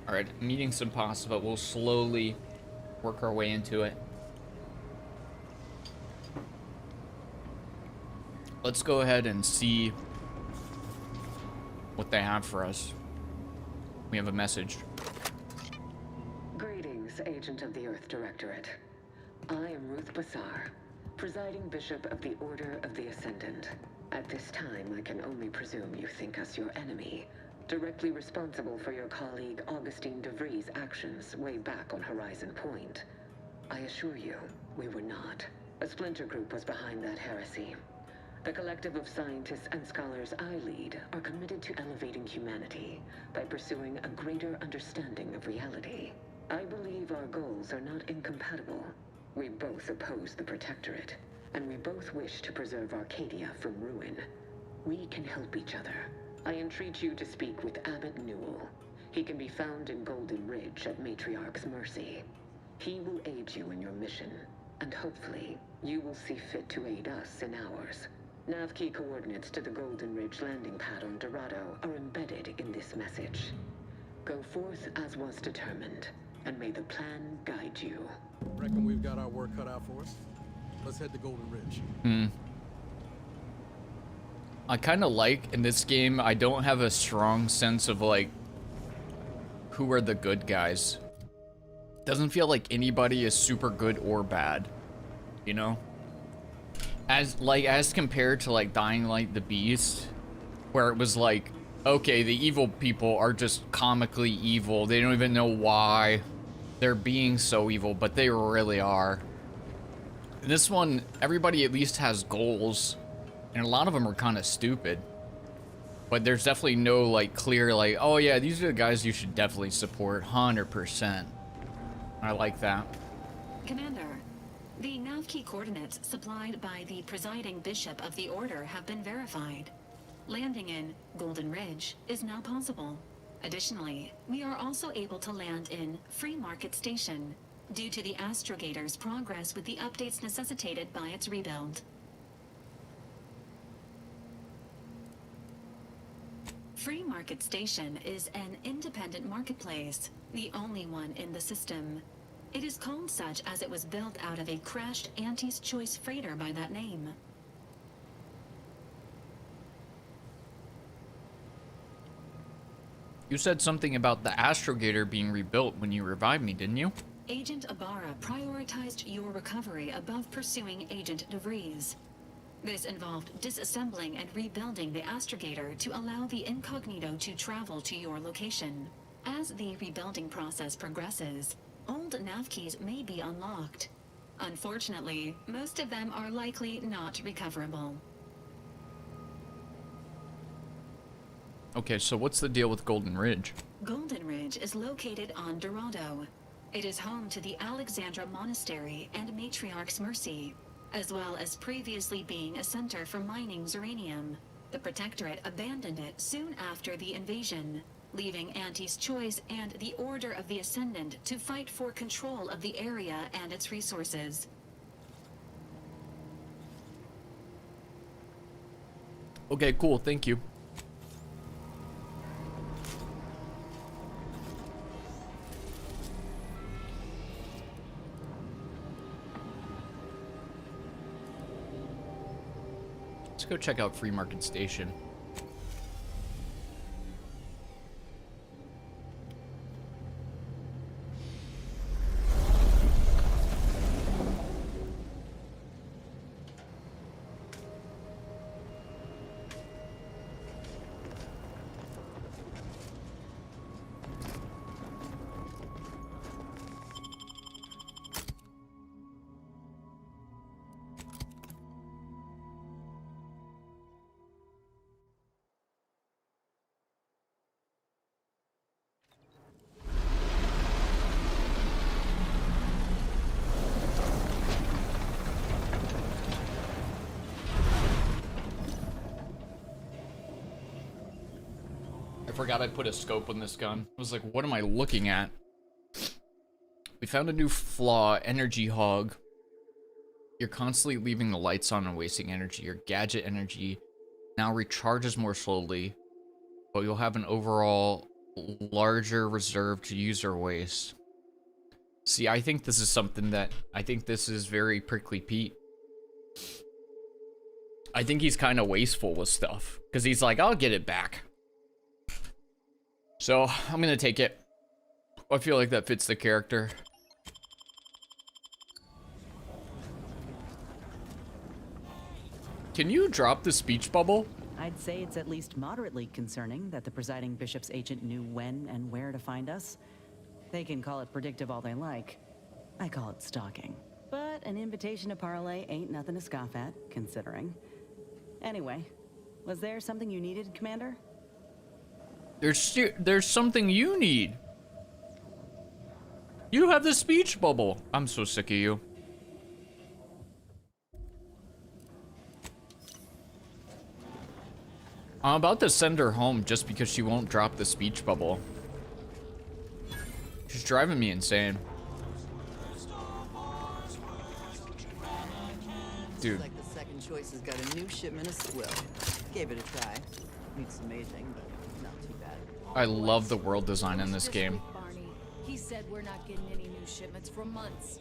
Alright, meeting's impossible, but we'll slowly work our way into it. Let's go ahead and see what they have for us. We have a message. Greetings, Agent of the Earth Directorate. I am Ruth Bassar, presiding Bishop of the Order of the Ascendant. At this time, I can only presume you think us your enemy, directly responsible for your colleague Augustine DeVries' actions way back on Horizon Point. I assure you, we were not. A splinter group was behind that heresy. The collective of scientists and scholars I lead are committed to elevating humanity by pursuing a greater understanding of reality. I believe our goals are not incompatible. We both oppose the Protectorate, and we both wish to preserve Arcadia from ruin. We can help each other. I entreat you to speak with Abbot Newell. He can be found in Golden Ridge at Matriarch's mercy. He will aid you in your mission, and hopefully, you will see fit to aid us in ours. Nav key coordinates to the Golden Ridge landing pad on Dorado are embedded in this message. Go forth as was determined, and may the plan guide you. Reckon we've got our work cut out for us. Let's head to Golden Ridge. I kind of like, in this game, I don't have a strong sense of, like, who are the good guys. Doesn't feel like anybody is super good or bad, you know? As compared to, like, Dying Light the Beast, where it was like, okay, the evil people are just comically evil. They don't even know why they're being so evil, but they really are. In this one, everybody at least has goals, and a lot of them are kind of stupid. But there's definitely no, like, clear, like, oh yeah, these are the guys you should definitely support, 100%. I like that. Commander, the nav key coordinates supplied by the presiding bishop of the Order have been verified. Landing in Golden Ridge is now possible. Additionally, we are also able to land in Free Market Station, due to the astrogator's progress with the updates necessitated by its rebuild. Free Market Station is an independent marketplace, the only one in the system. It is called such as it was built out of a crashed Auntie's Choice freighter by that name. You said something about the astrogator being rebuilt when you revived me, didn't you? Agent Ibarra prioritized your recovery above pursuing Agent DeVries. This involved disassembling and rebuilding the astrogator to allow the incognito to travel to your location. As the rebuilding process progresses, old nav keys may be unlocked. Unfortunately, most of them are likely not recoverable. Okay, so what's the deal with Golden Ridge? Golden Ridge is located on Dorado. It is home to the Alexandra Monastery and Matriarch's Mercy, as well as previously being a center for mining uranium. The Protectorate abandoned it soon after the invasion, leaving Auntie's Choice and the Order of the Ascendant to fight for control of the area and its resources. Okay, cool, thank you. Let's go check out Free Market Station. I forgot I put a scope on this gun. I was like, what am I looking at? We found a new flaw, Energy Hog. You're constantly leaving the lights on and wasting energy. Your gadget energy now recharges more slowly, but you'll have an overall larger reserved user waste. See, I think this is something that I think this is very Prickly Pete. I think he's kind of wasteful with stuff because he's like, I'll get it back. So I'm gonna take it. I feel like that fits the character. Can you drop the speech bubble? I'd say it's at least moderately concerning that the presiding bishop's agent knew when and where to find us. They can call it predictive all they like. I call it stalking. But an invitation to parlay ain't nothing to scoff at, considering. Anyway, was there something you needed, Commander? There's something you need. You have the speech bubble. I'm so sick of you. I'm about to send her home just because she won't drop the speech bubble. She's driving me insane. Dude. Looks like the second choice has got a new shipment of swill. Gave it a try. Needs some aging, but not too bad. I love the world design in this game. Barney. He said we're not getting any new shipments for months.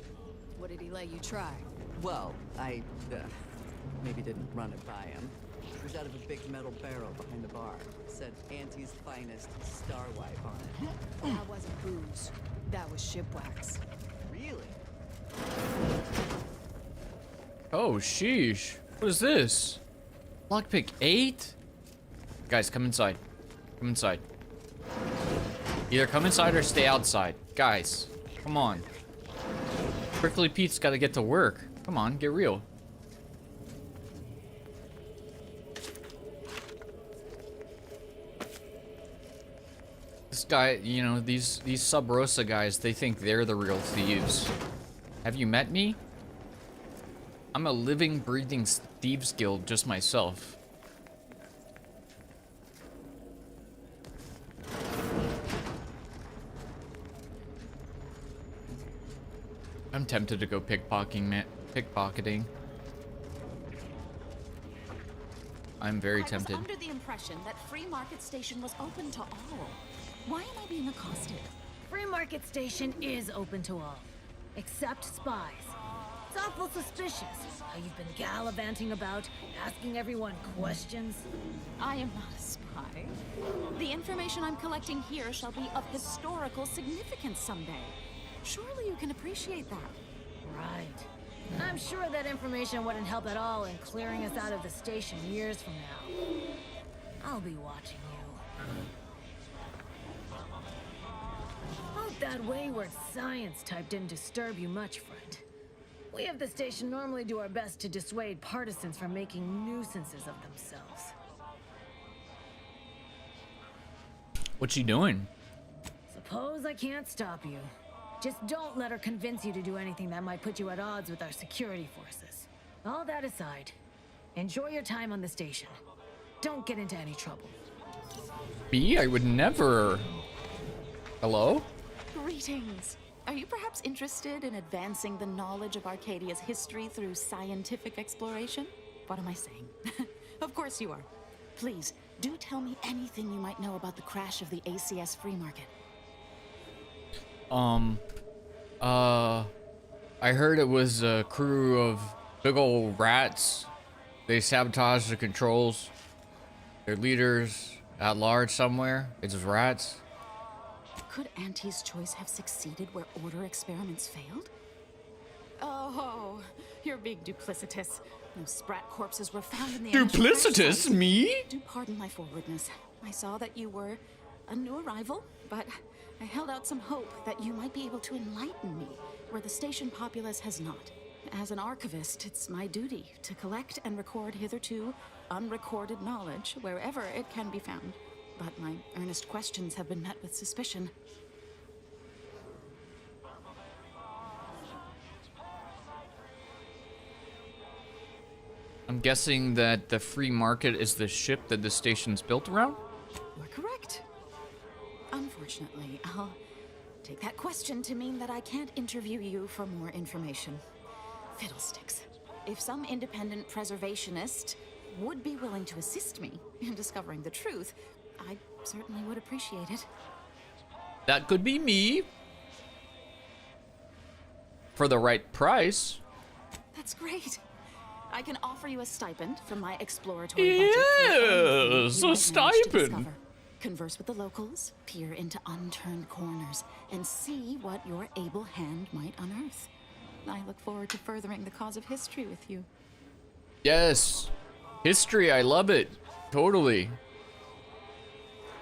What did he let you try? Well, I maybe didn't run it by him. It was out of a big metal barrel behind the bar. Said Auntie's finest star wipe on it. That wasn't booze. That was ship wax. Really? Oh, sheesh. What is this? Lockpick 8? Guys, come inside. Come inside. Either come inside or stay outside. Guys, come on. Prickly Pete's gotta get to work. Come on, get real. This guy, you know, these Sub Rosa guys, they think they're the real thieves. Have you met me? I'm a living, breathing thieves guild just myself. I'm tempted to go pickpocketing. I'm very tempted. I was under the impression that Free Market Station was open to all. Why am I being accosted? Free Market Station is open to all, except spies. It's awful suspicious how you've been gallivanting about, asking everyone questions. I am not a spy. The information I'm collecting here shall be of historical significance someday. Surely you can appreciate that. Right. I'm sure that information wouldn't help at all in clearing us out of the station years from now. I'll be watching you. Hope that wayward science type didn't disturb you much, friend. We of the station normally do our best to dissuade partisans from making nuisances of themselves. What's she doing? Suppose I can't stop you. Just don't let her convince you to do anything that might put you at odds with our security forces. All that aside, enjoy your time on the station. Don't get into any trouble. Me? I would never. Hello? Greetings. Are you perhaps interested in advancing the knowledge of Arcadia's history through scientific exploration? What am I saying? Of course you are. Please, do tell me anything you might know about the crash of the ACS Free Market. I heard it was a crew of big old rats. They sabotaged the controls. Their leaders at large somewhere. It's just rats. Could Auntie's choice have succeeded where order experiments failed? Oh, you're being duplicitous. No sprat corpses were found in the Duplicitous? Me? Do pardon my forwardness. I saw that you were a new arrival, but I held out some hope that you might be able to enlighten me where the station populace has not. As an archivist, it's my duty to collect and record hitherto unrecorded knowledge wherever it can be found. But my earnest questions have been met with suspicion. I'm guessing that the free market is the ship that the station's built around? You're correct. Unfortunately, I'll take that question to mean that I can't interview you for more information. Fiddlesticks. If some independent preservationist would be willing to assist me in discovering the truth, I certainly would appreciate it. That could be me. For the right price. That's great. I can offer you a stipend from my exploratory budget. For anything you Yes, might a manage to stipend. discover. Converse with the locals, peer into unturned corners, and see what your able hand might unearth. I look forward to furthering the cause of history with you. Yes. History, I love it. Totally.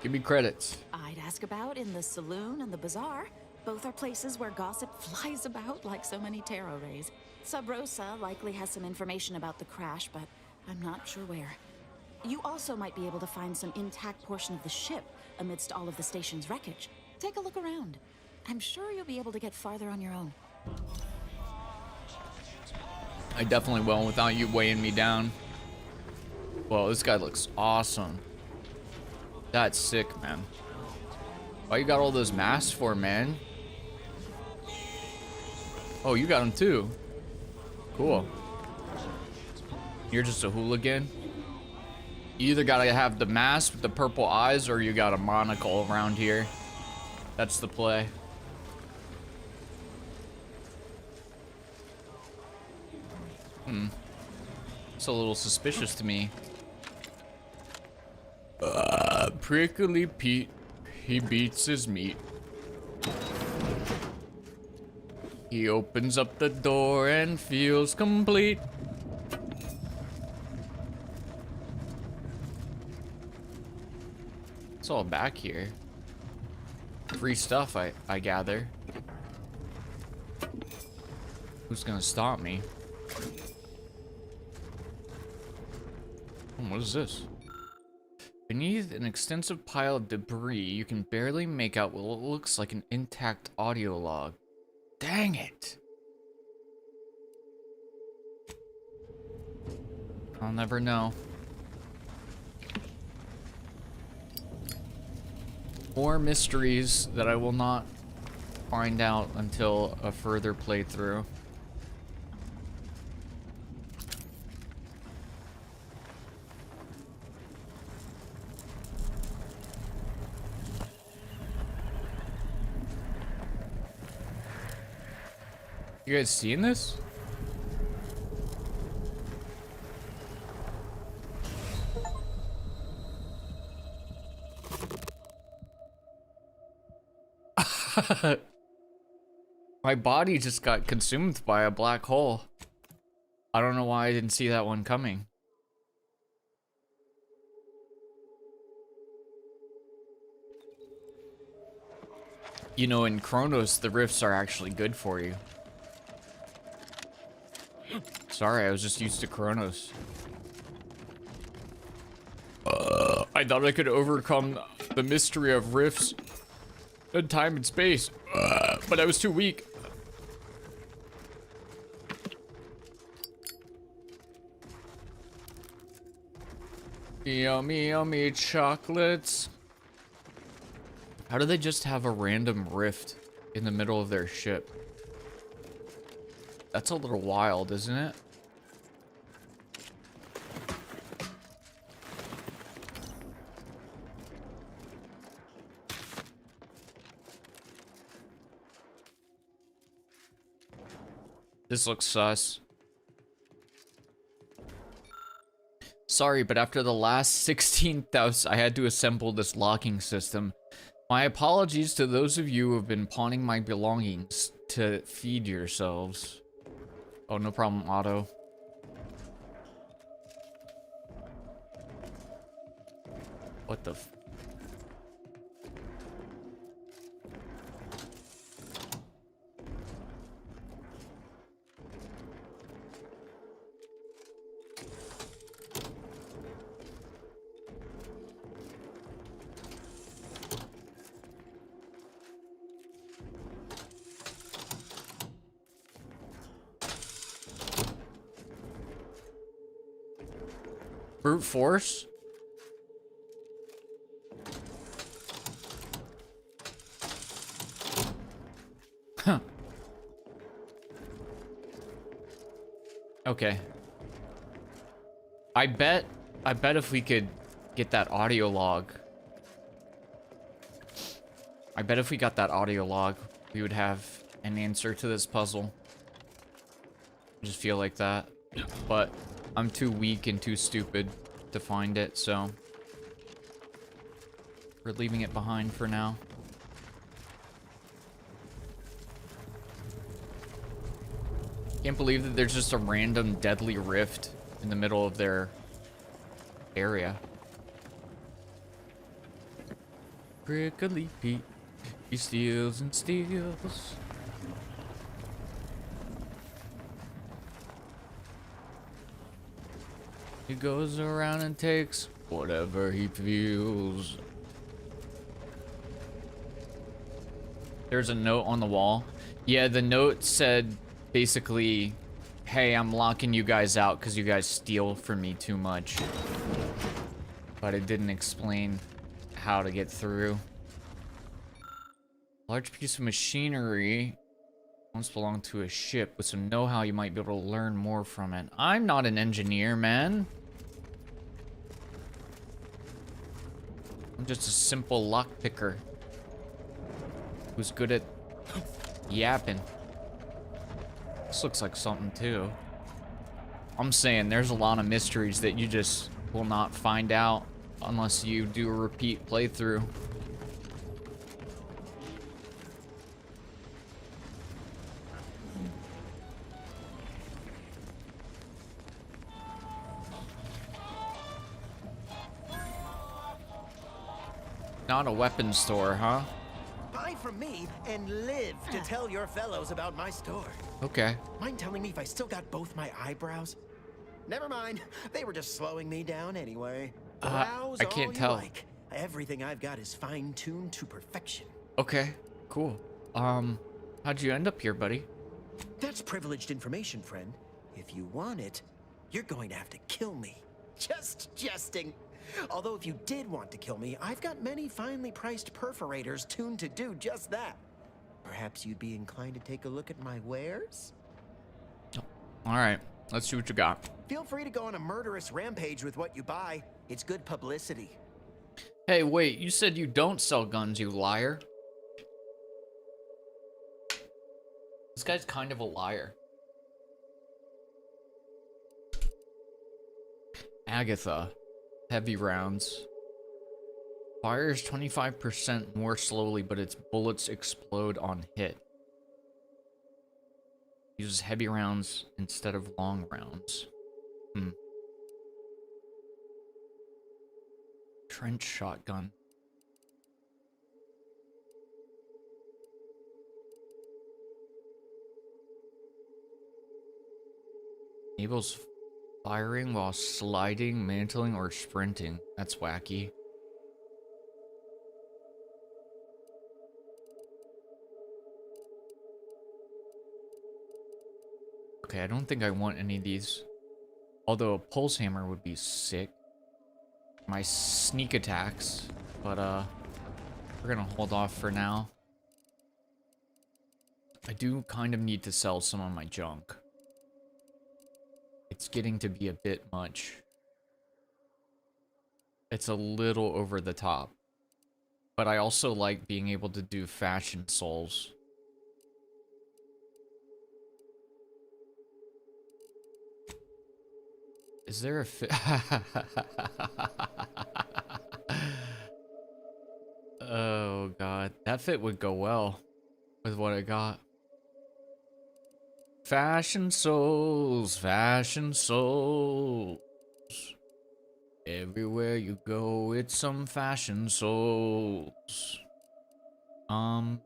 Give me credits. I'd ask about in the saloon and the bazaar. Both are places where gossip flies about like so many tarot rays. Sub Rosa likely has some information about the crash, but I'm not sure where. You also might be able to find some intact portion of the ship amidst all of the station's wreckage. Take a look around. I'm sure you'll be able to get farther on your own. I definitely will without you weighing me down. Whoa, this guy looks awesome. That's sick, man. Why you got all those masks for, man? Oh, you got them too. Cool. You're just a hooligan. You either gotta have the mask with the purple eyes or you got a monocle around here. That's the play. It's a little suspicious to me. Prickly Pete, he beats his meat. He opens up the door and feels complete. It's all back here. Free stuff, I gather. Who's gonna stop me? What is this? Beneath an extensive pile of debris, you can barely make out what looks like an intact audio log. Dang it! I'll never know. More mysteries that I will not find out until a further playthrough. You guys seeing this? My body just got consumed by a black hole. I don't know why I didn't see that one coming. You know, in Chronos, the rifts are actually good for you. Sorry, I was just used to Chronos. I thought I could overcome the mystery of rifts in time and space, but I was too weak. Yummy, yummy chocolates. How do they just have a random rift in the middle of their ship? That's a little wild, isn't it? This looks sus. Sorry, but after the last 16,000, I had to assemble this locking system. My apologies to those of you who have been pawning my belongings to feed yourselves. Oh, no problem, Otto. What the f- Brute force? Huh. Okay. I bet if we could get that audio log. I bet if we got that audio log, we would have an answer to this puzzle. I just feel like that. But I'm too weak and too stupid to find it, so we're leaving it behind for now. Can't believe that there's just a random deadly rift in the middle of their area. Prickly Pete, he steals and steals. He goes around and takes whatever he feels. There's a note on the wall. Yeah, the note said basically, hey, I'm locking you guys out because you guys steal from me too much. But it didn't explain how to get through. Large piece of machinery once belonged to a ship. With some know-how, you might be able to learn more from it. I'm not an engineer, man. I'm just a simple lockpicker who's good at yapping. This looks like something too. I'm saying there's a lot of mysteries that you just will not find out unless you do a repeat playthrough. Not a weapons store, huh? Buy from me and live to tell your fellows about my store. Okay. Mind telling me if I still got both my eyebrows? Never mind. They were just slowing me down anyway. Browse I can't all you tell. like. Everything I've got is fine-tuned to perfection. Okay, cool. How'd you end up here, buddy? That's privileged information, friend. If you want it, you're going to have to kill me. Just jesting. Although if you did want to kill me, I've got many finely priced perforators tuned to do just that. Perhaps you'd be inclined to take a look at my wares? All right, let's see what you got. Feel free to go on a murderous rampage with what you buy. It's good publicity. Hey, wait, you said you don't sell guns, you liar. This guy's kind of a liar. Agatha. Heavy rounds. Fires 25% more slowly, but its bullets explode on hit. Uses heavy rounds instead of long rounds. Trench shotgun. Enables firing while sliding, mantling, or sprinting. That's wacky. Okay, I don't think I want any of these. Although a pulse hammer would be sick. My sneak attacks. But, we're gonna hold off for now. I do kind of need to sell some of my junk. It's getting to be a bit much. It's a little over the top. But I also like being able to do fashion souls. Is there a fit? Oh god, that fit would go well with what I got. Fashion souls, fashion souls. Everywhere you go, it's some fashion souls. I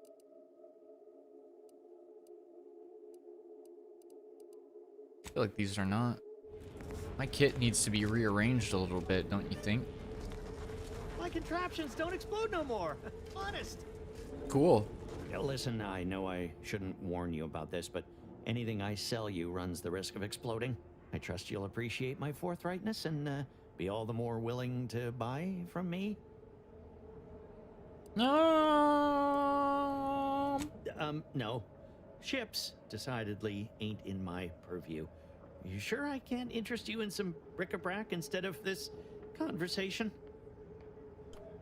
feel like these are not. My kit needs to be rearranged a little bit, don't you think? My contraptions don't explode no more. Honest. Cool. Now listen, I know I shouldn't warn you about this, but anything I sell you runs the risk of exploding. I trust you'll appreciate my forthrightness and be all the more willing to buy from me. No. No. Ships decidedly ain't in my purview. You sure I can't interest you in some bric-a-brac instead of this conversation?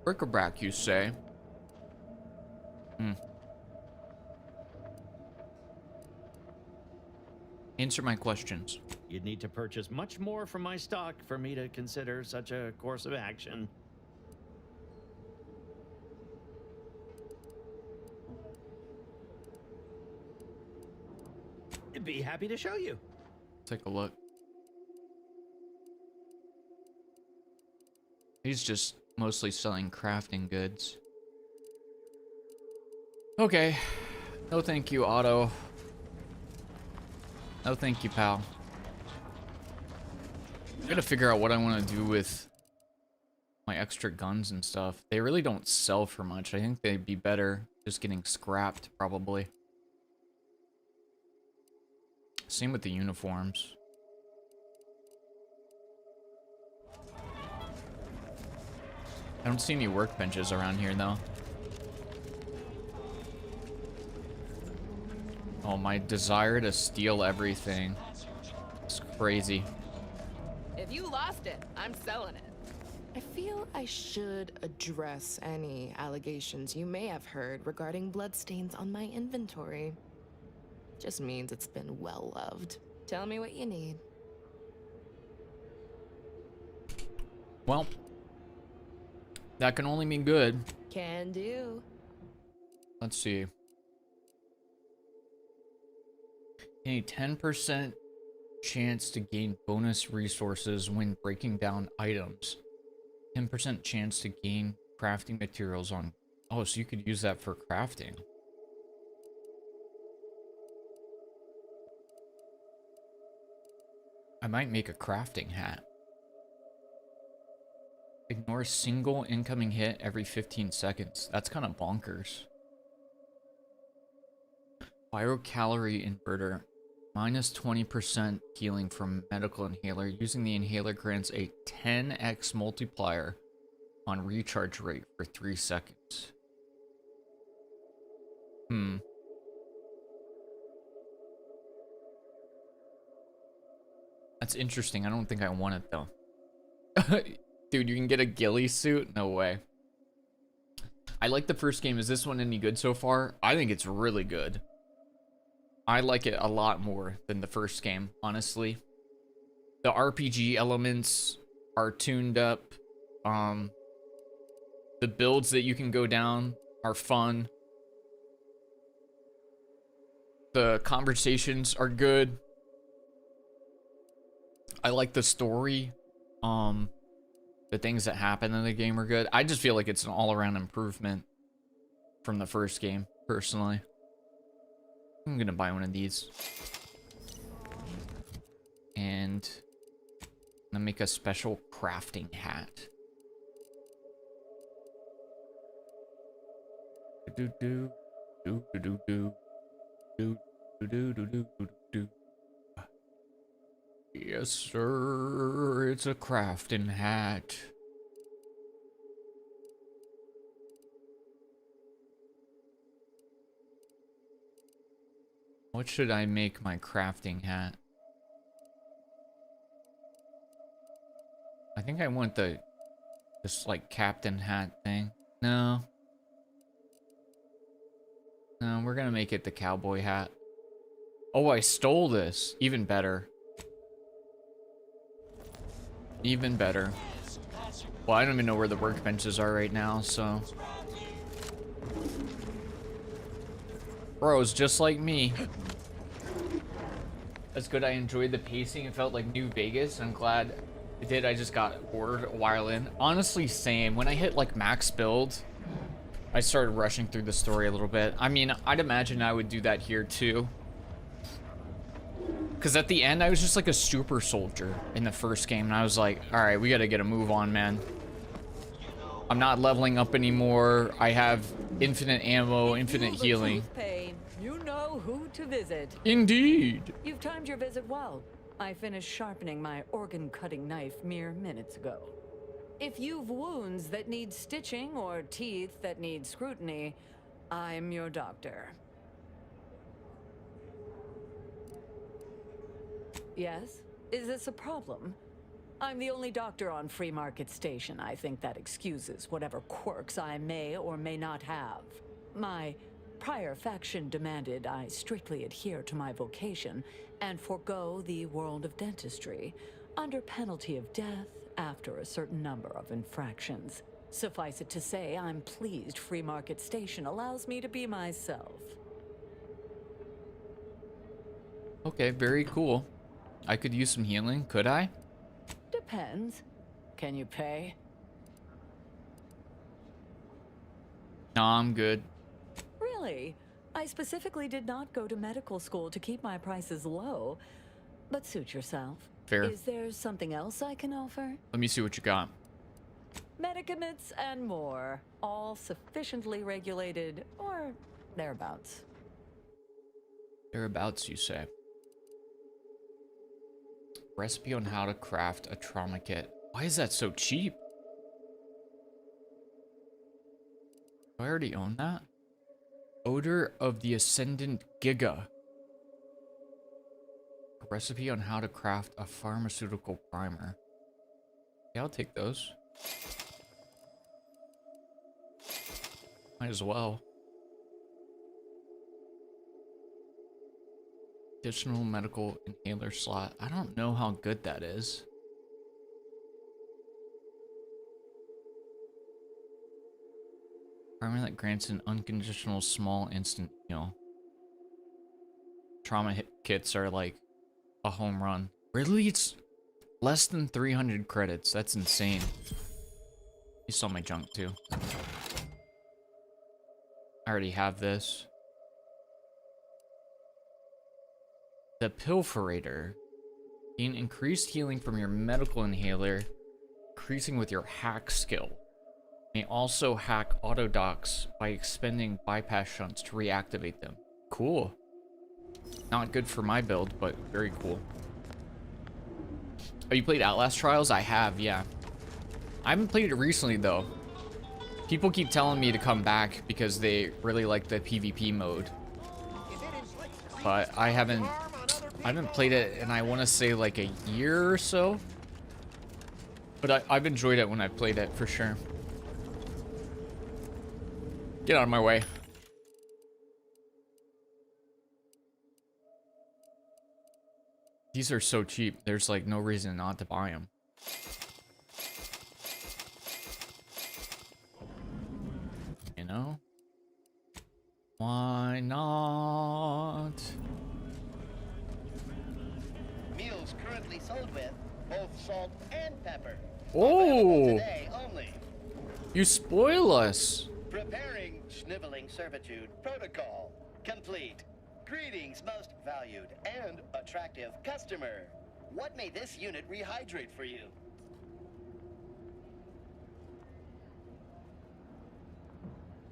Bric-a-brac, you say? Answer my questions. You'd need to purchase much more from my stock for me to consider such a course of action. I'd be happy to show you. Take a look. He's just mostly selling crafting goods. Okay. No thank you, Otto. No thank you, pal. I gotta figure out what I want to do with my extra guns and stuff. They really don't sell for much. I think they'd be better just getting scrapped, probably. Same with the uniforms. I don't see any workbenches around here, though. Oh, my desire to steal everything. It's crazy. If you lost it, I'm selling it. I feel I should address any allegations you may have heard regarding bloodstains on my inventory. Just means it's been well loved. Tell me what you need. Well, that can only mean good. Can do. Let's see. A 10% chance to gain bonus resources when breaking down items. 10% chance to gain crafting materials on... Oh, so you could use that for crafting. I might make a crafting hat. Ignore a single incoming hit every 15 seconds. That's kind of bonkers. Biocalorie inverter. Minus 20% healing from medical inhaler. Using the inhaler grants a 10x multiplier on recharge rate for 3 seconds. That's interesting. I don't think I want it though. Dude, you can get a ghillie suit? No way. I like the first game. Is this one any good so far? I think it's really good. I like it a lot more than the first game, honestly. The RPG elements are tuned up. The builds that you can go down are fun. The conversations are good. I like the story. The things that happen in the game are good. I just feel like it's an all-around improvement from the first game, personally. I'm gonna buy one of these. And I'm gonna make a special crafting hat. Do do do do do do do do do do do do. Yes, sir. It's a crafting hat. What should I make my crafting hat? I think I want this like captain hat thing. No. No, we're gonna make it the cowboy hat. Oh, I stole this. Even better. Even better. Well, I don't even know where the workbenches are right now, so. Bros, just like me. That's good. I enjoyed the pacing. It felt like New Vegas. I'm glad it did. I just got bored a while in. Honestly, same. When I hit like max build, I started rushing through the story a little bit. I mean, I'd imagine I would do that here too. Because at the end, I was just like a super soldier in the first game. And I was like, all right, we got to get a move on, man. I'm not leveling up anymore. I have infinite ammo, infinite healing. You know who to visit. Indeed. You've timed your visit well. I finished sharpening my organ-cutting knife mere minutes ago. If you've wounds that need stitching or teeth that need scrutiny, I'm your doctor. Yes? Is this a problem? I'm the only doctor on Free Market Station. I think that excuses whatever quirks I may or may not have. My Prior faction demanded I strictly adhere to my vocation and forego the world of dentistry, under penalty of death after a certain number of infractions. Suffice it to say, I'm pleased Free Market Station allows me to be myself. Okay, very cool. I could use some healing, could I? Depends. Can you pay? No, I'm good. Really? I specifically did not go to medical school to keep my prices low, but suit yourself. Fair. Is there something else I can offer? Let me see what you got. Medicaments and more, all sufficiently regulated, or thereabouts. Thereabouts, you say? Recipe on how to craft a trauma kit. Why is that so cheap? Do I already own that? Odor of the Ascendant Giga. A recipe on how to craft a pharmaceutical primer. Yeah, I'll take those. Might as well. Additional medical inhaler slot. I don't know how good that is. Primer that grants an unconditional small instant heal. Trauma kits are like a home run. Really? It's less than 300 credits. That's insane. You saw my junk too. I already have this. The Pilferator. Gain increased healing from your medical inhaler, increasing with your hack skill. May also hack auto docks by expending bypass shunts to reactivate them. Cool. Not good for my build, but very cool. Oh, you played Outlast Trials? I have, yeah. I haven't played it recently, though. People keep telling me to come back because they really like the PvP mode. But I haven't played it in, I want to say, like a year or so. But I've enjoyed it when I played it, for sure. Get out of my way. These are so cheap. There's like no reason not to buy them. You know? Why not? Meals currently sold with both salt and pepper. Oh! Today only. You spoil us. Preparing sniveling servitude protocol complete. Greetings, most valued and attractive customer. What may this unit rehydrate for you?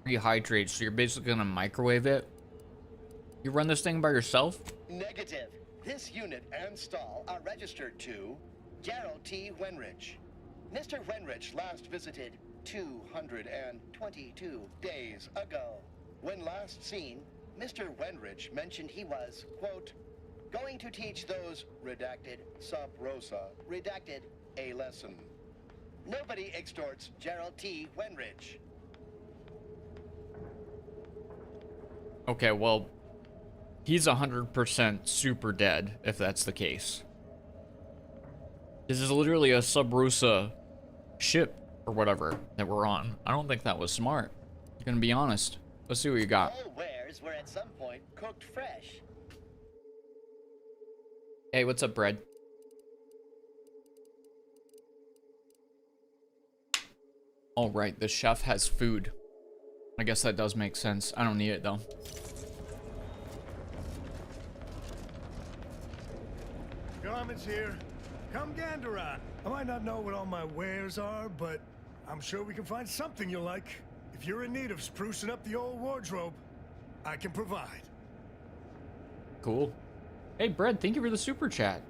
Rehydrate, so you're basically gonna microwave it? You run this thing by yourself? Negative. This unit and stall are registered to Gerald T. Wenrich. Mr. Wenrich last visited 222 days ago. When last seen, Mr. Wenrich mentioned he was, quote, going to teach those redacted sub rosa redacted a lesson. Nobody extorts Gerald T. Wenrich. Okay, well, he's 100% super dead, if that's the case. This is literally a sub-Rosa ship, or whatever, that we're on. I don't think that was smart. I'm gonna be honest. Let's see what you got. All wares were at some point cooked fresh. Hey, what's up, bread? All right, the chef has food. I guess that does make sense. I don't need it, though. Garment's here. Come gander on. I might not know what all my wares are, but I'm sure we can find something you like. If you're in need of sprucing up the old wardrobe, I can provide. Cool. Hey, Bread, thank you for the super chat.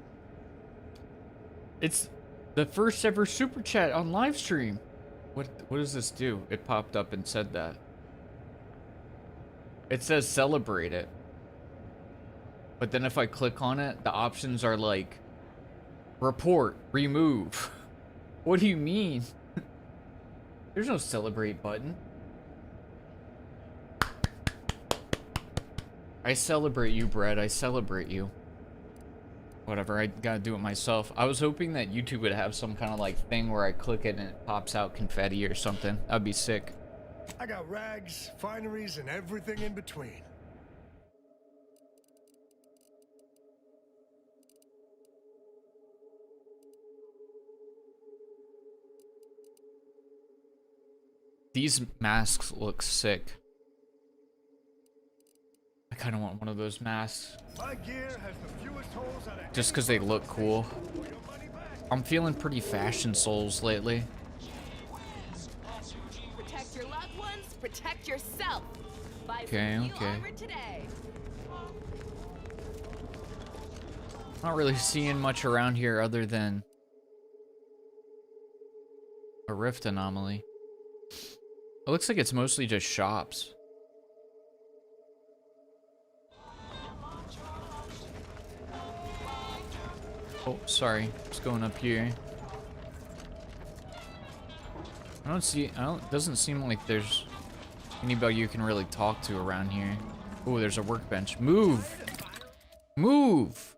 It's the first ever super chat on live stream. What does this do? It popped up and said that. It says celebrate it. But then if I click on it, the options are like report, remove. What do you mean? There's no celebrate button. I celebrate you, Brett. I celebrate you. Whatever, I gotta do it myself. I was hoping that YouTube would have some kind of like thing where I click it and it pops out confetti or something. That'd be sick. I got rags, fineries, and everything in between. These masks look sick. I kind of want one of those masks. My gear has the fewest holes out of Just because they look cool. I'm feeling pretty fashion souls lately. Protect your loved ones, protect yourself. Buy Okay, some new okay. armor today. Not really seeing much around here other than a rift anomaly. It looks like it's mostly just shops. Oh, sorry. It's going up here. Doesn't seem like there's anybody you can really talk to around here. Oh, there's a workbench. Move! Move!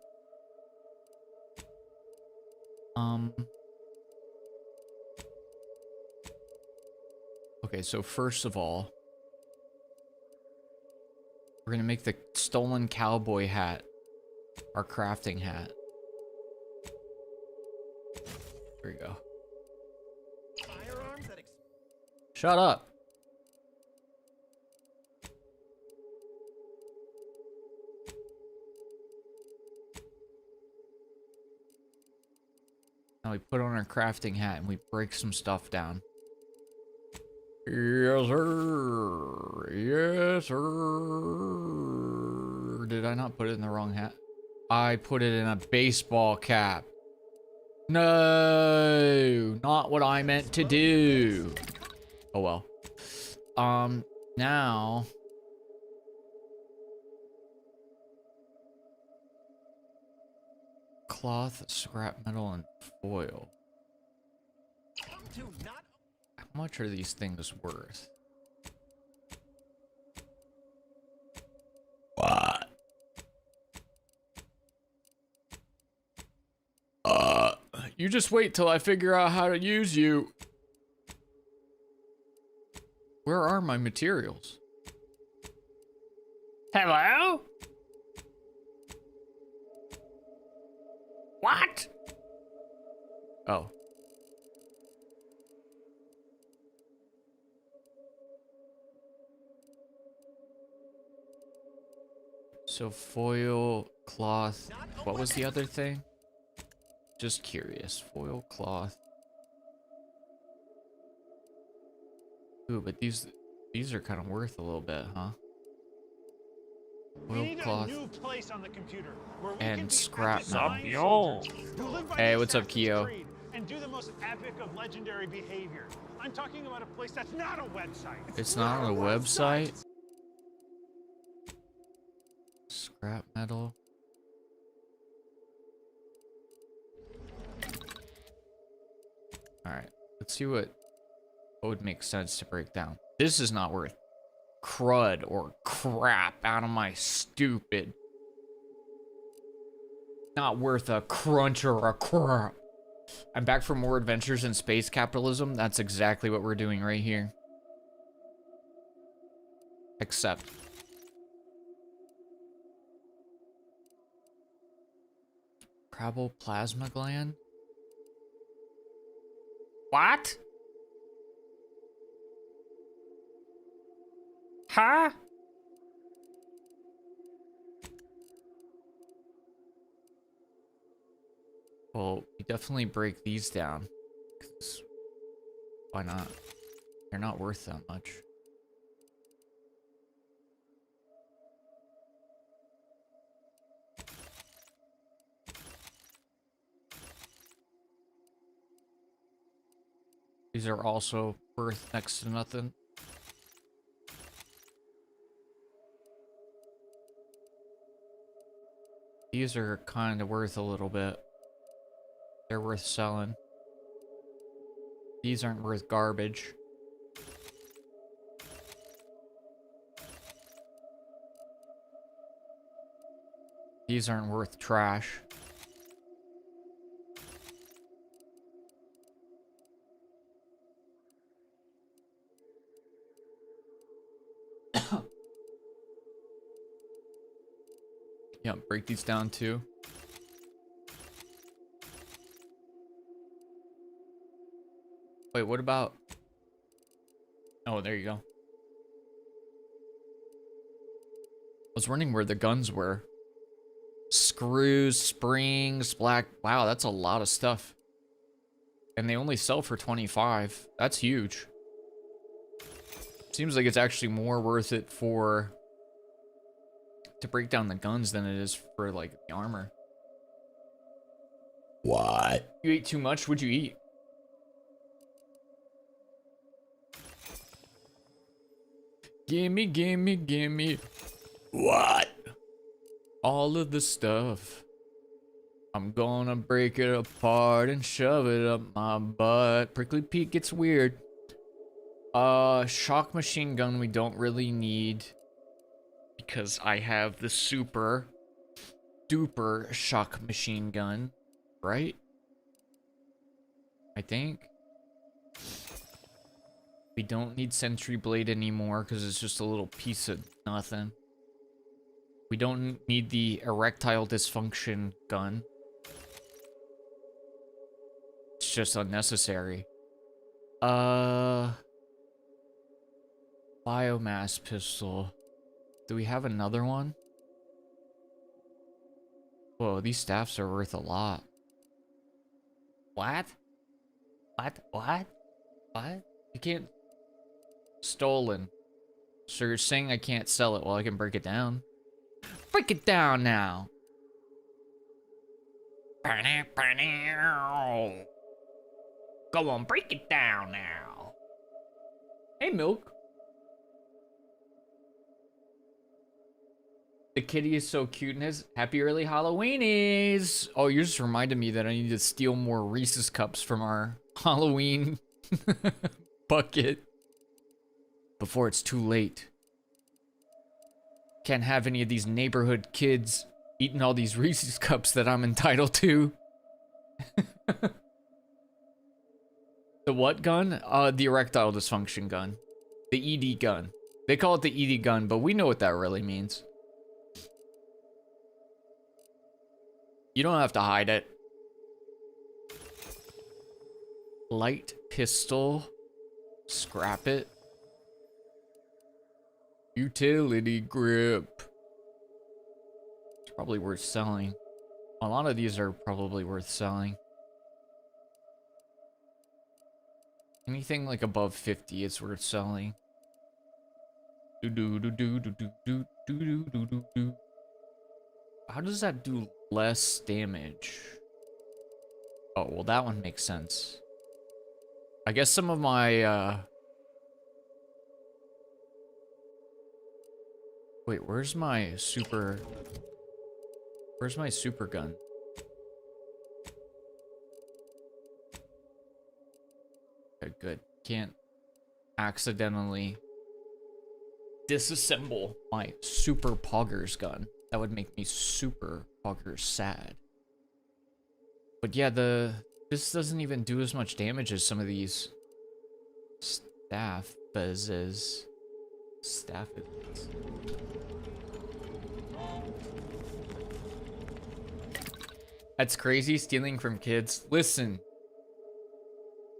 Okay, so first of all, we're gonna make the stolen cowboy hat our crafting hat. There we go. Shut up. Now we put on our crafting hat and we break some stuff down. Yes, sir. Yes, sir. Did I not put it in the wrong hat? I put it in a baseball cap. No, not what I meant to do. Oh well. Now cloth, scrap metal, and foil. How much are these things worth? What? You just wait till I figure out how to use you. Where are my materials? Hello? What? Oh. So foil, cloth, what was the other thing? Just curious. Foil, cloth. Ooh, but these are kind of worth a little bit, huh? We Foil, need cloth, a new place on the computer where we can and be scrap epic metal. flying soldiers who live by Hey, the what's up, Assassin's Keo? Creed and do the most epic of legendary behavior. I'm talking about a place that's not a website. It's not on a website? Scrap metal. Alright, let's see what would make sense to break down. This is not worth crud or crap out of my stupid. Not worth a crunch or a crap. I'm back for more adventures in space capitalism. That's exactly what we're doing right here. Except. Crabble plasma gland? What? Huh? Well, we definitely break these down. 'Cause why not? They're not worth that much. These are also worth next to nothing. These are kind of worth a little bit. They're worth selling. These aren't worth garbage. These aren't worth trash. Yeah, break these down too. Wait, what about... Oh, there you go. I was wondering where the guns were. Screws, springs, black... Wow, that's a lot of stuff. And they only sell for 25. That's huge. Seems like it's actually more worth it for... to break down the guns than it is for, like, the armor. What? You ate too much? What'd you eat? Gimme, gimme, gimme. What? All of the stuff. I'm gonna break it apart and shove it up my butt. Prickly Pete gets weird. Shock machine gun we don't really need. Because I have the super duper shock machine gun. Right? I think. We don't need Sentry Blade anymore because it's just a little piece of nothing. We don't need the erectile dysfunction gun. It's just unnecessary. Biomass pistol. Do we have another one? Whoa, these staffs are worth a lot. What? What? You can't... Stolen. So you're saying I can't sell it? Well, I can break it down. Break it down now. Go on, break it down now. Hey, Milk. The kitty is so cute and his happy early Halloweenies. Oh, you just reminded me that I need to steal more Reese's cups from our Halloween bucket before it's too late. Can't have any of these neighborhood kids eating all these Reese's cups that I'm entitled to. The what gun? The erectile dysfunction gun. The ED gun. They call it the ED gun, but we know what that really means. You don't have to hide it. Light pistol. Scrap it. Utility grip. It's probably worth selling. A lot of these are probably worth selling. Anything like above 50 is worth selling. How does that do less damage? Oh, well, that one makes sense. I guess some of my, Wait, where's my super... Where's my super gun? Okay, good. Can't accidentally disassemble my super poggers gun. That would make me super poggers sad. But yeah, this doesn't even do as much damage as some of these staff is. Staff is. That's crazy, stealing from kids. Listen,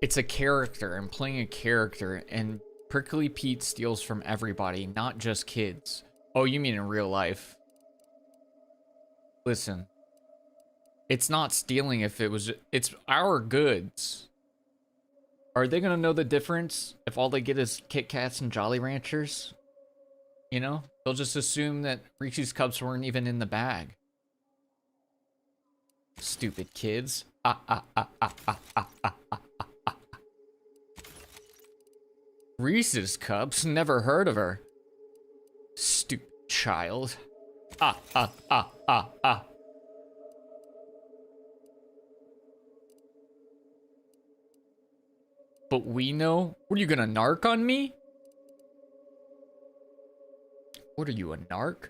it's a character. I'm playing a character, and Prickly Pete steals from everybody, not just kids. Oh, you mean in real life? Listen, it's not stealing if it was... It's our goods. Are they gonna know the difference if all they get is Kit Kats and Jolly Ranchers? You know? They'll just assume that Reese's Cups weren't even in the bag. Stupid kids. Reese's Cups? Never heard of her. Stupid child. But we know? What are you gonna narc on me? What are you, a narc?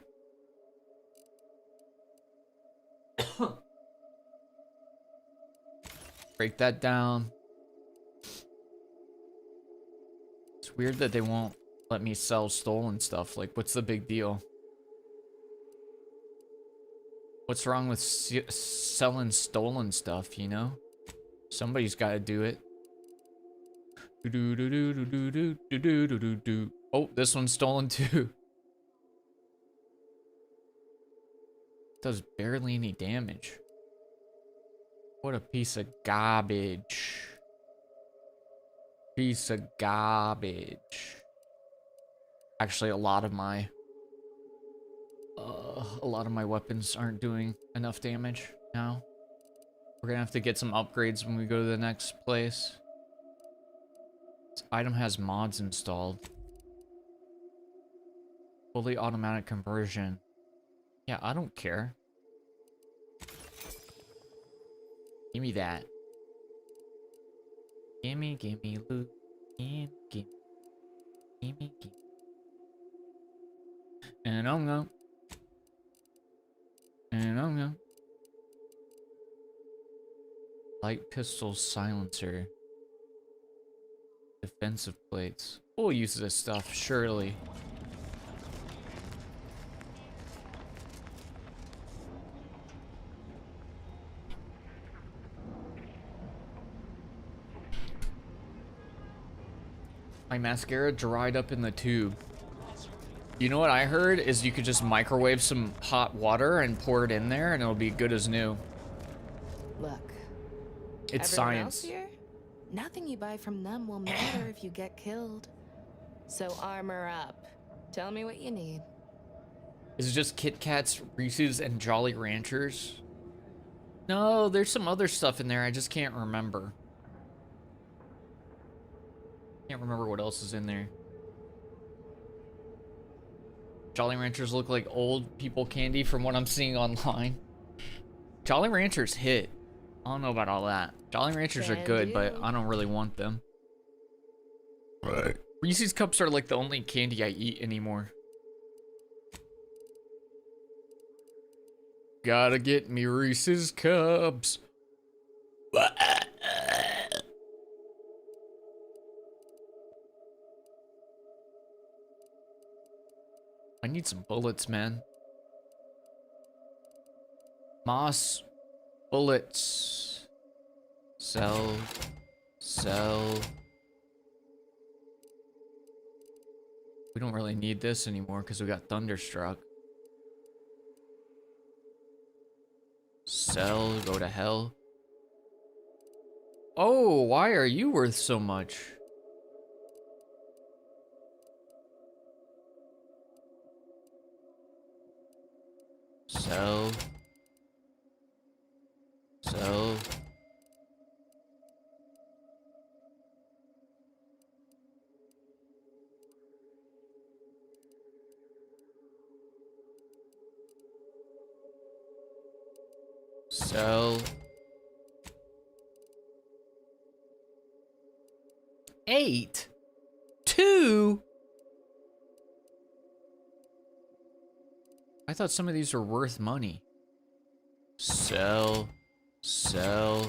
Break that down. It's weird that they won't let me sell stolen stuff. Like, what's the big deal? What's wrong with selling stolen stuff, you know? Somebody's got to do it. Oh, this one's stolen too. Does barely any damage. What a piece of garbage. Piece of garbage. Actually, a lot of my weapons aren't doing enough damage now. We're gonna have to get some upgrades when we go to the next place. This item has mods installed. Fully automatic conversion. Yeah, I don't care. Give me that. Gimme loot. Gimme. And I'm going. Light pistol silencer. Defensive plates. We'll use this stuff, surely. My mascara dried up in the tube. You know what I heard is you could just microwave some hot water and pour it in there and it'll be good as new. Look. It's everyone else science. Here? Nothing you buy from them will matter if you get killed. So armor up. Tell me what you need. Is it just Kit Kats, Reese's, and Jolly Ranchers? No, there's some other stuff in there. I just can't remember. Can't remember what else is in there. Jolly Ranchers look like old people candy from what I'm seeing online. Jolly Ranchers hit. I don't know about all that. Jolly Ranchers are good, but I don't really want them. Right. Reese's Cups are like the only candy I eat anymore. Gotta get me Reese's Cups. I need some bullets, man. Moss. Bullets. Sell. We don't really need this anymore because we got Thunderstruck. Sell. Go to hell. Oh, why are you worth so much? Sell. Sell. 8. 2. I thought some of these were worth money. Sell. Sell.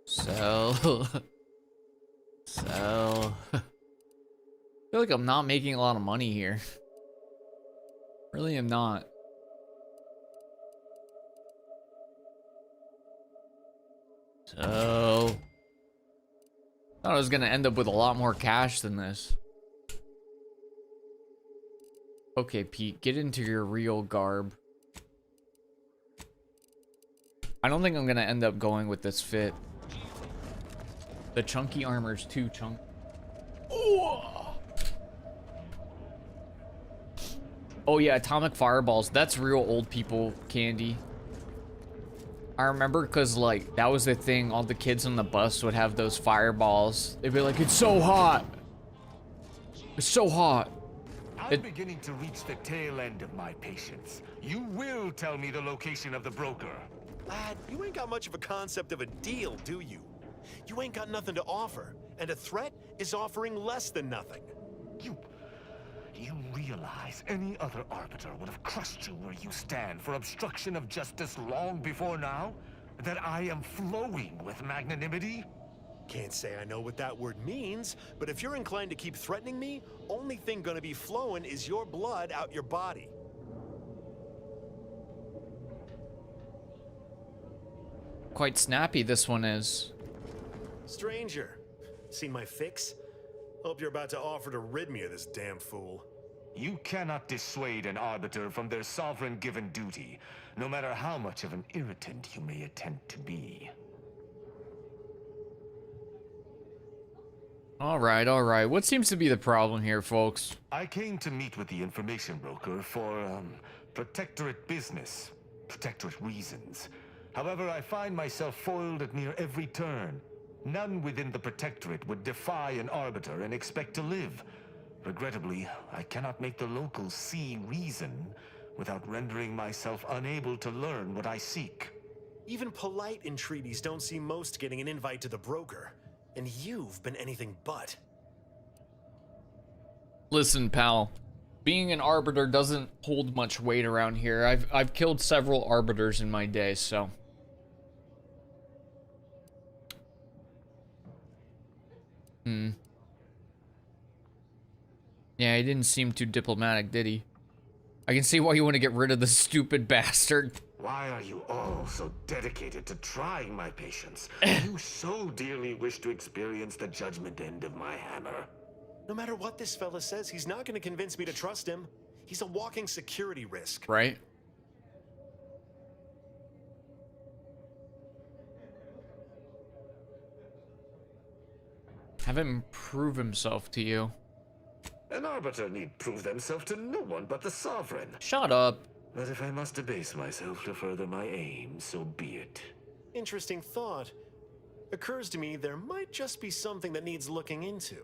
Sell. Sell. I feel like I'm not making a lot of money here. Really am not. So thought I was gonna end up with a lot more cash than this. Okay, Pete, get into your real garb. I don't think I'm gonna end up going with this fit. The chunky armor's too chunky. Oh yeah, atomic fireballs. That's real old people candy. I remember because like that was the thing. All the kids on the bus would have those fireballs. They'd be like, "It's so hot. It's so hot." I'm beginning to reach the tail end of my patience. You will tell me the location of the broker. Lad, you ain't got much of a concept of a deal, do you? You ain't got nothing to offer, and a threat is offering less than nothing. You realize any other Arbiter would have crushed you where you stand for obstruction of justice long before now? That I am flowing with magnanimity? Can't say I know what that word means, but if you're inclined to keep threatening me, only thing gonna be flowing is your blood out your body. Quite snappy this one is. Stranger, seen my fix? Hope you're about to offer to rid me of this damn fool. You cannot dissuade an Arbiter from their sovereign-given duty, no matter how much of an irritant you may attempt to be. All right. What seems to be the problem here, folks? I came to meet with the information broker for, Protectorate business. Protectorate reasons. However, I find myself foiled at near every turn. None within the Protectorate would defy an Arbiter and expect to live. Regrettably, I cannot make the locals see reason without rendering myself unable to learn what I seek. Even polite entreaties don't see most getting an invite to the broker. And you've been anything but. Listen, pal. Being an Arbiter doesn't hold much weight around here. I've killed several Arbiters in my day, so... Yeah, he didn't seem too diplomatic, did he? I can see why you want to get rid of the stupid bastard. Why are you all so dedicated to trying my patience? You so dearly wish to experience the judgment end of my hammer. No matter what this fella says, he's not gonna convince me to trust him. He's a walking security risk. Right? Have him prove himself to you. An Arbiter need prove themselves to no one but the Sovereign. Shut up. But if I must debase myself to further my aim, so be it. Interesting thought. Occurs to me there might just be something that needs looking into.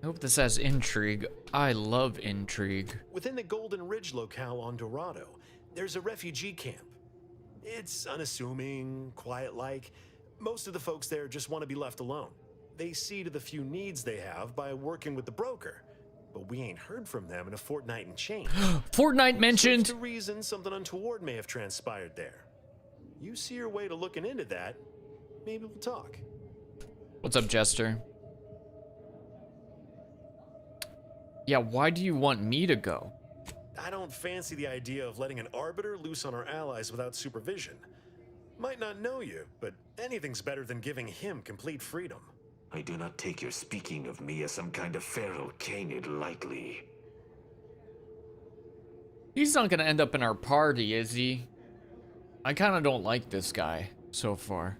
I hope this has intrigue. I love intrigue. Within the Golden Ridge locale on Dorado, there's a refugee camp. It's unassuming, quiet-like. Most of the folks there just want to be left alone. They see to the few needs they have by working with the broker. But we ain't heard from them in a fortnight and change. Fortnite mentioned! To reason something untoward may have transpired there. You see your way to looking into that, maybe we'll talk. What's up, Jester? Yeah, why do you want me to go? I don't fancy the idea of letting an Arbiter loose on our allies without supervision. Might not know you, but anything's better than giving him complete freedom. I do not take your speaking of me as some kind of feral canid lightly. He's not gonna end up in our party, is he? I kinda don't like this guy so far.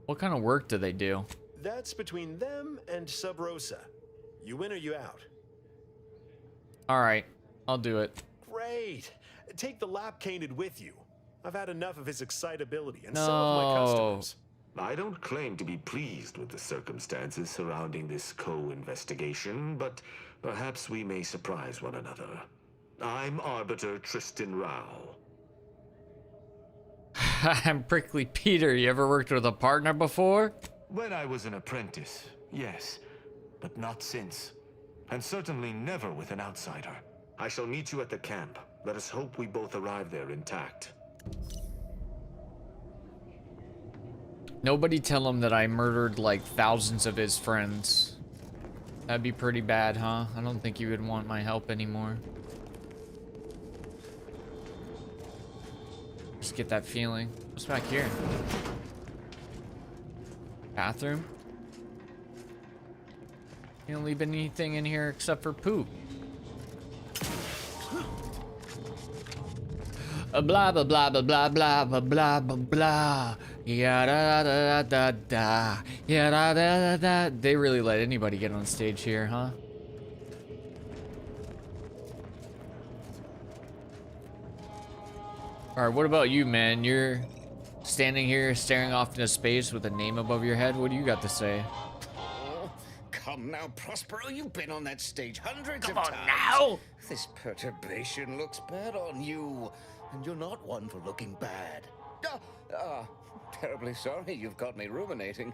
What kind of work do they do? That's between them and Sub Rosa. You in or you out? Alright, I'll do it. Great. Take the lap canid with you. I've had enough of his excitability and some of my customers. I don't claim to be pleased with the circumstances surrounding this co-investigation, but perhaps we may surprise one another. I'm Arbiter Tristan Rao. I'm Prickly Peter. You ever worked with a partner before? When I was an apprentice, yes, but not since. And certainly never with an outsider. I shall meet you at the camp. Let us hope we both arrive there intact. Nobody tell him that I murdered like thousands of his friends. That'd be pretty bad, huh? I don't think he would want my help anymore. Just get that feeling. What's back here? Bathroom? You don't leave anything in here except for poop. Blah blah blah blah blah blah blah blah blah blah. Yeah da da da da. Yeah da da da da. They really let anybody get on stage here, huh? All right, what about you, man? You're standing here staring off into space with a name above your head. What do you got to say? Oh, come now, Prospero. You've been on that stage hundreds Come of on times. now! This perturbation looks bad on you. And you're not one for looking bad. Terribly sorry you've got me ruminating.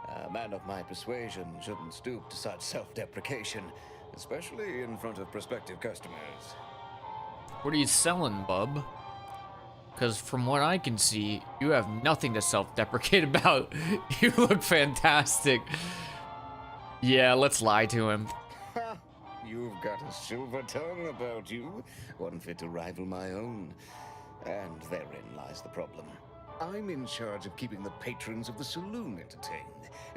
A man of my persuasion shouldn't stoop to such self-deprecation, especially in front of prospective customers. What are you selling, bub? Because from what I can see, you have nothing to self-deprecate about. You look fantastic. Yeah, let's lie to him. You've got a silver tongue about you, one fit to rival my own. And therein lies the problem. I'm in charge of keeping the patrons of the saloon entertained.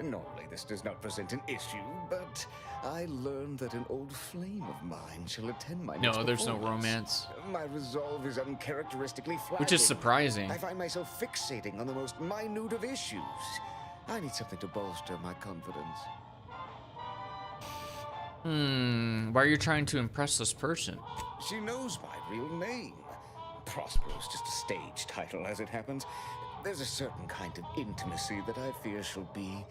Normally this does not present an issue, but I learned that an old flame of mine shall attend my next No, there's no performance. romance. My resolve is uncharacteristically flagging. Which is surprising. I find myself fixating on the most minute of issues. I need something to bolster my confidence. Why are you trying to impress this person? She knows my real name. Prospero's just a stage title, as it happens. There's a certain kind of intimacy that I fear shall be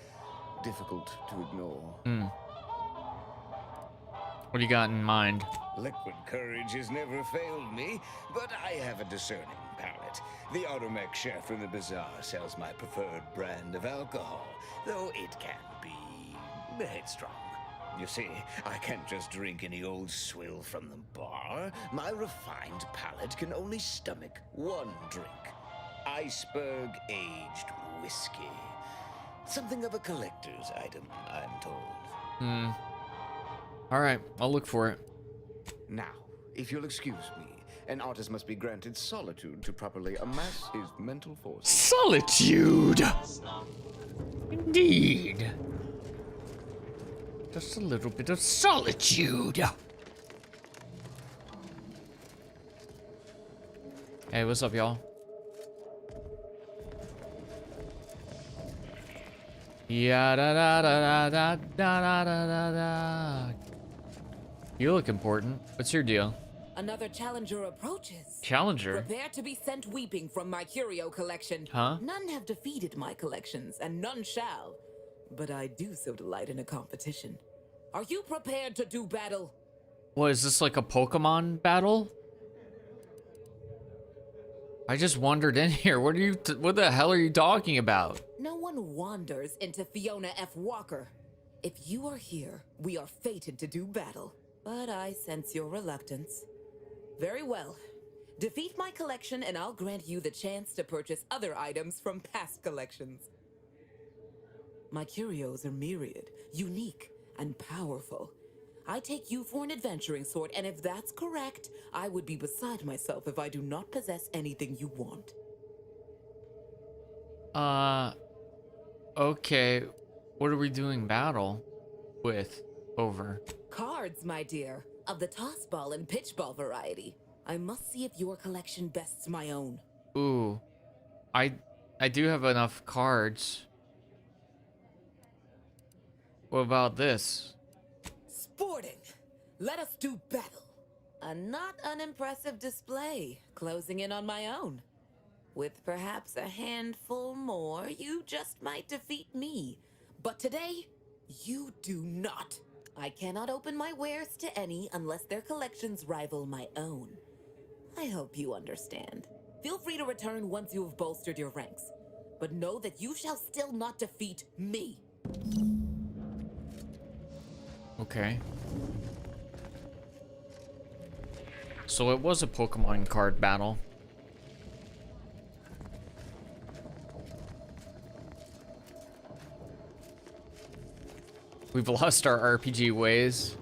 difficult to ignore. What do you got in mind? Liquid courage has never failed me, but I have a discerning palate. The automatic chef from the bazaar sells my preferred brand of alcohol, though it can be headstrong. You see, I can't just drink any old swill from the bar. My refined palate can only stomach one drink. Iceberg-aged whiskey. Something of a collector's item, I'm told. Alright, I'll look for it. Now, if you'll excuse me, an artist must be granted solitude to properly amass his mental force. Solitude! Indeed. Just a little bit of solitude. Hey, what's up, y'all? Yeah, da da da da da da da da da. You look important. What's your deal? Another challenger approaches. Challenger? Prepare to be sent weeping from my curio collection. Huh? None have defeated my collections, and none shall. But I do so delight in a competition. Are you prepared to do battle? What, is this like a Pokemon battle? I just wandered in here. What the hell are you talking about? No one wanders into Fiona F. Walker. If you are here, we are fated to do battle. But I sense your reluctance. Very well. Defeat my collection and I'll grant you the chance to purchase other items from past collections. My curios are myriad, unique, and powerful. I take you for an adventuring sort, and if that's correct, I would be beside myself if I do not possess anything you want. Okay. What are we doing battle with? Over. Cards, my dear, of the toss ball and pitch ball variety. I must see if your collection bests my own. Ooh. I do have enough cards. What about this? Sporting. Let us do battle. A not unimpressive display, closing in on my own. With perhaps a handful more, you just might defeat me. But today, you do not. I cannot open my wares to any unless their collections rival my own. I hope you understand. Feel free to return once you have bolstered your ranks. But know that you shall still not defeat me. Okay. So it was a Pokemon card battle. We've lost our RPG ways.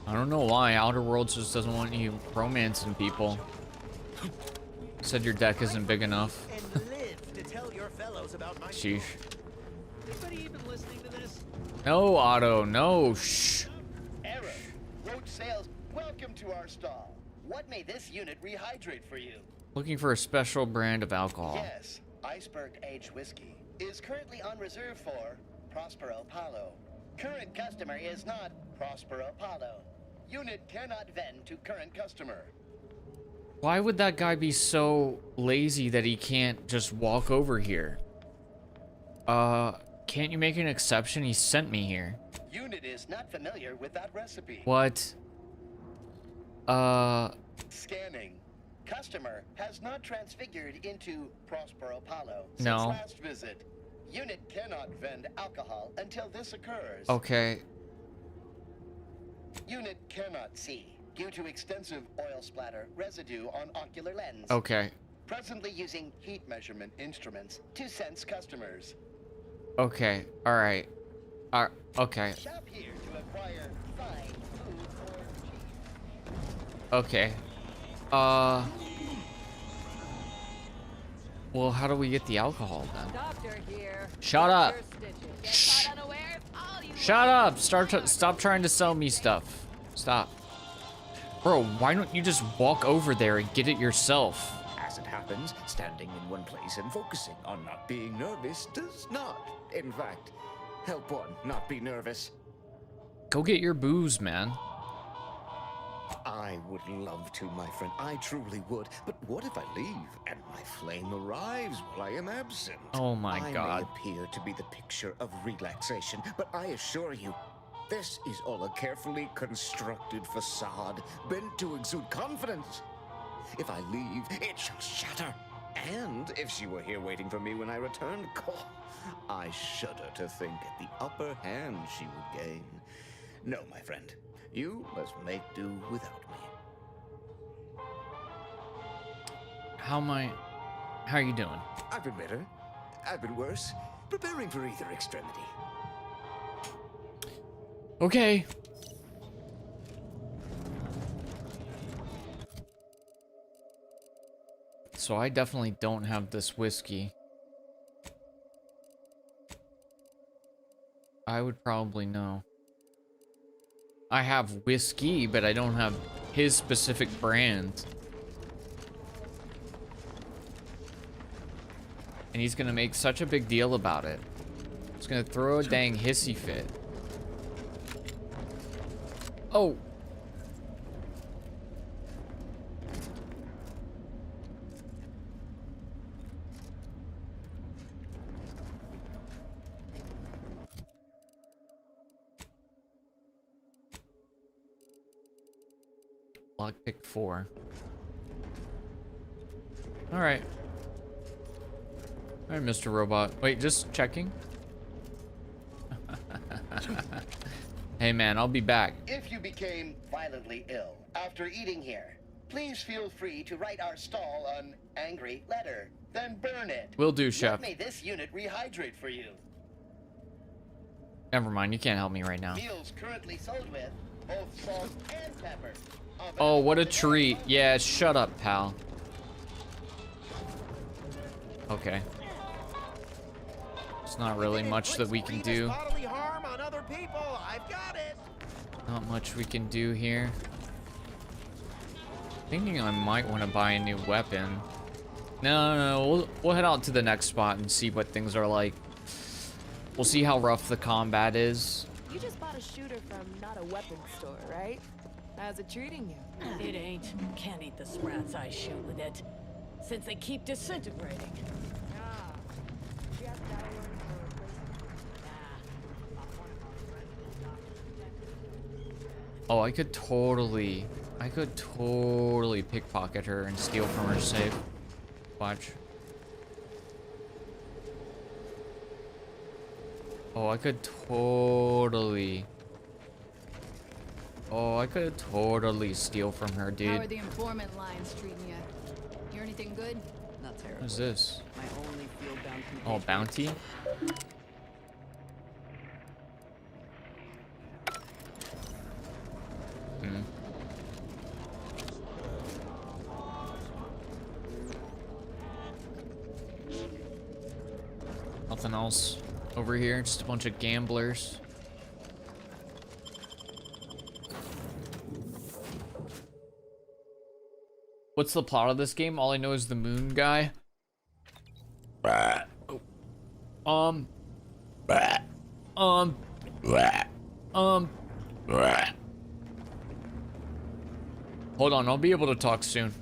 I don't know why. Outerworlds just doesn't want you romancing people. Said your deck isn't big enough. Sheesh. Anybody even listening to this? No, Otto. No. Shh. Error. Road sales. Welcome to our stall. What may this unit rehydrate for you? Looking for a special brand of alcohol. Yes. Iceberg-aged whiskey is currently on reserve for Prospero Palo. Current customer is not Prospero Palo. Unit cannot vend to current customer. Why would that guy be so lazy that he can't just walk over here? Can't you make an exception? He sent me here. Unit is not familiar with that recipe. What? Scanning. Customer has not transfigured into Prospero Palo since No. last visit. Unit cannot vend alcohol until this occurs. Okay. Unit cannot see due to extensive oil splatter residue on ocular lens. Okay. Presently using heat measurement instruments to sense customers. Okay. All right. Okay. Shop here to acquire fine food or cheap. Okay. Well, how do we get the alcohol then? Doctor here. Shut up. Shh. Shut up. Stop trying to sell me stuff. Stop. Bro, why don't you just walk over there and get it yourself? As it happens, standing in one place and focusing on not being nervous does not, in fact, help one not be nervous. Go get your booze, man. I would love to, my friend. I truly would. But what if I leave and my flame arrives while I am absent? Oh my God. I may appear to be the picture of relaxation, but I assure you, this is all a carefully constructed facade meant to exude confidence. If I leave, it shall shatter. And if she were here waiting for me when I returned, I shudder to think at the upper hand she would gain. No, my friend. You must make do without me. How are you doing? I've been better. I've been worse. Preparing for either extremity. Okay. So I definitely don't have this whiskey. I would probably know. I have whiskey, but I don't have his specific brand. And he's gonna make such a big deal about it. He's gonna throw a dang hissy fit. Oh. Lockpick 4. All right. All right, Mr. Robot. Wait, just checking. Hey, man, I'll be back. If you became violently ill after eating here, please feel free to write our stall an angry letter, then burn it. Will do, Chef. Let may this unit rehydrate for you. Never mind, you can't help me right now. Meals currently sold with both salt and pepper. Oh, what a treat. Yeah, shut up, pal. Okay. It's not really much that we can do. Harm on other people. I've got it. Not much we can do here. Thinking I might want to buy a new weapon. No, we'll head out to the next spot and see what things are like. We'll see how rough the combat is. You just bought a shooter from not a weapons store, right? How's it treating you? It ain't. Can't eat the sprats I shoot with it. Since they keep disintegrating. Oh, I could totally pickpocket her and steal from her safe. Watch. Oh, I could totally steal from her, dude. How are the informant lines treating you? Hear anything good? Not terrible. What is this? My only field bounty. Oh, bounty? Hmm. Nothing else over here, just a bunch of gamblers. What's the plot of this game? All I know is the moon guy. Hold on, I'll be able to talk soon.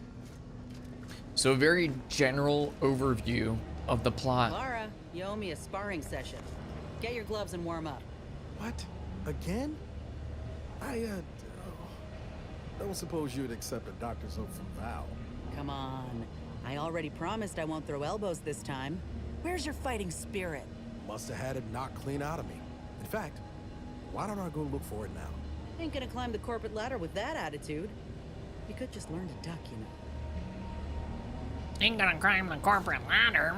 So a very general overview of the plot. Lara, you owe me a sparring session. Get your gloves and warm up. What? Again? I don't suppose you'd accept a doctor's oath from Val. Come on. I already promised I won't throw elbows this time. Where's your fighting spirit? Must have had it knocked clean out of me. In fact, why don't I go look for it now? Ain't gonna climb the corporate ladder with that attitude. You could just learn to duck, you know. Ain't gonna climb the corporate ladder.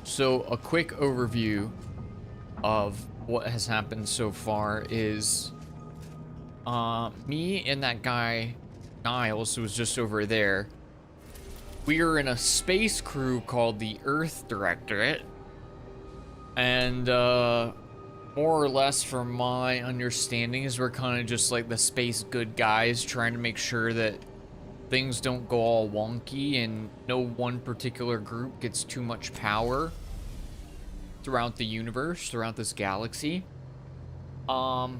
So a quick overview of what has happened so far is me and that guy Niles, who was just over there, we are in a space crew called the Earth Directorate, and more or less from my understanding is we're kind of just like the space good guys trying to make sure that things don't go all wonky and no one particular group gets too much power throughout the universe, throughout this galaxy. Yada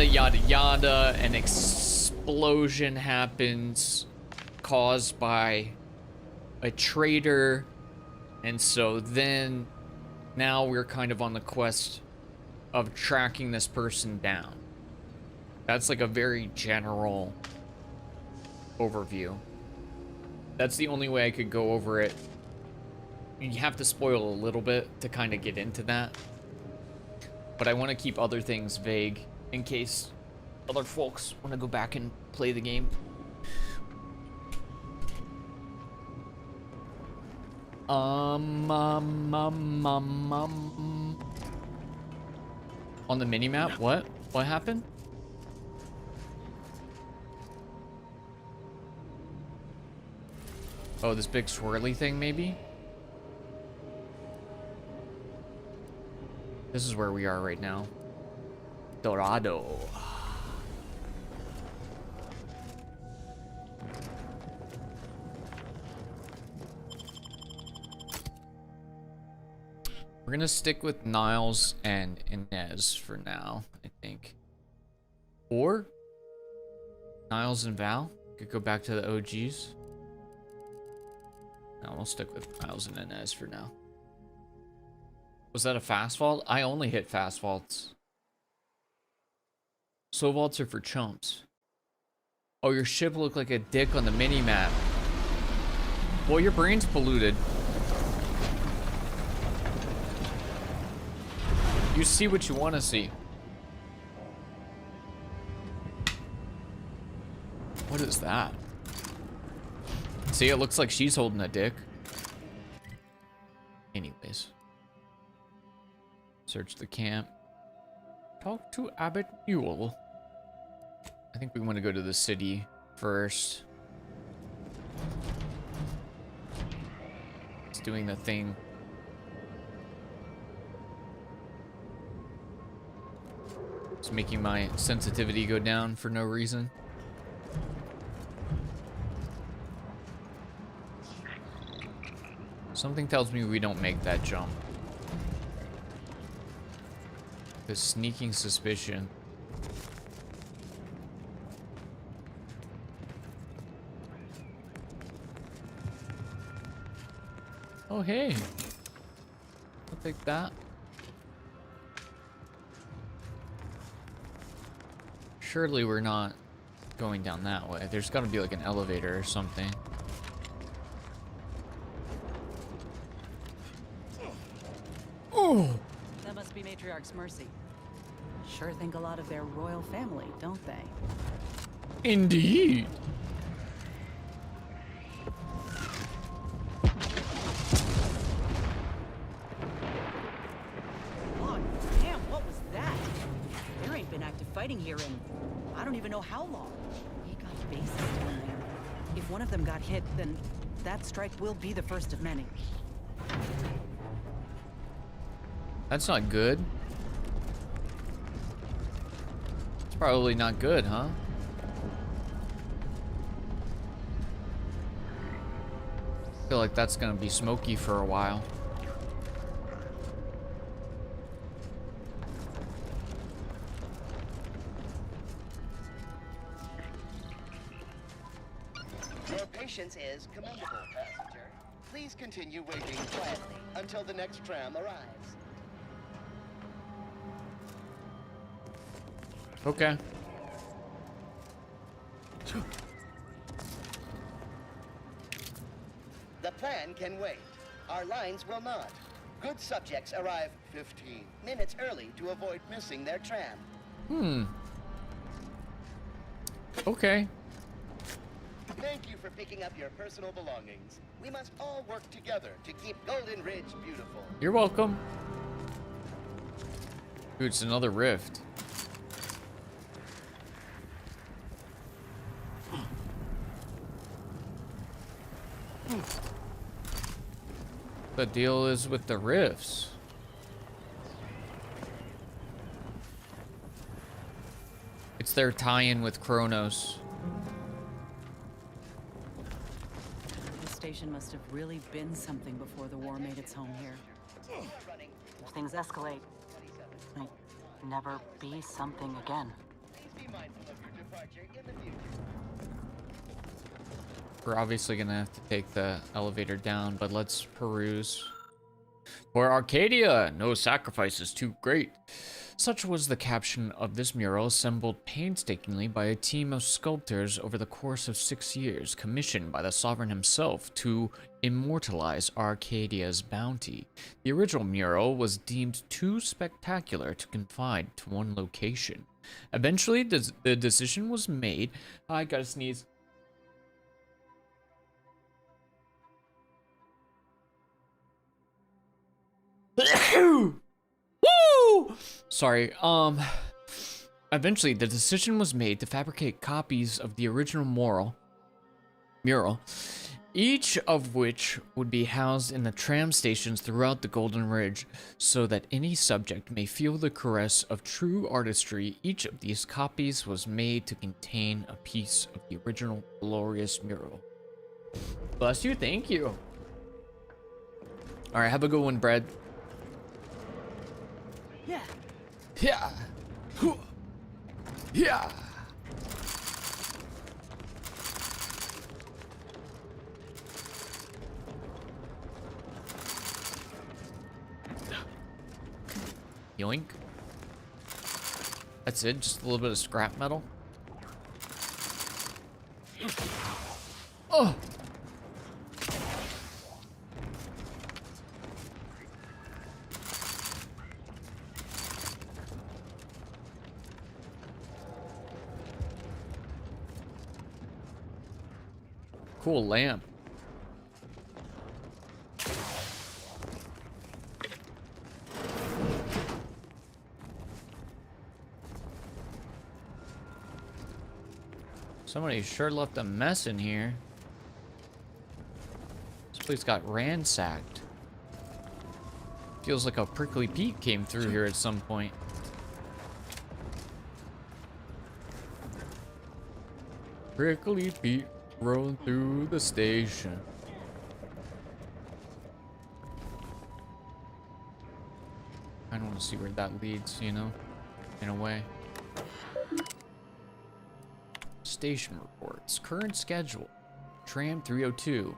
yada yada, an explosion happens caused by a traitor, and so then now we're kind of on the quest of tracking this person down. That's like a very general overview. That's the only way I could go over it. You have to spoil a little bit to kind of get into that, but I want to keep other things vague in case other folks want to go back and play the game. On the minimap, what happened? Oh, this big swirly thing, maybe? This is where we are right now. Dorado. We're gonna stick with Niles and Inez for now, I think. Or Niles and Val could go back to the OGs. No, we'll stick with Niles and Inez for now. Was that a fast vault? I only hit fast vaults. Slow vaults are for chumps. Oh, your ship looked like a dick on the mini-map. Well, your brain's polluted. You see what you want to see. What is that? See, it looks like she's holding a dick. Anyways. Search the camp. Talk to Abbot Newell. I think we want to go to the city first. It's doing the thing. It's making my sensitivity go down for no reason. Something tells me we don't make that jump. The sneaking suspicion. Oh, hey. I'll take that. Surely we're not going down that way. There's got to be like an elevator or something. Oh! That must be Matriarch's Mercy. Sure think a lot of their royal family, don't they? Indeed. Oh, damn, what was that? There ain't been active fighting here in I don't even know how long. We got bases down there. If one of them got hit, then that strike will be the first of many. That's not good. It's probably not good, huh? I feel like that's gonna be smoky for a while. Your patience is commendable, passenger. Please continue waiting quietly until the next tram arrives. Okay. The plan can wait. our lines will not. Good subjects arrive 15 minutes early to avoid missing their tram. Okay. Thank you for picking up your personal belongings. We must all work together to keep Golden Ridge beautiful. You're welcome. Dude, it's another rift. The deal is with the rifts. It's their tie-in with Kronos. The station must have really been something before the war made its home here. If things escalate, might never be something again. Please be mindful of your departure in the future. We're obviously gonna have to take the elevator down, but let's peruse. For Arcadia, no sacrifice is too great. Such was the caption of this mural, assembled painstakingly by a team of sculptors over the course of 6 years, commissioned by the sovereign himself to immortalize Arcadia's bounty. The original mural was deemed too spectacular to confine to one location. Eventually, the decision was made. I gotta sneeze. Woo! Sorry. Eventually, the decision was made to fabricate copies of the original mural, each of which would be housed in the tram stations throughout the Golden Ridge, so that any subject may feel the caress of true artistry. Each of these copies was made to contain a piece of the original glorious mural. Bless you, thank you. All right, have a good one, Brad. Yeah. Yeah. Yeah. Yoink. That's it, just a little bit of scrap metal. Oh. Cool lamp. Somebody sure left a mess in here. This place got ransacked. Feels like a prickly Pete came through here at some point. Prickly Pete rolling through the station. I don't want to see where that leads, you know, in a way. Station reports. Current schedule. Tram 302.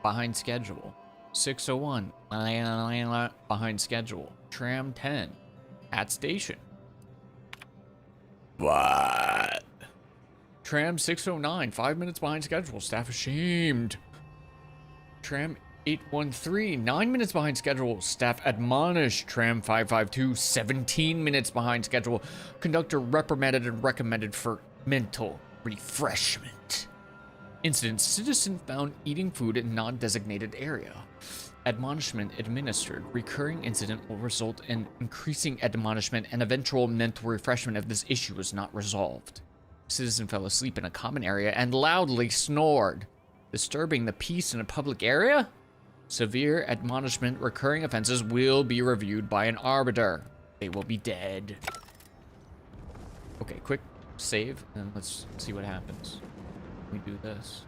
Behind schedule. 601. Behind schedule. Tram 10. At station. What? Tram 609, 5 minutes behind schedule. Staff ashamed. Tram 813, 9 minutes behind schedule. Staff admonished. Tram 552, 17 minutes behind schedule. Conductor reprimanded and recommended for mental refreshment. Incident: citizen found eating food in non-designated area. Admonishment administered. Recurring incident will result in increasing admonishment and eventual mental refreshment if this issue is not resolved. Citizen fell asleep in a common area and loudly snored, disturbing the peace in a public area. Severe admonishment. Recurring offenses will be reviewed by an arbiter. They will be dead. Okay, quick save, and let's see what happens. Let me do this.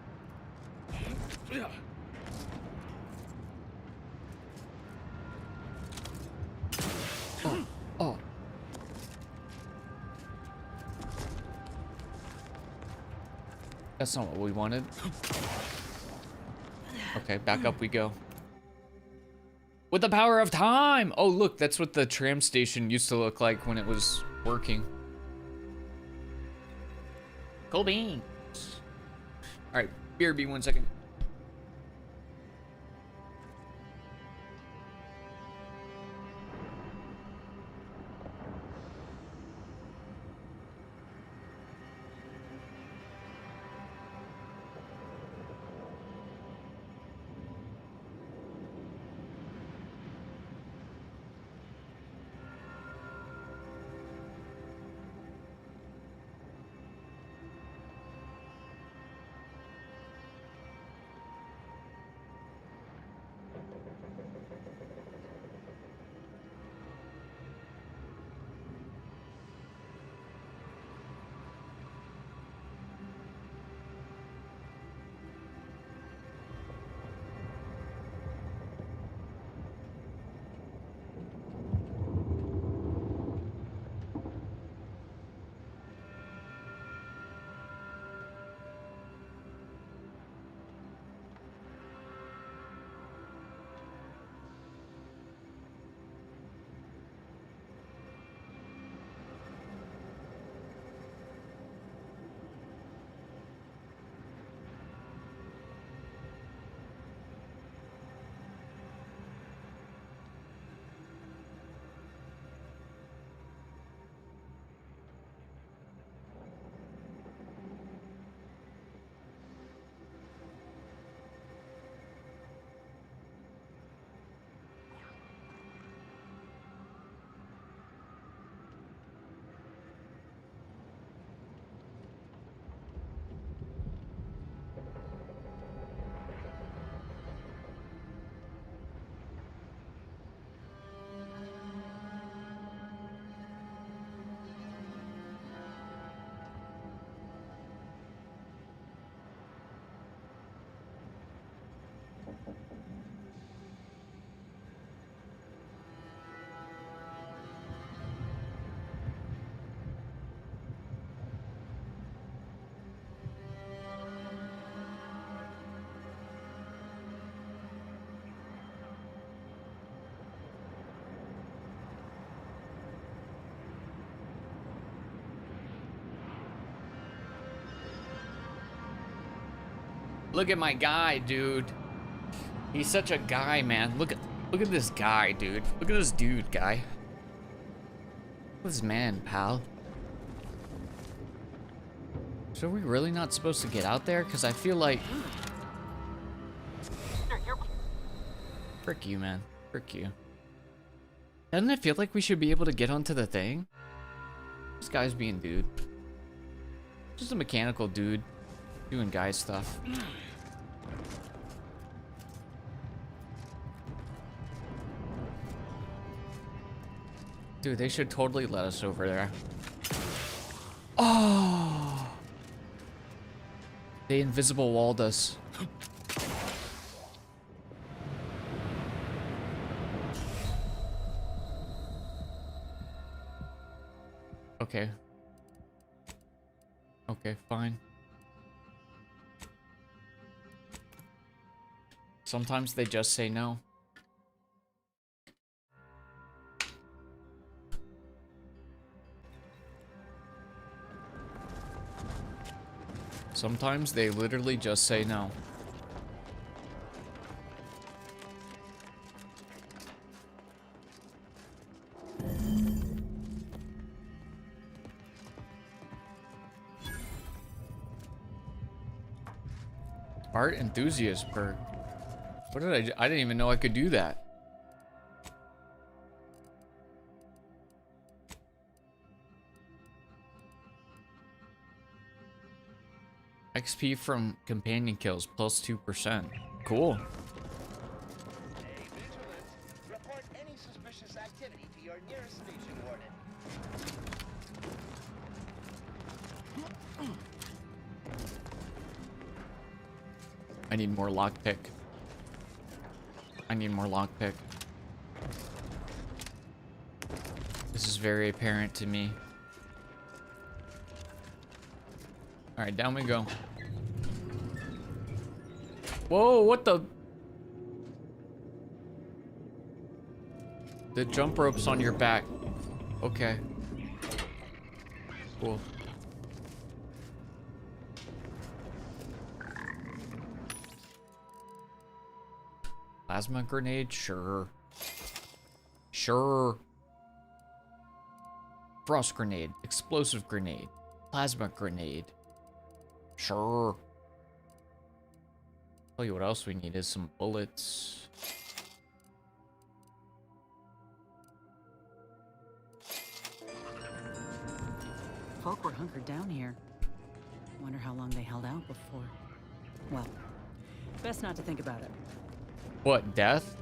Oh, oh. That's not what we wanted. Okay, back up we go. With the power of time! Oh, look, that's what the tram station used to look like when it was working. Cool beans. Alright, BRB, 1 second. Look at my guy, dude. He's such a guy, man. Look at this guy, dude. Look at this dude, guy. Look at this man, pal. So are we really not supposed to get out there? Because I feel like... Frick you, man. Frick you. Doesn't it feel like we should be able to get onto the thing? This guy's being dude. Just a mechanical dude. Doing guy stuff. Dude, they should totally let us over there. Oh! They invisible walled us. Okay. Okay, fine. Sometimes they just say no. Sometimes they literally just say no. Art enthusiast perk. What did I do? I didn't even know I could do that. XP from companion kills plus 2%. Cool. Report any suspicious activity to your nearest station warden. I need more lockpick. I need more lockpick. This is very apparent to me. Alright, down we go. Whoa, what the? The jump rope's on your back. Okay. Cool. Plasma grenade? Sure. Sure. Frost grenade. Explosive grenade. Plasma grenade. Sure. Tell you what else we need is some bullets. Folk were hunkered down here. Wonder how long they held out before. Well, best not to think about it. What, death?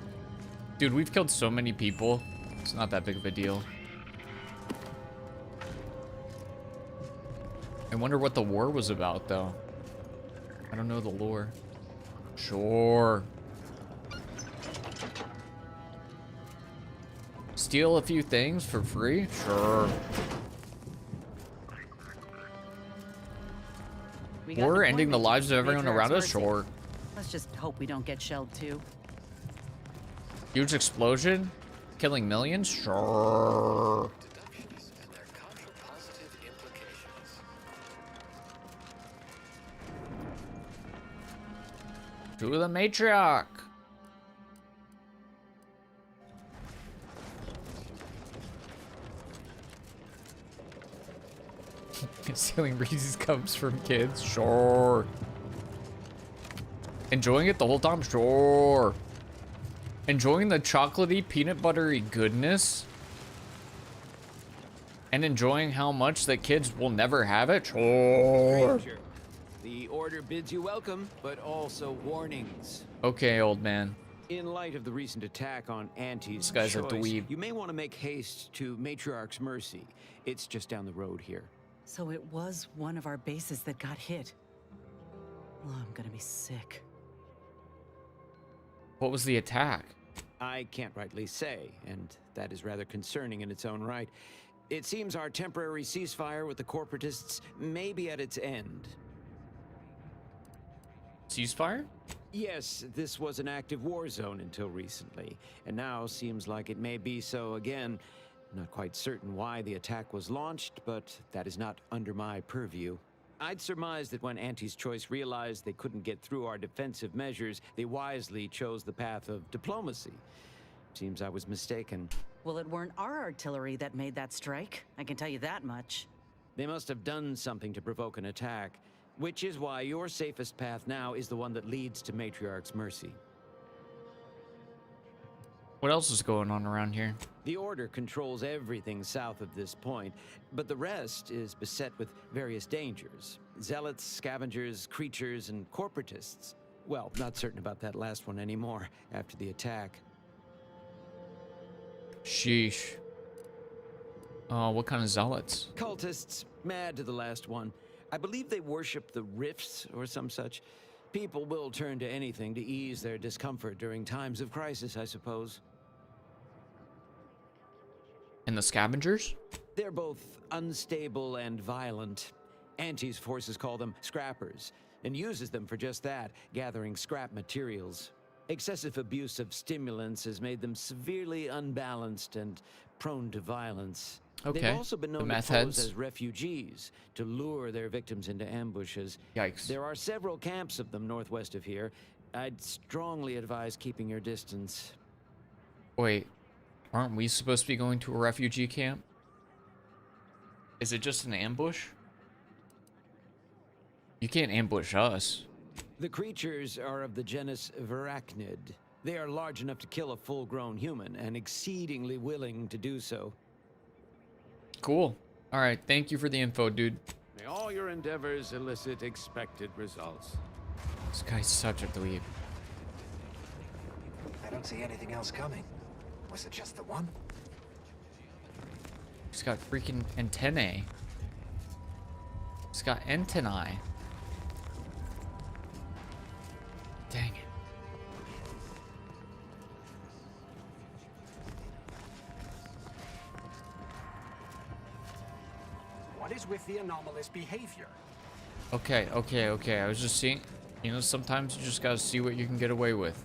Dude, we've killed so many people. It's not that big of a deal. I wonder what the war was about, though. I don't know the lore. Sure. Steal a few things for free? Sure. War ending the lives of everyone around us? Sure. Let's just hope we don't get shelled too. Huge explosion? Killing millions? Sure. To the matriarch. Stealing Reese's Cups from kids? Sure. Enjoying it the whole time? Sure. Enjoying the chocolatey, peanut buttery goodness? And enjoying how much that kids will never have it? Sure. Stranger, the order bids you welcome, but also warnings. Okay, old man. In light of the recent attack on Auntie's This guy's a choice, dweeb. you may want to make haste to Matriarch's Mercy. It's just down the road here. So it was one of our bases that got hit. Oh, I'm gonna be sick. What was the attack? I can't rightly say, and that is rather concerning in its own right. It seems our temporary ceasefire with the corporatists may be at its end. Ceasefire? Yes, this was an active war zone until recently, and now seems like it may be so again. Not quite certain why the attack was launched, but that is not under my purview. I'd surmise that when Auntie's Choice realized they couldn't get through our defensive measures, they wisely chose the path of diplomacy. Seems I was mistaken. Well, it weren't our artillery that made that strike. I can tell you that much. They must have done something to provoke an attack, which is why your safest path now is the one that leads to Matriarch's Mercy. What else is going on around here? The Order controls everything south of this point, but the rest is beset with various dangers. Zealots, scavengers, creatures, and corporatists. Well, not certain about that last one anymore after the attack. Sheesh. Oh, what kind of zealots? Cultists, mad to the last one. I believe they worship the rifts or some such. People will turn to anything to ease their discomfort during times of crisis, I suppose. And the scavengers? They're both unstable and violent. Auntie's forces call them scrappers, and uses them for just that, gathering scrap materials. Excessive abuse of stimulants has made them severely unbalanced and prone to violence. Okay. They've also been The known to meth pose heads. as refugees to lure their victims into ambushes. Yikes. There are several camps of them northwest of here. I'd strongly advise keeping your distance. Wait, aren't we supposed to be going to a refugee camp? Is it just an ambush? You can't ambush us. The creatures are of the genus Verachnid. They are large enough to kill a full-grown human and exceedingly willing to do so. Cool. All right, thank you for the info, dude. May all your endeavors elicit expected results. This guy's such a dweeb. I don't see anything else coming. Was it just the one? He's got freaking antennae. He's got antennae. Dang it. What is with the anomalous behavior? Okay. I was just seeing, you know, sometimes you just gotta see what you can get away with.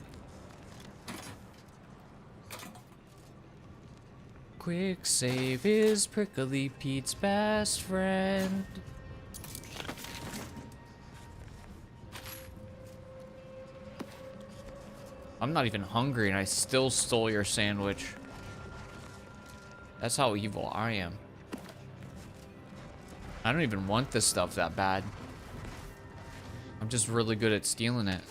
Quick save is Prickly Pete's best friend. I'm not even hungry and I still stole your sandwich. That's how evil I am. I don't even want this stuff that bad. I'm just really good at stealing it.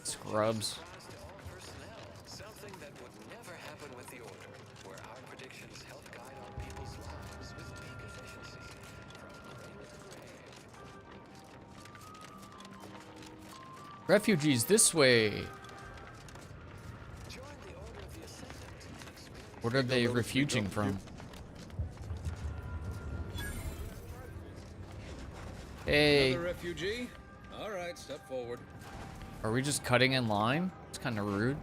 Scrubs. Something that would never happen with the Order, where our predictions help guide our people's lives with peak efficiency. Refugees this way. What are they refuging from? Hey. Another refugee? All right, step forward. Are we just cutting in line? It's kind of rude.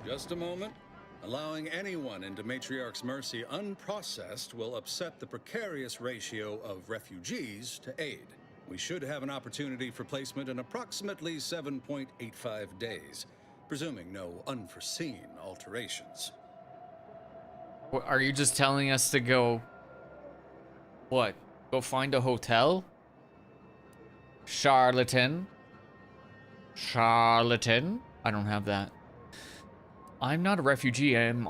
Just a moment. Allowing anyone into Matriarch's Mercy unprocessed will upset the precarious ratio of refugees to aid. We should have an opportunity for placement in approximately 7.85 days, presuming no unforeseen alterations. What, are you just telling us to go... What? Go find a hotel? Charlatan? Charlatan? I don't have that. I'm not a refugee. I'm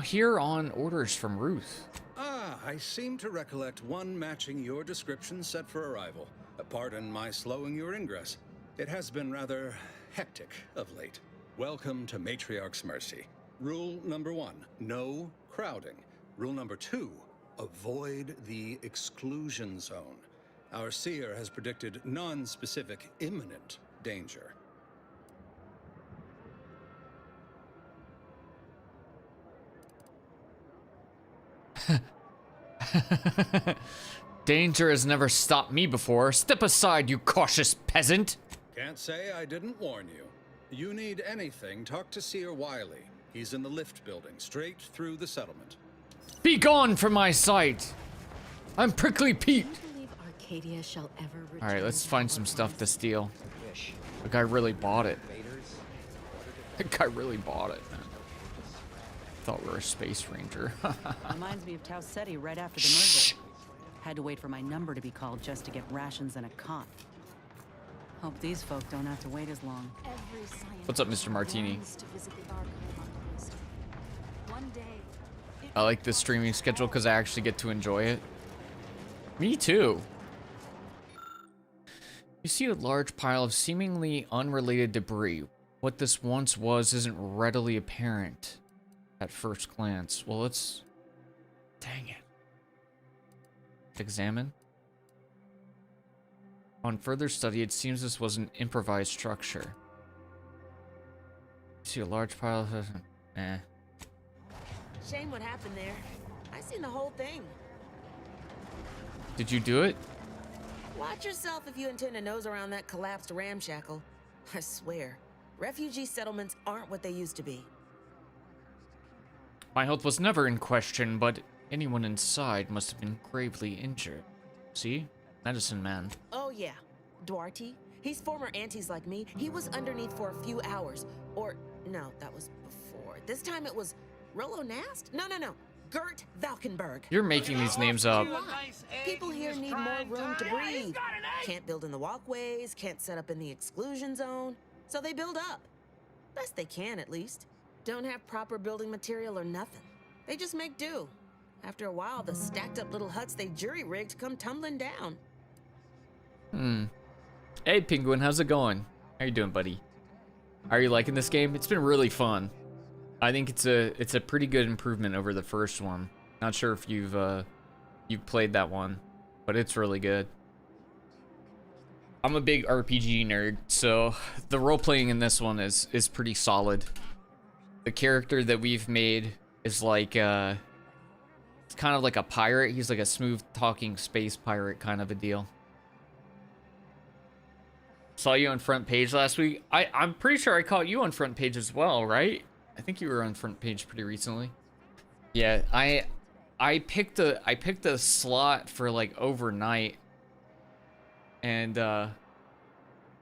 here on orders from Ruth. Ah, I seem to recollect one matching your description set for arrival. Pardon my slowing your ingress. It has been rather hectic of late. Welcome to Matriarch's Mercy. Rule number 1, no crowding. Rule number 2, avoid the exclusion zone. Our seer has predicted non-specific imminent danger. Danger has never stopped me before. Step aside, you cautious peasant. Can't say I didn't warn you. You need anything, talk to Seer Wiley. He's in the lift building, straight through the settlement. Be gone from my sight! I'm Prickly Pete! Arcadia shall ever return. Alright, let's find some stuff to steal. The guy really bought it. The guy really bought it, man. Thought we were a space ranger. Reminds me of Tau Ceti right after the merger. Had to wait for my number to be called just to get rations and a cot. Hope these folk don't have to wait as long. What's up, Mr. Martini? I like this streaming schedule because I actually get to enjoy it. Me too. You see a large pile of seemingly unrelated debris. What this once was isn't readily apparent at first glance. Well, let's... Dang it. Examine. On further study, it seems this was an improvised structure. You see a large pile of... Shame what happened there. I seen the whole thing. Did you do it? Watch yourself if you intend to nose around that collapsed ramshackle. I swear, refugee settlements aren't what they used to be. My health was never in question, but anyone inside must have been gravely injured. See? Medicine man. Oh yeah, Duarte. He's former aunties like me. He was underneath for a few hours. Or, no, that was before. This time it was Rollo Nast? No. Gert Valkenburg. You're making these names up. People here need more room to breathe. Can't build in the walkways, can't set up in the exclusion zone. So they build up. Best they can, at least. Don't have proper building material or nothing. They just make do. After a while, the stacked up little huts they jury-rigged come tumbling down. Hey, Penguin, how's it going? How you doing, buddy? Are you liking this game? It's been really fun. I think it's a pretty good improvement over the first one. Not sure if you've played that one, but it's really good. I'm a big RPG nerd, so the role-playing in this one is pretty solid. The character that we've made is like it's kind of like a pirate. He's like a smooth-talking space pirate kind of a deal. Saw you on front page last week. I'm pretty sure I caught you on front page as well, right? I think you were on front page pretty recently. Yeah, I picked a slot for like overnight, and I'm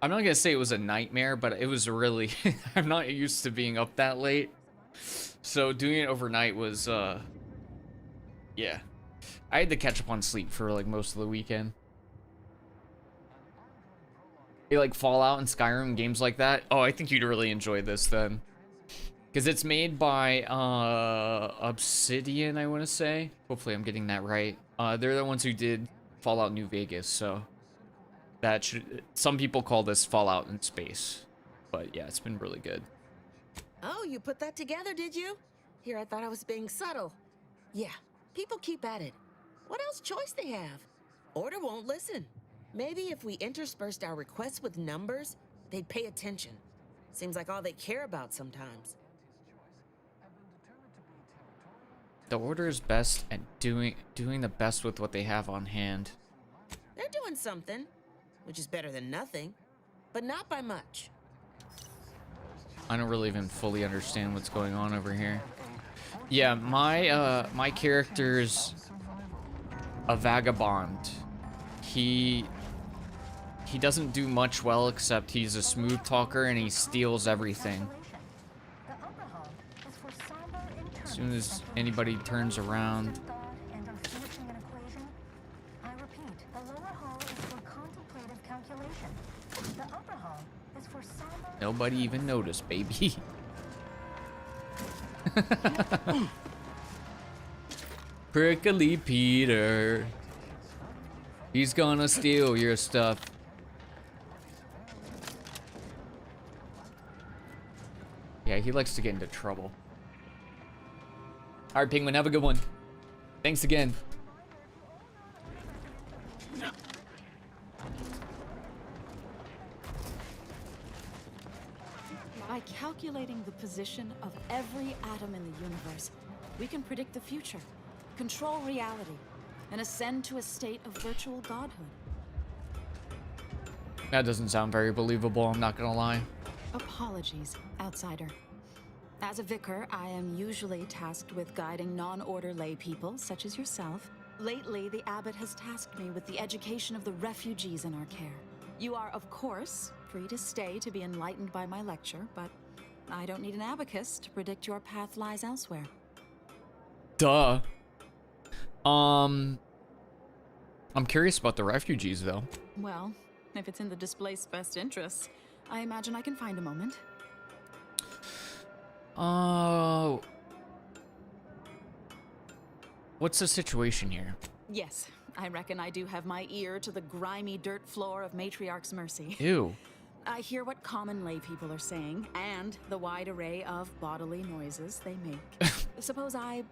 not gonna say it was a nightmare, but it was really I'm not used to being up that late, so doing it overnight was yeah, I had to catch up on sleep for like most of the weekend. You like Fallout and Skyrim, games like that? Oh, I think you'd really enjoy this then. Because it's made by Obsidian, I want to say. Hopefully I'm getting that right. They're the ones who did Fallout New Vegas, so that should... Some people call this Fallout in space. But yeah, it's been really good. Oh, you put that together, did you? Here, I thought I was being subtle. Yeah, people keep at it. What else choice they have? Order won't listen. Maybe if we interspersed our requests with numbers, they'd pay attention. Seems like all they care about sometimes. The Order is best at doing the best with what they have on hand. They're doing something, which is better than nothing, but not by much. I don't really even fully understand what's going on over here. Yeah, my character's a vagabond. He doesn't do much well, except he's a smooth talker and he steals everything. As soon as anybody turns around. Nobody even noticed, baby. Prickly Peter. He's gonna steal your stuff. Yeah, he likes to get into trouble. Alright, Penguin, have a good one. Thanks again. By calculating the position of every atom in the universe, we can predict the future, control reality, and ascend to a state of virtual godhood. That doesn't sound very believable, I'm not gonna lie. Apologies, outsider. As a vicar, I am usually tasked with guiding non-order lay people, such as yourself. Lately, the abbot has tasked me with the education of the refugees in our care. You are, of course, free to stay to be enlightened by my lecture, but I don't need an abacus to predict your path lies elsewhere. Duh. I'm curious about the refugees, though. Well, if it's in the displaced's best interests, I imagine I can find a moment. Oh. What's the situation here? Yes, I reckon I do have my ear to the grimy dirt floor of Matriarch's Mercy. Ew. I hear what common lay people are saying, and the wide array of bodily noises they make. Suppose I,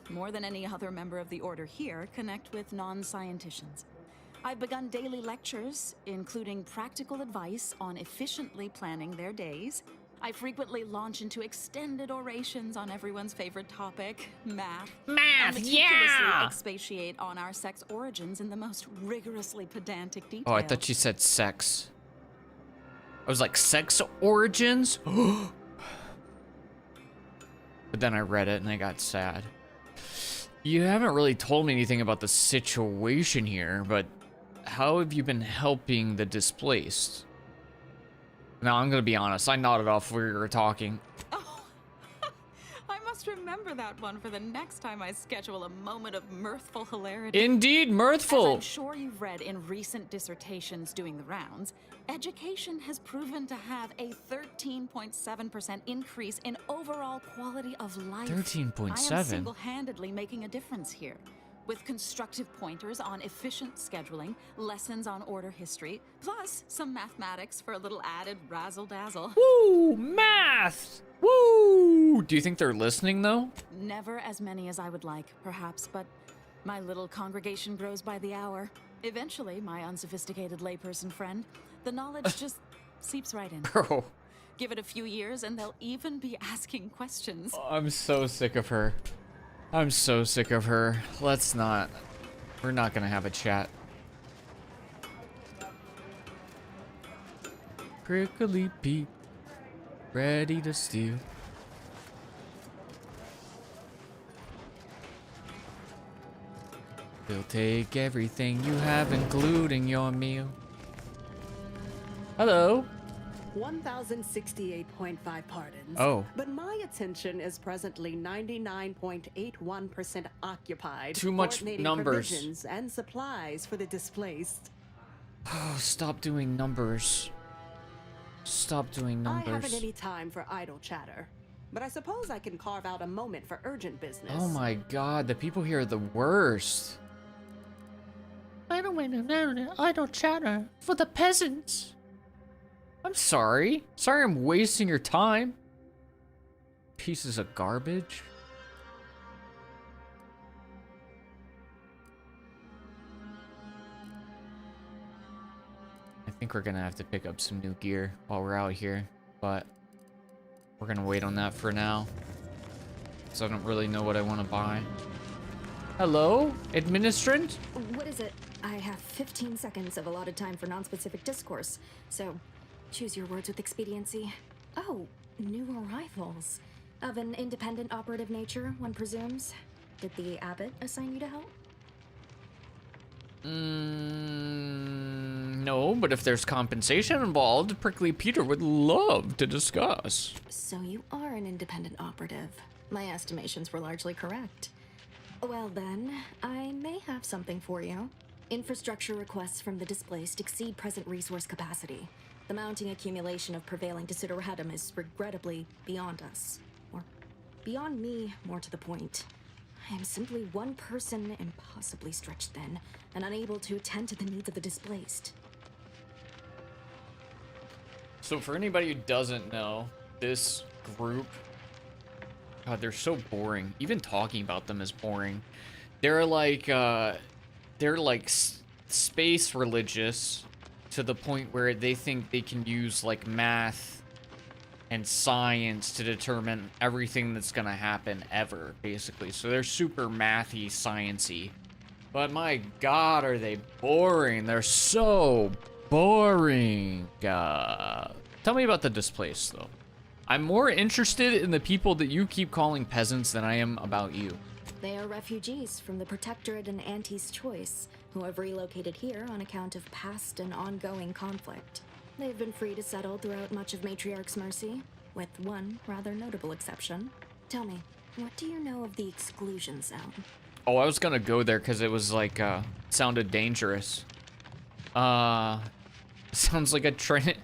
more than any other member of the Order here, connect with non-scienticians. I've begun daily lectures, including practical advice on efficiently planning their days. I frequently launch into extended orations on everyone's favorite topic, math. Math, and yeah! expatiate on our sex origins in the most rigorously pedantic detail. Oh, I thought you said sex. I was like, sex origins? But then I read it and I got sad. You haven't really told me anything about the situation here, but how have you been helping the displaced? Now, I'm gonna be honest, I nodded off while you were talking. I must remember that one for the next time I schedule a moment of mirthful hilarity. Indeed, mirthful. As I'm sure you've read in recent dissertations doing the rounds, education has proven to have a 13.7% increase in overall quality of life. 13.7? I am single-handedly making a difference here. With constructive pointers on efficient scheduling, lessons on order history, plus some mathematics for a little added razzle-dazzle. Woo! Math! Woo! Do you think they're listening, though? Never as many as I would like, perhaps, but my little congregation grows by the hour. Eventually, my unsophisticated layperson friend, the knowledge just seeps right in. Bro. Give it a few years and they'll even be asking questions. I'm so sick of her. I'm so sick of her. Let's not. We're not gonna have a chat. Prickly Pete, ready to steal. He'll take everything you have, including your meal. Hello. 1,068.5 pardons. Oh. But my attention is presently 99.81% occupied. Too much coordinating numbers. Provisions and supplies for the displaced. Oh, stop doing numbers. Stop doing numbers. I haven't any time for idle chatter. But I suppose I can carve out a moment for urgent business. Oh my god, the people here are the worst. I don't want to idle chatter for the peasants. I'm sorry. Sorry I'm wasting your time. Pieces of garbage. I think we're gonna have to pick up some new gear while we're out here, but we're gonna wait on that for now. So I don't really know what I want to buy. Hello, administrant? What is it? I have 15 seconds of allotted time for non-specific discourse, so choose your words with expediency. Oh, new arrivals. Of an independent operative nature, one presumes. Did the abbot assign you to help? No, but if there's compensation involved, Prickly Peter would love to discuss. So you are an independent operative. My estimations were largely correct. Well then, I may have something for you. Infrastructure requests from the displaced exceed present resource capacity. The mounting accumulation of prevailing desideratum is regrettably beyond us. Or beyond me, more to the point. I am simply one person impossibly stretched thin, and unable to attend to the needs of the displaced. So for anybody who doesn't know, this group, God, they're so boring. Even talking about them is boring. They're like space religious to the point where they think they can use like math and science to determine everything that's gonna happen ever, basically. So they're super mathy, sciencey. But my God, are they boring? They're so Boring. Tell me about the displaced, though. I'm more interested in the people that you keep calling peasants than I am about you. They are refugees from the Protectorate and Auntie's Choice, who have relocated here on account of past and ongoing conflict. They've been free to settle throughout much of Matriarch's Mercy, with one rather notable exception. Tell me, what do you know of the Exclusion Zone? Oh, I was gonna go there because it was like, sounded dangerous. Sounds like a train.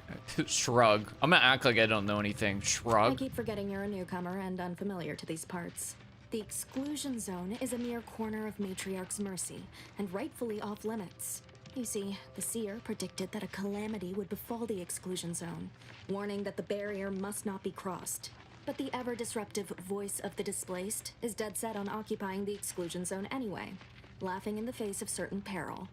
Shrug. I'm gonna act like I don't know anything. I Shrug. keep forgetting you're a newcomer and unfamiliar to these parts. The Exclusion Zone is a mere corner of Matriarch's Mercy, and rightfully off limits. You see, the Seer predicted that a calamity would befall the Exclusion Zone, warning that the barrier must not be crossed. But the ever-disruptive voice of the displaced is dead set on occupying the Exclusion Zone anyway, laughing in the face of certain peril.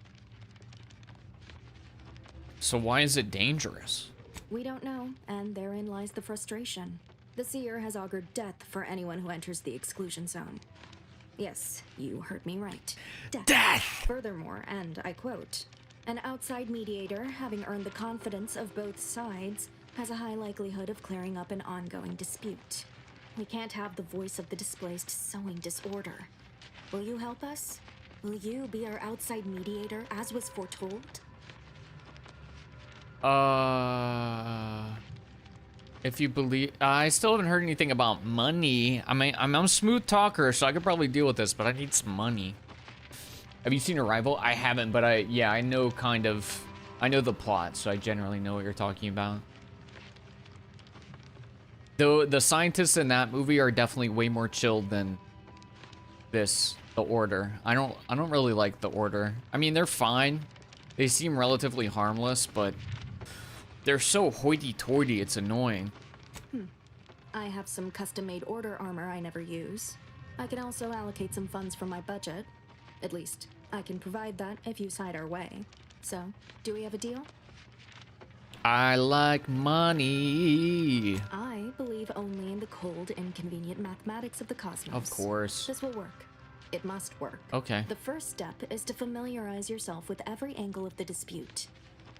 So why is it dangerous? We don't know, and therein lies the frustration. The Seer has augured death for anyone who enters the Exclusion Zone. Yes, you heard me right. Death! Furthermore, and I quote, an outside mediator, having earned the confidence of both sides, has a high likelihood of clearing up an ongoing dispute. We can't have the voice of the displaced sowing disorder. Will you help us? Will you be our outside mediator, as was foretold? If you believe, I still haven't heard anything about money. I mean, I'm a smooth talker, so I could probably deal with this, but I need some money. Have you seen Arrival? I haven't, but I know kind of, I know the plot, so I generally know what you're talking about. Though the scientists in that movie are definitely way more chilled than the Order. I don't really like the Order. I mean, they're fine. They seem relatively harmless, but they're so hoity-toity, it's annoying. I have some custom-made Order armor I never use. I can also allocate some funds from my budget. At least, I can provide that if you side our way. So, do we have a deal? I like money. I believe only in the cold, inconvenient mathematics of the cosmos. Of course. This will work. It must work. Okay. The first step is to familiarize yourself with every angle of the dispute.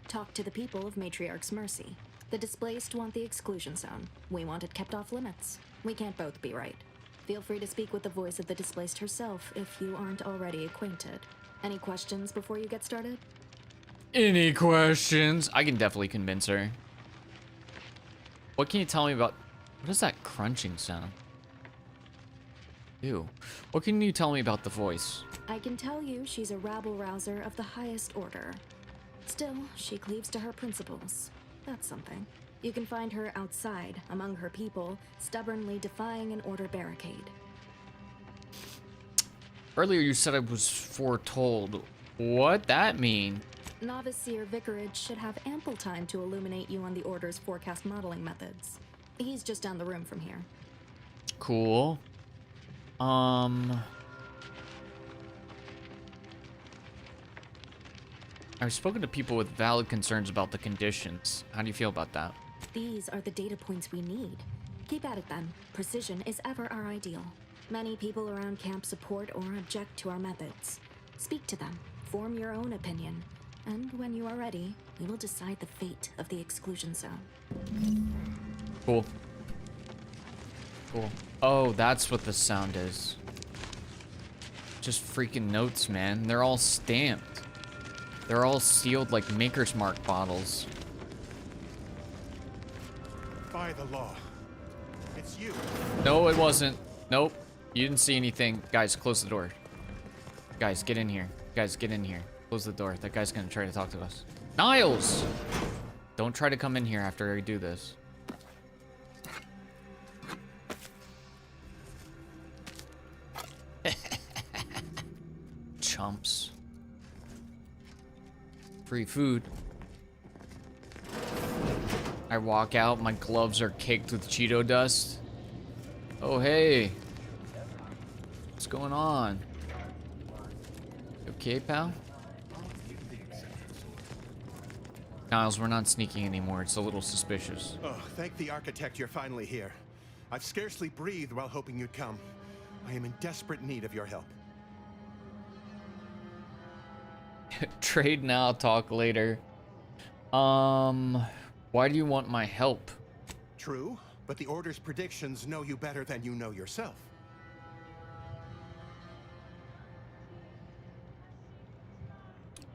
Talk to the people of Matriarch's Mercy. The displaced want the Exclusion Zone. We want it kept off limits. We can't both be right. Feel free to speak with the voice of the displaced herself if you aren't already acquainted. Any questions before you get started? Any questions? I can definitely convince her. What can you tell me about... What is that crunching sound? Ew. What can you tell me about the voice? I can tell you she's a rabble-rouser of the highest order. Still, she cleaves to her principles. That's something. You can find her outside, among her people, stubbornly defying an Order barricade. Earlier you said I was foretold. What that mean? Novice Seer Vicarage should have ample time to illuminate you on the Order's forecast modeling methods. He's just down the room from here. Cool. I've spoken to people with valid concerns about the conditions. How do you feel about that? These are the data points we need. Keep at it then. Precision is ever our ideal. Many people around camp support or object to our methods. Speak to them. Form your own opinion. And when you are ready, we will decide the fate of the Exclusion Zone. Cool. Cool. Oh, that's what the sound is. Just freaking notes, man. They're all stamped. They're all sealed like Maker's Mark bottles. By the law. It's you. No, it wasn't. Nope. You didn't see anything. Guys, close the door. Guys, get in here. Guys, get in here. Close the door. That guy's gonna try to talk to us. Niles! Don't try to come in here after I do this. Chumps. Free food. I walk out, my gloves are caked with Cheeto dust. Oh, hey. What's going on? You okay, pal? Niles, we're not sneaking anymore. It's a little suspicious. Oh, thank the architect you're finally here. I've scarcely breathed while hoping you'd come. I am in desperate need of your help. Trade now, talk later. Why do you want my help? True, but the Order's predictions know you better than you know yourself.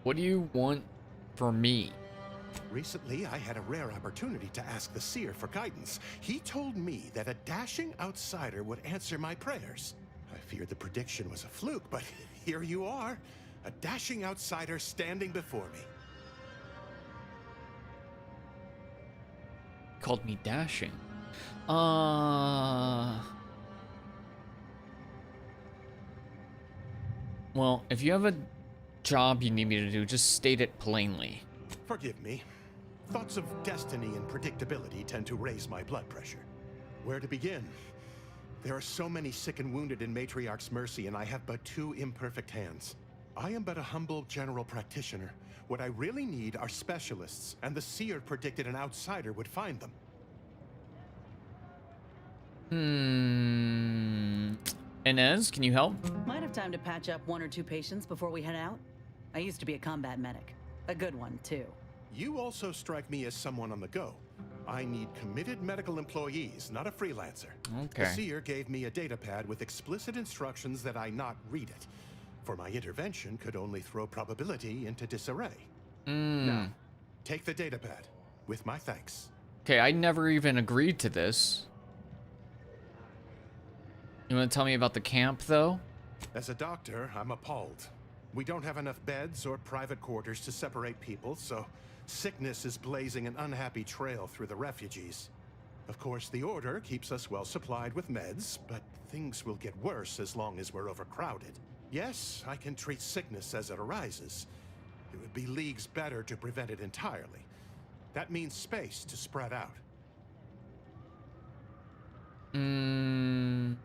What do you want from me? Recently, I had a rare opportunity to ask the Seer for guidance. He told me that a dashing outsider would answer my prayers. I feared the prediction was a fluke, but here you are. A dashing outsider standing before me. Called me dashing. Well, if you have a job you need me to do, just state it plainly. Forgive me. Thoughts of destiny and predictability tend to raise my blood pressure. Where to begin? There are so many sick and wounded in Matriarch's mercy, and I have but 2 imperfect hands. I am but a humble general practitioner. What I really need are specialists, and the Seer predicted an outsider would find them. Inez, can you help? Might have time to patch up 1 or 2 patients before we head out. I used to be a combat medic. A good one, too. You also strike me as someone on the go. I need committed medical employees, not a freelancer. Okay. The Seer gave me a datapad with explicit instructions that I not read it, for my intervention could only throw probability into disarray. Now, take the datapad, with my thanks. Okay, I never even agreed to this. You want to tell me about the camp, though? As a doctor, I'm appalled. We don't have enough beds or private quarters to separate people, so sickness is blazing an unhappy trail through the refugees. Of course, the Order keeps us well supplied with meds, but things will get worse as long as we're overcrowded. Yes, I can treat sickness as it arises. It would be leagues better to prevent it entirely. That means space to spread out. Can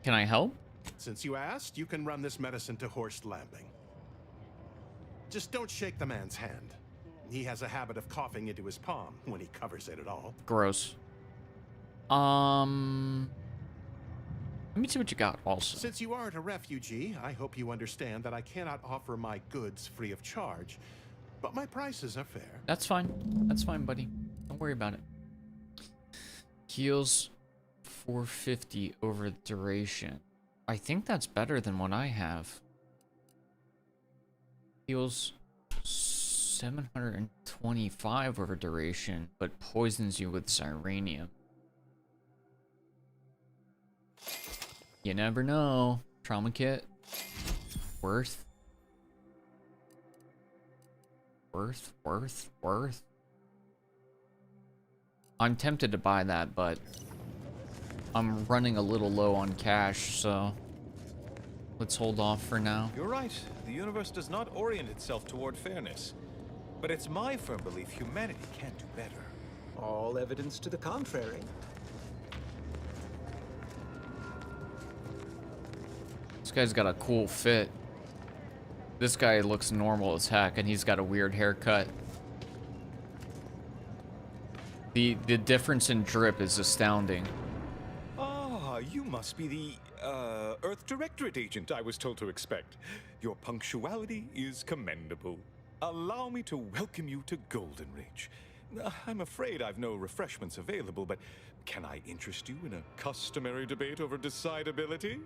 I help? Since you asked, you can run this medicine to Horst Lambing. Just don't shake the man's hand. He has a habit of coughing into his palm when he covers it at all. Gross. Let me see what you got also. Since you aren't a refugee, I hope you understand that I cannot offer my goods free of charge, but my prices are fair. That's fine. That's fine, buddy. Don't worry about it. Heals 450 over the duration. I think that's better than what I have. Heals 725 over duration, but poisons you with Sirenium. You never know. Trauma kit. Worth. I'm tempted to buy that, but I'm running a little low on cash, so let's hold off for now. You're right. The universe does not orient itself toward fairness. But it's my firm belief humanity can do better. All evidence to the contrary. This guy's got a cool fit. This guy looks normal as heck, and he's got a weird haircut. The difference in drip is astounding. Ah, you must be the, Earth Directorate agent I was told to expect. Your punctuality is commendable. Allow me to welcome you to Golden Ridge. I'm afraid I've no refreshments available, but can I interest you in a customary debate over decidability?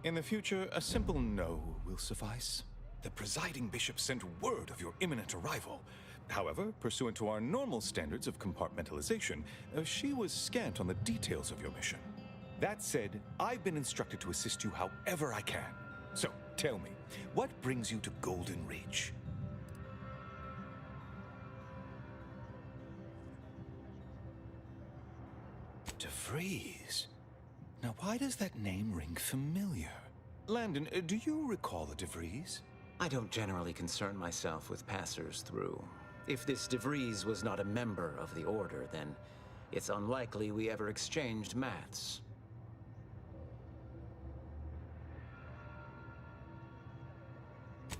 In the future, a simple no will suffice. The presiding bishop sent word of your imminent arrival. However, pursuant to our normal standards of compartmentalization, she was scant on the details of your mission. That said, I've been instructed to assist you however I can. So, tell me, what brings you to Golden Ridge? DeVries. Now, why does that name ring familiar? Landon, do you recall a DeVries? I don't generally concern myself with passers through. If this DeVries was not a member of the Order, then it's unlikely we ever exchanged mats.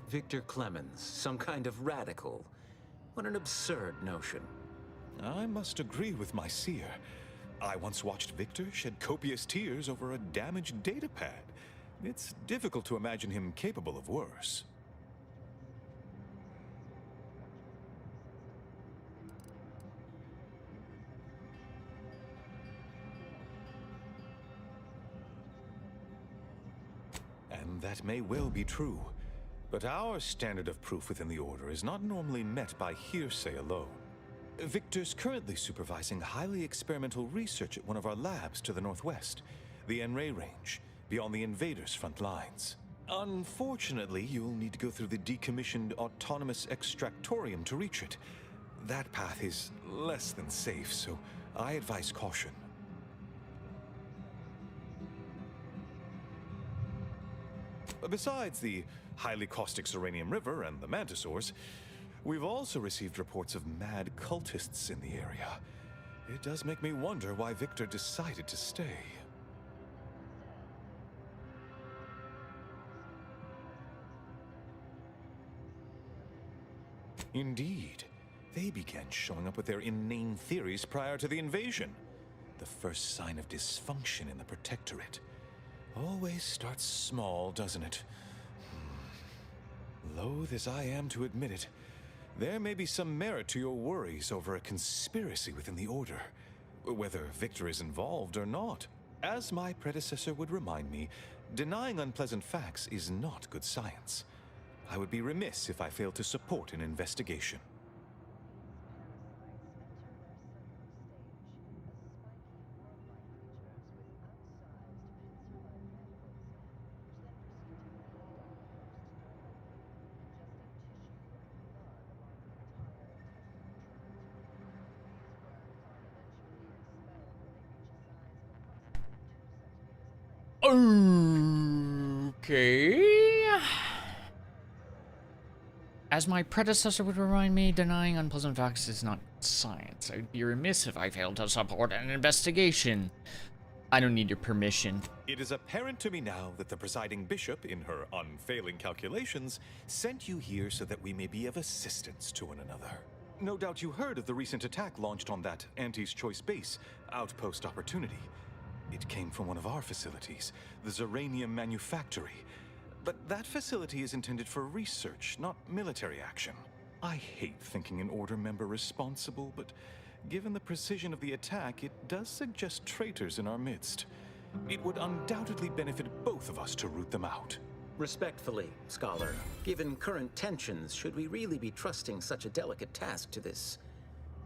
Victor Clemens, some kind of radical. What an absurd notion. I must agree with my seer. I once watched Victor shed copious tears over a damaged datapad. It's difficult to imagine him capable of worse. And that may well be true. But our standard of proof within the Order is not normally met by hearsay alone. Victor's currently supervising highly experimental research at one of our labs to the northwest, the Enray Range, beyond the invaders' front lines. Unfortunately, you'll need to go through the decommissioned autonomous extractorium to reach it. That path is less than safe, so I advise caution. Besides the highly caustic Serenium River and the Mantisaurs, we've also received reports of mad cultists in the area. It does make me wonder why Victor decided to stay. Indeed, they began showing up with their inane theories prior to the invasion. The first sign of dysfunction in the Protectorate. Always starts small, doesn't it? Loath as I am to admit it, there may be some merit to your worries over a conspiracy within the Order, whether Victor is involved or not. As my predecessor would remind me, denying unpleasant facts is not good science. I would be remiss if I failed to support an investigation. Okay. As my predecessor would remind me, denying unpleasant facts is not science. I would be remiss if I failed to support an investigation. I don't need your permission. It is apparent to me now that the presiding bishop, in her unfailing calculations, sent you here so that we may be of assistance to one another. No doubt you heard of the recent attack launched on that Auntie's Choice base, Outpost Opportunity. It came from one of our facilities, the Zeranium Manufactory. But that facility is intended for research, not military action. I hate thinking an Order member responsible, but given the precision of the attack, it does suggest traitors in our midst. It would undoubtedly benefit both of us to root them out. Respectfully, Scholar, given current tensions, should we really be trusting such a delicate task to this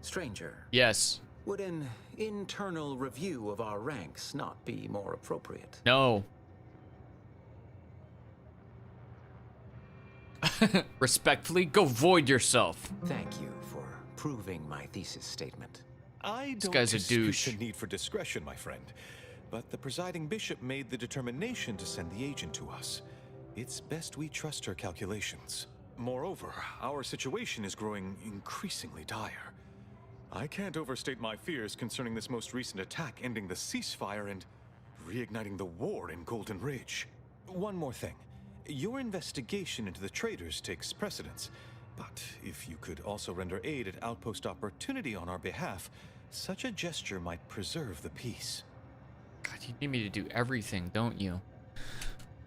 stranger? Yes. Would an internal review of our ranks not be more appropriate? No. Respectfully, go void yourself. Thank you for proving my thesis statement. I This don't guy's a dispute douche. the need for discretion, my friend. But the presiding bishop made the determination to send the agent to us. It's best we trust her calculations. Moreover, our situation is growing increasingly dire. I can't overstate my fears concerning this most recent attack ending the ceasefire and reigniting the war in Golden Ridge. One more thing. Your investigation into the traitors takes precedence, but if you could also render aid at Outpost Opportunity on our behalf, such a gesture might preserve the peace. God, you need me to do everything, don't you?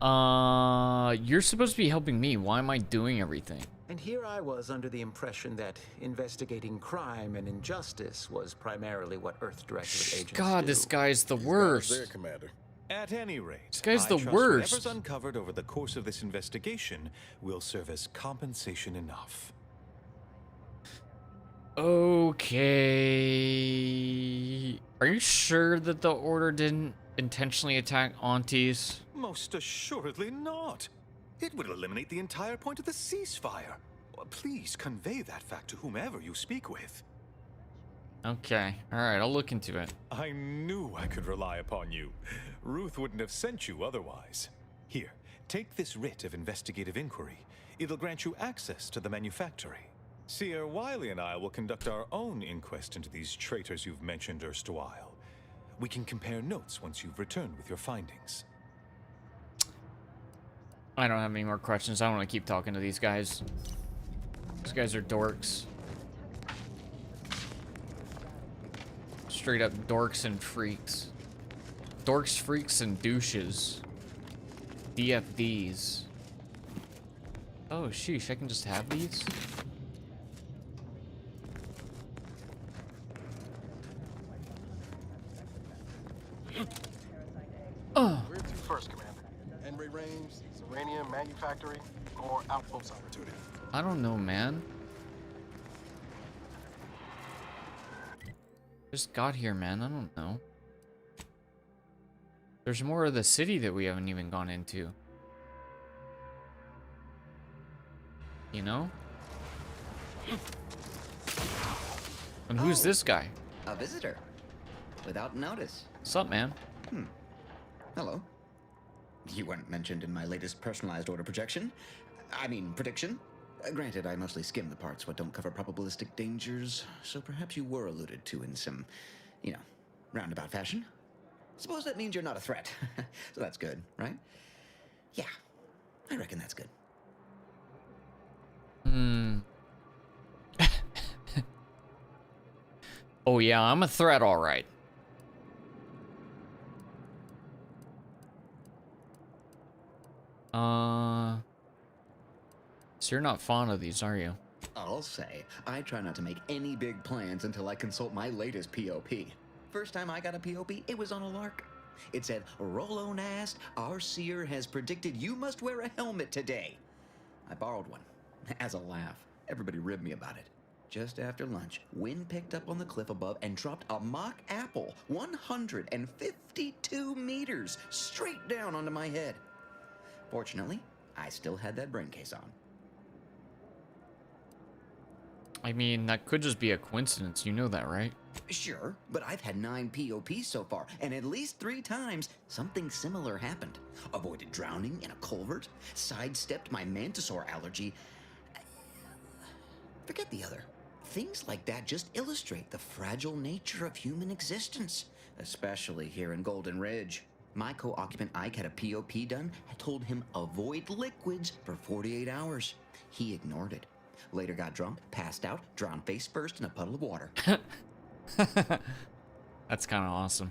You're supposed to be helping me. Why am I doing everything? And here I was under the impression that investigating crime and injustice was primarily what Earth Directorate agents God, do. this guy's the worst. There, Commander. At any rate, This guy's I the trust worst. whatever's uncovered over the course of this investigation will serve as compensation enough. Okay. Are you sure that the Order didn't intentionally attack aunties? Most assuredly not. It would eliminate the entire point of the ceasefire. Please convey that fact to whomever you speak with. Okay. Alright, I'll look into it. I knew I could rely upon you. Ruth wouldn't have sent you otherwise. Here, take this writ of investigative inquiry. It'll grant you access to the manufactory. Seer Wiley and I will conduct our own inquest into these traitors you've mentioned erstwhile. We can compare notes once you've returned with your findings. I don't have any more questions. I don't want to keep talking to these guys. These guys are dorks. straight up dorks and freaks. Dorks, freaks, and douches. DFDs. Oh, sheesh, I can just have these? Where to first, Commander? Henry Range, Serenium Manufactoring, or Outpost Opportunity? I don't know, man. Just got here, man. I don't know. There's more of the city that we haven't even gone into. You know? And who's this guy? A visitor. Without notice. What's up, man? Hello. You weren't mentioned in my latest personalized order projection. I mean, prediction. Granted, I mostly skim the parts what don't cover probabilistic dangers, so perhaps you were alluded to in some, you know, roundabout fashion. Suppose that means you're not a threat. So that's good, right? Yeah, I reckon that's good. Oh yeah, I'm a threat, all right. So you're not fond of these, are you? I'll say, I try not to make any big plans until I consult my latest POP. First time I got a POP, it was on a lark. It said, Rollo Nast, our seer has predicted you must wear a helmet today. I borrowed one, as a laugh. Everybody ribbed me about it. Just after lunch, wind picked up on the cliff above and dropped a mock apple 152 meters straight down onto my head. Fortunately, I still had that brain case on. I mean, that could just be a coincidence. You know that, right? Sure, but I've had 9 POPs so far, and at least 3 times, something similar happened. Avoided drowning in a culvert, sidestepped my mantisaur allergy. Forget the other. Things like that just illustrate the fragile nature of human existence, especially here in Golden Ridge. My co-occupant Ike had a POP done, had told him avoid liquids for 48 hours. He ignored it. Later got drunk, passed out, drowned face first in a puddle of water. That's kind of awesome.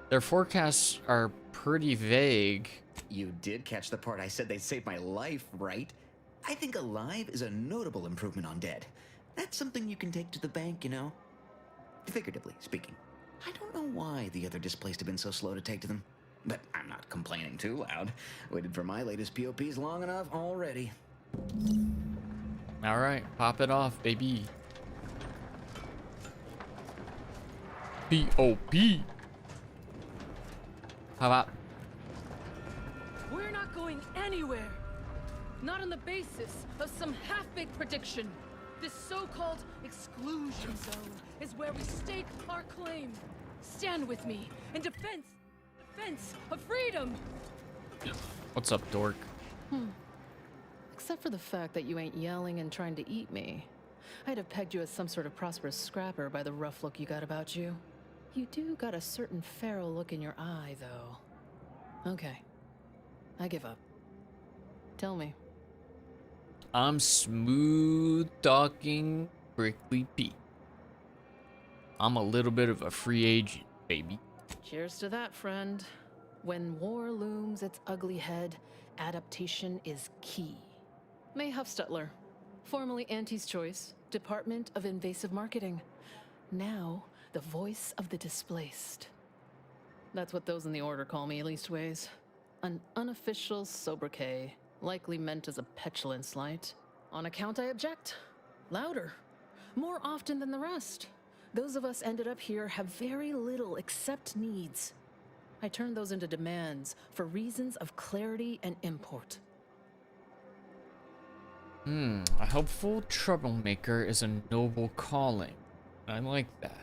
Their forecasts are pretty vague. You did catch the part I said they'd save my life, right? I think alive is a notable improvement on dead. That's something you can take to the bank, you know? Figuratively speaking. I don't know why the other displaced have been so slow to take to them. But I'm not complaining too loud. Waited for my latest POPs long enough already. All right, pop it off, baby. POP. How about? We're not going anywhere. Not on the basis of some half-baked prediction. This so-called exclusion zone is where we stake our claim. Stand with me in defense of freedom. What's up, dork? Except for the fact that you ain't yelling and trying to eat me. I'd have pegged you as some sort of prosperous scrapper by the rough look you got about you. You do got a certain feral look in your eye, though. Okay. I give up. Tell me. I'm smooth talking Prickly Pete. I'm a little bit of a free agent, baby. Cheers to that, friend. When war looms its ugly head, adaptation is key. May Huffstutler, formerly Auntie's Choice, Department of Invasive Marketing. Now, the voice of the displaced. That's what those in the Order call me, leastways. An unofficial sobriquet, likely meant as a petulant slight. On account I object. Louder. More often than the rest. Those of us ended up here have very little except needs. I turn those into demands for reasons of clarity and import. A helpful troublemaker is a noble calling. I like that.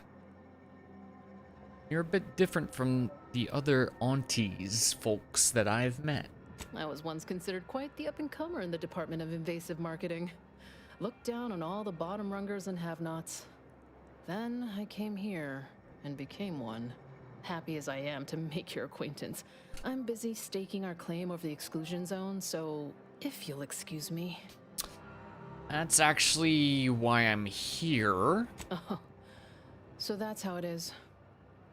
You're a bit different from the other aunties folks that I've met. I was once considered quite the up-and-comer in the Department of Invasive Marketing. Looked down on all the bottom rungers and have-nots. Then I came here and became one. Happy as I am to make your acquaintance, I'm busy staking our claim over the exclusion zone, so if you'll excuse me. That's actually why I'm here. Oh, So that's how it is.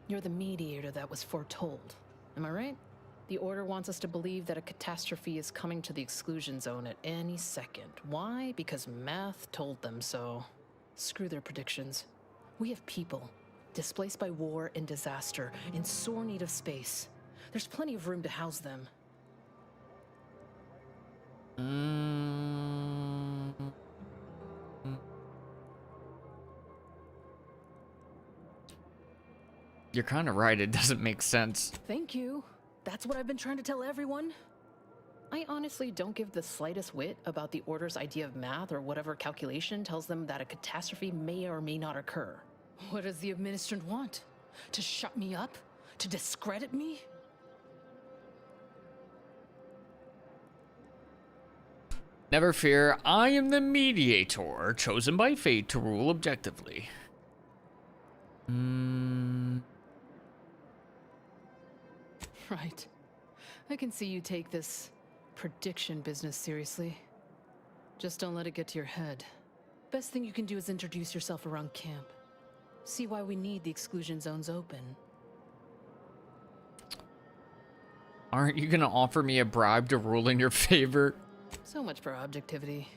You're the mediator that was foretold. Am I right? The Order wants us to believe that a catastrophe is coming to the exclusion zone at any second. Why? Because math told them so. Screw their predictions. We have people displaced by war and disaster, in sore need of space. There's plenty of room to house them. You're kind of right. It doesn't make sense. Thank you. That's what I've been trying to tell everyone. I honestly don't give the slightest whit about the Order's idea of math or whatever calculation tells them that a catastrophe may or may not occur. What does the Administrant want? To shut me up? To discredit me? Never fear, I am the mediator, chosen by fate to rule objectively. Right. I can see you take this prediction business seriously. Just don't let it get to your head. Best thing you can do is introduce yourself around camp. See why we need the exclusion zones open. Aren't you gonna offer me a bribe to rule in your favor? So much for objectivity.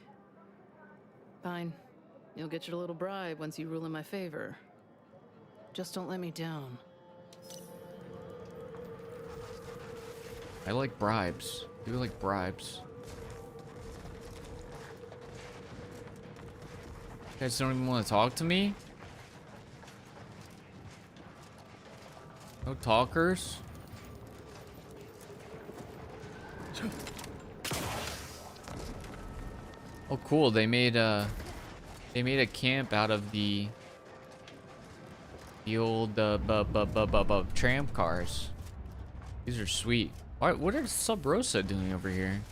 Fine. You'll get your little bribe once you rule in my favor. Just don't let me down. I like bribes. I do like bribes. You guys don't even want to talk to me? No talkers? Oh, cool. They made a camp out of the old tram cars. These are sweet. What is Sub Rosa doing over here?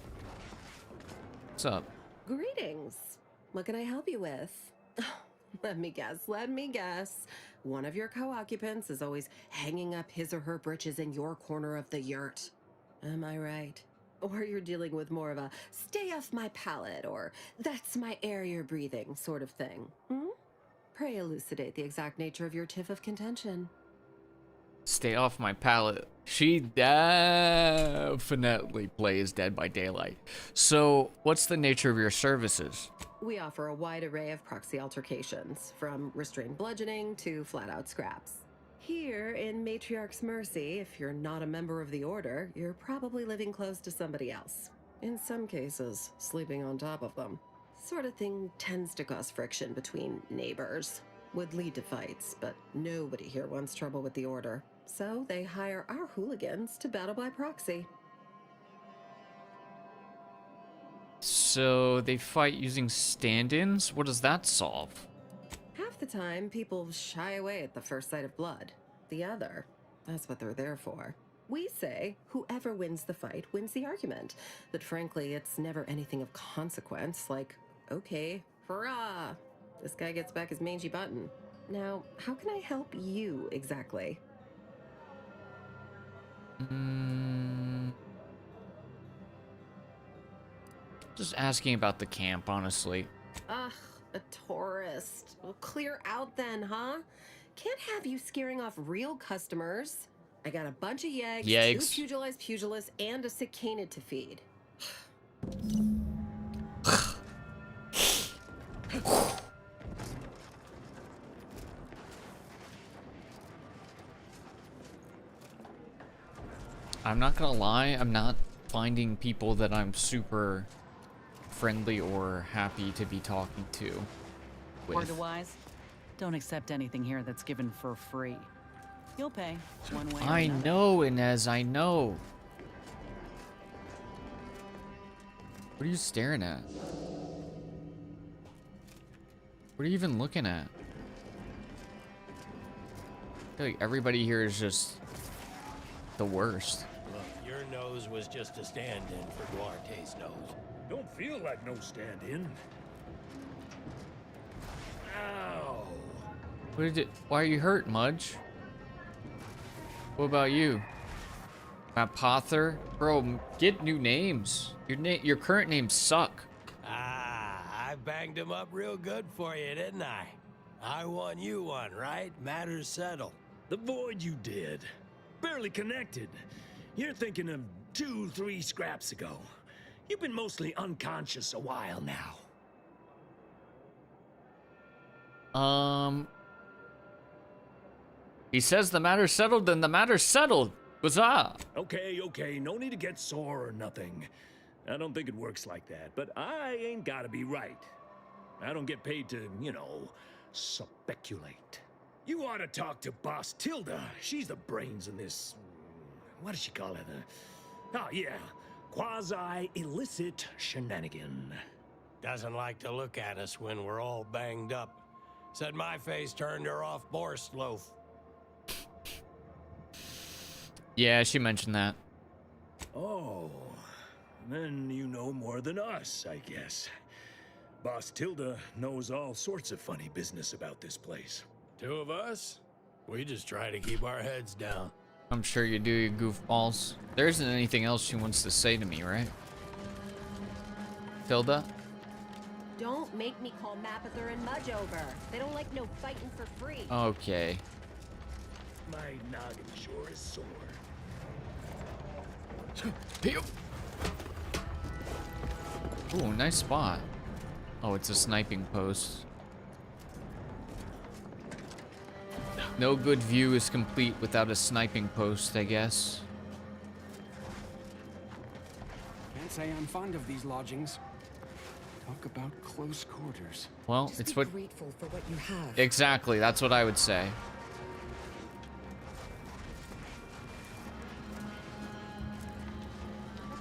What's up? Greetings. What can I help you with? Let me guess. One of your co-occupants is always hanging up his or her britches in your corner of the yurt. Am I right? Or you're dealing with more of a stay off my palate or that's my air you're breathing sort of thing. Pray elucidate the exact nature of your tiff of contention. Stay off my palate. She definitely plays Dead by Daylight. So, what's the nature of your services? We offer a wide array of proxy altercations, from restrained bludgeoning to flat-out scraps. Here in Matriarch's Mercy, if you're not a member of the Order, you're probably living close to somebody else. In some cases, sleeping on top of them. Sort of thing tends to cause friction between neighbors. Would lead to fights, but nobody here wants trouble with the Order. So they hire our hooligans to battle by proxy. So, they fight using stand-ins? What does that solve? Half the time, people shy away at the first sight of blood. The other, that's what they're there for. We say whoever wins the fight wins the argument. But frankly, it's never anything of consequence, like, okay, hurrah! This guy gets back his mangy button. Now, how can I help you exactly? Just asking about the camp, honestly. Ugh, a tourist. Well, clear out then, huh? Can't have you scaring off real customers. I got a bunch of yeggs, 2 pugilists, and a cicanid to feed. I'm not gonna lie, I'm not finding people that I'm super friendly or happy to be talking to with. Order-wise, don't accept anything here that's given for free. You'll pay, one way or I another. know, Inez, I know. What are you staring at? What are you even looking at? I feel like everybody here is just the worst. Look, your nose was just a stand-in for Duarte's nose. Don't feel like no stand-in. Ow! Why are you hurt, Mudge? What about you? Matt Pother? Bro, get new names. Your current names suck. Ah, I banged him up real good for you, didn't I? I won, you won, right? Matters settled. The void you did. Barely connected. You're thinking of 2-3 scraps ago. You've been mostly unconscious a while now. He says the matter's settled, then the matter's settled. Huzzah! Okay, no need to get sore or nothing. I don't think it works like that, but I ain't gotta be right. I don't get paid to, you know, speculate. You ought to talk to Boss Tilda. She's the brains in this... What does she call it? Oh, yeah. Quasi-illicit shenanigan. Doesn't like to look at us when we're all banged up. Said my face turned her off Borscht loaf. Yeah, she mentioned that. Oh, then you know more than us, I guess. Boss Tilda knows all sorts of funny business about this place. Two of us? We just try to keep our heads down. I'm sure you do, you goofballs. There isn't anything else she wants to say to me, right? Tilda? Don't make me call Mapother and Mudge over. They don't like no fighting for free. Okay. My noggin sure is sore. Ooh, nice spot. Oh, it's a sniping post. No good view is complete without a sniping post, I guess. Can't say I'm fond of these lodgings. Talk about close quarters. Well, Just it's be what... grateful for what you have. Exactly, that's what I would say.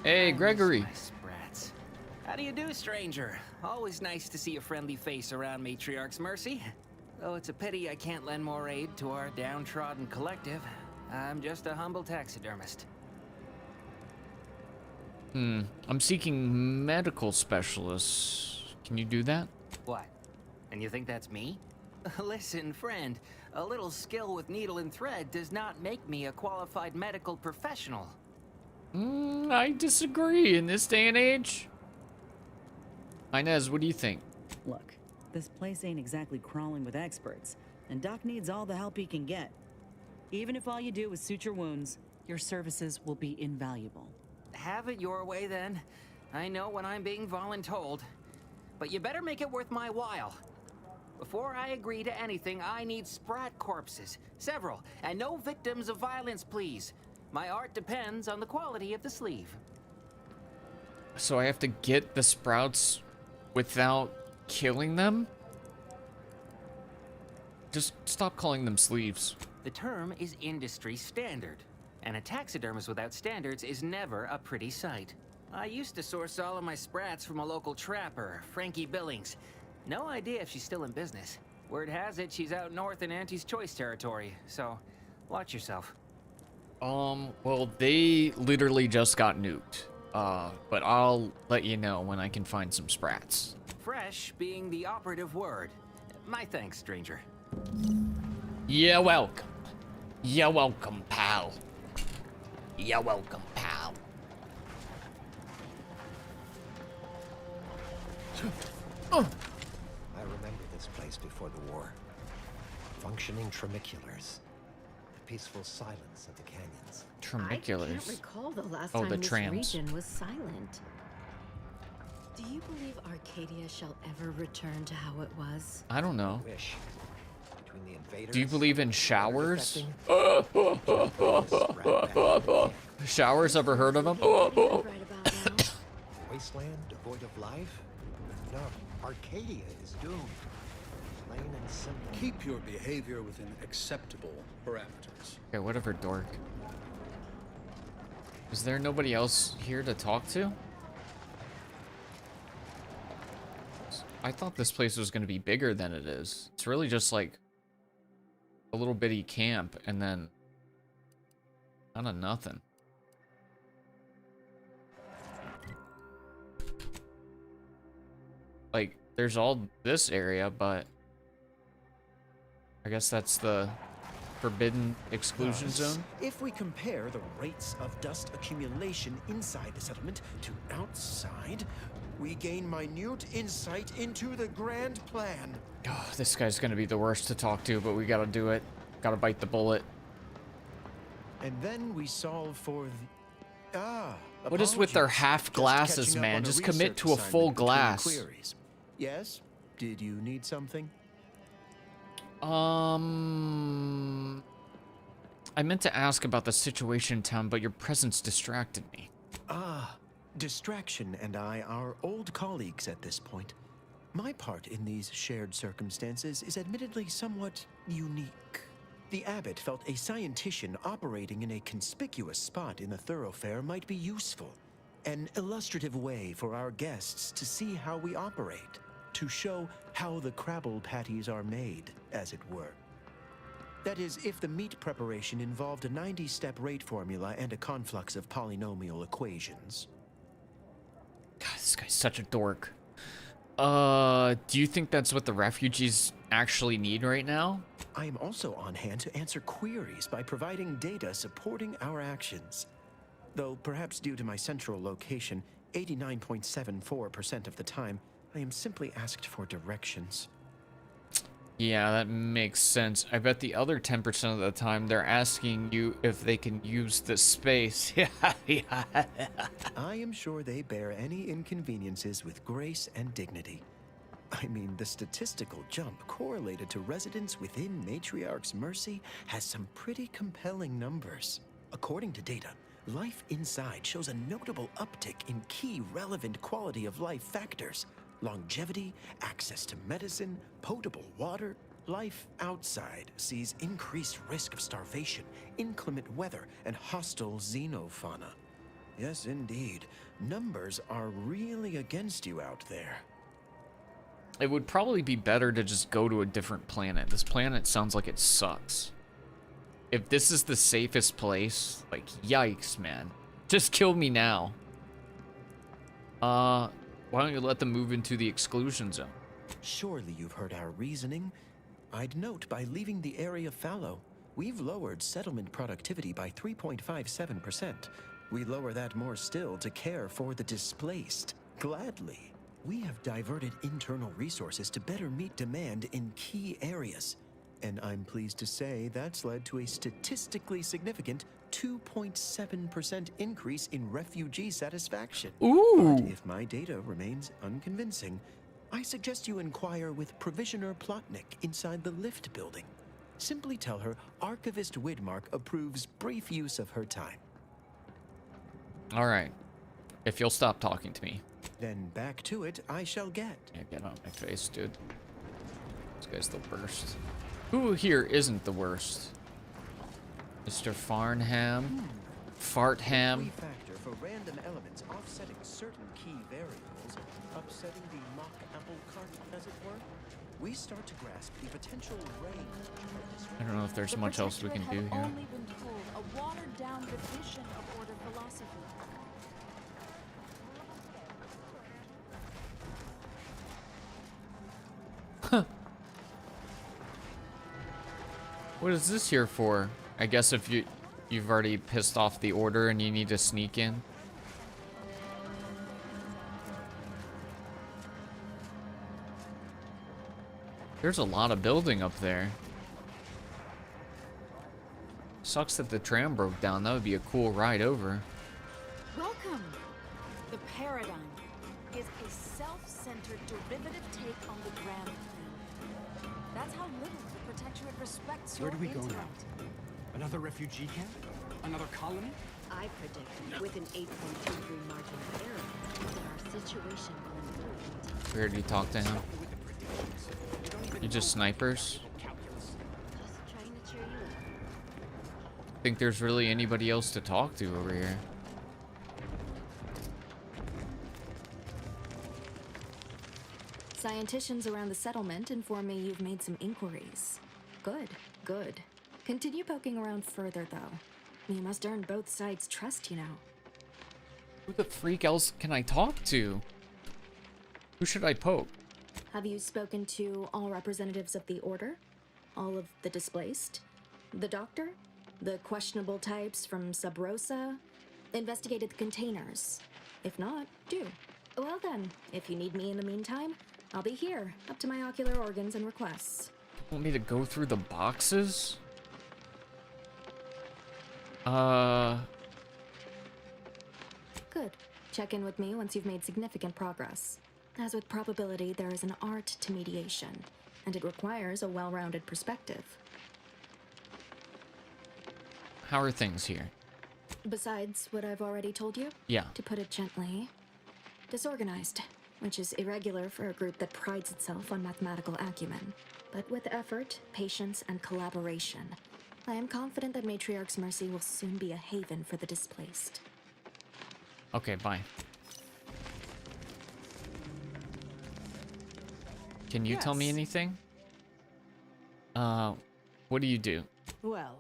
Hey, Gregory. Nice brats. How do you do, stranger? Always nice to see a friendly face around Matriarch's Mercy. Though it's a pity I can't lend more aid to our downtrodden collective. I'm just a humble taxidermist. I'm seeking medical specialists. Can you do that? What? And you think that's me? Listen, friend, a little skill with needle and thread does not make me a qualified medical professional. I disagree in this day and age. Inez, what do you think? Look, this place ain't exactly crawling with experts, and Doc needs all the help he can get. Even if all you do is suture wounds, your services will be invaluable. Have it your way, then. I know when I'm being voluntold. But you better make it worth my while. Before I agree to anything, I need sprat corpses. Several. And no victims of violence, please. My art depends on the quality of the sleeve. So I have to get the sprouts without killing them? Just stop calling them sleeves. The term is industry standard. And a taxidermist without standards is never a pretty sight. I used to source all of my sprats from a local trapper, Frankie Billings. No idea if she's still in business. Word has it she's out north in Auntie's Choice territory, so watch yourself. Well, they literally just got nuked. But I'll let you know when I can find some sprats. Fresh being the operative word. My thanks, stranger. You're welcome. You're welcome, pal. You're welcome, pal. I remember this place before the war. Functioning tramiculars. The peaceful silence of the canyons. Tramiculars. I can't recall the last Oh, time the this trams. region was silent. Do you believe Arcadia shall ever return to how it was? I don't know. Wish. Between the invaders, Do you believe in showers? Showers, ever heard of them? Wasteland devoid of life? No, Arcadia is doomed. Plain and simple. Keep your behavior within acceptable parameters. Okay, whatever, dork. Is there nobody else here to talk to? I thought this place was going to be bigger than it is. It's really just like a little bitty camp and then kind of nothing. Like, there's all this area, but I guess that's the forbidden exclusion zone. If we compare the rates of dust accumulation inside the settlement to outside, we gain minute insight into the grand plan. Oh, this guy's gonna be the worst to talk to, but we gotta do it. Gotta bite the bullet. And then we solve for the... What is with their apologies. half Just glasses, catching up man? on Just commit research to a full assignment between glass. queries. Yes? Did you need something? I meant to ask about the situation in town, but your presence distracted me. Distraction and I are old colleagues at this point. My part in these shared circumstances is admittedly somewhat unique. The abbot felt a scientician operating in a conspicuous spot in the thoroughfare might be useful. An illustrative way for our guests to see how we operate, to show how the crabble patties are made, as it were. That is, if the meat preparation involved a 90-step rate formula and a conflux of polynomial equations. God, this guy's such a dork. Do you think that's what the refugees actually need right now? I am also on hand to answer queries by providing data supporting our actions. Though perhaps due to my central location, 89.74% of the time, I am simply asked for directions. Yeah, that makes sense. I bet the other 10% of the time they're asking you if they can use the space. I am sure they bear any inconveniences with grace and dignity. I mean, the statistical jump correlated to residents within Matriarch's Mercy has some pretty compelling numbers. According to data, life inside shows a notable uptick in key relevant quality of life factors. Longevity, access to medicine, potable water. Life outside sees increased risk of starvation, inclement weather, and hostile xenofauna. Yes, indeed. Numbers are really against you out there. It would probably be better to just go to a different planet. This planet sounds like it sucks. If this is the safest place, like, yikes, man. Just kill me now. Why don't you let them move into the exclusion zone? Surely you've heard our reasoning. I'd note by leaving the area fallow, we've lowered settlement productivity by 3.57%. We lower that more still to care for the displaced. Gladly. We have diverted internal resources to better meet demand in key areas. And I'm pleased to say that's led to a statistically significant 2.7% increase in refugee satisfaction. Ooh. But if my data remains unconvincing, I suggest you inquire with Provisioner Plotnik inside the lift building. Simply tell her Archivist Widmark approves brief use of her time. All right. If you'll stop talking to me. Then back to it I shall get. Yeah, get out of my face, dude. This guy's the worst. Who here isn't the worst? Mr. Farnham? Fartham? Factor for random elements offsetting certain key variables, upsetting the mock apple cart, as it were. We start to grasp the potential range. I don't know if there's much else we can do here. Only been told a watered-down revision of Order philosophy. Huh. What is this here for? I guess if you've already pissed off the Order and you need to sneak in. There's a lot of building up there. Sucks that the tram broke down. That would be a cool ride over. Welcome. The paradigm is a self-centered derivative take on the grand plan. That's how little the Protectorate respects Where your do we go now? intellect. Another refugee camp? Another colony? I predict with an 8.23 margin of error that our situation will improve. We already talked to him. You just snipers? Just trying to cheer you up. Think there's really anybody else to talk to over here. Scienticians around the settlement inform me you've made some inquiries. Good, good. Continue poking around further, though. You must earn both sides' trust, you know. Who the freak else can I talk to? Who should I poke? Have you spoken to all representatives of the Order? All of the displaced? The Doctor? The questionable types from Sub Rosa? Investigated the containers? If not, do. Well then, if you need me in the meantime, I'll be here, up to my ocular organs and requests. Want me to go through the boxes? Good. Check in with me once you've made significant progress. As with probability, there is an art to mediation, and it requires a well-rounded perspective. How are things here? Besides what I've already told you? Yeah. To put it gently, disorganized, which is irregular for a group that prides itself on mathematical acumen. But with effort, patience, and collaboration, I am confident that Matriarch's Mercy will soon be a haven for the displaced. Okay, bye. Can you tell me Yes. anything? What do you do? Well,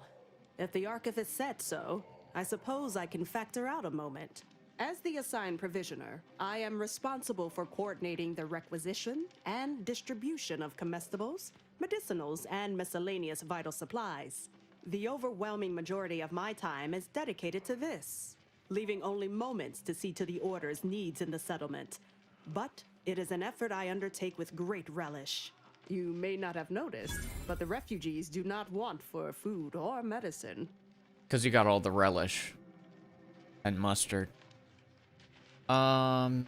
if the Archivist said so, I suppose I can factor out a moment. As the assigned provisioner, I am responsible for coordinating the requisition and distribution of comestibles, medicinals, and miscellaneous vital supplies. The overwhelming majority of my time is dedicated to this, leaving only moments to see to the Order's needs in the settlement. But it is an effort I undertake with great relish. You may not have noticed, but the refugees do not want for food or medicine. Because you got all the relish and mustard. I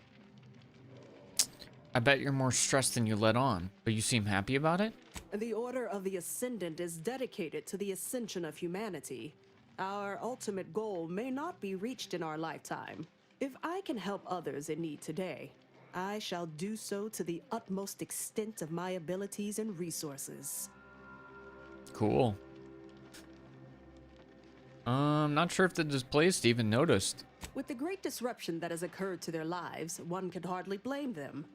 bet you're more stressed than you let on, but you seem happy about it? The Order of the Ascendant is dedicated to the ascension of humanity. Our ultimate goal may not be reached in our lifetime. If I can help others in need today, I shall do so to the utmost extent of my abilities and resources. Cool. I'm not sure if the displaced even noticed. With the great disruption that has occurred to their lives, one can hardly blame them.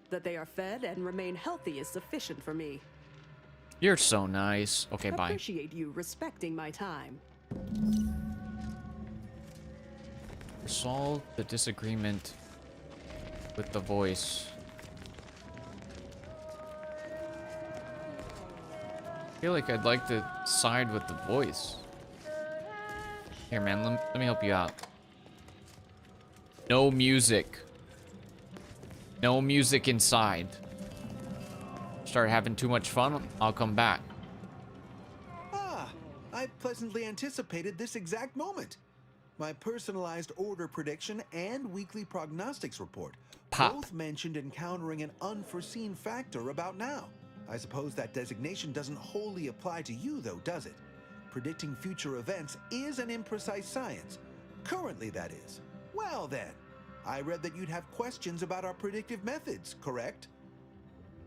That they are fed and remain healthy is sufficient for me. You're so nice. Okay, bye. Appreciate you respecting my time. Resolve the disagreement with the voice. I feel like I'd like to side with the voice. Here, man, let me help you out. No music. No music inside. Start having too much fun, I'll come back. Ah, I pleasantly anticipated this exact moment. My personalized order prediction and weekly prognostics report both mentioned encountering an unforeseen factor about now. I suppose that designation doesn't wholly apply to you, though, does it? Predicting future events is an imprecise science. Currently, that is. Well, then, I read that you'd have questions about our predictive methods, correct?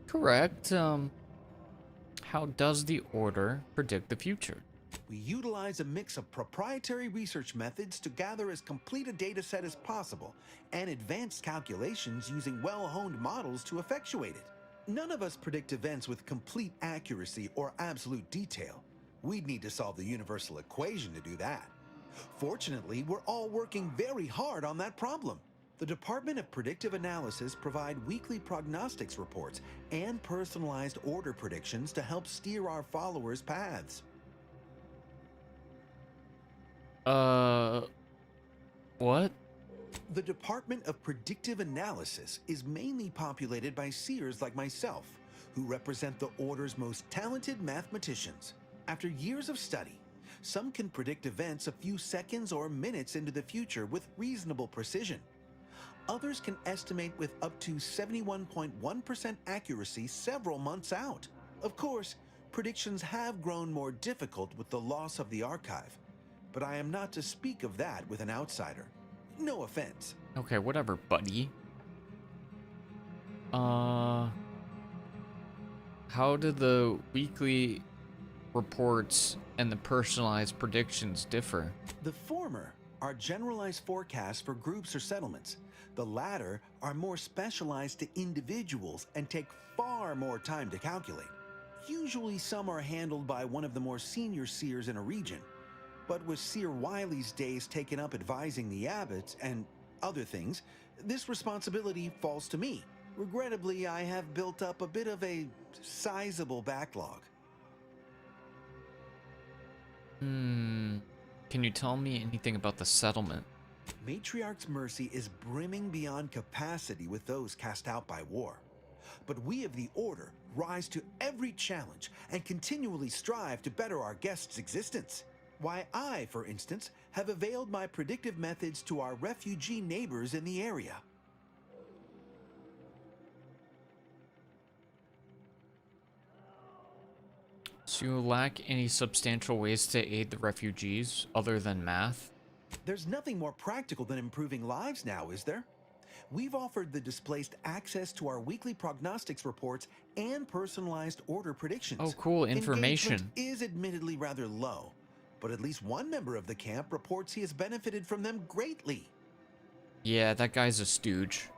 Correct. How does the Order predict the future? We utilize a mix of proprietary research methods to gather as complete a data set as possible, and advanced calculations using well-honed models to effectuate it. None of us predict events with complete accuracy or absolute detail. We'd need to solve the universal equation to do that. Fortunately, we're all working very hard on that problem. The Department of Predictive Analysis provide weekly prognostics reports and personalized order predictions to help steer our followers' paths. What? The Department of Predictive Analysis is mainly populated by seers like myself, who represent the Order's most talented mathematicians. After years of study, some can predict events a few seconds or minutes into the future with reasonable precision. Others can estimate with up to 71.1% accuracy several months out. Of course, predictions have grown more difficult with the loss of the archive, but I am not to speak of that with an outsider. No offense. Okay, whatever, buddy. How do the weekly reports and the personalized predictions differ? The former are generalized forecasts for groups or settlements. The latter are more specialized to individuals and take far more time to calculate. Usually some are handled by one of the more senior seers in a region, but with Seer Wiley's days taken up advising the abbots and other things, this responsibility falls to me. Regrettably, I have built up a bit of a sizable backlog. Can you tell me anything about the settlement? Matriarch's Mercy is brimming beyond capacity with those cast out by war. But we of the Order rise to every challenge and continually strive to better our guests' existence. Why, I, for instance, have availed my predictive methods to our refugee neighbors in the area. So you lack any substantial ways to aid the refugees other than math? There's nothing more practical than improving lives now, is there? We've offered the displaced access to our weekly prognostics reports and personalized order predictions. Oh, cool information. Engagement is admittedly rather low, but at least one member of the camp reports he has benefited from them greatly. Yeah, that guy's a stooge.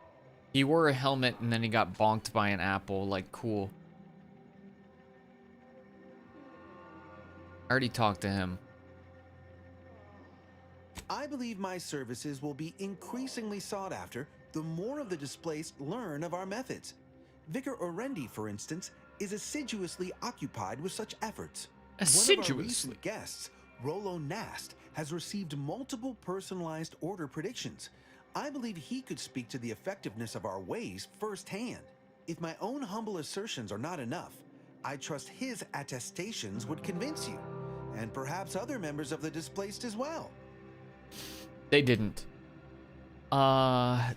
He wore a helmet and then he got bonked by an apple. Like, cool. I already talked to him. I believe my services will be increasingly sought after the more of the displaced learn of our methods. Vicar Orendi, for instance, is assiduously occupied with such efforts. One of our recent guests, Rollo Nast, has received multiple personalized order predictions. I believe he could speak to the effectiveness of our ways firsthand. If my own humble assertions are not enough, I trust his attestations would convince you, and perhaps other members of the displaced as well. They didn't. I'd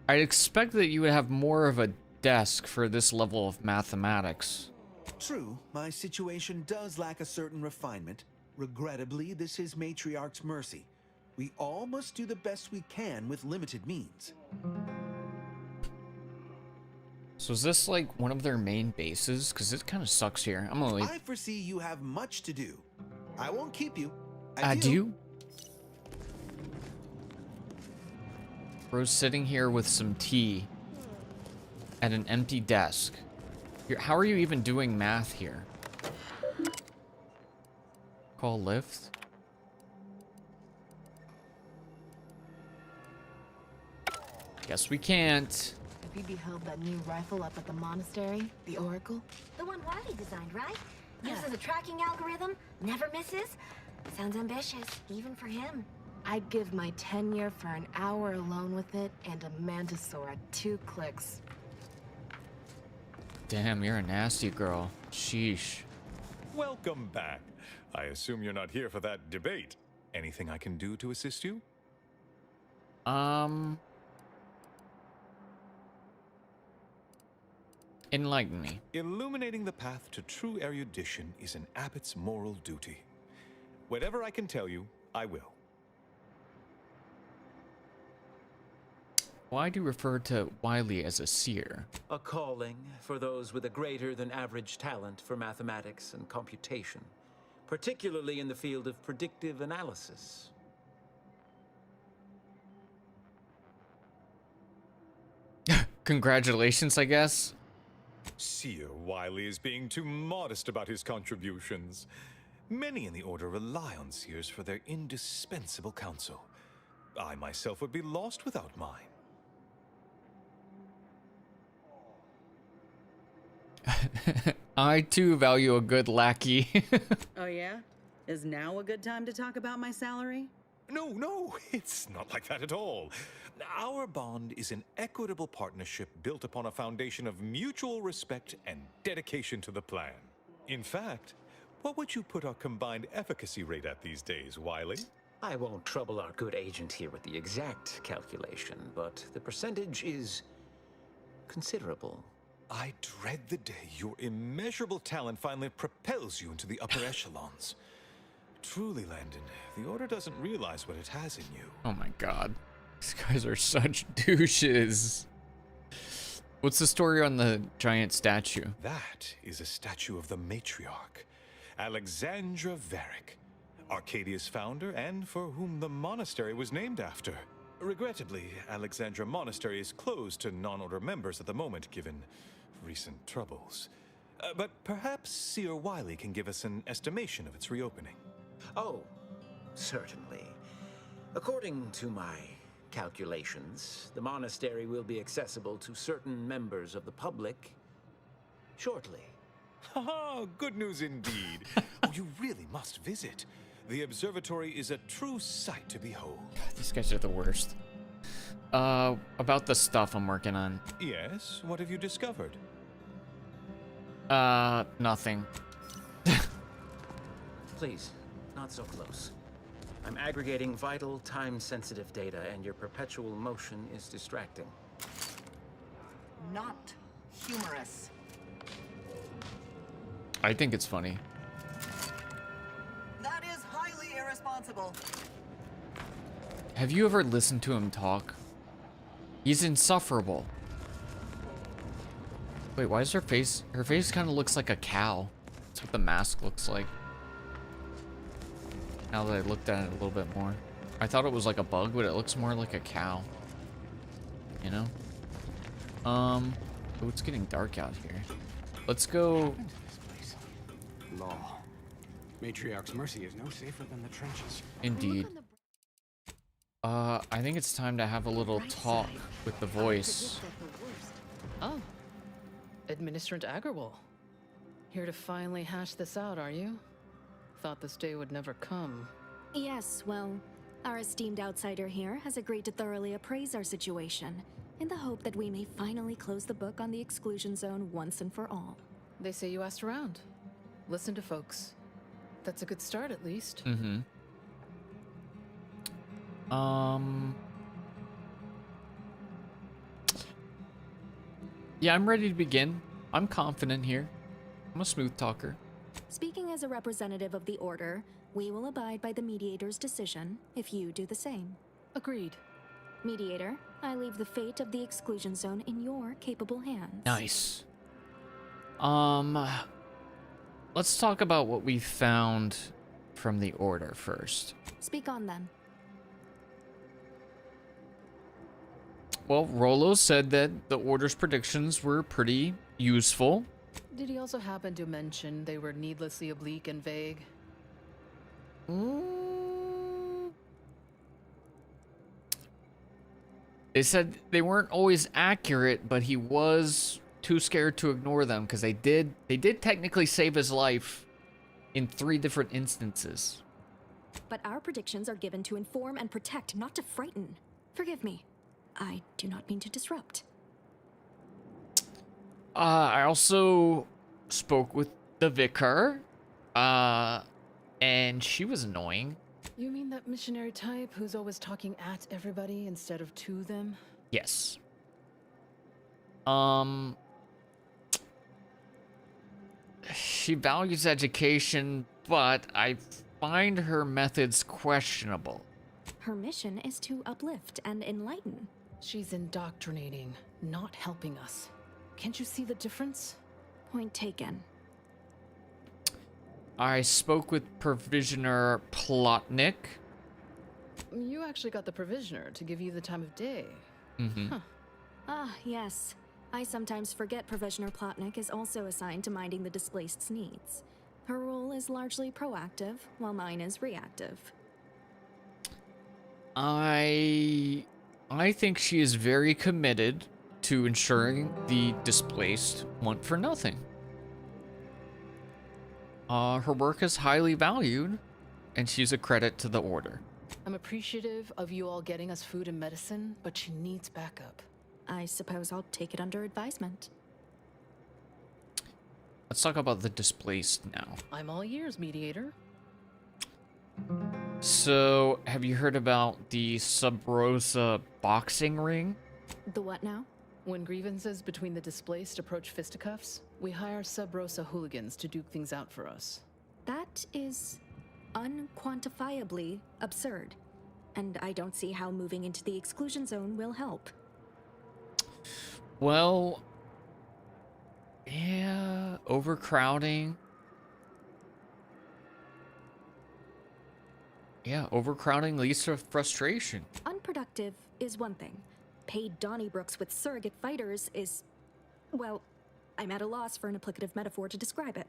expect that you would have more of a desk for this level of mathematics. True, my situation does lack a certain refinement. Regrettably, this is Matriarch's Mercy. We all must do the best we can with limited means. So is this like one of their main bases? Because it kind of sucks here. I'm gonna leave. I foresee you have much to do. I won't keep you. Adieu. Bro's sitting here with some tea at an empty desk. How are you even doing math here? Call lift? Guess we can't. Have you beheld that new rifle up at the monastery? The Oracle? The one Wiley designed, right? Uses a tracking algorithm, never misses. Sounds ambitious, even for him. I'd give my tenure for an hour alone with it and a Mantisaur at 2 clicks. Damn, you're a nasty girl. Sheesh. Welcome back. I assume you're not here for that debate. Anything I can do to assist you? Enlighten me. Illuminating the path to true erudition is an abbot's moral duty. Whatever I can tell you, I will. Why do you refer to Wiley as a seer? A calling for those with a greater than average talent for mathematics and computation, particularly in the field of predictive analysis. Congratulations, I guess. Seer Wiley is being too modest about his contributions. Many in the Order rely on seers for their indispensable counsel. I myself would be lost without mine. I too value a good lackey. Oh yeah? Is now a good time to talk about my salary? No, it's not like that at all. Our bond is an equitable partnership built upon a foundation of mutual respect and dedication to the plan. In fact, what would you put our combined efficacy rate at these days, Wiley? I won't trouble our good agent here with the exact calculation, but the percentage is considerable. I dread the day your immeasurable talent finally propels you into the upper echelons. Truly, Landon, the Order doesn't realize what it has in you. Oh my god. These guys are such douches. What's the story on the giant statue? That is a statue of the matriarch, Alexandra Varick, Arcadia's founder and for whom the monastery was named after. Regrettably, Alexandra Monastery is closed to non-Order members at the moment, given recent troubles. But perhaps Seer Wiley can give us an estimation of its reopening. Oh, certainly. According to my calculations, the monastery will be accessible to certain members of the public shortly. Haha, good news indeed. Oh, you really must visit. The observatory is a true sight to behold. These guys are the worst. About the stuff I'm working on. Yes, what have you discovered? Nothing. Please, not so close. I'm aggregating vital, time-sensitive data, and your perpetual motion is distracting. Not humorous. I think it's funny. That is highly irresponsible. Have you ever listened to him talk? He's insufferable. Wait, why is her face? Her face kind of looks like a cow. That's what the mask looks like. Now that I looked at it a little bit more. I thought it was like a bug, but it looks more like a cow. You know? Oh, it's getting dark out here. Let's go. Law. Matriarch's Mercy is no safer than the trenches. Indeed. I think it's time to have a little talk with the voice. Oh. Administrator Agarwal. Here to finally hash this out, are you? Thought this day would never come. Yes, well, our esteemed outsider here has agreed to thoroughly appraise our situation, in the hope that we may finally close the book on the exclusion zone once and for all. They say you asked around. Listen to folks. That's a good start, at least. Mm-hmm. Yeah, I'm ready to begin. I'm confident here. I'm a smooth talker. Speaking as a representative of the Order, we will abide by the Mediator's decision if you do the same. Agreed. Mediator, I leave the fate of the exclusion zone in your capable hands. Nice. Let's talk about what we found from the Order first. Speak on then. Well, Rollo said that the Order's predictions were pretty useful. Did he also happen to mention they were needlessly oblique and vague? They said they weren't always accurate, but he was too scared to ignore them because they did technically save his life in 3 different instances. But our predictions are given to inform and protect, not to frighten. Forgive me. I do not mean to disrupt. I also spoke with the vicar, and she was annoying. You mean that missionary type who's always talking at everybody instead of to them? Yes. She values education, but I find her methods questionable. Her mission is to uplift and enlighten. She's indoctrinating, not helping us. Can't you see the difference? Point taken. I spoke with Provisioner Plotnik. You actually got the Provisioner to give you the time of day. Mm-hmm. Huh. Ah, yes. I sometimes forget Provisioner Plotnik is also assigned to minding the displaced's needs. Her role is largely proactive, while mine is reactive. I think she is very committed to ensuring the displaced want for nothing. Her work is highly valued, and she's a credit to the Order. I'm appreciative of you all getting us food and medicine, but she needs backup. I suppose I'll take it under advisement. Let's talk about the displaced now. I'm all ears, Mediator. So, have you heard about the Sub Rosa boxing ring? The what now? When grievances between the displaced approach fisticuffs, we hire Sub Rosa hooligans to duke things out for us. That is unquantifiably absurd, and I don't see how moving into the exclusion zone will help. Well, yeah, overcrowding. Yeah, overcrowding leads to frustration. Unproductive is one thing. Paid Donnybrooks with surrogate fighters is... well, I'm at a loss for an applicative metaphor to describe it.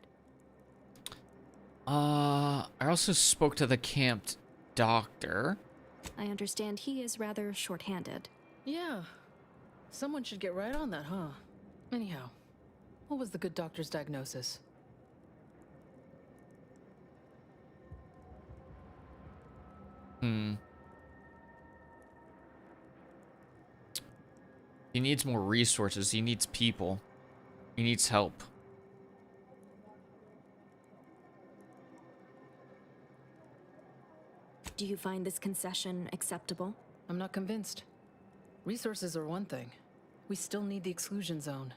I also spoke to the camped doctor. I understand he is rather short-handed. Yeah. Someone should get right on that, huh? Anyhow, what was the good doctor's diagnosis? Hmm. He needs more resources. He needs people. He needs help. Do you find this concession acceptable? I'm not convinced. Resources are one thing. We still need the exclusion zone.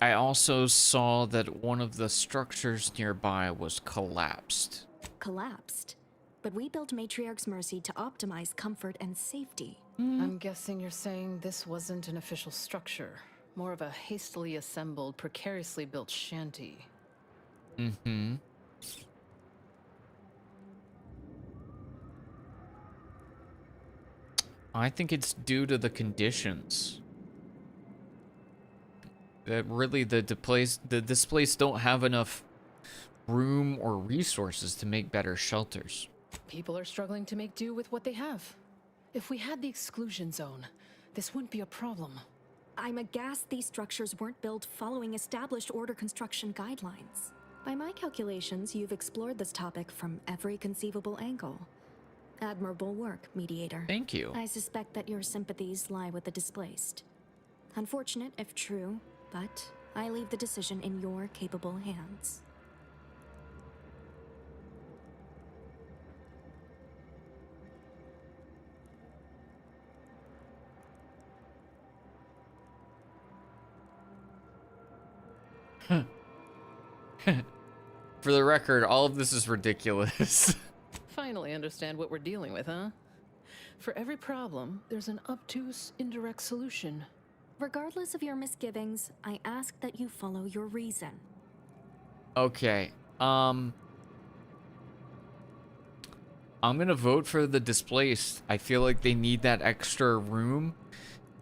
I also saw that one of the structures nearby was collapsed. Collapsed. But we built Matriarch's Mercy to optimize comfort and safety. I'm guessing you're saying this wasn't an official structure. More of a hastily assembled, precariously built shanty. Mm-hmm. I think it's due to the conditions. That really the displaced don't have enough room or resources to make better shelters. People are struggling to make do with what they have. If we had the exclusion zone, this wouldn't be a problem. I'm aghast these structures weren't built following established order construction guidelines. By my calculations, you've explored this topic from every conceivable angle. Admirable work, Mediator. Thank you. I suspect that your sympathies lie with the displaced. Unfortunate if true, but I leave the decision in your capable hands. For the record, all of this is ridiculous. Finally understand what we're dealing with, huh? For every problem, there's an obtuse, indirect solution. Regardless of your misgivings, I ask that you follow your reason. Okay, I'm gonna vote for the displaced. I feel like they need that extra room,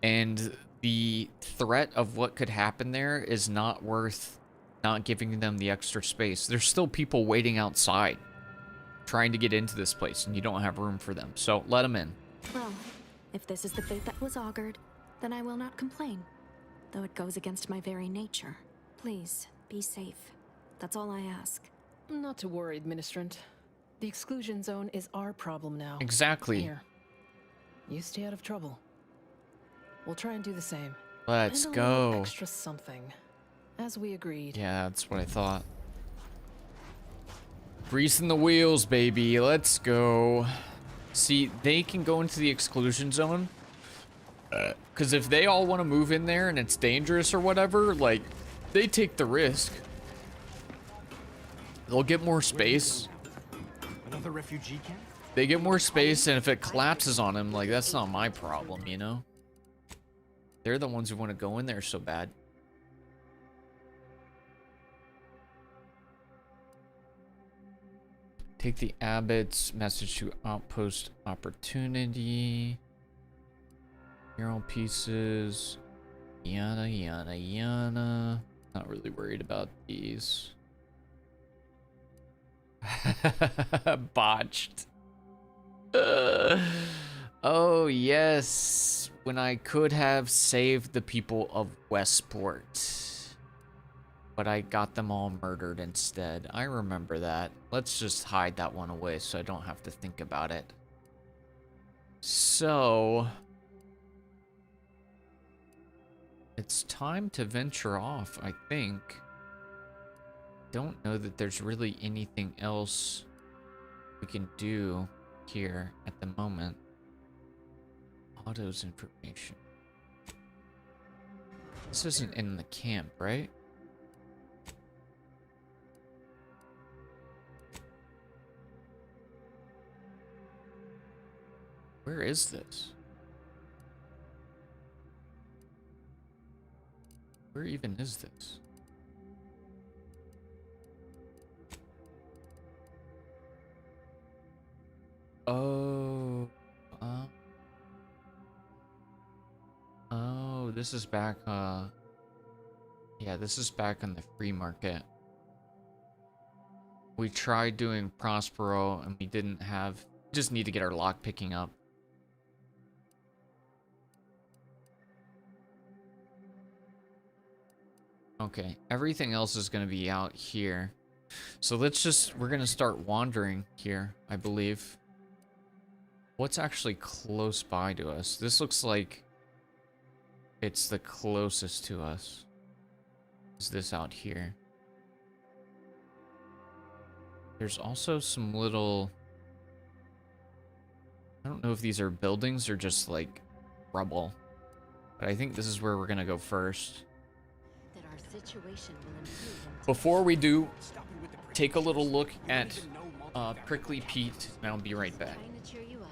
and the threat of what could happen there is not worth not giving them the extra space. There's still people waiting outside, trying to get into this place, and you don't have room for them. So let them in. Well, if this is the fate that was augured, then I will not complain, though it goes against my very nature. Please, be safe. That's all I ask. Not to worry, Administrant. The exclusion zone is our problem now. Exactly. Here. You stay out of trouble. We'll try and do the same. Let's And a little go. extra something, as we agreed. Yeah, that's what I thought. Greasing the wheels, baby. Let's go. See, they can go into the exclusion zone. Because if they all want to move in there and it's dangerous or whatever, like, they take the risk. They'll get more space. Another refugee camp? They get more space, and if it collapses on them, like, that's not my problem, you know? They're the ones who want to go in there so bad. Take the Abbott's message to outpost opportunity. Mural pieces. Yana, yana, yana. Not really worried about these. Botched. Oh, yes. When I could have saved the people of Westport. But I got them all murdered instead. I remember that. Let's just hide that one away so I don't have to think about it. So... it's time to venture off, I think. Don't know that there's really anything else we can do here at the moment. Otto's information. This isn't in the camp, right? Where is this? Where even is this? Oh. Oh, this is back, yeah, this is back on the free market. We tried doing Prospero and we didn't have, just need to get our lock picking up. Okay, everything else is going to be out here. So we're gonna start wandering here, I believe. What's actually close by to us? This looks like it's the closest to us. Is this out here? There's also some little... I don't know if these are buildings or just like rubble. But I think this is where we're gonna go first. That our situation will improve. Before we do, take a little look at Prickly Pete, and I'll be right back. Trying to cheer you up.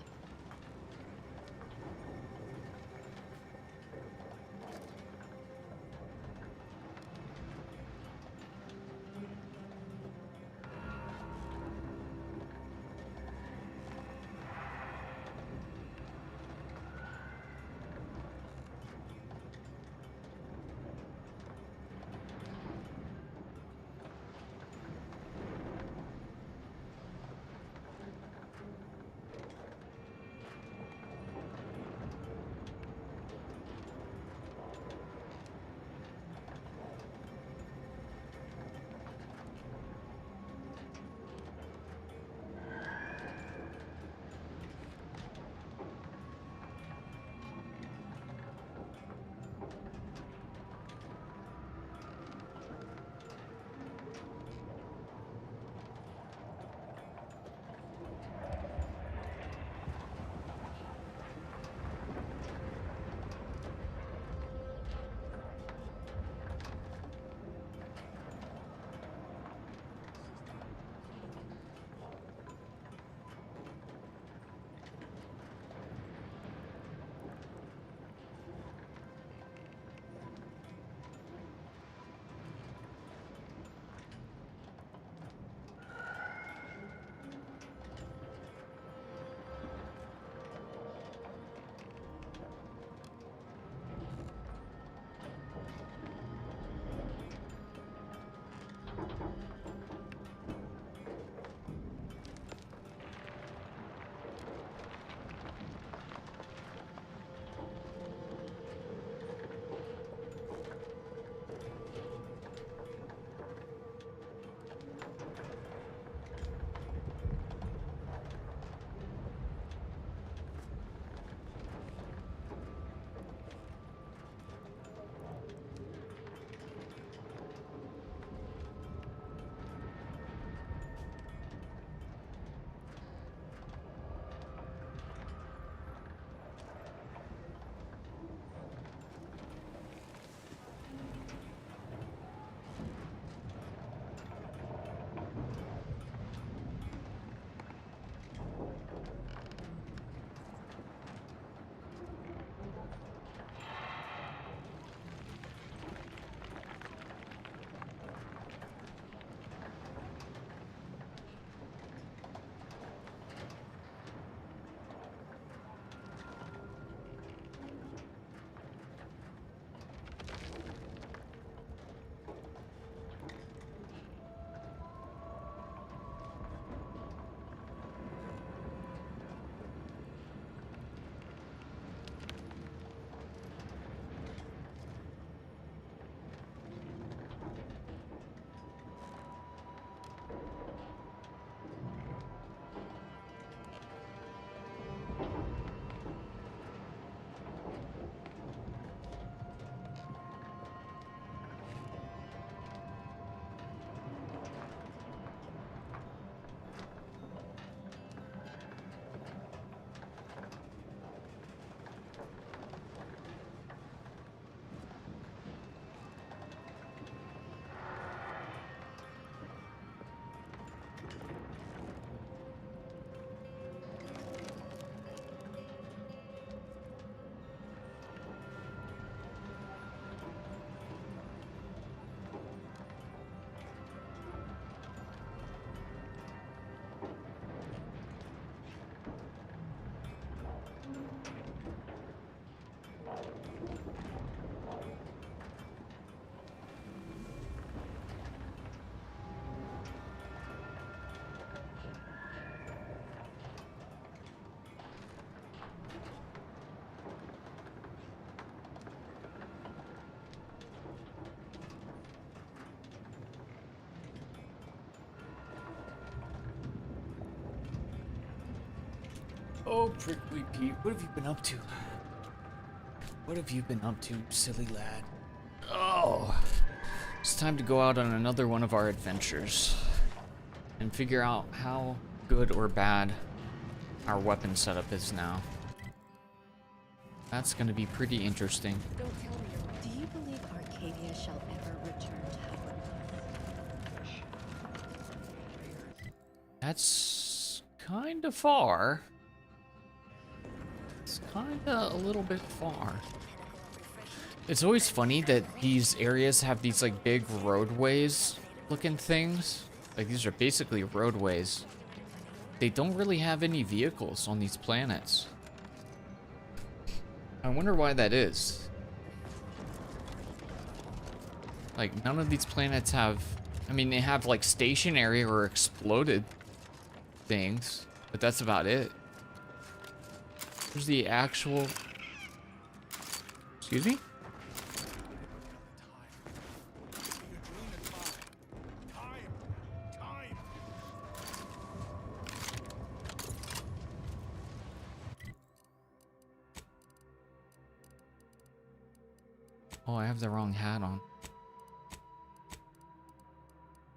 Oh, Prickly Pete, what have you been up to? What have you been up to, silly lad? Oh, it's time to go out on another one of our adventures and figure out how good or bad our weapon setup is now. That's gonna be pretty interesting. Don't tell me. Do you believe Arcadia shall ever return to how it was? That's kinda far. It's kinda a little bit far. It's always funny that these areas have these like big roadways looking things. Like these are basically roadways. They don't really have any vehicles on these planets. I wonder why that is. Like none of these planets have, I mean they have like stationary or exploded things, but that's about it. There's the actual, excuse me? Oh, I have the wrong hat on.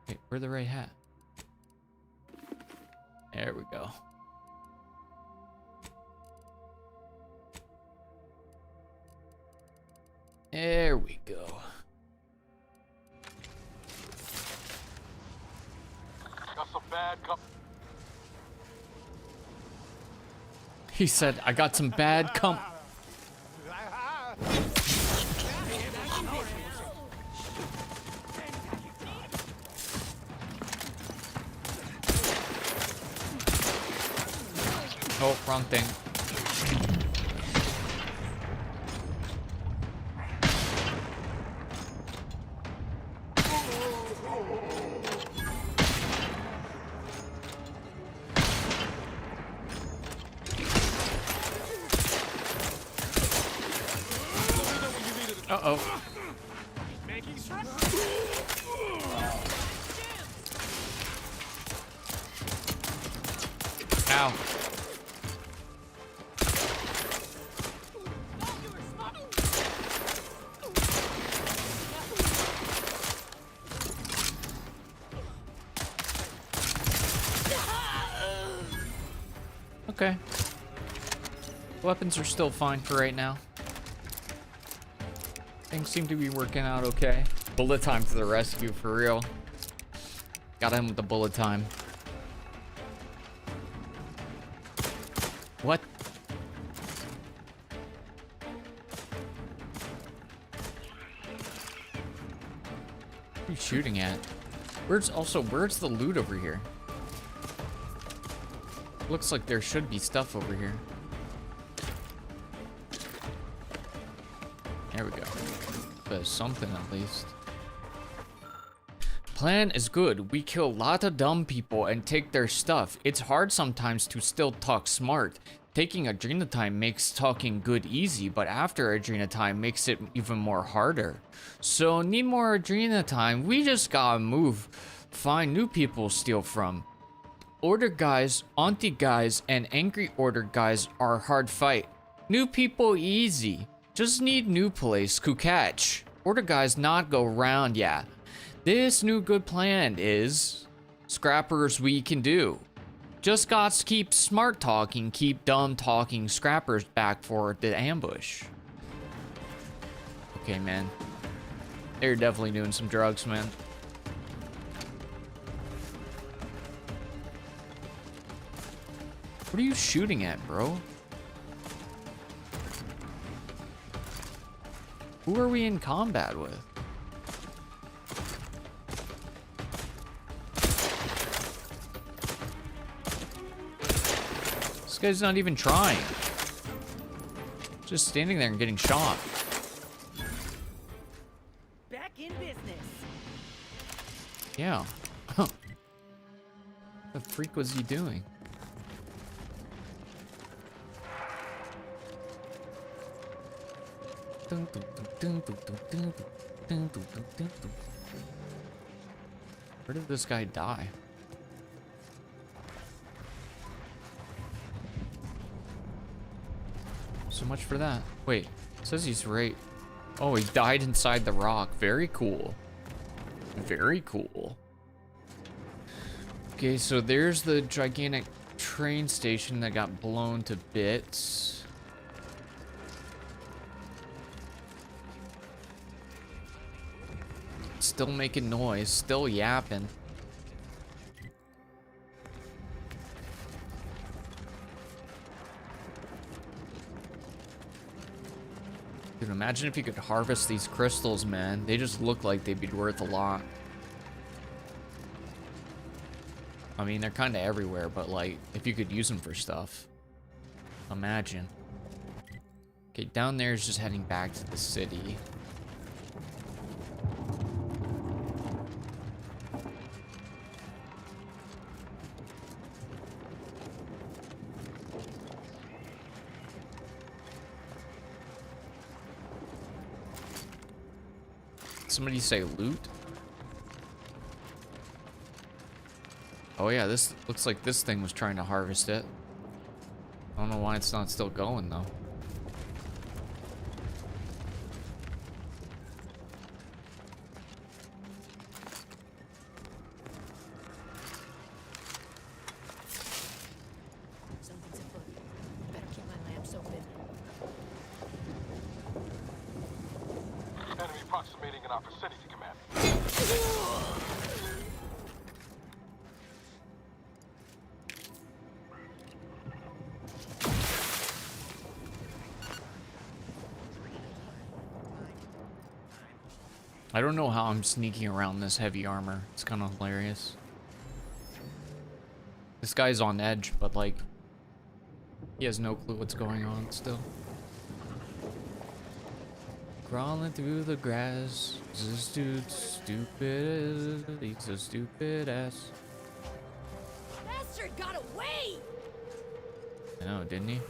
Wait, where's the right hat? There we go. There we go. Got some bad He said, I got some bad Oh, wrong thing. Uh-oh. Ow. Okay. Weapons are still fine for right now. Things seem to be working out okay. Bullet time to the rescue, for real. Got him with the bullet time. What? What are you shooting at? Where's the loot over here? Looks like there should be stuff over here. There we go. There's something at least. Plan is good. We kill a lot of dumb people and take their stuff. It's hard sometimes to still talk smart. Taking adrenatime makes talking good easy, but after adrenatime makes it even more harder. So need more adrenatime. We just gotta move. Find new people to steal from. Order guys, auntie guys, and angry order guys are hard fight. New people easy. Just need new place to catch. Order guys not go round, yeah. This new good plan is scrappers we can do. Just got to keep smart talking, keep dumb talking scrappers back for the ambush. Okay, man. They're definitely doing some drugs, man. What are you shooting at, bro? Who are we in combat with? This guy's not even trying. Just standing there and getting shot. Back in business. Yeah. What the freak was he doing? Where did this guy die? So much for that. Wait, it says he's right. Oh, he died inside the rock. Very cool. Very cool. Okay, so there's the gigantic train station that got blown to bits. Still making noise, still yapping. Dude, imagine if you could harvest these crystals, man. They just look like they'd be worth a lot. I mean, they're kind of everywhere, but like, if you could use them for stuff. Imagine. Okay, down there is just heading back to the city. Somebody say loot? Oh yeah, this looks like this thing was trying to harvest it. I don't know why it's not still going though. Something's afoot. Better keep my lamps open. Enemy approximating in our vicinity, Command. I don't know how I'm sneaking around this heavy armor. It's kind of hilarious. This guy's on edge, but like, he has no clue what's going on still. Crawling through the grass. This dude's stupid. He's a stupid ass. Bastard got away! I know, didn't he?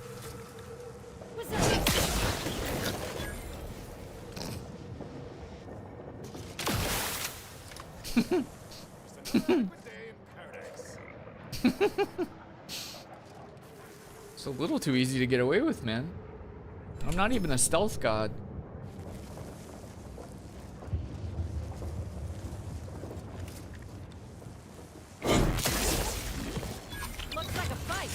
What's that? It's a little too easy to get away with, man. I'm not even a stealth god. Looks like a fight.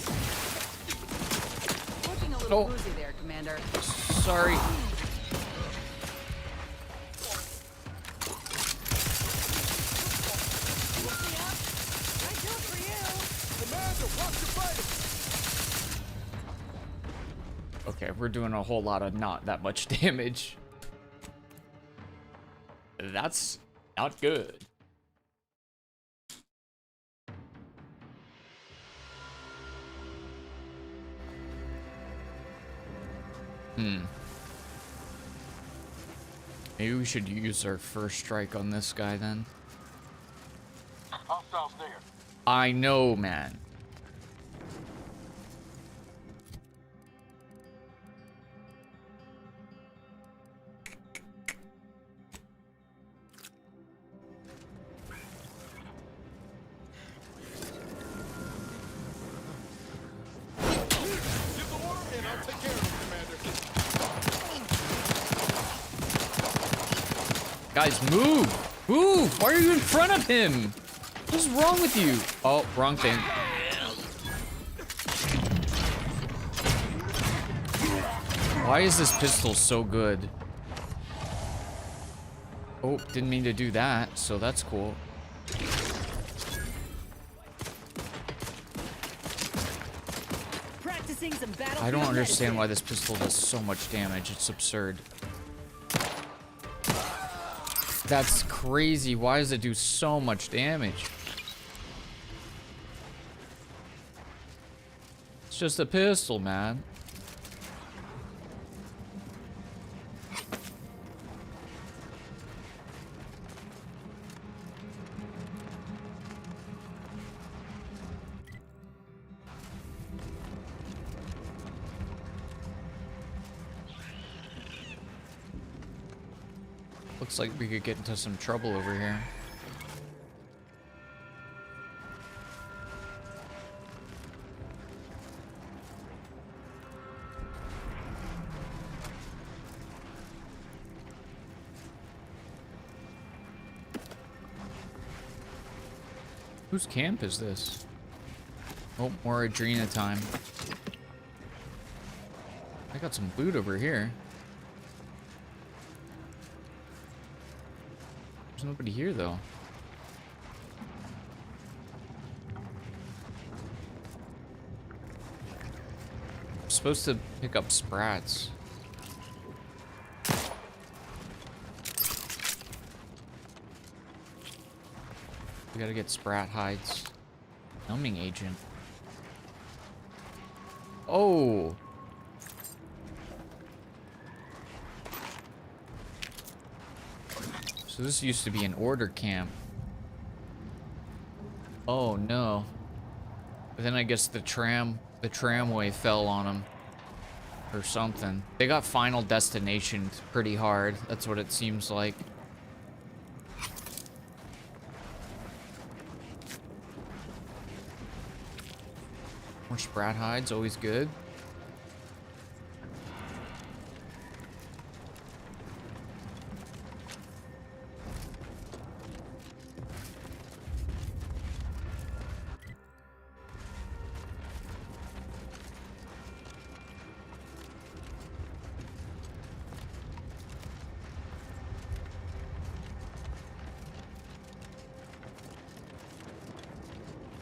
Looking a little woozy there, Commander. Sorry. Okay, we're doing a whole lot of not that much damage. That's not good. Maybe we should use our first strike on this guy then. Hostiles near. I know, man. Guys, move! Move! Why are you in front of him? What's wrong with you? Oh, wrong thing. Why is this pistol so good? Oh, didn't mean to do that, so that's cool. Practicing some battlefield I don't understand medicine. why this pistol does so much damage. It's absurd. That's crazy. Why does it do so much damage? It's just a pistol, man. Looks like we could get into some trouble over here. Whose camp is this? Oh, more Adrena time. I got some loot over here. There's nobody here, though. I'm supposed to pick up sprats. We gotta get sprat hides. Numbing agent. Oh! So this used to be an order camp. Oh no. But then I guess the tramway fell on them. Or something. They got Final Destination pretty hard. That's what it seems like. More sprat hides, always good.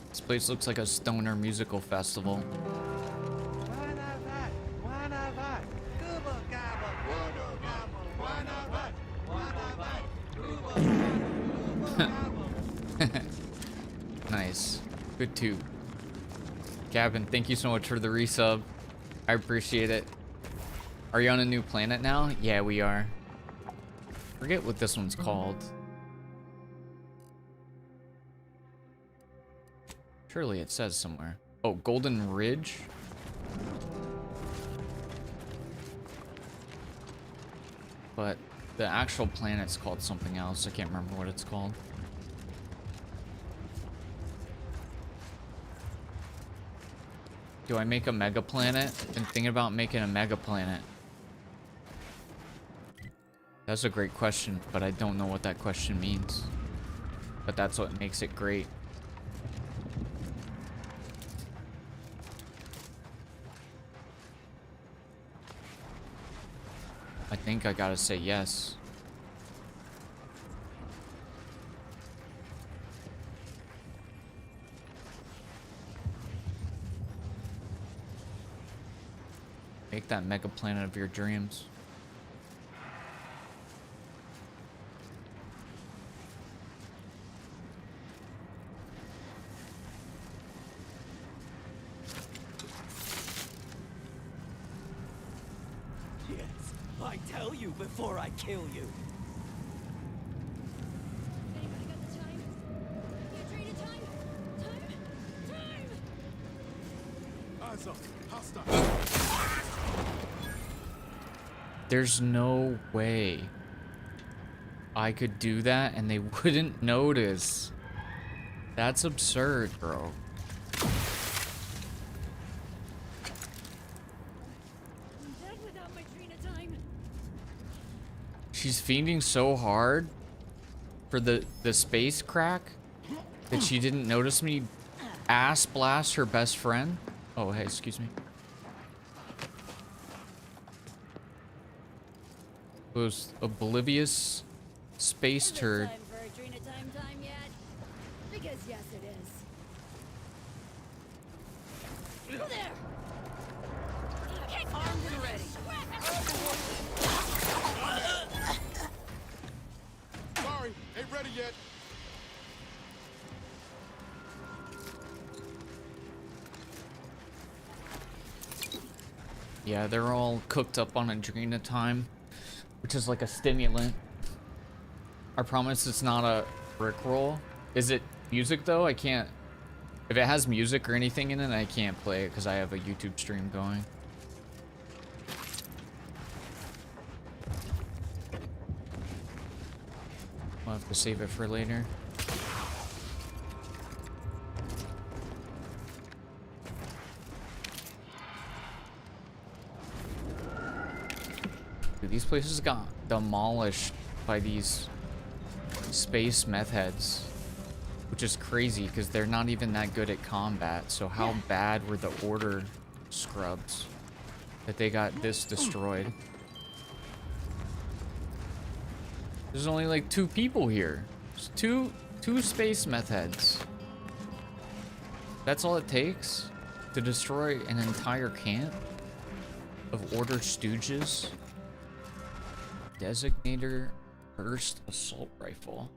This place looks like a stoner musical festival. Nice. Good too. Gavin, thank you so much for the resub. I appreciate it. Are you on a new planet now? Yeah, we are. Forget what this one's called. Surely it says somewhere. Oh, Golden Ridge? But the actual planet's called something else. I can't remember what it's called. Do I make a mega planet? Been thinking about making a mega planet. That's a great question, but I don't know what that question means. But that's what makes it great. I think I gotta say yes. Make that mega planet of your dreams. Yes, I tell you before I kill you. There's no way I could do that and they wouldn't notice. That's absurd, bro. She's fiending so hard for the space crack that she didn't notice me ass blast her best friend. Oh, hey, excuse me. Those oblivious space turd. Because yes, it is. There. Armed and ready. Sorry, ain't ready yet. Yeah, they're all cooked up on Adrena time, which is like a stimulant. I promise it's not a rickroll. Is it music though? I can't. If it has music or anything in it, I can't play it because I have a YouTube stream going. I'll have to save it for later. Dude, these places got demolished by these space meth heads. Which is crazy because they're not even that good at combat. So how bad were the Order scrubs that they got this destroyed? There's only like 2 people here. There's two space meth heads. That's all it takes to destroy an entire camp of Order stooges. Designator burst assault rifle.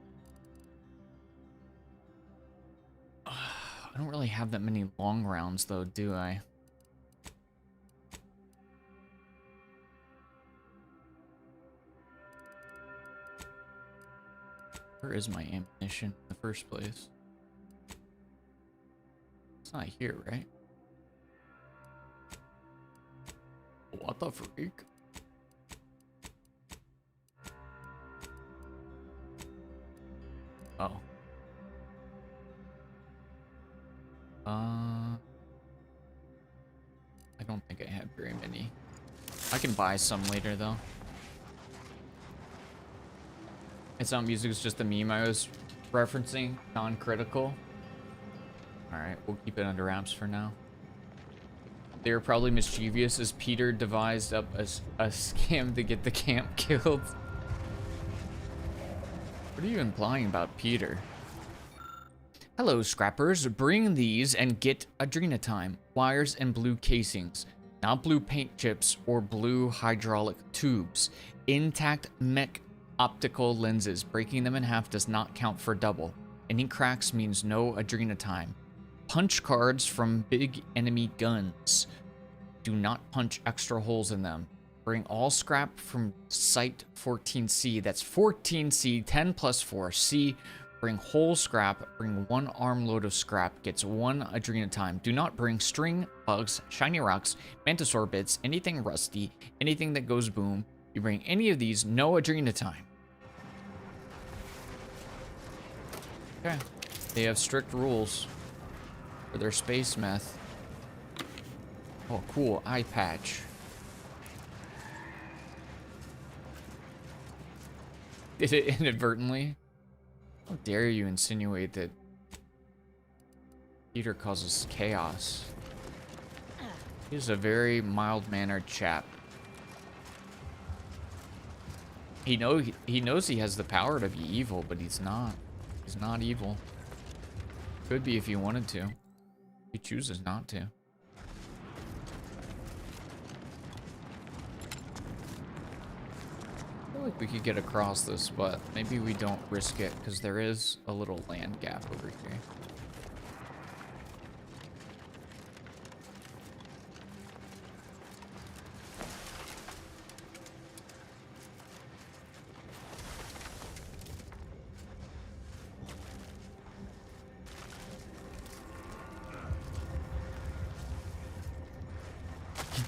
I don't really have that many long rounds though, do I? Where is my ammunition in the first place? It's not here, right? What the freak? Oh. I don't think I have very many. I can buy some later though. It's not music, it's just the meme I was referencing, non-critical. Alright, we'll keep it under wraps for now. They were probably mischievous as Peter devised up a scam to get the camp killed. What are you implying about Peter? Hello, scrappers. Bring these and get Adrenatime, wires, and blue casings. Not blue paint chips or blue hydraulic tubes. Intact mech optical lenses. Breaking them in half does not count for double. Any cracks means no Adrenatime. Punch cards from big enemy guns. Do not punch extra holes in them. Bring all scrap from Site 14C. That's 14C, 10 plus 4C. Bring whole scrap. Bring 1 armload of scrap. Gets 1 Adrenatime. Do not bring string, bugs, shiny rocks, mantisaur bits, anything rusty, anything that goes boom. You bring any of these, no Adrenatime. Okay. They have strict rules for their space meth. Oh, cool. Eye patch. Did it inadvertently? How dare you insinuate that Peter causes chaos? He's a very mild-mannered chap. He knows he has the power to be evil, but he's not. He's not evil. Could be if he wanted to. He chooses not to. I feel like we could get across this, but maybe we don't risk it because there is a little land gap over here.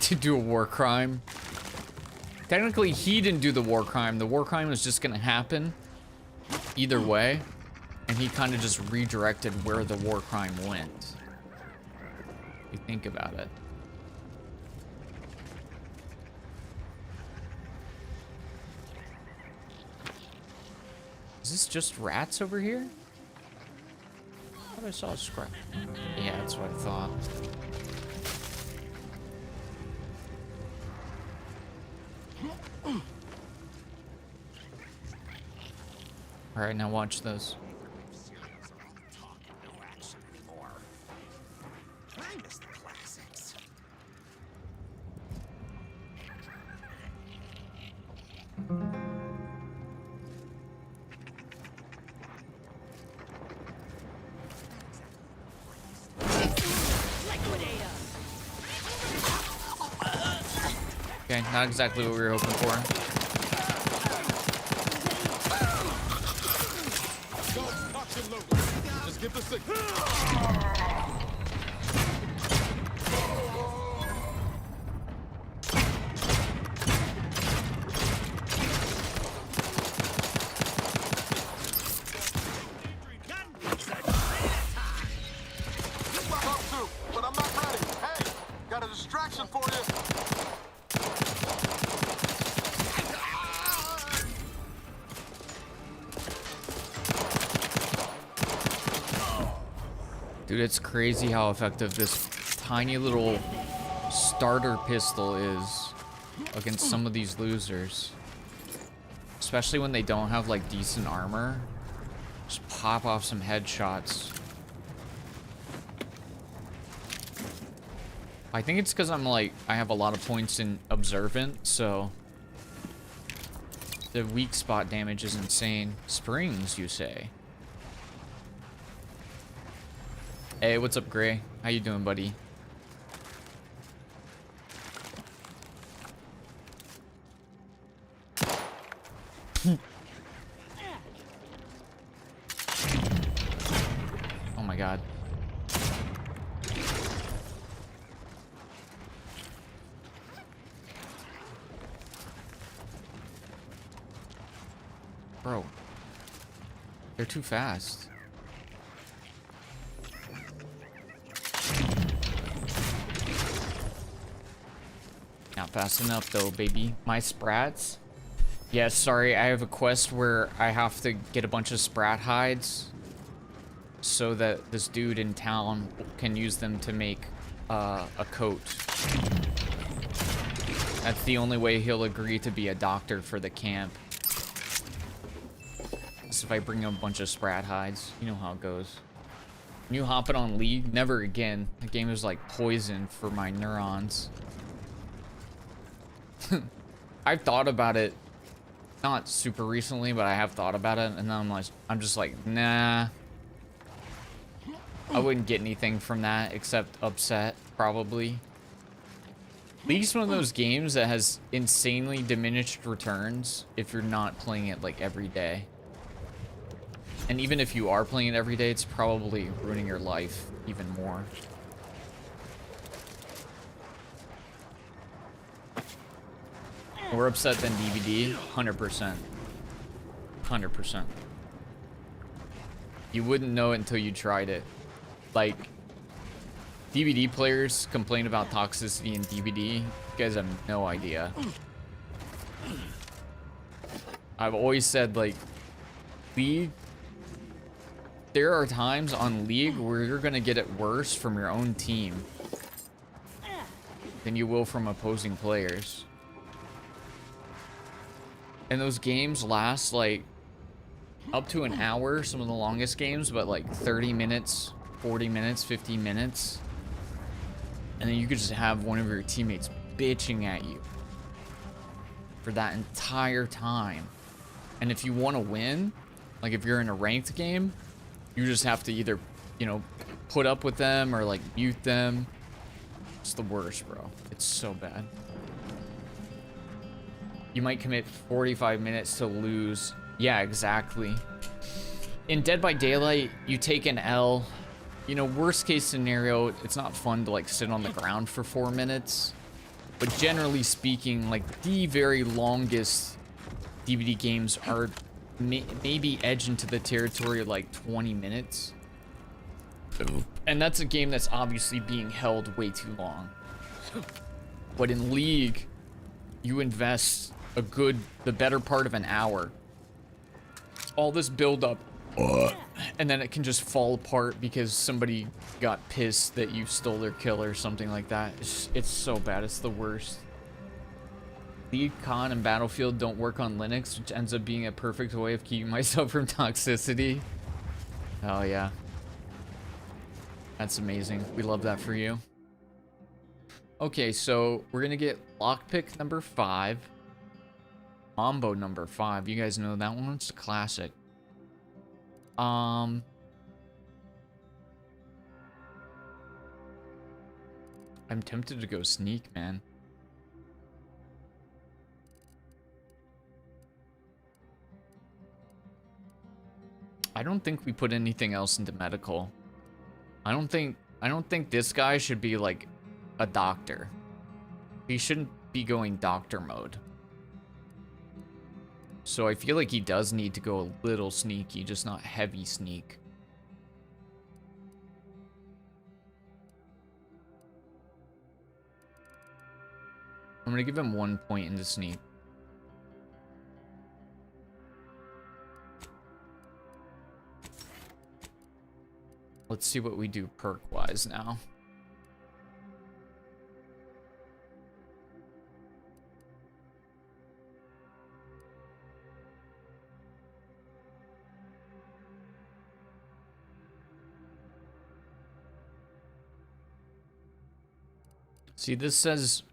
To do a war crime. Technically, he didn't do the war crime. The war crime was just gonna happen either way, and he kind of just redirected where the war crime went. If you think about it. Is this just rats over here? I thought I saw a scrap. Yeah, that's what I thought. All right, now watch this. Okay, not exactly what we were hoping for. Just get the signal. But I'm not ready. Hey, got a distraction for you. Dude, it's crazy how effective this tiny little starter pistol is against some of these losers. Especially when they don't have like decent armor. Just pop off some headshots. I think it's because I'm like, I have a lot of points in Observant, so the weak spot damage is insane. Springs, you say? Hey, what's up, Gray? How you doing, buddy? Oh my god. Bro. They're too fast. Not fast enough though, baby. My sprats? Yeah, sorry, I have a quest where I have to get a bunch of sprat hides so that this dude in town can use them to make a coat. That's the only way he'll agree to be a doctor for the camp. So if I bring him a bunch of sprat hides, you know how it goes. You hopping on League? Never again. The game is like poison for my neurons. I've thought about it, not super recently, but I have thought about it, and then I'm just like, nah. I wouldn't get anything from that except upset, probably. League's one of those games that has insanely diminished returns if you're not playing it like every day. And even if you are playing it every day, it's probably ruining your life even more. More upset than DVD? 100%. 100%. You wouldn't know it until you tried it. Like, DVD players complain about toxicity in DVD. You guys have no idea. I've always said, like, League... There are times on League where you're gonna get it worse from your own team than you will from opposing players. And those games last like up to an hour, some of the longest games, but like 30 minutes, 40 minutes, 15 minutes. And then you could just have one of your teammates bitching at you for that entire time. And if you want to win, like if you're in a ranked game, you just have to either, you know, put up with them or like mute them. It's the worst, bro. It's so bad. You might commit 45 minutes to lose. Yeah, exactly. In Dead by Daylight, you take an L. You know, worst case scenario, it's not fun to like sit on the ground for 4 minutes. But generally speaking, like the very longest DVD games are maybe edge into the territory of like 20 minutes. And that's a game that's obviously being held way too long. But in League, you invest the better part of an hour. All this build up, and then it can just fall apart because somebody got pissed that you stole their kill or something like that. It's so bad, it's the worst. League, Con, and Battlefield don't work on Linux, which ends up being a perfect way of keeping myself from toxicity. Oh yeah. That's amazing. We love that for you. Okay, so we're gonna get lockpick number 5. Mambo number 5. You guys know that one? It's a classic. I'm tempted to go sneak, man. I don't think we put anything else into medical. I don't think this guy should be like a doctor. He shouldn't be going doctor mode. So I feel like he does need to go a little sneaky, just not heavy sneak. I'm gonna give him 1 point into sneak. Let's see what we do perk-wise now. See, this says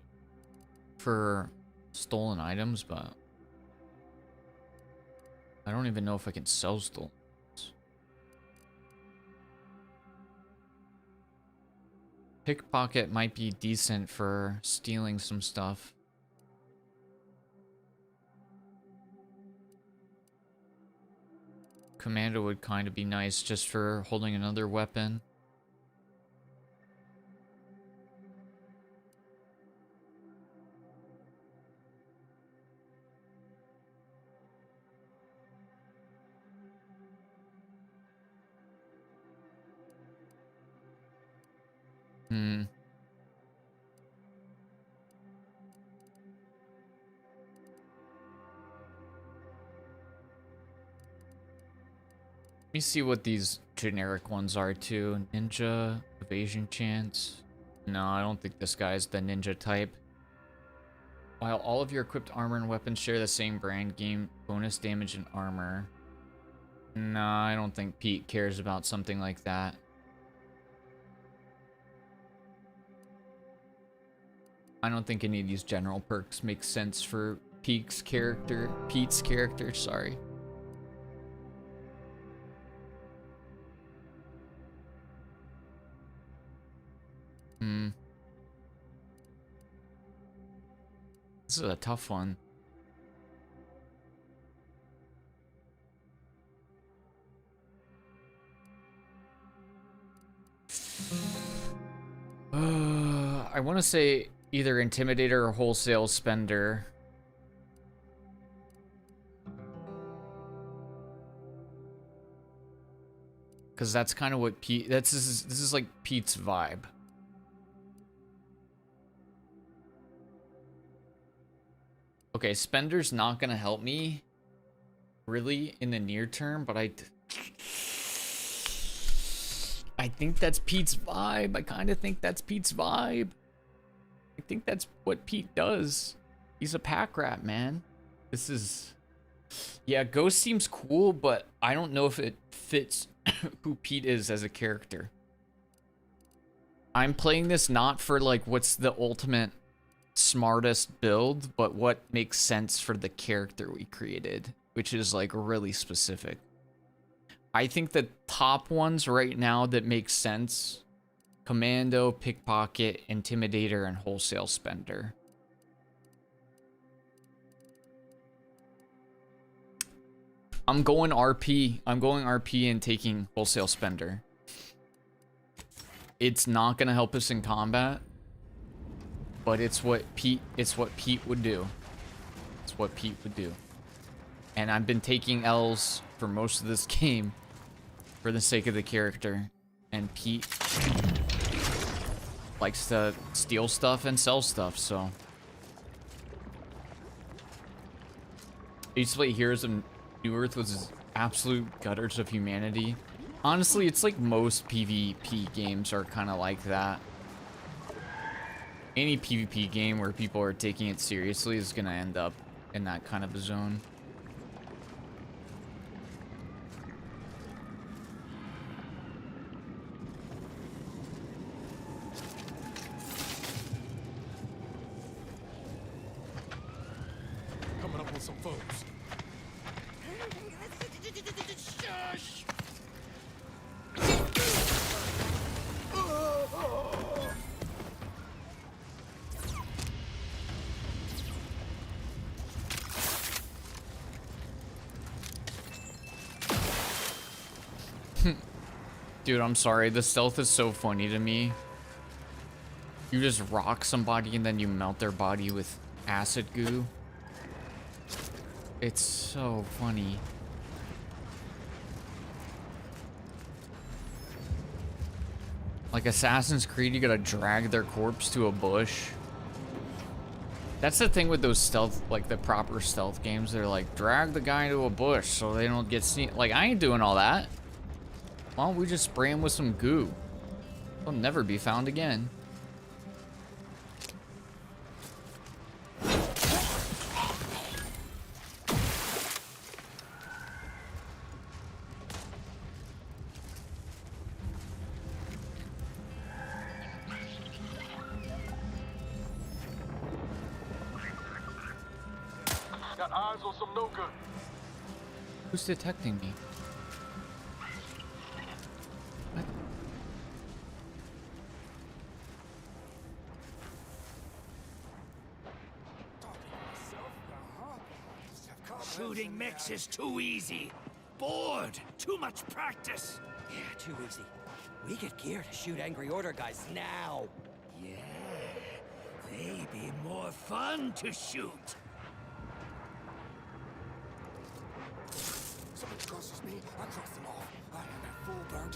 for stolen items, but I don't even know if I can sell stolen. Pickpocket might be decent for stealing some stuff. Commando would kind of be nice just for holding another weapon. Hmm. Let me see what these generic ones are too. Ninja, evasion chance. No, I don't think this guy's the ninja type. While all of your equipped armor and weapons share the same brand, gain bonus damage and armor. No, I don't think Pete cares about something like that. I don't think any of these general perks make sense for Pete's character, sorry. This is a tough one. I want to say either Intimidator or Wholesale Spender. Because that's kind of what Pete... This is like Pete's vibe. Okay, Spender's not going to help me, really, in the near term, but I think that's Pete's vibe. I kind of think that's Pete's vibe. I think that's what Pete does. He's a pack rat, man. This is... Yeah, Ghost seems cool, but I don't know if it fits who Pete is as a character. I'm playing this not for, like, what's the ultimate smartest build, but what makes sense for the character we created, which is, like, really specific. I think the top ones right now that make sense: Commando, Pickpocket, Intimidator, and Wholesale Spender. I'm going RP. I'm going RP and taking Wholesale Spender. It's not gonna help us in combat, but it's what Pete would do. It's what Pete would do. And I've been taking L's for most of this game for the sake of the character. And Pete likes to steal stuff and sell stuff, so. I used to play Heroes of New Earth, was his absolute gutters of humanity. Honestly, it's like most PvP games are kind of like that. Any PvP game where people are taking it seriously is going to end up in that kind of a zone. Coming up with some folks. Dude, I'm sorry. The stealth is so funny to me. You just rock somebody and then you melt their body with acid goo. It's so funny. Like Assassin's Creed, you gotta drag their corpse to a bush. That's the thing with those stealth, like the proper stealth games. They're like, drag the guy to a bush so they don't get seen. Like, I ain't doing all that. Why don't we just spray him with some goo? He'll never be found again. Got eyes on some no good. Who's detecting me? Shooting mix is too easy. Bored. Too much practice. Yeah, too easy. We get gear to shoot Angry Order guys now. Yeah, they be more fun to shoot. Someone crosses me, I cross them off. I am at full burn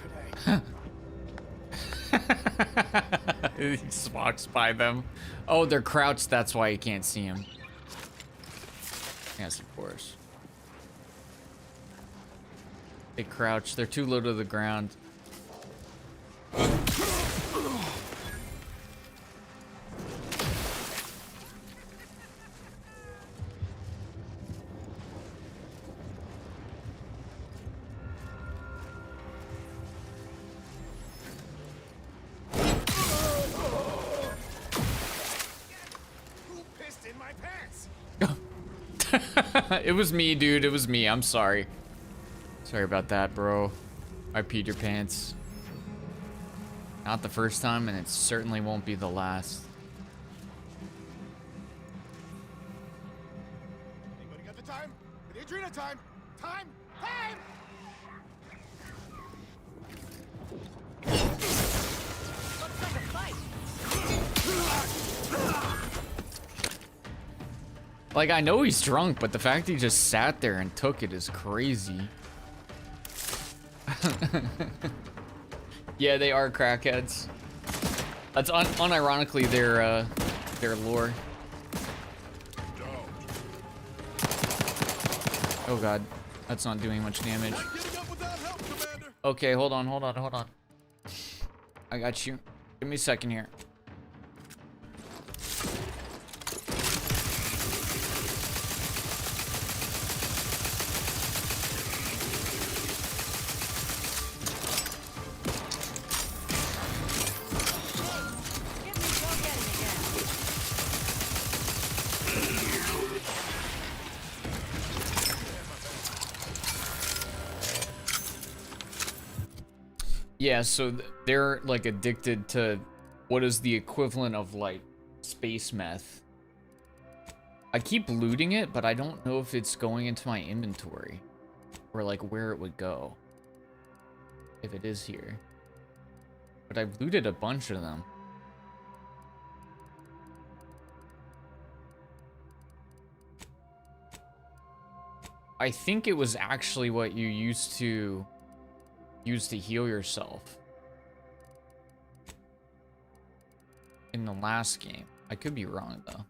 today. He just walks by them. Oh, they're crouched, that's why you can't see him. Yes, of course. They crouch, they're too low to the ground. It was me, dude. It was me. I'm sorry. Sorry about that, bro. I peed your pants. Not the first time, and it certainly won't be the last. Anybody got the time? Adriana time! Time! Time! Let's take a fight! Like, I know he's drunk, but the fact he just sat there and took it is crazy. Yeah, they are crackheads. That's unironically their lore. Oh god, that's not doing much damage. Okay, hold on. I got you. Give me a second here. Yeah, so they're like addicted to what is the equivalent of like space meth. I keep looting it, but I don't know if it's going into my inventory or like where it would go if it is here. But I've looted a bunch of them. I think it was actually what you used to use to heal yourself in the last game. I could be wrong though.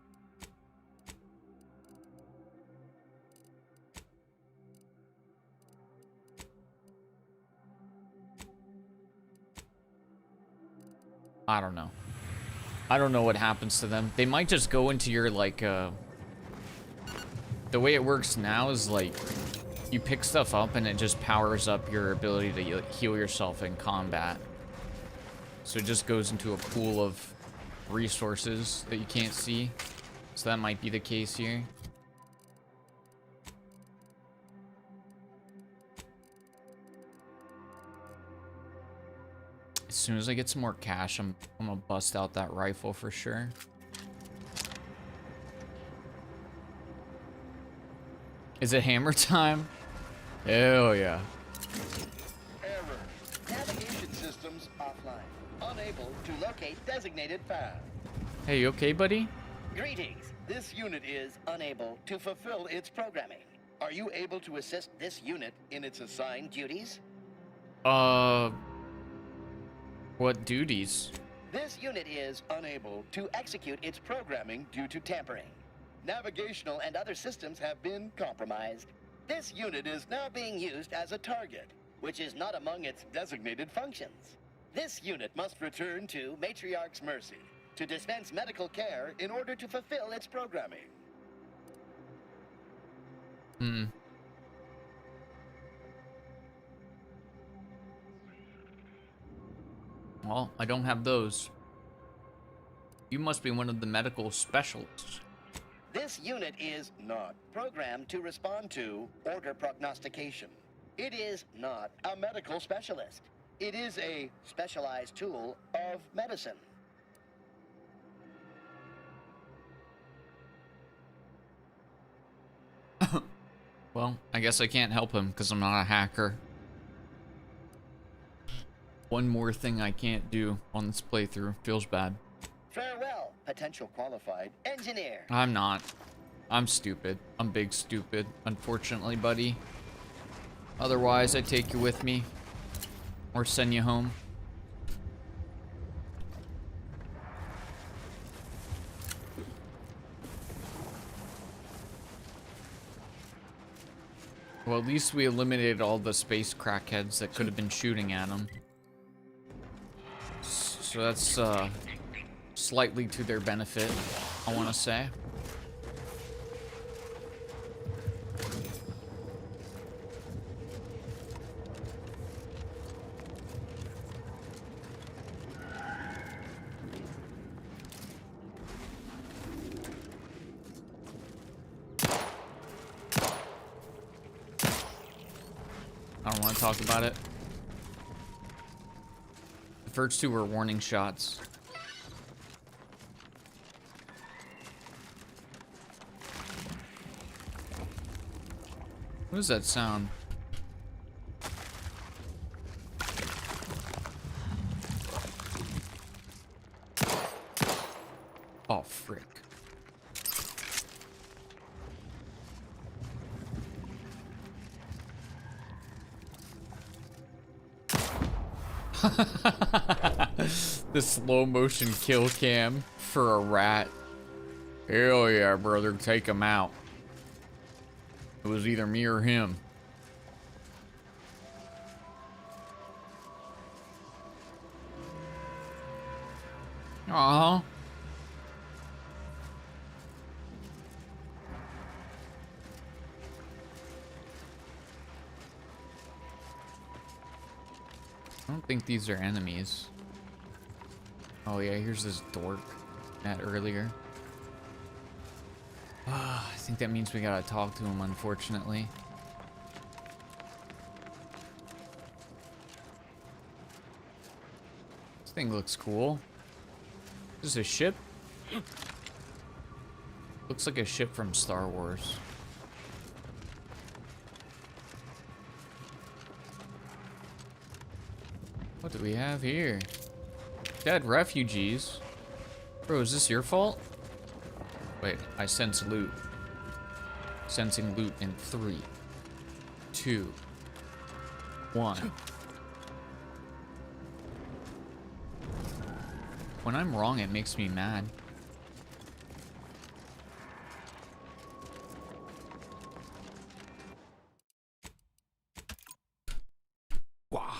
I don't know. I don't know what happens to them. They might just go into your like the way it works now is like you pick stuff up and it just powers up your ability to heal yourself in combat. So it just goes into a pool of resources that you can't see. So that might be the case here. As soon as I get some more cash, I'm gonna bust out that rifle for sure. Is it hammer time? Hell yeah. Error. Navigation systems offline. Unable to locate designated path. Hey, you okay, buddy? Greetings. This unit is unable to fulfill its programming. Are you able to assist this unit in its assigned duties? What duties? This unit is unable to execute its programming due to tampering. Navigational and other systems have been compromised. This unit is now being used as a target. which is not among its designated functions. This unit must return to Matriarch's Mercy to dispense medical care in order to fulfill its programming. Well, I don't have those. You must be one of the medical specialists. This unit is not programmed to respond to order prognostication. It is not a medical specialist. It is a specialized tool of medicine. Well, I guess I can't help him because I'm not a hacker. One more thing I can't do on this playthrough. Feels bad. Farewell, potential qualified engineer. I'm not. I'm stupid. I'm big stupid, unfortunately, buddy. Otherwise, I'd take you with me. Or send you home. Well, at least we eliminated all the space crackheads that could have been shooting at him. So that's slightly to their benefit, I want to say. I don't want to talk about it. The first two were warning shots. What is that sound? Oh, frick. The slow motion kill cam for a rat. Hell yeah, brother, take him out. It was either me or him. Uh-huh. I don't think these are enemies. Oh yeah, here's this dork at earlier. I think that means we gotta talk to him, unfortunately. This thing looks cool. Is this a ship? Looks like a ship from Star Wars. What do we have here? Dead refugees. Bro, is this your fault? Wait, I sense loot. Sensing loot in 3, 2, 1. When I'm wrong, it makes me mad. Wow.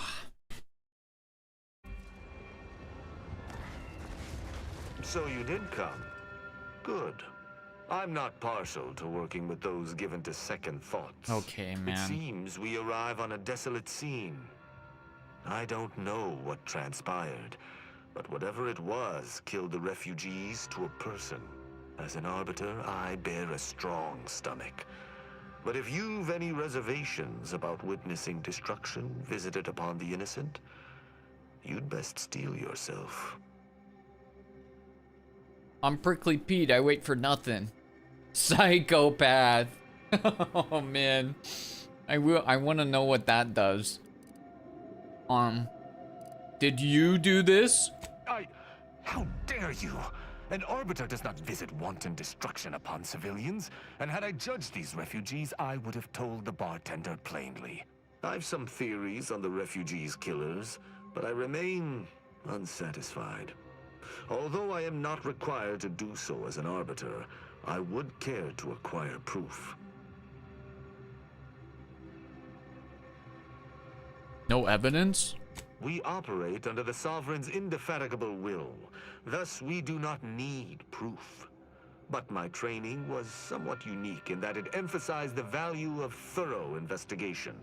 So you did come. Good. I'm not partial to working with those given to second thoughts. Okay, man. It seems we arrive on a desolate scene. I don't know what transpired, but whatever it was killed the refugees to a person. As an arbiter, I bear a strong stomach. But if you've any reservations about witnessing destruction visited upon the innocent, you'd best steel yourself. I'm Prickly Pete. I wait for nothing. Psychopath. Oh man, I want to know what that does. Did you do this? How dare you? An arbiter does not visit wanton destruction upon civilians. And had I judged these refugees, I would have told the bartender plainly. I've some theories on the refugees' killers, but I remain unsatisfied. Although I am not required to do so as an arbiter, I would care to acquire proof. No evidence? We operate under the Sovereign's indefatigable will. Thus, we do not need proof. But my training was somewhat unique in that it emphasized the value of thorough investigation.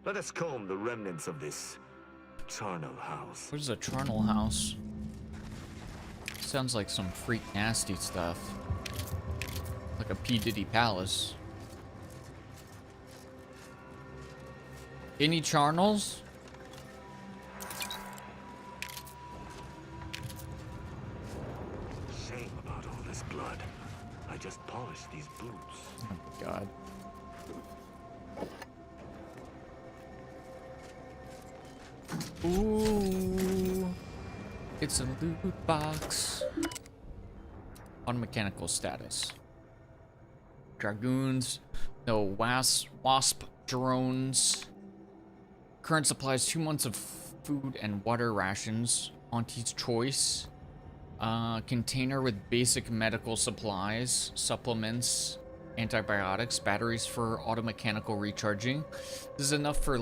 Let us comb the remnants of this charnel house. What is a charnel house? Sounds like some freak nasty stuff. Like a P. Diddy palace. Any charnels? Shame about all this blood. I just polished these boots. Oh my god. Ooh. It's a loot box. On mechanical status. Dragoons. No wasp drones. Current supplies 2 months of food and water rations. Auntie's choice. Container with basic medical supplies, supplements, antibiotics, batteries for automechanical recharging. This is enough to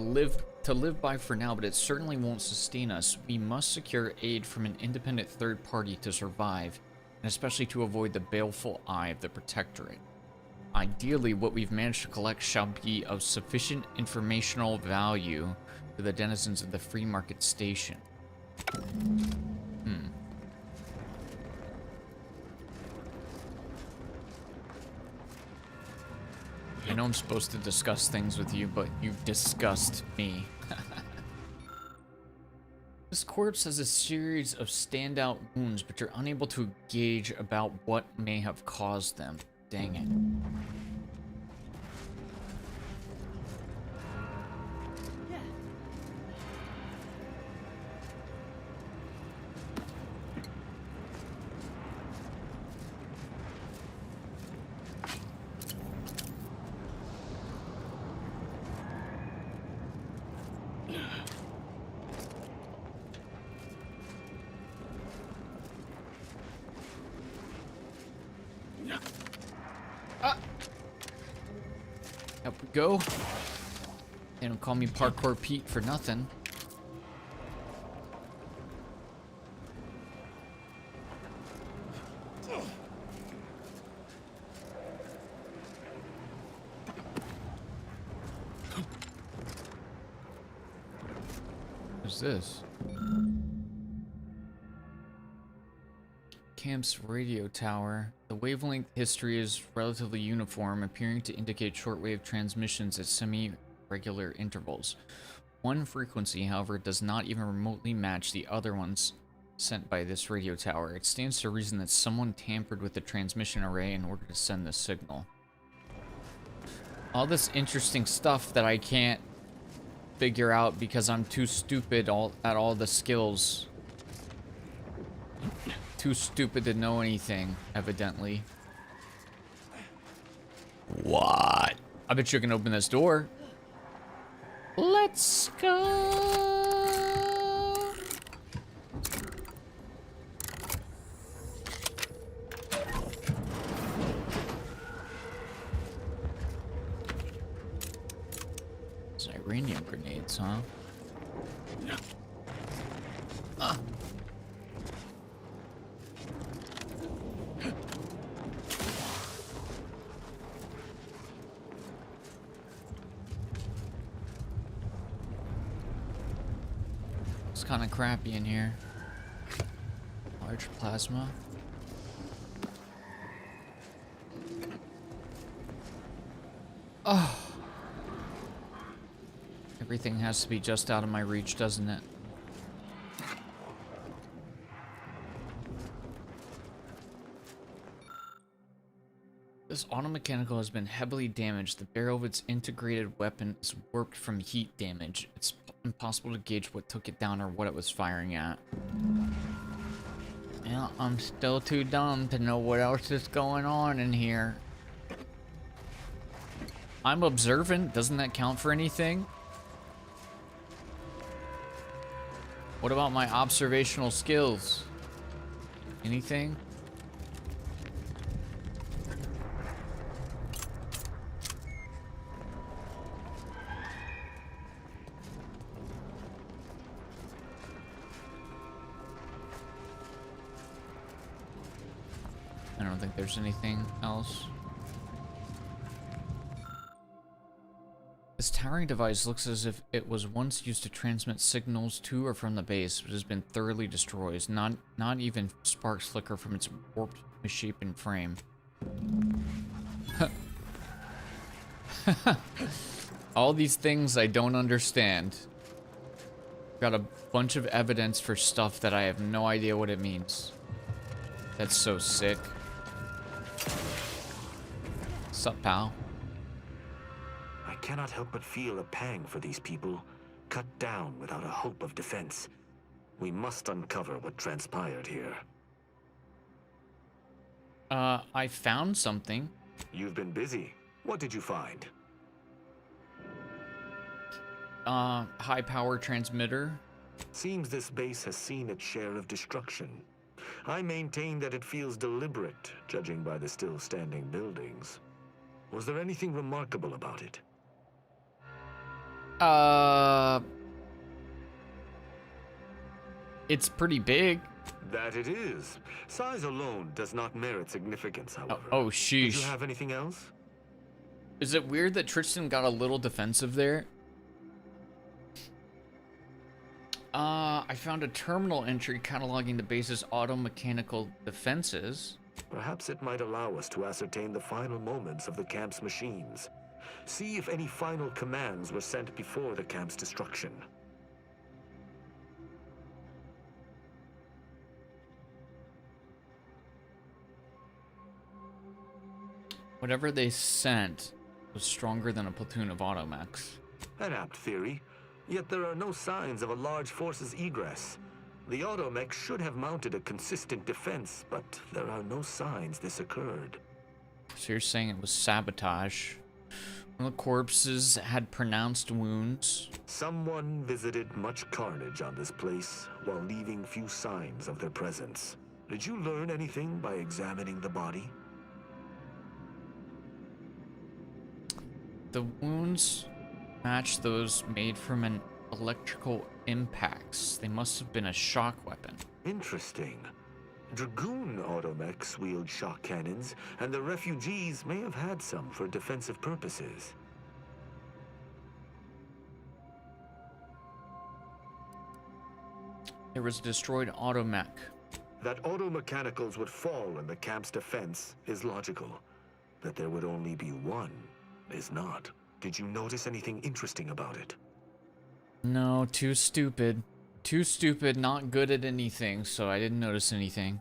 live by for now, but it certainly won't sustain us. We must secure aid from an independent third party to survive, and especially to avoid the baleful eye of the Protectorate. Ideally, what we've managed to collect shall be of sufficient informational value to the denizens of the free market station. I know I'm supposed to discuss things with you, but you disgust me. This corpse has a series of standout wounds, but you're unable to gauge about what may have caused them. Dang it. Up we go. They don't call me Parkour Pete for nothing. What's this? Camp's radio tower. The wavelength history is relatively uniform, appearing to indicate shortwave transmissions at semi-regular intervals. One frequency, however, does not even remotely match the other ones sent by this radio tower. It stands to reason that someone tampered with the transmission array in order to send this signal. All this interesting stuff that I can't figure out because I'm too stupid at all the skills. Too stupid to know anything, evidently. What? I bet you can open this door. Let's go. It's Iranium grenades, huh? It's kind of crappy in here. Large plasma. Oh. Everything has to be just out of my reach, doesn't it? This automechanical has been heavily damaged. The barrel of its integrated weapon is warped from heat damage. It's impossible to gauge what took it down or what it was firing at. Yeah, I'm still too dumb to know what else is going on in here. I'm observant. Doesn't that count for anything? What about my observational skills? Anything? don't think there's anything else. This towering device looks as if it was once used to transmit signals to or from the base, but has been thoroughly destroyed. Not even sparks flicker from its warped, misshapen frame. All these things I don't understand. Got a bunch of evidence for stuff that I have no idea what it means. That's so sick. Sup, pal? I cannot help but feel a pang for these people, cut down without a hope of defense. We must uncover what transpired here. I found something. You've been busy. What did you find? High power transmitter. Seems this base has seen its share of destruction. I maintain that it feels deliberate, judging by the still standing buildings. Was there anything remarkable about it? It's pretty big. That it is. Size alone does not merit significance, however. Oh, sheesh. Did you have anything else? Is it weird that Tristan got a little defensive there? I found a terminal entry cataloging the base's auto-mechanical defenses. Perhaps it might allow us to ascertain the final moments of the camp's machines. See if any final commands were sent before the camp's destruction. Whatever they sent was stronger than a platoon of automechs. An apt theory, yet there are no signs of a large force's egress. The automech should have mounted a consistent defense, but there are no signs this occurred. So you're saying it was sabotage. One of the corpses had pronounced wounds. Someone visited much carnage on this place while leaving few signs of their presence. Did you learn anything by examining the body? The wounds match those made from an electrical impacts. They must have been a shock weapon. Interesting. Dragoon automechs wield shock cannons, and the refugees may have had some for defensive purposes. There was a destroyed automech. That automechanicals would fall in the camp's defense is logical. That there would only be one is not. Did you notice anything interesting about it? No, too stupid. Too stupid, not good at anything, so I didn't notice anything.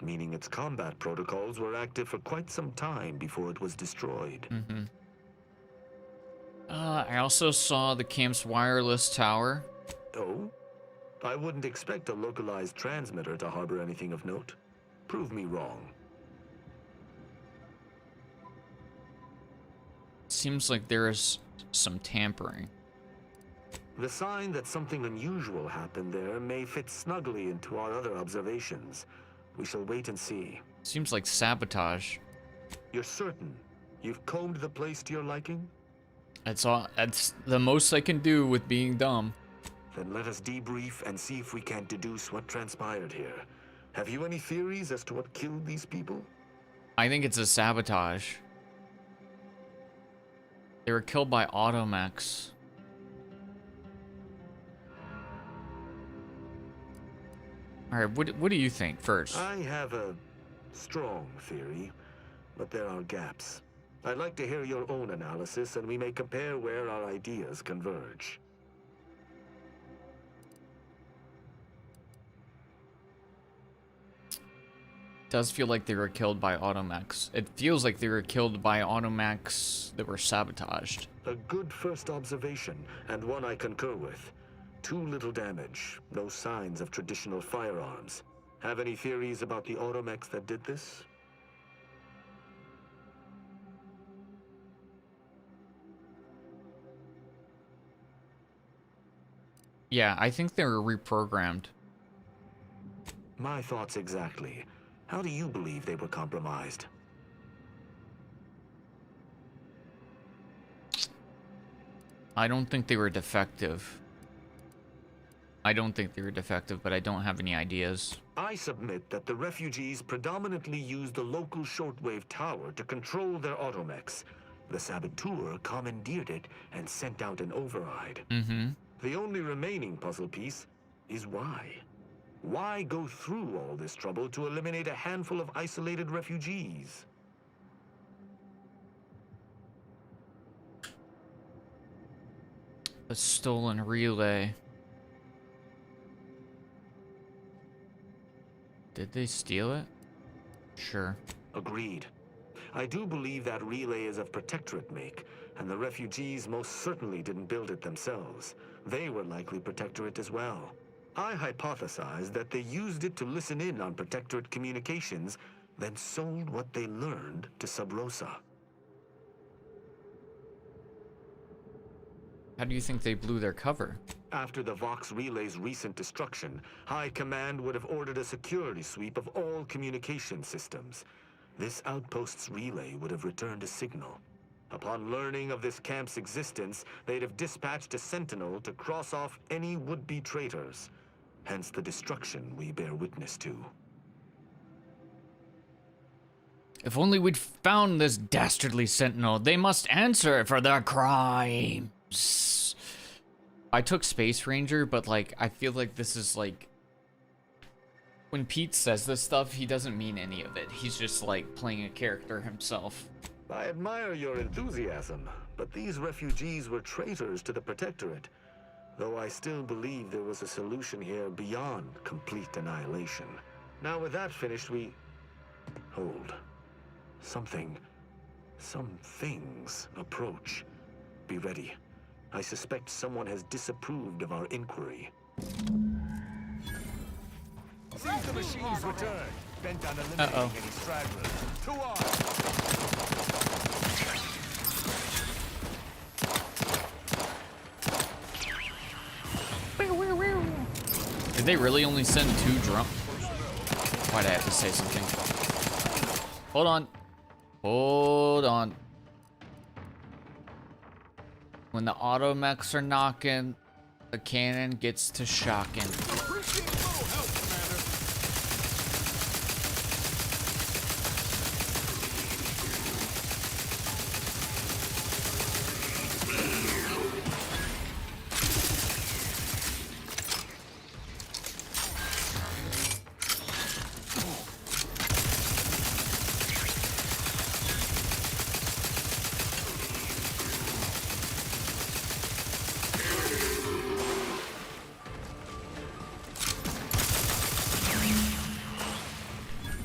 Meaning its combat protocols were active for quite some time before it was destroyed. I also saw the camp's wireless tower. Oh? I wouldn't expect a localized transmitter to harbor anything of note. Prove me wrong. Seems like there is some tampering. The sign that something unusual happened there may fit snugly into our other observations. We shall wait and see. Seems like sabotage. You're certain? You've combed the place to your liking? That's all. That's the most I can do with being dumb. Then let us debrief and see if we can deduce what transpired here. Have you any theories as to what killed these people? I think it's a sabotage. They were killed by automechs. Alright, what do you think first? I have a strong theory, but there are gaps. I'd like to hear your own analysis, and we may compare where our ideas converge. Does feel like they were killed by automechs. It feels like they were killed by automechs that were sabotaged. A good first observation, and one I concur with. Too little damage, no signs of traditional firearms. Have any theories about the automechs that did this? Yeah, I think they were reprogrammed. My thoughts exactly. How do you believe they were compromised? I don't think they were defective. I don't think they were defective, but I don't have any ideas. I submit that the refugees predominantly used the local shortwave tower to control their automechs. The saboteur commandeered it and sent out an override. The only remaining puzzle piece is why. Why go through all this trouble to eliminate a handful of isolated refugees? A stolen relay. Did they steal it? Sure. Agreed. I do believe that relay is of Protectorate make, and the refugees most certainly didn't build it themselves. They were likely Protectorate as well. I hypothesize that they used it to listen in on Protectorate communications, then sold what they learned to Sub Rosa. How do you think they blew their cover? After the Vox relay's recent destruction, High Command would have ordered a security sweep of all communication systems. This outpost's relay would have returned a signal. Upon learning of this camp's existence, they'd have dispatched a sentinel to cross off any would-be traitors. Hence the destruction we bear witness to. If only we'd found this dastardly sentinel. They must answer for their crimes. I took Space Ranger, but like, I feel like this is like, when Pete says this stuff, he doesn't mean any of it. He's just like playing a character himself. I admire your enthusiasm, but these refugees were traitors to the Protectorate. Though I still believe there was a solution here beyond complete annihilation. Now with that finished, we... Hold. Some things approach. Be ready. I suspect someone has disapproved of our inquiry. Seize the machine's return. Bent on eliminating any stragglers. To Did they really only send 2 drunk? Why'd I have to say something? Hold on. Hold on. When the automechs are knocking, the cannon gets to shocking.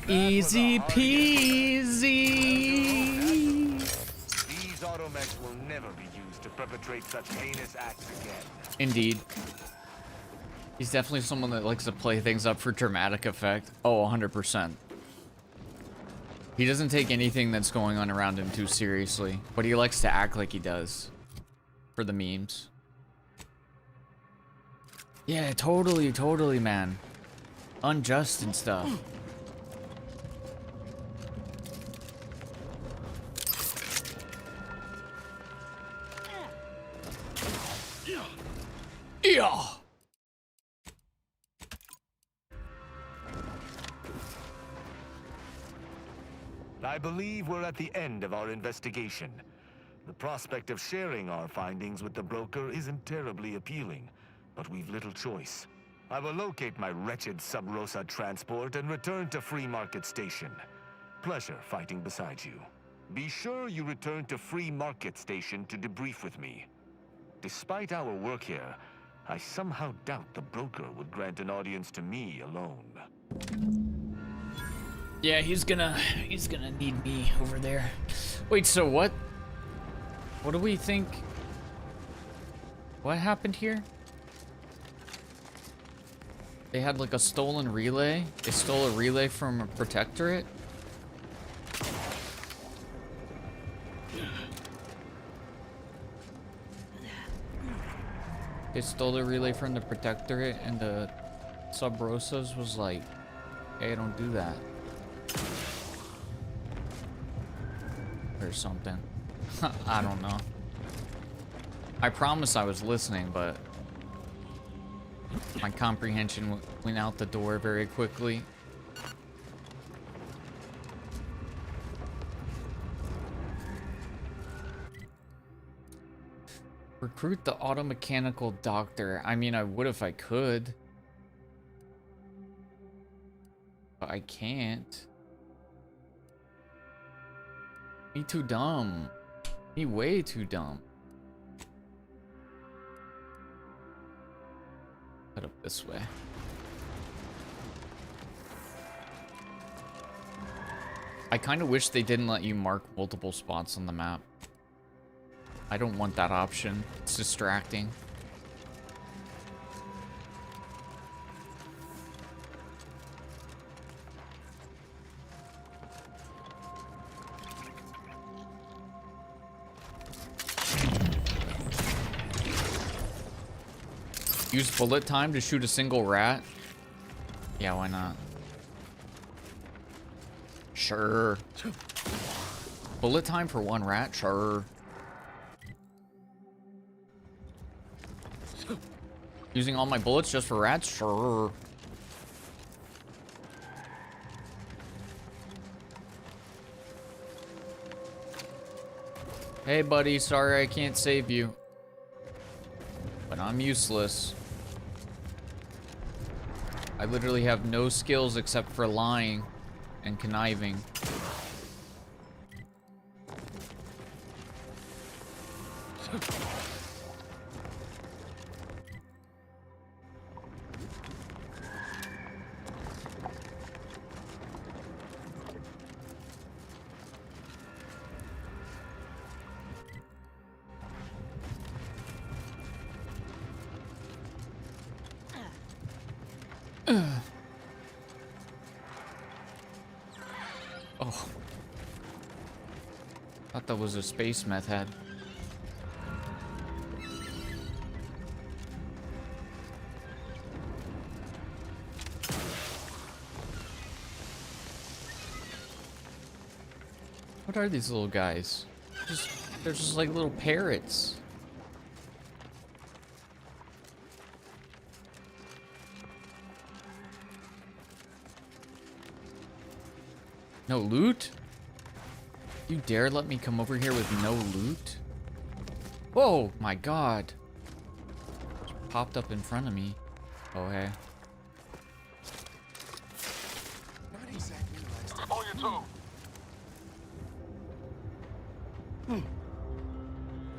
Easy peasy. These automechs will never be used to perpetrate such heinous acts again. Indeed. He's definitely someone that likes to play things up for dramatic effect. Oh, 100%. He doesn't take anything that's going on around him too seriously, but he likes to act like he does. For the memes. Yeah, totally, man. Unjust and stuff. Yeah. I believe we're at the end of our investigation. The prospect of sharing our findings with the broker isn't terribly appealing, but we've little choice. I will locate my wretched Sub Rosa transport and return to Free Market Station. Pleasure fighting beside you. Be sure you return to Free Market Station to debrief with me. Despite our work here, I somehow doubt the broker would grant an audience to me alone. Yeah, he's gonna need me over there. Wait, so what? What do we think? What happened here? They had like a stolen relay? They stole a relay from a Protectorate? They stole the relay from the Protectorate, and the Sub Rosas was like, hey, don't do that. Or something. I don't know. I promise I was listening, but My comprehension went out the door very quickly. Recruit the automechanical doctor. I mean, I would if I could. But I can't. Me too dumb. Me way too dumb. Head up this way. I kind of wish they didn't let you mark multiple spots on the map. I don't want that option. It's distracting. Use bullet time to shoot a single rat? Yeah, why not? Sure. Bullet time for one rat? Sure. Using all my bullets just for rats? Sure. Hey buddy, sorry I can't save you. But I'm useless. I literally have no skills except for lying and conniving. Oh. Thought that was a space meth head. What are these little guys? They're just like little parrots. No loot? You dare let me come over here with no loot? Whoa, my god. Just popped up in front of me. Oh, hey. Not exactly last. On your toe.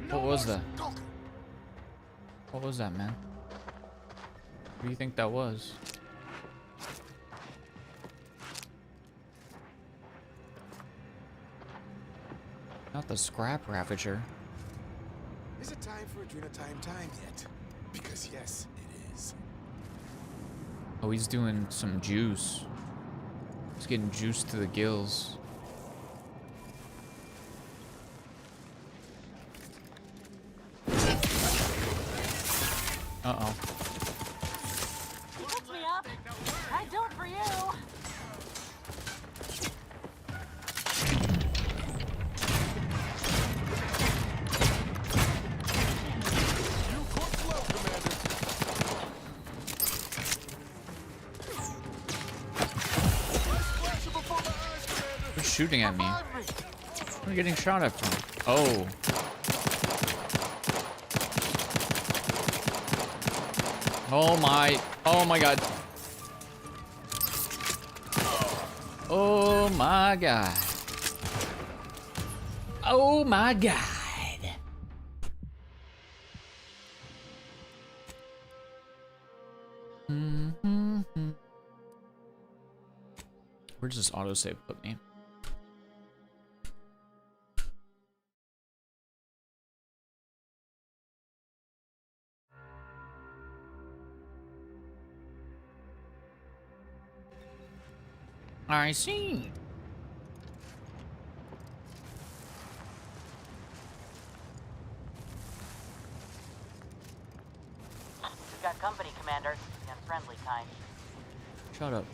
What was that? What was that, man? What do you think that was? Not the scrap ravager. Is it time for Adrenatime time yet? Because yes, it is. Oh, he's doing some juice. He's getting juice to the gills. Uh-oh. Lift me up. I'd do it for you. Who's shooting at me? Where are you getting shot at from? Oh. Oh my god. Oh my god. Oh my god. Where does this autosave put me? I see. We've got company, Commander. The unfriendly kind. Shut up.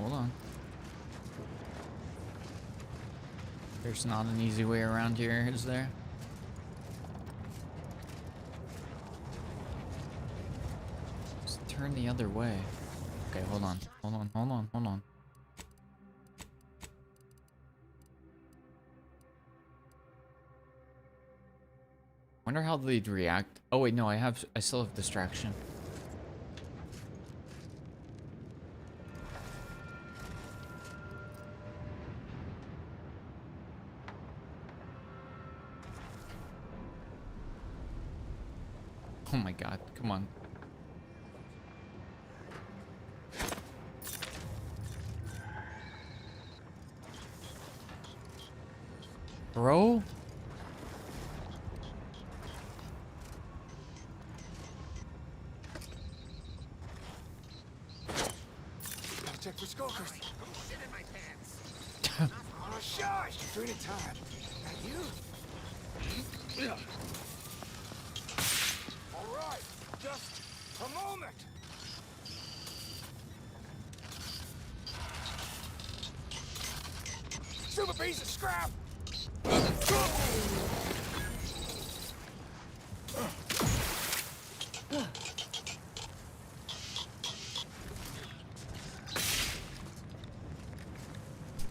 hold on. There's not an easy way around here, is there? Just turn the other way. Okay, hold on. Hold on, hold on, hold on. Wonder how they'd react. Oh wait, no, I still have distraction. Oh my god, come on. Bro? Check for skulkers. Oh, shit in my pants. Oh, shush! During the time. That you? All right, just a moment. Super piece of scrap.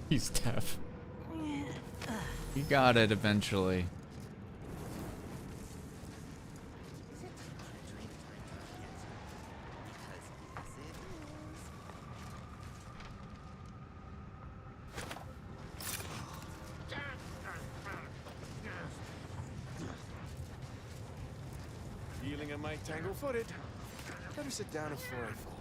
He's deaf. You got it eventually. Feeling I might tangle-footed. Better sit down before I fall.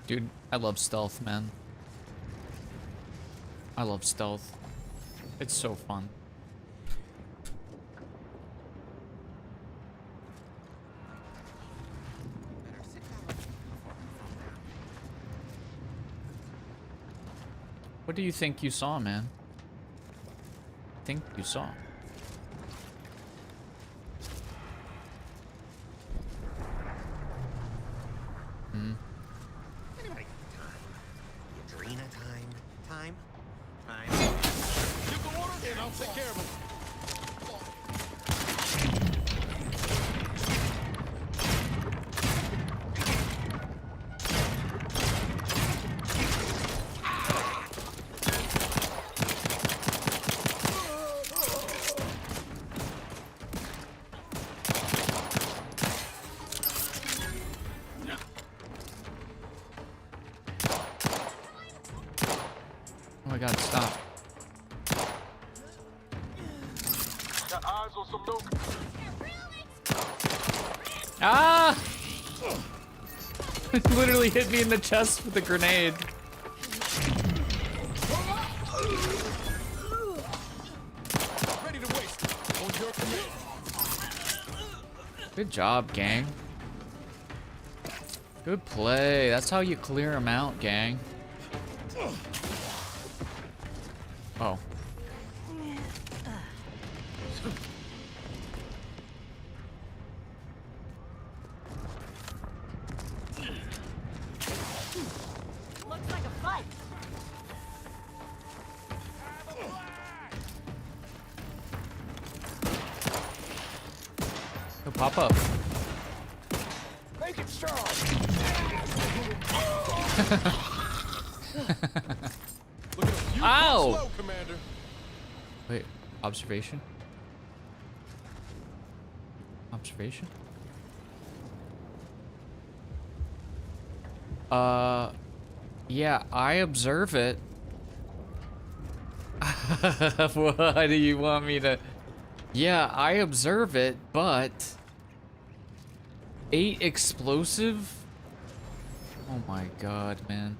Dude, I love stealth, man. I love stealth. It's so fun. What do you think you saw, man? Think you saw? Hmm. Anybody got time? Adrena time? Time? Time? Give the order and I'll take care of him. Oh my god, stop. Got eyes on some local. Ah! It literally hit me in the chest with a grenade. Ready to waste. On your command. Good job, gang. Good play. That's how you clear them out, gang. Oh. Looks like a fight. Go pop up. Make it strong. Look at you. Ow! Slow, Commander. Wait, observation? Observation? Yeah, I observe it. What do you want me to... Yeah, I observe it, but... 8 explosive? Oh my god, man.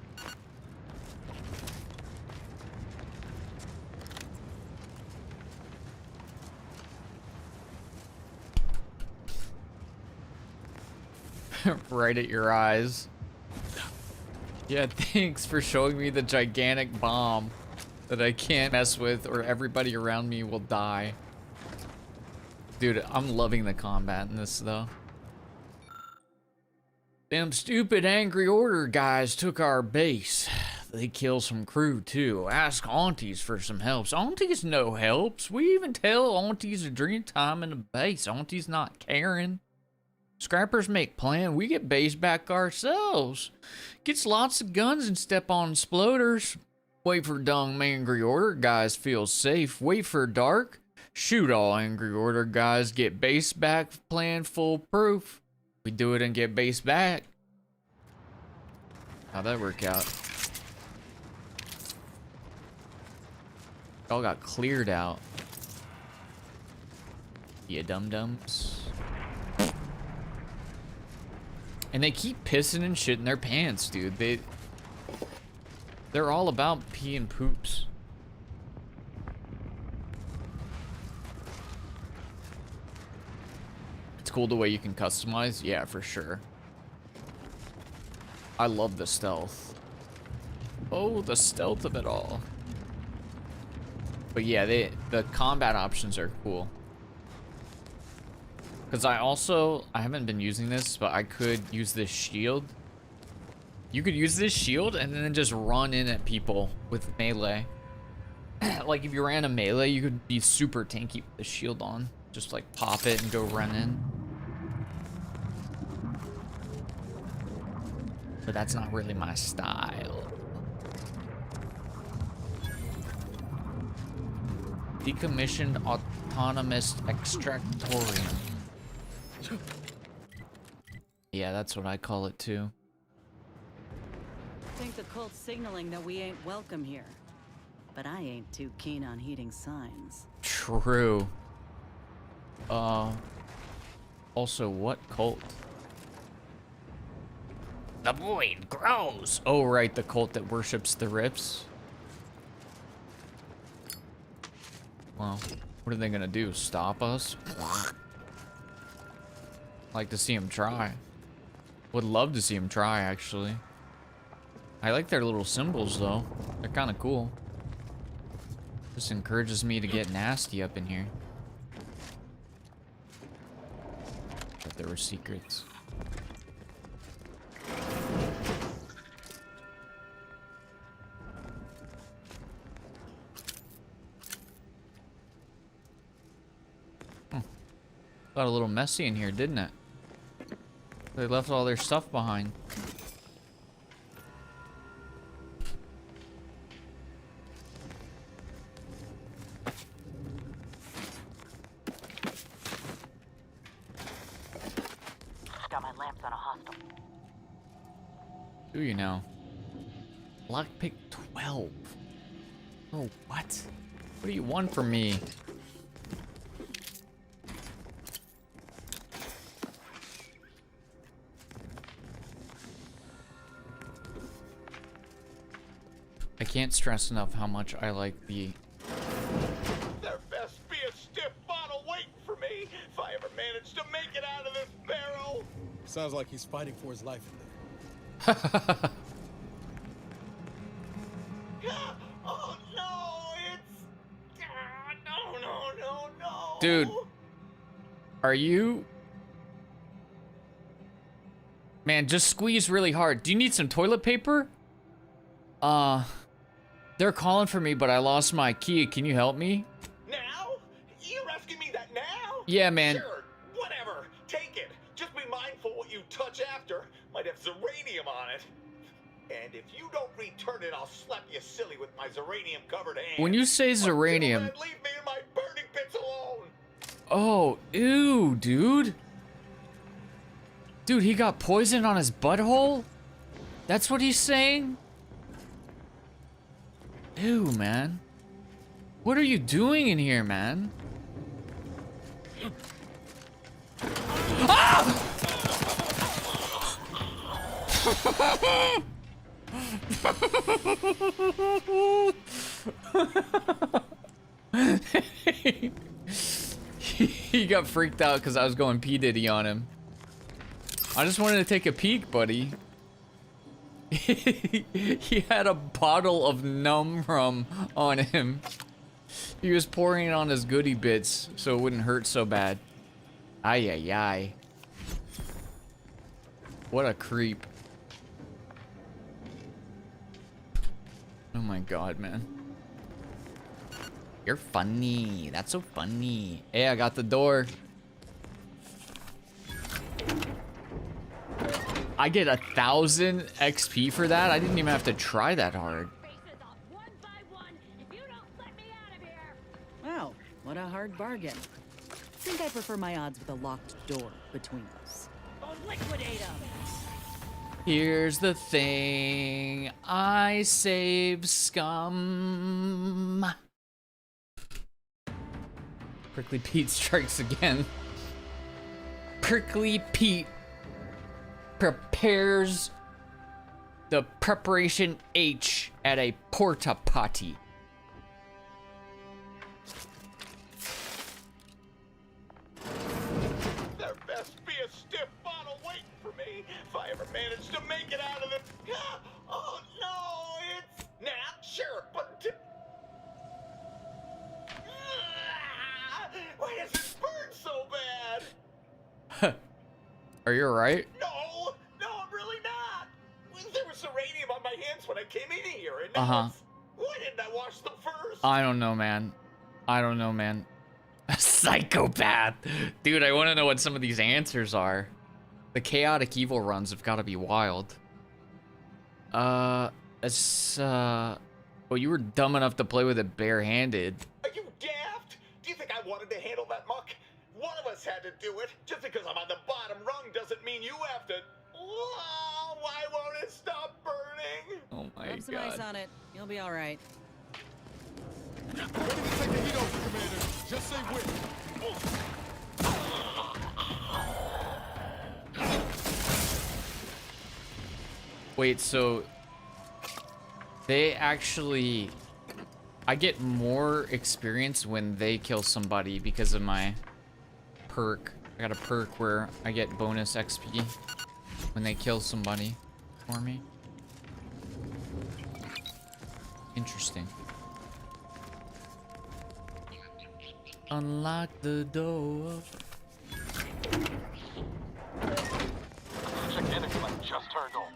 Right at your eyes. Yeah, thanks for showing me the gigantic bomb that I can't mess with or everybody around me will die. Dude, I'm loving the combat in this, though. Them stupid Angry Order guys took our base. They killed some crew, too. Ask Aunties for some helps. Aunties no helps. We even tell Aunties to drink time in the base. Aunties not caring. Scrappers make plan. We get base back ourselves. Gets lots of guns and step on exploders. Wait for dung Angry Order guys feel safe. Wait for dark. Shoot all Angry Order guys. Get base back plan foolproof. We do it and get base back. How'd that work out? All got cleared out. Yeah, dum-dums. And they keep pissing and shitting their pants, dude. They're all about pee and poops. It's cool the way you can customize. Yeah, for sure. I love the stealth. Oh, the stealth of it all. But yeah, the combat options are cool. Because I haven't been using this, but I could use this shield. You could use this shield and then just run in at people with melee. Like if you ran a melee, you could be super tanky with the shield on. Just like pop it and go run in. But that's not really my style. Decommissioned autonomous extractorium. Yeah, that's what I call it too. I think the cult's signaling that we ain't welcome here. But I ain't too keen on heeding signs. True. Also, what cult? The void grows. Oh, right, the cult that worships the rips. Well, what are they gonna do? Stop us? Like to see him try. Would love to see him try, actually. I like their little symbols, though. They're kind of cool. This encourages me to get nasty up in here. But there were secrets. Got a little messy in here, didn't it? They left all their stuff behind. Got my lamps on a hostile. Do you know? Lockpick 12. Oh, what? What do you want from me? I can't stress enough how much I like the... There best be a stiff bottle waiting for me if I ever manage to make it out of this barrel. Sounds like he's fighting for his life in there. Oh no, it's... no. Dude. Are you... Man, just squeeze really hard. Do you need some toilet paper? They're calling for me, but I lost my key. Can you help me? Now? You're asking me that now? Yeah, man. Sure, whatever. Take it. Just be mindful what you touch after. Might have zeranium on it. And if you don't return it, I'll slap you silly with my zeranium-covered hand. When you say zeranium... Leave me in my burning bits alone. Oh, ew, dude. Dude, he got poison on his butthole? That's what he's saying? Ew, man. What are you doing in here, man? Ah! He got freaked out because I was going P. Diddy on him. I just wanted to take a peek, buddy. He had a bottle of numb rum on him. He was pouring it on his goodie bits so it wouldn't hurt so bad. Ay, ay, ay. What a creep. Oh my god, man. You're funny. That's so funny. Hey, I got the door. I get 1,000 XP for that? I didn't even have to try that hard. Wow, what a hard bargain. Think I prefer my odds with a locked door between us. Liquidate them! Here's the thing. I save scum. Prickly Pete strikes again. Prickly Pete prepares the preparation H at a porta potty. There best be a stiff bottle waiting for me if I ever manage to make it out of it. Oh no, it's nah, sure, but why does it burn so bad? Are you alright? No, I'm really not. There was uranium on my hands when I came in here, and now why didn't I wash them first? I don't know, man. I don't know, man. Psychopath. Dude, I want to know what some of these answers are. The chaotic evil runs have got to be wild. Well, you were dumb enough to play with it barehanded. Are you daft? Do you think I wanted to handle that muck? One of us had to do it. Just because I'm on the bottom rung doesn't mean you have to. Oh, why won't it stop burning? Oh my Rub some ice on it. You'll be all right. Ready to take the heat off, Commander. Just say when. Wait, so they actually, I get more experience when they kill somebody because of my perk. I got a perk where I get bonus XP when they kill somebody for me. Interesting. Unlock the door. Check just turned on.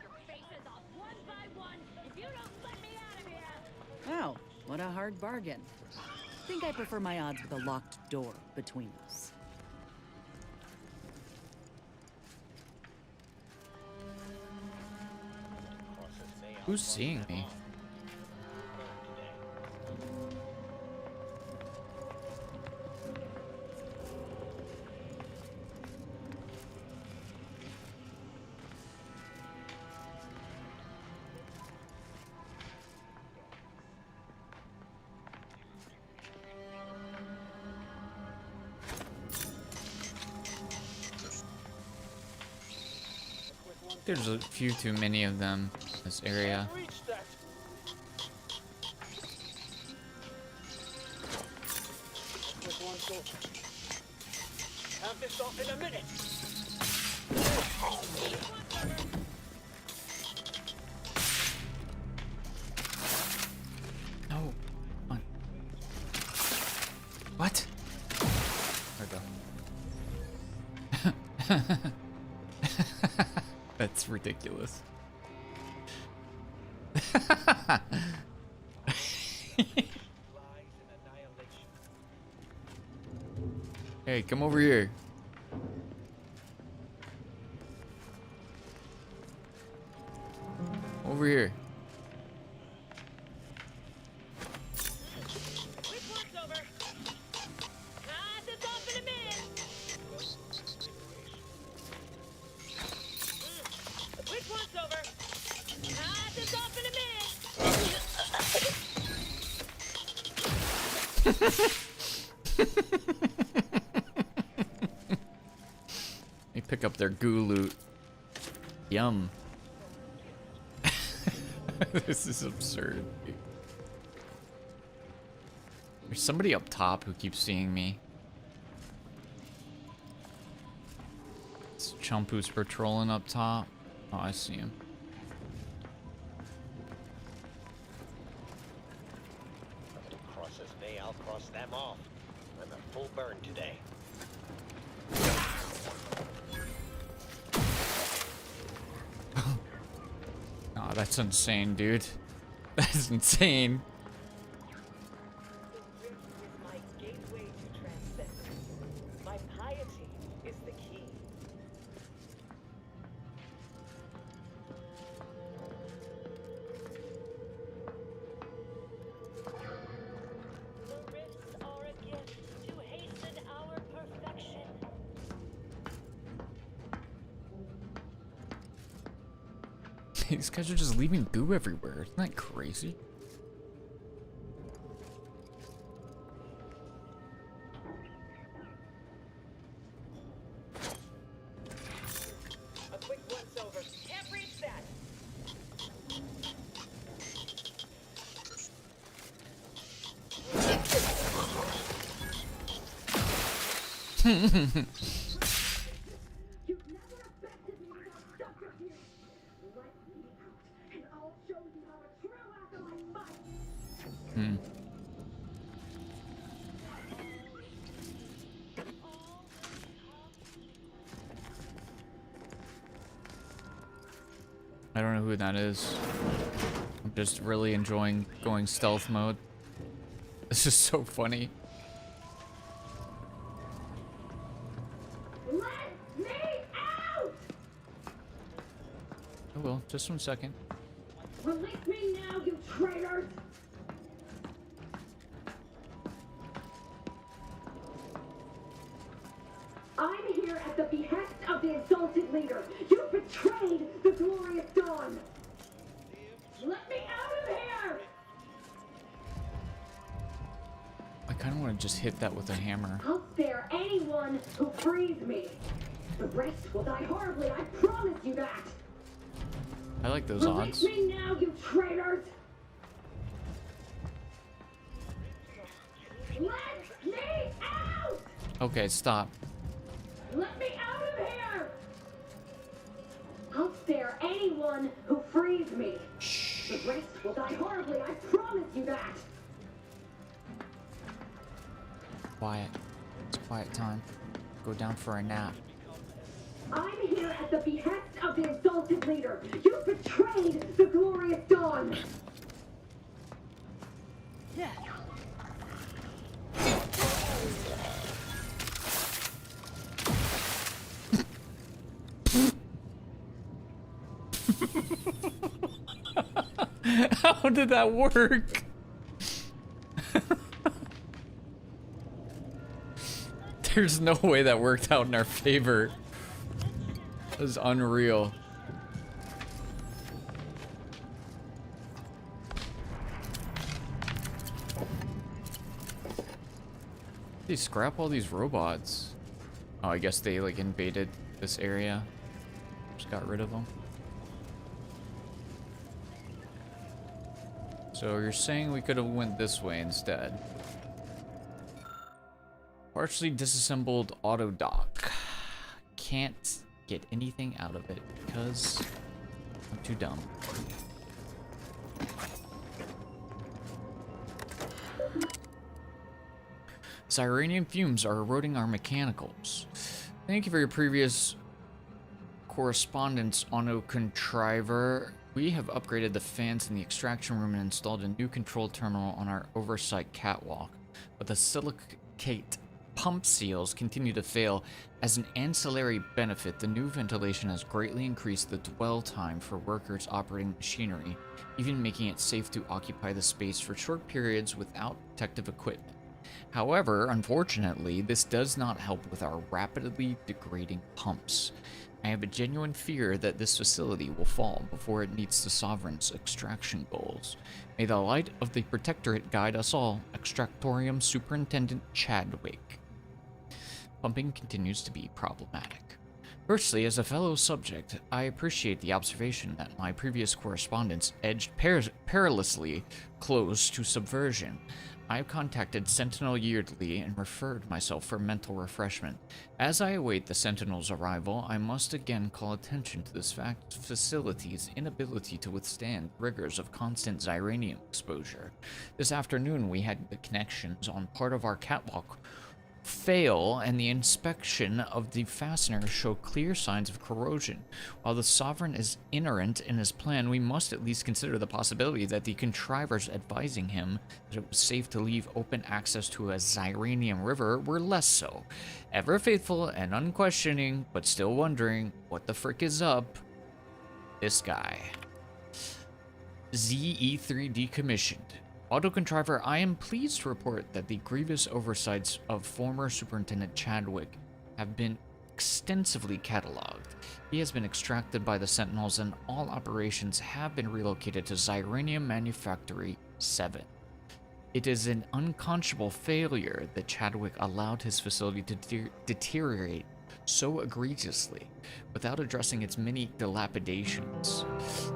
Wow, what a hard bargain. Think I prefer my odds with a locked door between us. Who's seeing me? There's a few too many of them in this area. Have this off in a minute. No. Come on. What? There we go. That's ridiculous. Hey, come over here. Over here. They pick up their goo loot. Yum. This is absurd. There's somebody up top who keeps seeing me. It's Chump who's patrolling up top. Oh, I see him. Crosses me, I'll cross them off. I'm a full burn today. that's insane, dude. That's insane. My gateway to transcendence. My piety is the key. The rifts are a gift to hasten our perfection. These guys are just leaving goo everywhere. Isn't that crazy? A quick once over. Can't reach that. Hmm. I don't know who that is. I'm just really enjoying going stealth mode. This is so funny. Let me out! Oh well, just 1 second. Release me now, you traitors! I'm here at the behest of the exalted leader. You betrayed the glorious dawn. Let me out of here! I kind of want to just hit that with a hammer. I'll spare anyone who frees me. The rest will die horribly, I promise you that. I like those odds. Release me now, you traitors! Let me out! Okay, stop. Let me out of here! I'll spare anyone who frees me. The rest will die horribly, I promise you that. Quiet. It's quiet time. Go down for a nap. I'm here at the behest of the exalted leader. You betrayed the glorious dawn. Yeah. How did that work? There's no way that worked out in our favor. That was unreal. They scrap all these robots. Oh, I guess they like invaded this area. Just got rid of them. So you're saying we could have went this way instead. Partially disassembled auto dock. Can't get anything out of it because I'm too dumb. Ziranium fumes are eroding our mechanicals. Thank you for your previous correspondence, Auto Contriver. We have upgraded the fans in the extraction room and installed a new control terminal on our oversight catwalk. But the silicate pump seals continue to fail. As an ancillary benefit, the new ventilation has greatly increased the dwell time for workers operating machinery, even making it safe to occupy the space for short periods without protective equipment. However, unfortunately, this does not help with our rapidly degrading pumps. I have a genuine fear that this facility will fall before it meets the Sovereign's extraction goals. May the light of the Protectorate guide us all. Extractorium Superintendent Chadwick. Pumping continues to be problematic. Firstly, as a fellow subject, I appreciate the observation that my previous correspondence edged perilously close to subversion. I have contacted Sentinel yearly and referred myself for mental refreshment. As I await the Sentinel's arrival, I must again call attention to this facility's inability to withstand rigors of constant Ziranium exposure. This afternoon we had the connections on part of our catwalk fail, and the inspection of the fasteners show clear signs of corrosion. While the Sovereign is inerrant in his plan, we must at least consider the possibility that the contrivers advising him that it was safe to leave open access to a Zyranium river were less so. Ever faithful and unquestioning, but still wondering what the frick is up, this guy. ZE3 decommissioned. Autocontriver, I am pleased to report that the grievous oversights of former Superintendent Chadwick have been extensively cataloged. He has been extracted by the Sentinels and all operations have been relocated to Zyranium Manufactory 7. It is an unconscionable failure that Chadwick allowed his facility to deteriorate so egregiously without addressing its many dilapidations.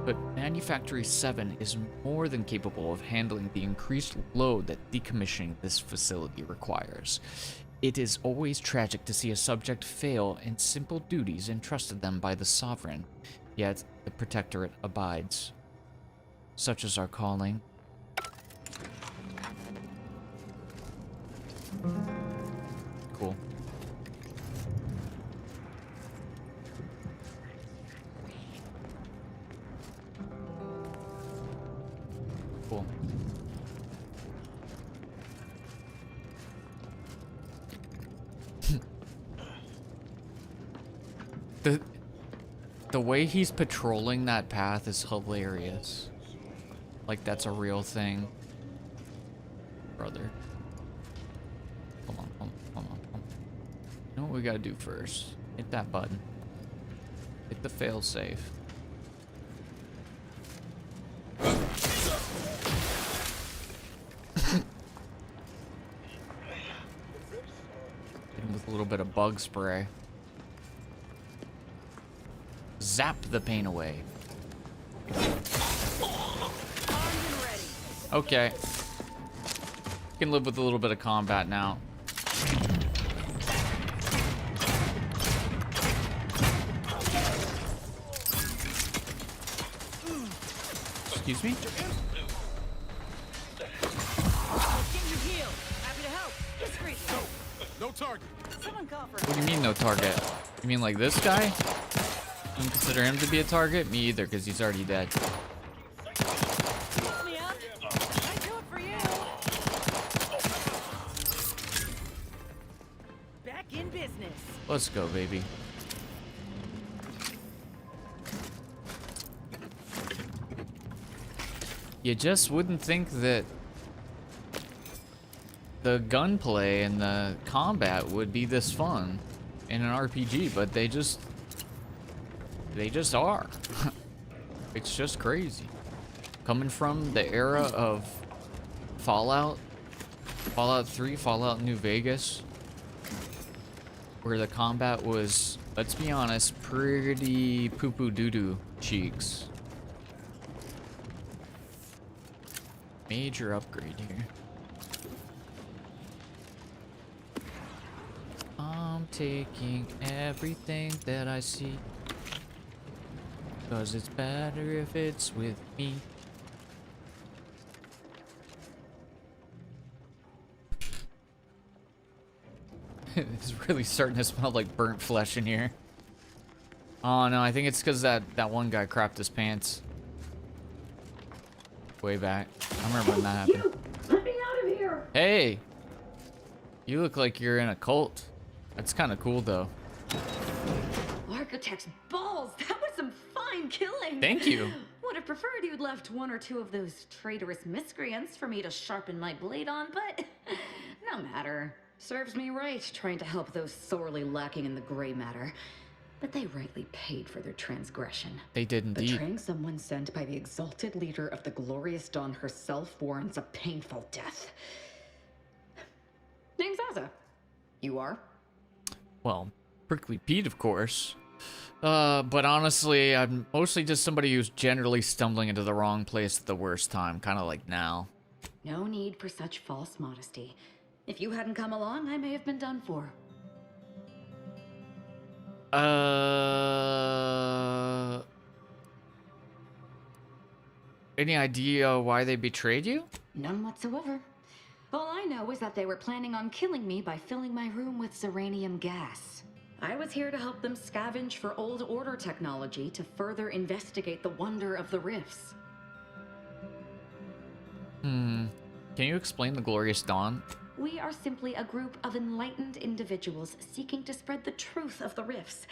But Manufactory 7 is more than capable of handling the increased load that decommissioning this facility requires. It is always tragic to see a subject fail in simple duties entrusted them by the Sovereign, yet the Protectorate abides. Such is our calling. Cool. Cool. The way he's patrolling that path is hilarious. Like that's a real thing. Brother. Hold on. You know what we gotta do first? Hit that button. Hit the fail safe. With a little bit of bug spray. Zap the pain away. Okay. Can live with a little bit of combat now. Excuse me? No target. What do you mean no target? You mean like this guy? You don't consider him to be a target? Me either, because he's already dead. Back in business. Let's go, baby. You just wouldn't think that the gunplay and the combat would be this fun in an RPG, but they just are. It's just crazy. Coming from the era of Fallout 3, Fallout New Vegas, where the combat was, let's be honest, pretty poo-poo doo-doo cheeks. Major upgrade here. I'm taking everything that I see, 'cause it's better if it's with me. It's really starting to smell like burnt flesh in here. Oh no, I think it's because that one guy crapped his pants. Way back. I remember when that happened. Let me out of here! Hey! You look like you're in a cult. That's kind of cool though. Architect's balls! That was some fine killing! Thank you. Would have preferred you'd left one or two of those traitorous miscreants for me to sharpen my blade on, but no matter. Serves me right trying to help those sorely lacking in the gray matter. But they rightly paid for their transgression. They did indeed. Betraying someone sent by the exalted leader of the glorious dawn herself warrants a painful death. Name's Asa. You are? Well, Prickly Pete, of course. But honestly, I'm mostly just somebody who's generally stumbling into the wrong place at the worst time, kind of like now. No need for such false modesty. If you hadn't come along, I may have been done for. Any idea why they betrayed you? None whatsoever. All I know is that they were planning on killing me by filling my room with Zeranium gas. I was here to help them scavenge for old order technology to further investigate the wonder of the rifts. Can you explain the Glorious Dawn? We are simply a group of enlightened individuals seeking to spread the truth of the rifts,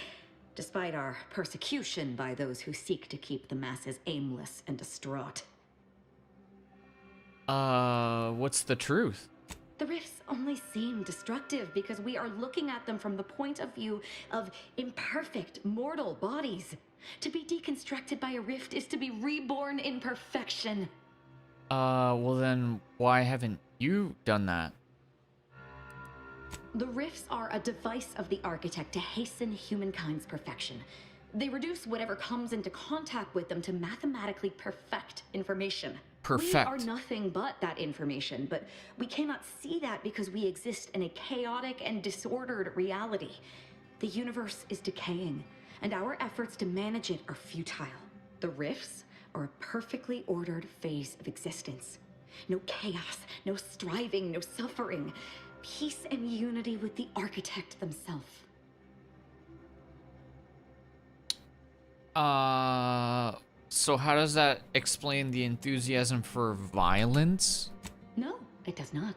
despite our persecution by those who seek to keep the masses aimless and distraught. What's the truth? The rifts only seem destructive because we are looking at them from the point of view of imperfect, mortal bodies. To be deconstructed by a rift is to be reborn in perfection. Well then, why haven't you done that? The rifts are a device of the architect to hasten humankind's perfection. They reduce whatever comes into contact with them to mathematically perfect information. Perfect. We are nothing but that information, but we cannot see that because we exist in a chaotic and disordered reality. The universe is decaying, and our efforts to manage it are futile. The rifts are a perfectly ordered phase of existence. No chaos, no striving, no suffering. Peace and unity with the architect themselves. So how does that explain the enthusiasm for violence? No, it does not.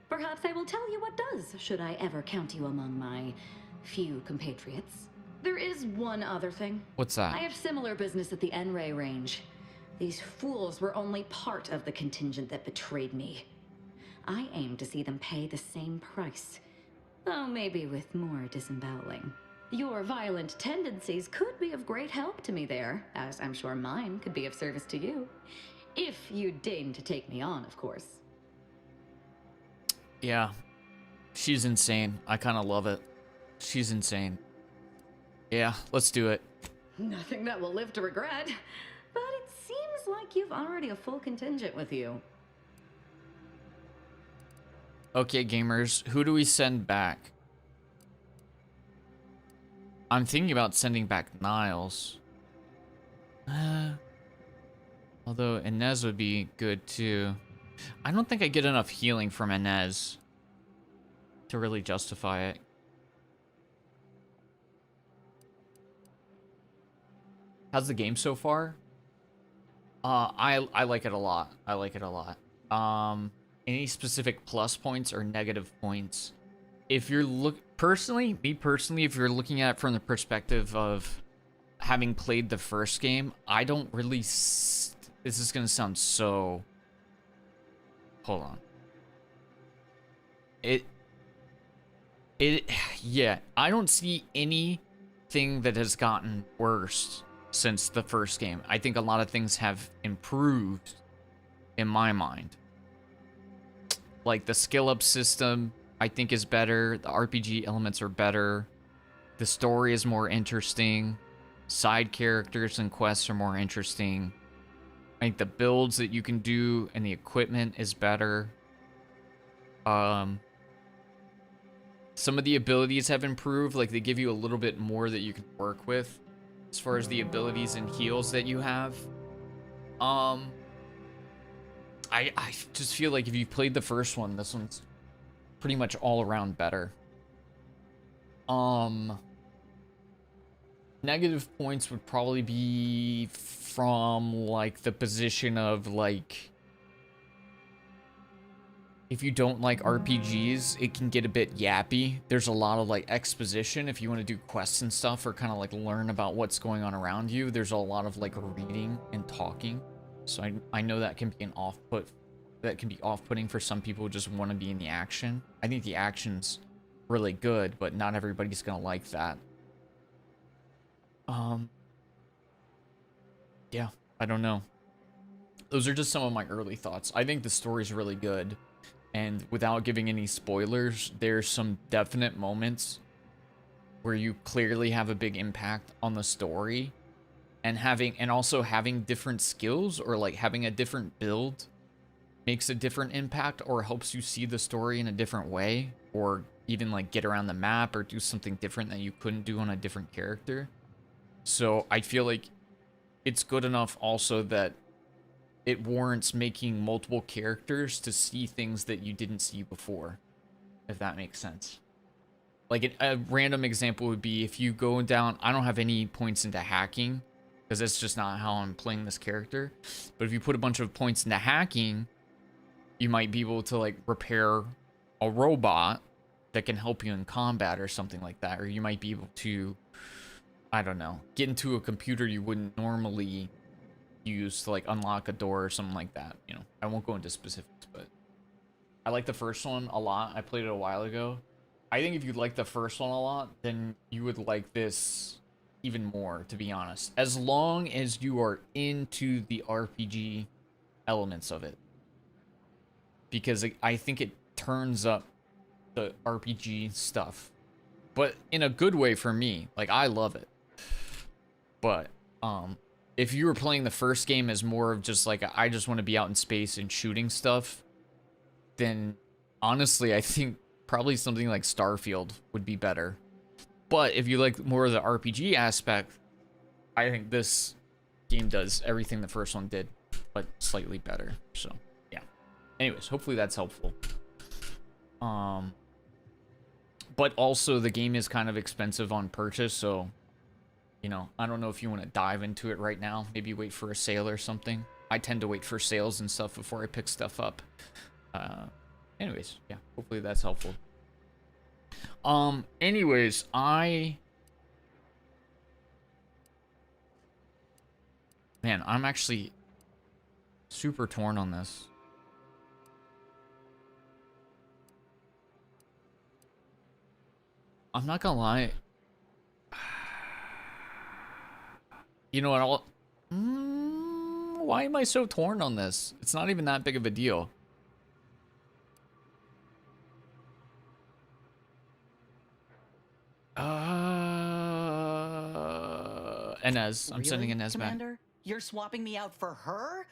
Perhaps I will tell you what does, should I ever count you among my few compatriots. There is one other thing. What's that? I have similar business at the N-Ray range. These fools were only part of the contingent that betrayed me. I aim to see them pay the same price, though maybe with more disemboweling. Your violent tendencies could be of great help to me there, as I'm sure mine could be of service to you. If you deign to take me on, of course. Yeah. She's insane. I kind of love it. She's insane. Yeah, let's do it. Nothing that will live to regret. But it seems like you've already a full contingent with you. Okay, gamers, who do we send back? I'm thinking about sending back Niles. Although Inez would be good too. I don't think I get enough healing from Inez to really justify it. How's the game so far? I like it a lot. I like it a lot. Any specific plus points or negative points? If you're me personally, if you're looking at it from the perspective of having played the first game, I don't really. This is gonna sound so. Hold on. Yeah, I don't see anything that has gotten worse since the first game. I think a lot of things have improved in my mind. Like the skill up system, I think is better. The RPG elements are better. The story is more interesting. Side characters and quests are more interesting. I think the builds that you can do and the equipment is better. Some of the abilities have improved. Like they give you a little bit more that you can work with as far as the abilities and heals that you have. I just feel like if you played the first one, this one's pretty much all around better. Negative points would probably be from like the position of like, if you don't like RPGs, it can get a bit yappy. There's a lot of like exposition if you want to do quests and stuff or kind of like learn about what's going on around you. There's a lot of like reading and talking. So I know that can be an off-putting for some people who just want to be in the action. I think the action's really good, but not everybody's gonna like that. Yeah, I don't know. Those are just some of my early thoughts. I think the story's really good, and without giving any spoilers, there's some definite moments where you clearly have a big impact on the story. And also having different skills or like having a different build makes a different impact or helps you see the story in a different way or even like get around the map or do something different that you couldn't do on a different character. So I feel like it's good enough also that it warrants making multiple characters to see things that you didn't see before, if that makes sense. Like a random example would be if you go down, I don't have any points into hacking because that's just not how I'm playing this character. But if you put a bunch of points into hacking, you might be able to like repair a robot that can help you in combat or something like that. Or you might be able to, I don't know, get into a computer you wouldn't normally use to like unlock a door or something like that. You know, I won't go into specifics, but I like the first one a lot. I played it a while ago. I think if you like the first one a lot, then you would like this even more, to be honest. As long as you are into the RPG elements of it. Because I think it turns up the RPG stuff. But in a good way for me. Like, I love it. But, if you were playing the first game as more of just like, I just want to be out in space and shooting stuff, then honestly, I think probably something like Starfield would be better. But if you like more of the RPG aspect, I think this game does everything the first one did, but slightly better. So, yeah. Anyways, hopefully that's helpful. But also the game is kind of expensive on purchase, so, you know, I don't know if you want to dive into it right now. Maybe wait for a sale or something. I tend to wait for sales and stuff before I pick stuff up. Anyways, yeah, hopefully that's helpful. Anyways, man, I'm actually super torn on this. I'm not gonna lie. You know what, why am I so torn on this? It's not even that big of a deal. Inez. I'm sending Inez back. Commander? You're swapping me out for her?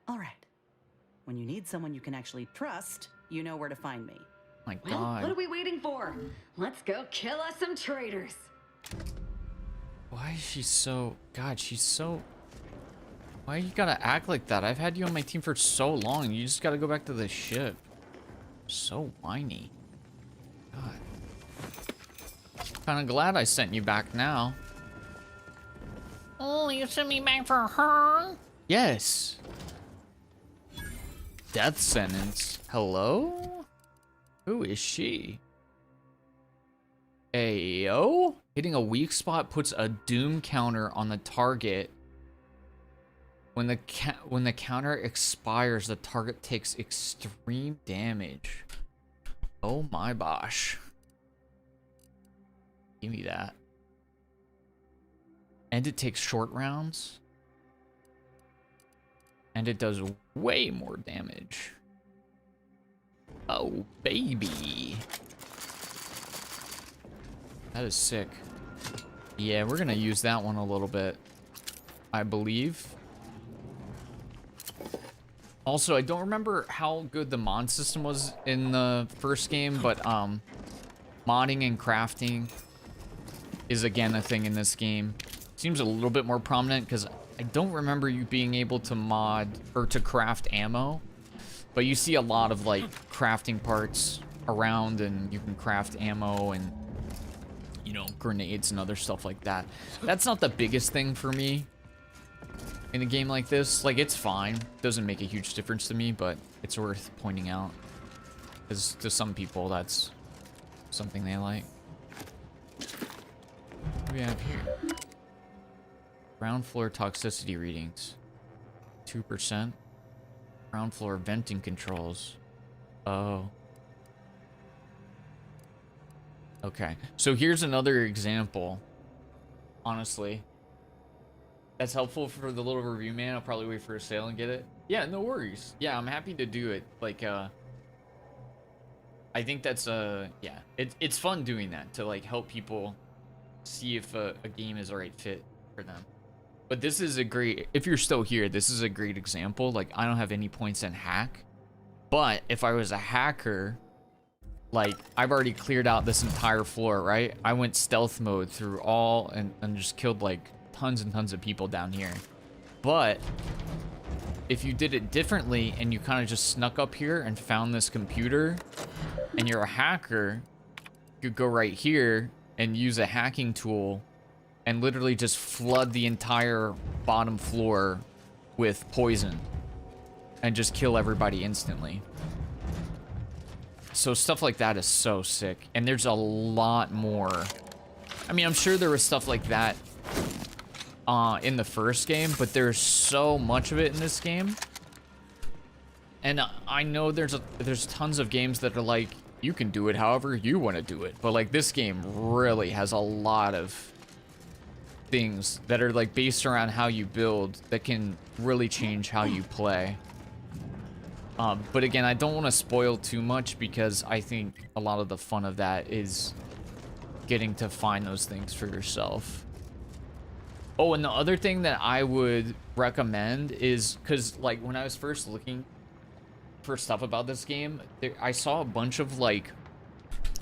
All right. When you need someone you can actually trust, you know where to find me. My Well, God. what are we waiting for? Let's go kill us some traitors. Why is she so... God, she's so... Why you gotta act like that? I've had you on my team for so long. You just gotta go back to the ship. So whiny. God. Kinda glad I sent you back now. Oh, you sent me back for her? Yes. Death sentence. Hello? Who is she? Ayo? Hitting a weak spot puts a doom counter on the target. When the counter expires, the target takes extreme damage. Oh my gosh. Give me that. And it takes short rounds. And it does way more damage. Oh, baby. That is sick. Yeah, we're gonna use that one a little bit, I believe. Also, I don't remember how good the mod system was in the first game, but modding and crafting is again a thing in this game. Seems a little bit more prominent because I don't remember you being able to mod or to craft ammo, but you see a lot of like crafting parts around, and you can craft ammo and, you know, grenades and other stuff like that. That's not the biggest thing for me in a game like this. Like, it's fine. Doesn't make a huge difference to me, but it's worth pointing out, because to some people that's something they like. What do we have here? Ground floor toxicity readings. 2%. Ground floor venting controls. Oh. Okay. So here's another example. Honestly. That's helpful for the little review, man. I'll probably wait for a sale and get it. Yeah, no worries. Yeah, I'm happy to do it. Like, I think that's, yeah. It's fun doing that, to, like, help people see if a game is the right fit for them. But this is a great, if you're still here, this is a great example. Like, I don't have any points in hack, but if I was a hacker, like, I've already cleared out this entire floor, right? I went stealth mode through all and just killed, like, tons and tons of people down here. But if you did it differently and you kind of just snuck up here and found this computer and you're a hacker, you could go right here and use a hacking tool and literally just flood the entire bottom floor with poison and just kill everybody instantly. So stuff like that is so sick. And there's a lot more. I mean, I'm sure there was stuff like that in the first game, but there's so much of it in this game. And I know there's tons of games that are like, you can do it however you want to do it. But like this game really has a lot of things that are like based around how you build that can really change how you play. But again, I don't want to spoil too much because I think a lot of the fun of that is getting to find those things for yourself. Oh, and the other thing that I would recommend is, because like when I was first looking for stuff about this game, I saw a bunch of like,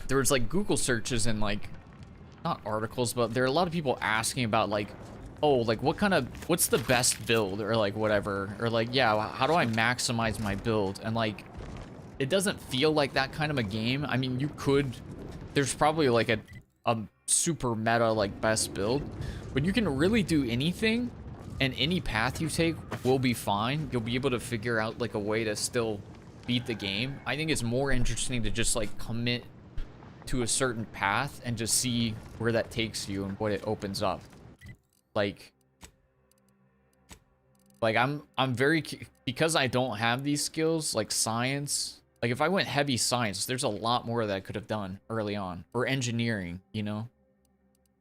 there was like Google searches and like, not articles, but there are a lot of people asking about like, oh, like what's the best build or like whatever, or like, yeah, how do I maximize my build? And like, it doesn't feel like that kind of a game. I mean, you could, there's probably like a super meta like best build, but you can really do anything and any path you take will be fine. You'll be able to figure out like a way to still beat the game. I think it's more interesting to just like commit to a certain path and just see where that takes you and what it opens up. Like I'm very, because I don't have these skills like science, like if I went heavy science, there's a lot more that I could have done early on, or engineering, you know,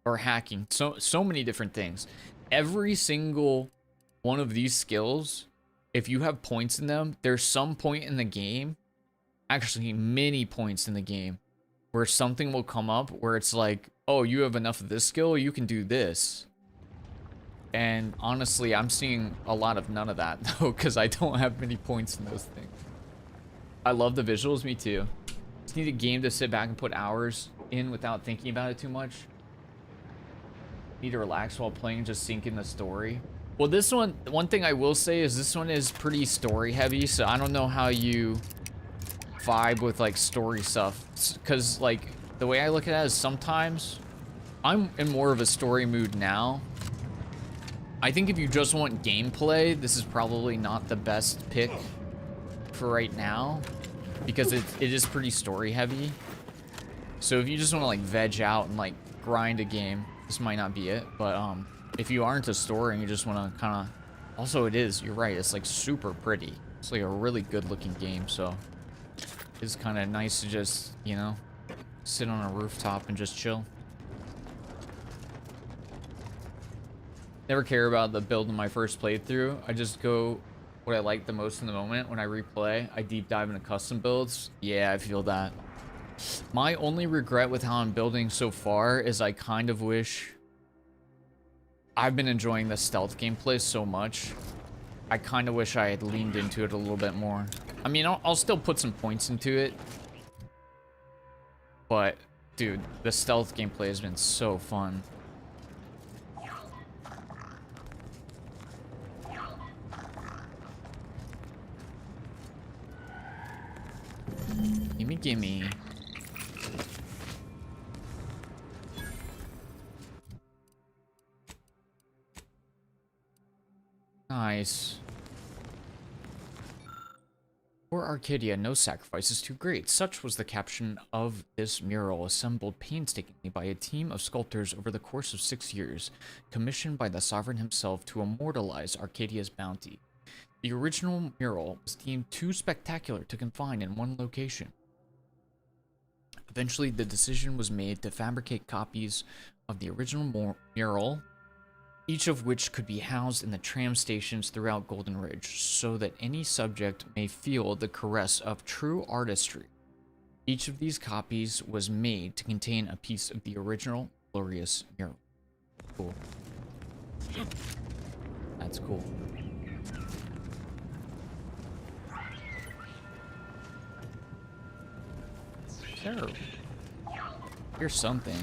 or hacking, so many different things. Every single one of these skills, if you have points in them, there's some point in the game, actually many points in the game, where something will come up where it's like, oh, you have enough of this skill, you can do this. And honestly, I'm seeing a lot of none of that though, because I don't have many points in those things. I love the visuals, me too. Just need a game to sit back and put hours in without thinking about it too much. Need to relax while playing, just sink in the story. Well, this one thing I will say is this one is pretty story heavy, so I don't know how you vibe with like story stuff, because like the way I look at it is sometimes I'm in more of a story mood now. I think if you just want gameplay, this is probably not the best pick for right now, because it is pretty story heavy. So if you just want to like veg out and like grind a game, this might not be it. But if you aren't a story and you just want to kind of, also it is, you're right, it's like super pretty. It's like a really good looking game, so it's kind of nice to just, you know, sit on a rooftop and just chill. Never care about the build in my first playthrough. I just go what I like the most in the moment. When I replay, I deep dive into custom builds. Yeah, I feel that. My only regret with how I'm building so far is I kind of wish, I've been enjoying the stealth gameplay so much, I kind of wish I had leaned into it a little bit more. I mean, I'll still put some points into it, but dude, the stealth gameplay has been so fun. Gimme. Nice. For Arcadia, no sacrifice is too great. Such was the caption of this mural, assembled painstakingly by a team of sculptors over the course of 6 years, commissioned by the sovereign himself to immortalize Arcadia's bounty. The original mural was deemed too spectacular to confine in one location. Eventually, the decision was made to fabricate copies of the original mural, each of which could be housed in the tram stations throughout Golden Ridge, so that any subject may feel the caress of true artistry. Each of these copies was made to contain a piece of the original glorious mural. Cool. That's cool. Terrible. Here's something.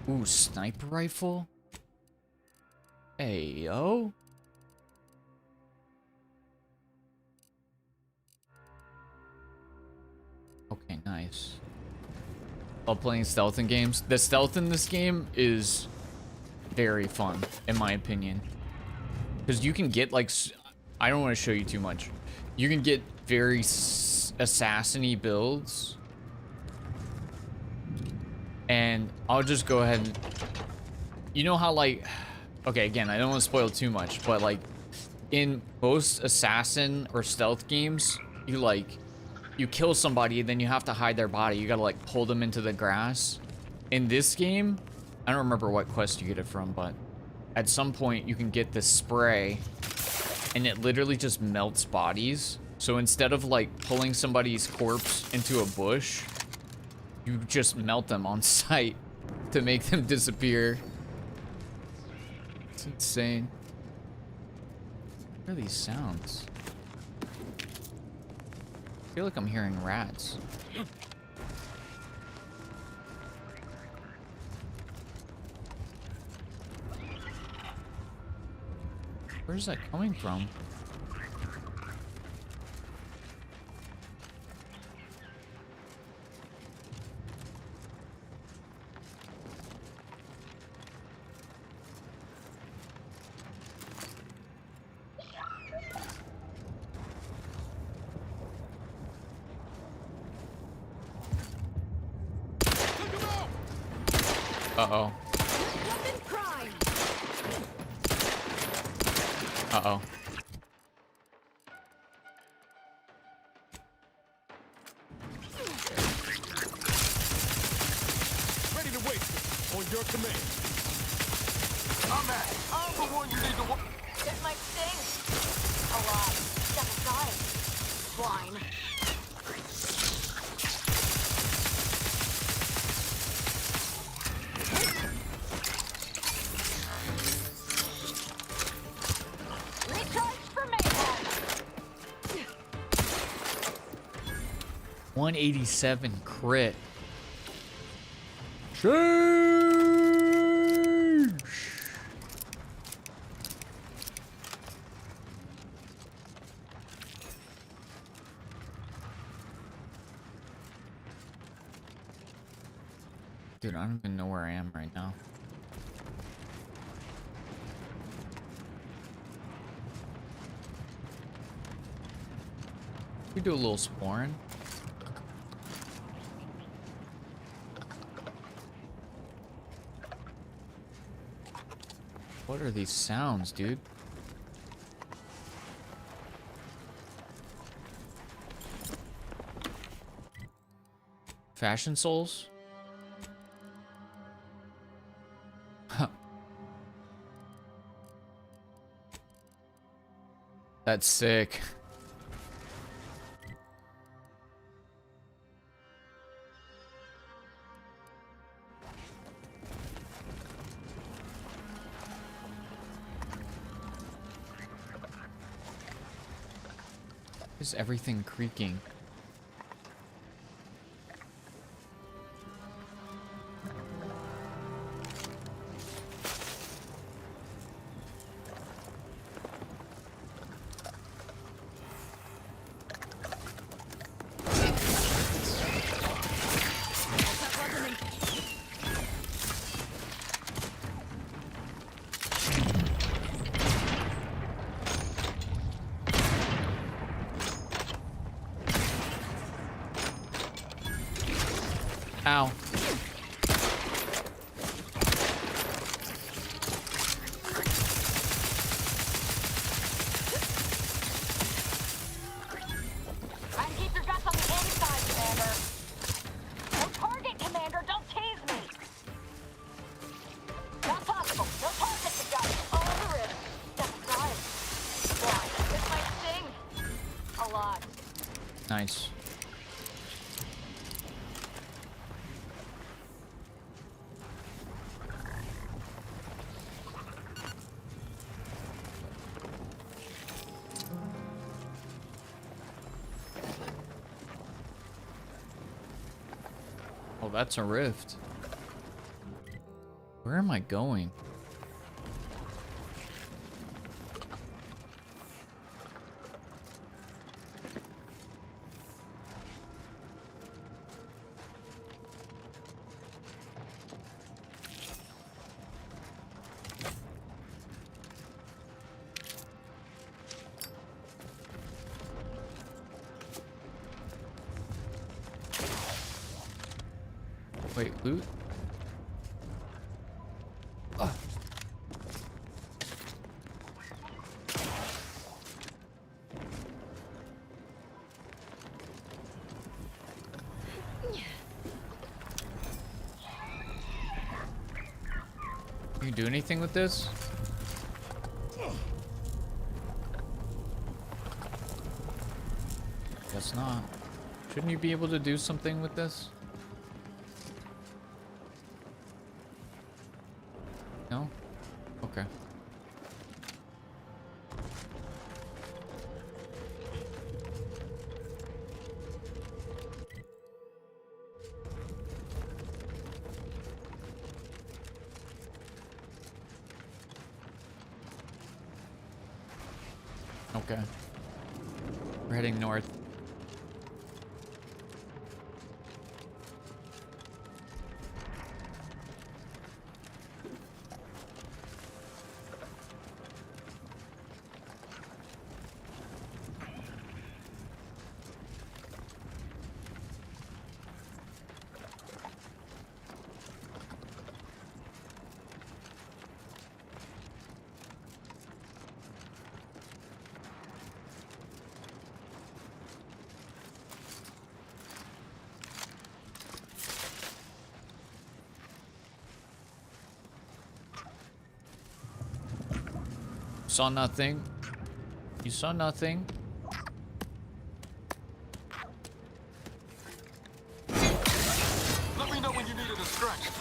Ooh, sniper rifle? Hey, yo. Nice. While playing stealth in games. The stealth in this game is very fun, in my opinion. Because you can get, like... I don't want to show you too much. You can get very assassin-y builds. And I'll just go ahead and... You know how, like... Okay, again, I don't want to spoil too much, but, like... In most assassin or stealth games, you kill somebody, then you have to hide their body. You gotta, like, pull them into the grass. In this game, I don't remember what quest you get it from, but at some point you can get this spray, and it literally just melts bodies. So instead of, like, pulling somebody's corpse into a bush, you just melt them on sight to make them disappear. It's insane. What are these sounds? I feel like I'm hearing rats. Where's that coming from? Uh-oh. Uh-oh. Ready to wait. On your command. I'm the one you need to... It might sting. A lot. Step aside. Swine. 187 crit. Sheesh. Dude, I don't even know where I am right now. We do a little exploring. What are these sounds, dude? Fashion souls? Huh. That's sick. Is everything creaking? Ow. Try to keep your guts on the inside, Commander. No target, Commander. Don't tease me. Not possible. No target to gut. All the risk. Step aside. Why? This might sting. A lot. Nice. Oh, that's a rift. Where am I going? Wait, loot? Ugh. Can you do anything with this? Guess not. Shouldn't you be able to do something with this? No? Okay. Okay. We're heading north. Saw nothing. You saw nothing. Let me know when you need a distraction.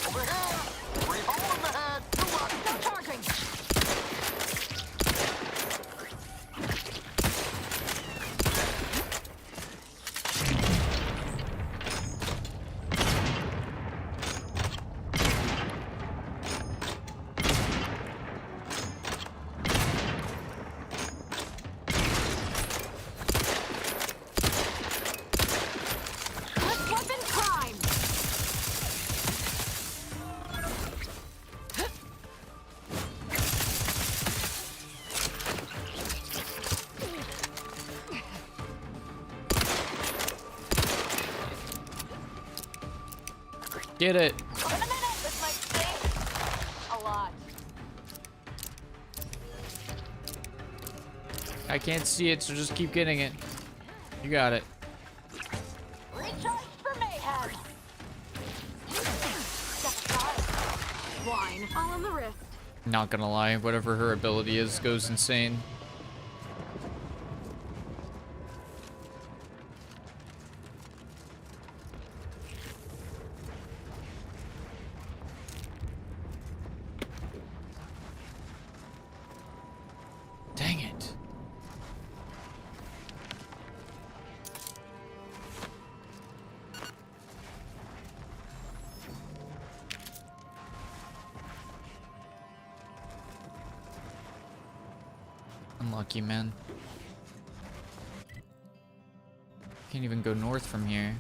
Over here! 3 hole in the head! Stop charging! Get it. In a minute, this might sting a lot. I can't see it, so just keep getting it. You got it. Recharge for mayhem. Wine all on the wrist. Not gonna lie, whatever her ability is goes insane. Dang it. Unlucky, man. Can't even go north from here.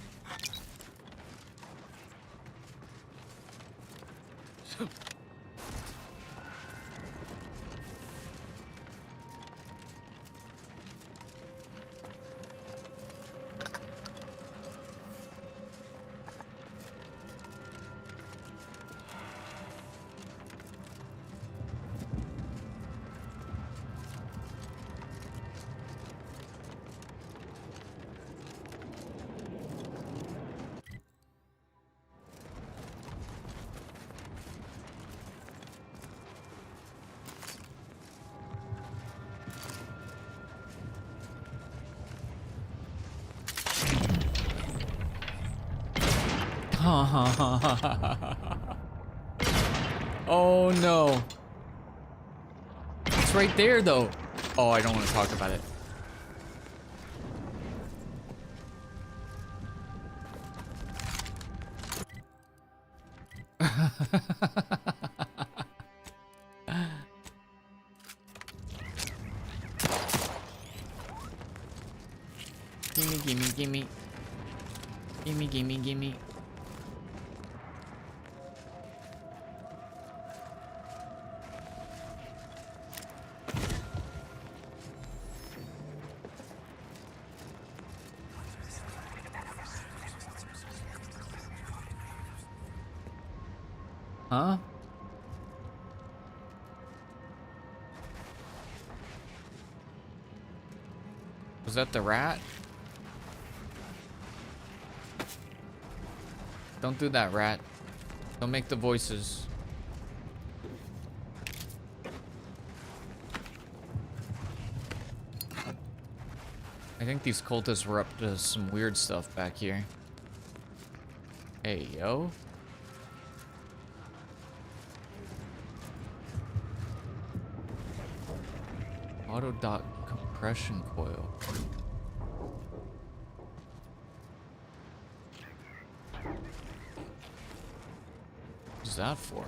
Oh no. It's right there though. Oh, I don't want to talk about it. Gimme, gimme, gimme. Gimme, gimme, gimme. Huh? Was that the rat? Don't do that, rat. Don't make the voices. I think these cultists were up to some weird stuff back here. Hey, yo. Auto dot compression coil. What's that for?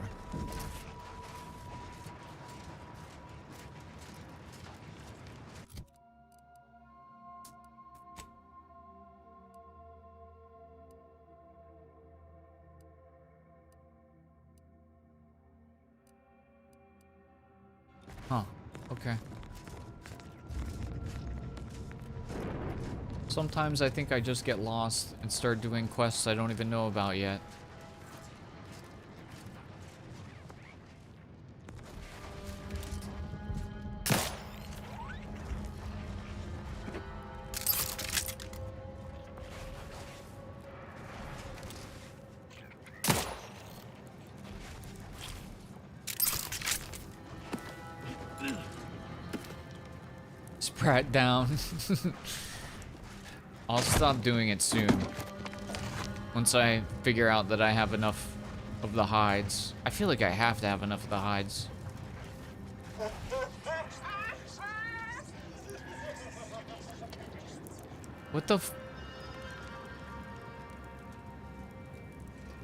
Huh, okay. Sometimes I think I just get lost and start doing quests I don't even know about yet. Sprat down. I'll stop doing it soon. Once I figure out that I have enough of the hides. I feel like I have to have enough of the hides. What the f-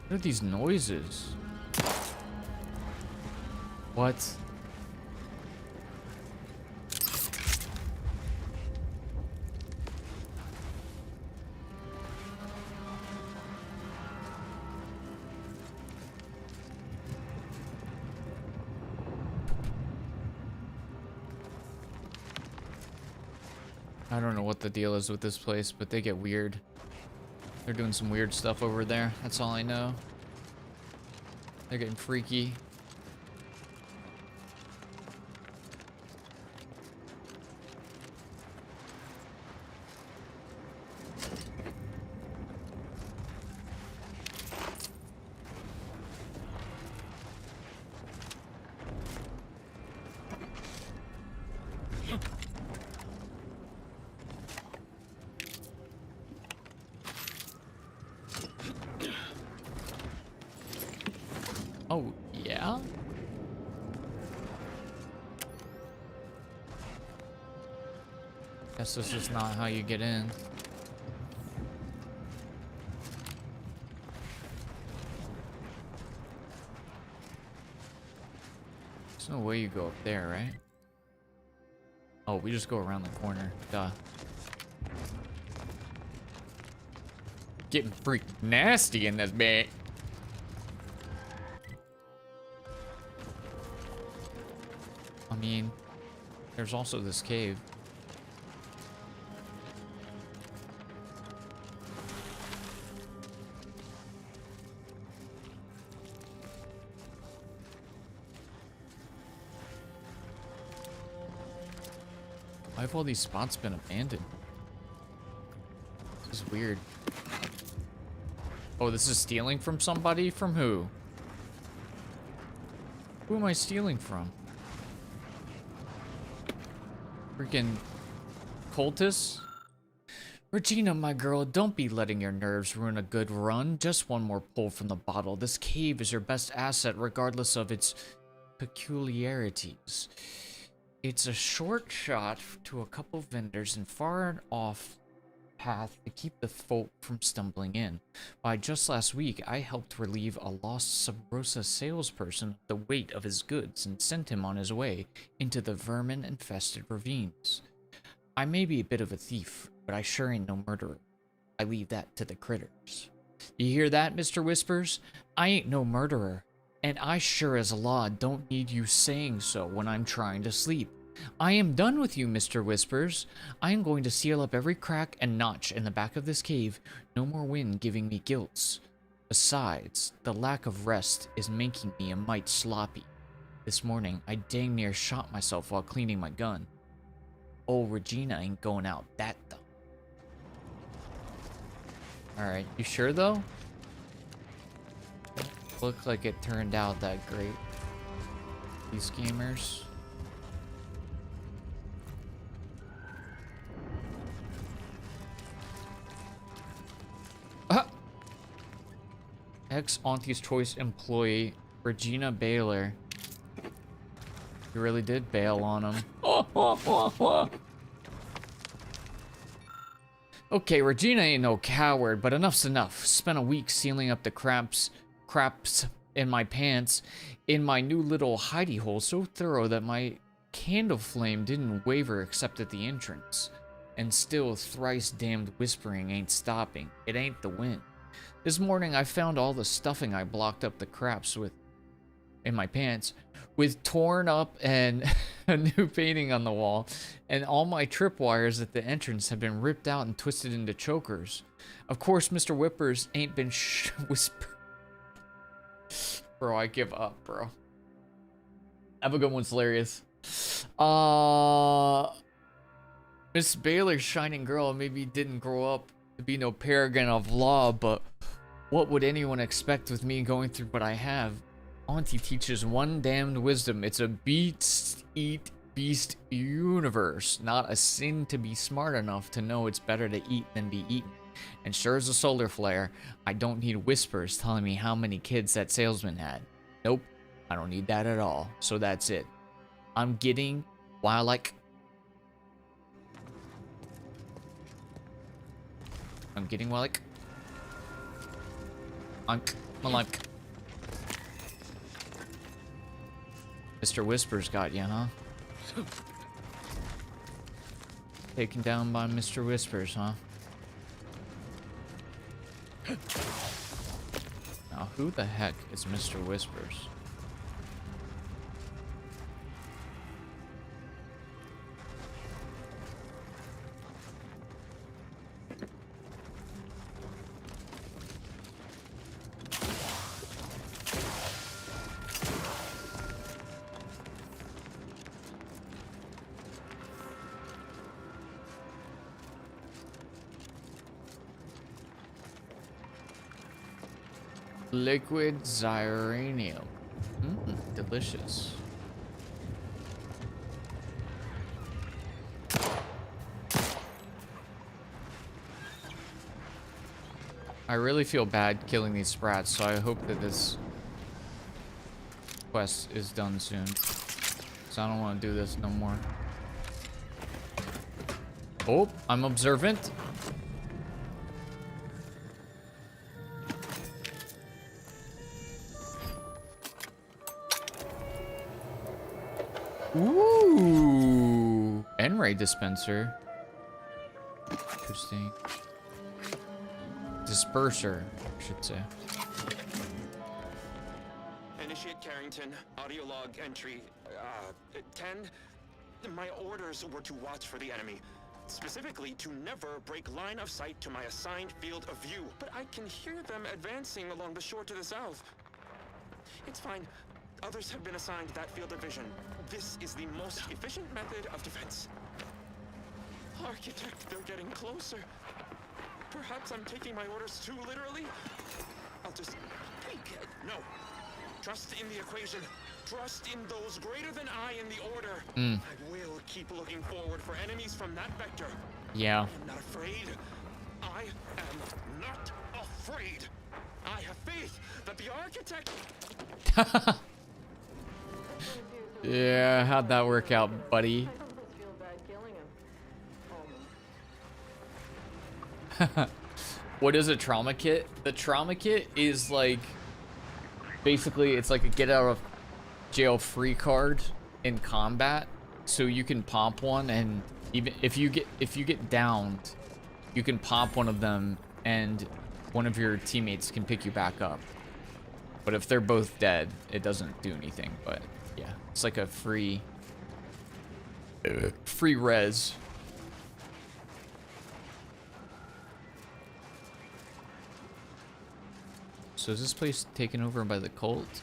What are these noises? What? I don't know what the deal is with this place, but they get weird. They're doing some weird stuff over there. That's all I know. They're getting freaky. Oh, yeah? Guess this is not how you get in. There's no way you go up there, right? Oh, we just go around the corner. Duh. Getting freak nasty in this bit. I mean, there's also this cave. Why have all these spots been abandoned? This is weird. Oh, this is stealing from somebody? From who? Who am I stealing from? Freaking cultists? Regina, my girl, don't be letting your nerves ruin a good run. Just one more pull from the bottle. This cave is your best asset regardless of its peculiarities. It's a short shot to a couple vendors and far and off path to keep the folk from stumbling in. Why, just last week, I helped relieve a lost Sub Rosa salesperson of the weight of his goods and sent him on his way into the vermin-infested ravines. I may be a bit of a thief, but I sure ain't no murderer. I leave that to the critters. You hear that, Mr. Whispers? I ain't no murderer, and I sure as a law don't need you saying so when I'm trying to sleep. I am done with you, Mr. Whispers. I am going to seal up every crack and notch in the back of this cave. No more wind giving me gilts. Besides, the lack of rest is making me a mite sloppy. This morning, I dang near shot myself while cleaning my gun. Old Regina ain't going out that though. Alright, you sure though? Looked like it turned out that great. These gamers. Ex-Auntie's Choice employee, Regina Baylor. You really did bail on him. Okay, Regina ain't no coward, but enough's enough. Spent a week sealing up the craps in my pants in my new little hidey hole so thorough that my candle flame didn't waver except at the entrance. And still thrice damned whispering ain't stopping. It ain't the wind. This morning I found all the stuffing I blocked up the craps with in my pants with torn up and a new painting on the wall, and all my tripwires at the entrance have been ripped out and twisted into chokers. Of course, Mr. Whippers ain't been whisper. Bro, I give up, bro. Have a good one, hilarious. Miss Baylor's shining girl maybe didn't grow up to be no paragon of law, but what would anyone expect with me going through what I have? Auntie teaches one damned wisdom. It's a beast eat beast universe. Not a sin to be smart enough to know it's better to eat than be eaten. And sure as a solar flare, I don't need whispers telling me how many kids that salesman had. Nope, I don't need that at all. So that's it. I'm getting while like... I'm like... Mr. Whispers got you, huh? Taken down by Mr. Whispers, huh? Now, who the heck is Mr. Whispers? Liquid xyranium. Delicious. I really feel bad killing these sprats, so I hope that this quest is done soon. So I don't want to do this no more. Oh, I'm observant. Ooh, N-ray dispenser. Interesting. Disperser, I should say. Initiate Carrington. Audio log entry 10. My orders were to watch for the enemy. Specifically, to never break line of sight to my assigned field of view. But I can hear them advancing along the shore to the south. It's fine. Others have been assigned that field of vision. This is the most efficient method of defense. Architect, they're getting closer. Perhaps I'm taking my orders too literally? I'll just... No. Trust in the equation. Trust in those greater than I in the order. I will keep looking forward for enemies from that vector. Yeah. I'm not afraid. I am not afraid. I have faith that the architect... Yeah, how'd that work out, buddy? What is a trauma kit? The trauma kit is like basically it's like a get out of jail free card in combat, so you can pop one, and even if you get downed, you can pop one of them and one of your teammates can pick you back up. But if they're both dead, it doesn't do anything. But yeah, it's like a free res. So is this place taken over by the cult?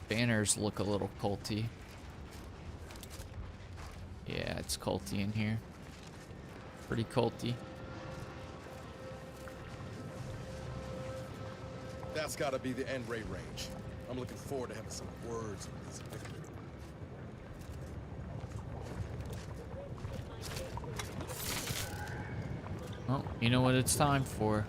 Banners look a little culty. Yeah, it's culty in here. Pretty culty. That's gotta be the end raid range. I'm looking forward to having some words with this victim. Oh, you know what it's time for.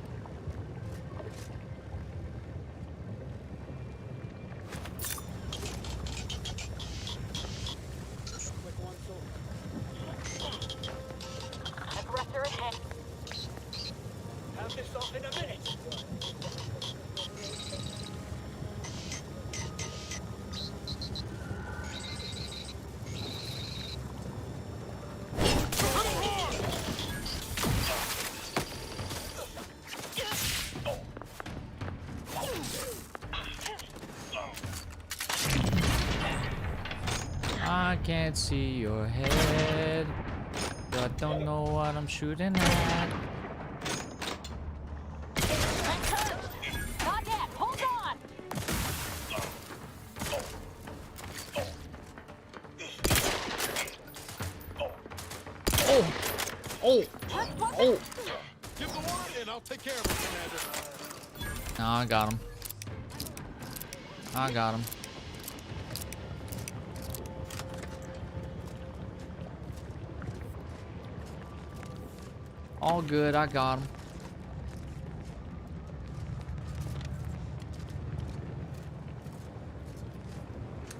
Aggressor ahead. Have this off in a minute. I can't see your head. I don't know what I'm shooting at. Not yet. Hold on. Oh! Oh! Oh! Give the word and I'll take care of it, Commander. No, I got him. I got him. All good, I got him.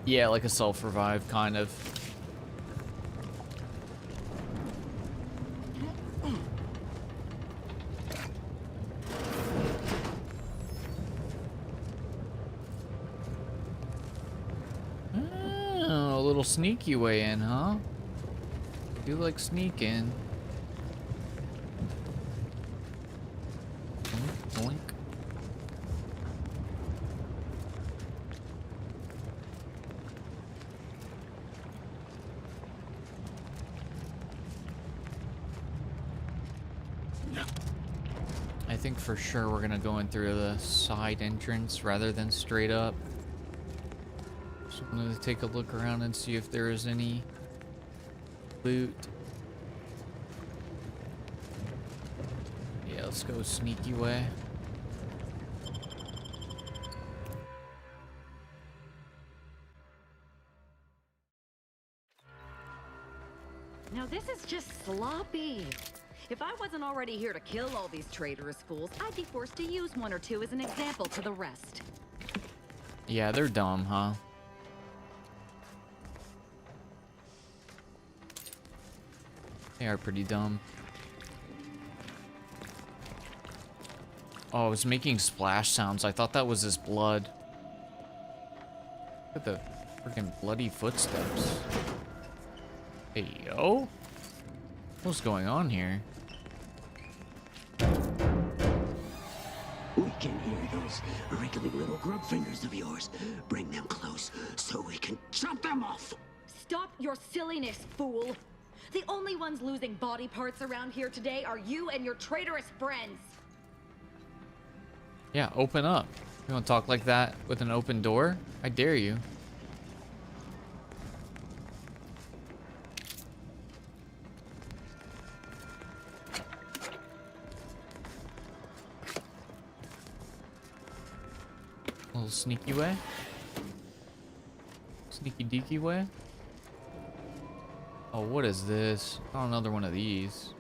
Yeah, like a self-revive, kind of. Oh, a little sneaky way in, huh? You like sneaking. Doink. I think for sure we're gonna go in through the side entrance rather than straight up. So I'm gonna take a look around and see if there is any loot. Yeah, let's go sneaky way. Now this is just sloppy. If I wasn't already here to kill all these traitorous fools, I'd be forced to use one or two as an example to the rest. Yeah, they're dumb, huh? They are pretty dumb. Oh, it was making splash sounds. I thought that was his blood. Look at the freaking bloody footsteps. Hey, yo. What's going on here? We can hear those wriggling little grub fingers of yours. Bring them close so we can chop them off. Stop your silliness, fool! The only ones losing body parts around here today are you and your traitorous friends. Yeah, open up. You want to talk like that with an open door? I dare you. A little sneaky way. Sneaky deaky way. Oh, what is this? Oh, another one of these.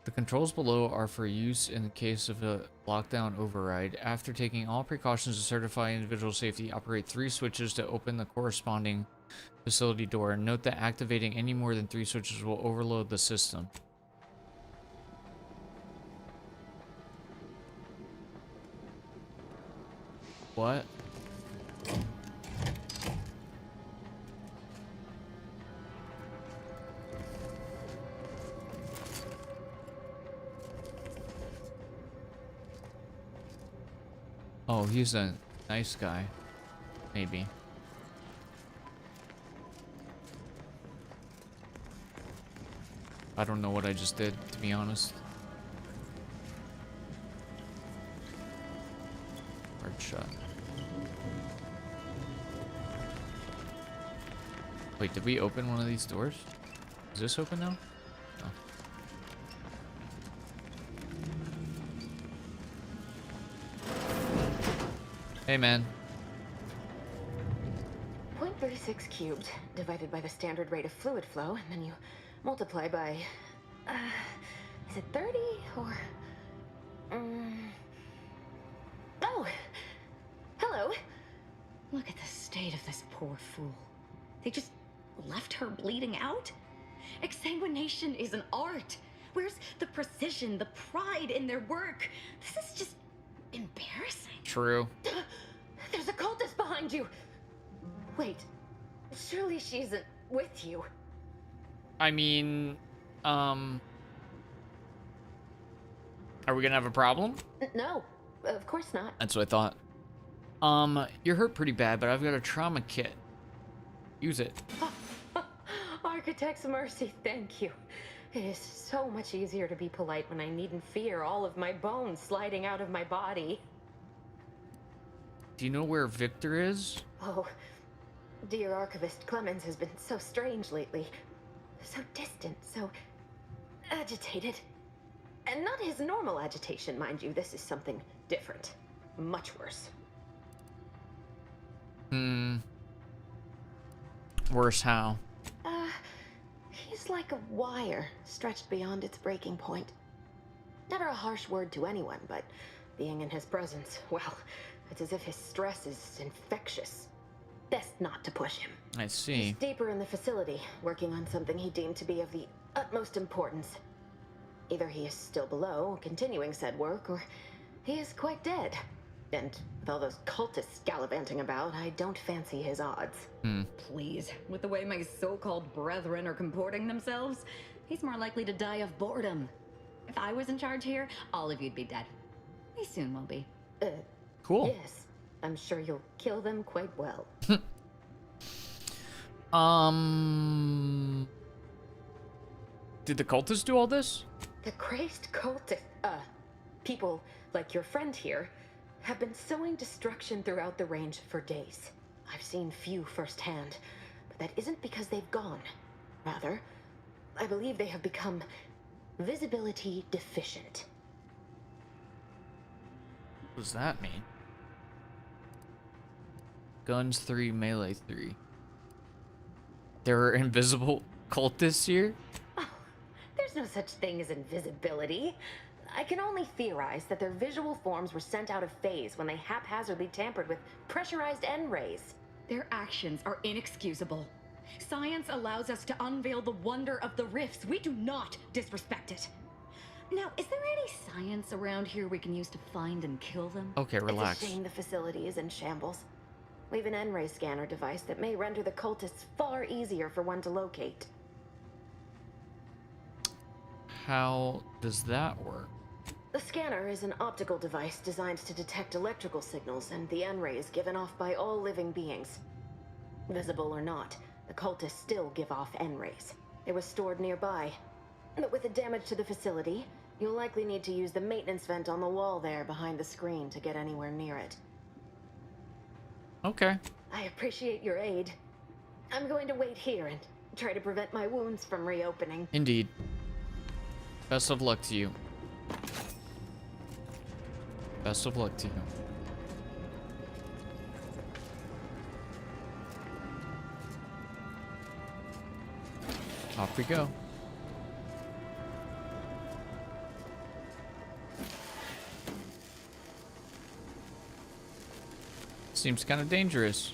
The controls below are for use in the case of a lockdown override. After taking all precautions to certify individual safety, operate 3 switches to open the corresponding facility door. Note that activating any more than 3 switches will overload the system. What? Oh, he's a nice guy. Maybe. I don't know what I just did, to be honest. Hard shot. Wait, did we open one of these doors? Is this open now? Oh. Hey, man. 0.36 cubed divided by the standard rate of fluid flow, and then you multiply by, is it 30 or, oh, hello. Look at the state of this poor fool. They just left her bleeding out? Exsanguination is an art. Where's the precision, the pride in their work? This is just embarrassing. True. There's a cultist behind you. Wait, surely she isn't with you. I mean, are we gonna have a problem? No, of course not. That's what I thought. You're hurt pretty bad, but I've got a trauma kit. Use it. Architect's mercy, thank you. It is so much easier to be polite when I needn't fear all of my bones sliding out of my body. Do you know where Victor is? Oh, dear Archivist Clemens has been so strange lately. So distant, so agitated. And not his normal agitation, mind you. This is something different. Much worse. Worse how? He's like a wire stretched beyond its breaking point. Never a harsh word to anyone, but being in his presence, well, it's as if his stress is infectious. Best not to push him. I see. He's deeper in the facility, working on something he deemed to be of the utmost importance. Either he is still below, continuing said work, or he is quite dead. And with all those cultists gallivanting about, I don't fancy his odds. Please, with the way my so-called brethren are comporting themselves, he's more likely to die of boredom. If I was in charge here, all of you'd be dead. We soon will be. Cool. Yes, I'm sure you'll kill them quite well. Did the cultists do all this? The crazed cultist, people like your friend here, have been sowing destruction throughout the range for days. I've seen few firsthand, but that isn't because they've gone. Rather, I believe they have become visibility deficient. What does that mean? Guns 3, melee 3. There are invisible cultists here? There's no such thing as invisibility. I can only theorize that their visual forms were sent out of phase when they haphazardly tampered with pressurized N-rays. Their actions are inexcusable. Science allows us to unveil the wonder of the rifts. We do not disrespect it. Now, is there any science around here we can use to find and kill them? Okay, relax. It's a shame the facility is in shambles. We've an N-ray scanner device that may render the cultists far easier for one to locate. How does that work? The scanner is an optical device designed to detect electrical signals and the N-rays given off by all living beings. Visible or not, the cultists still give off N-rays. It was stored nearby. But with the damage to the facility, you'll likely need to use the maintenance vent on the wall there behind the screen to get anywhere near it. Okay. I appreciate your aid. I'm going to wait here and try to prevent my wounds from reopening. Indeed. Best of luck to you. Best of luck to you. Off we go. Seems kind of dangerous.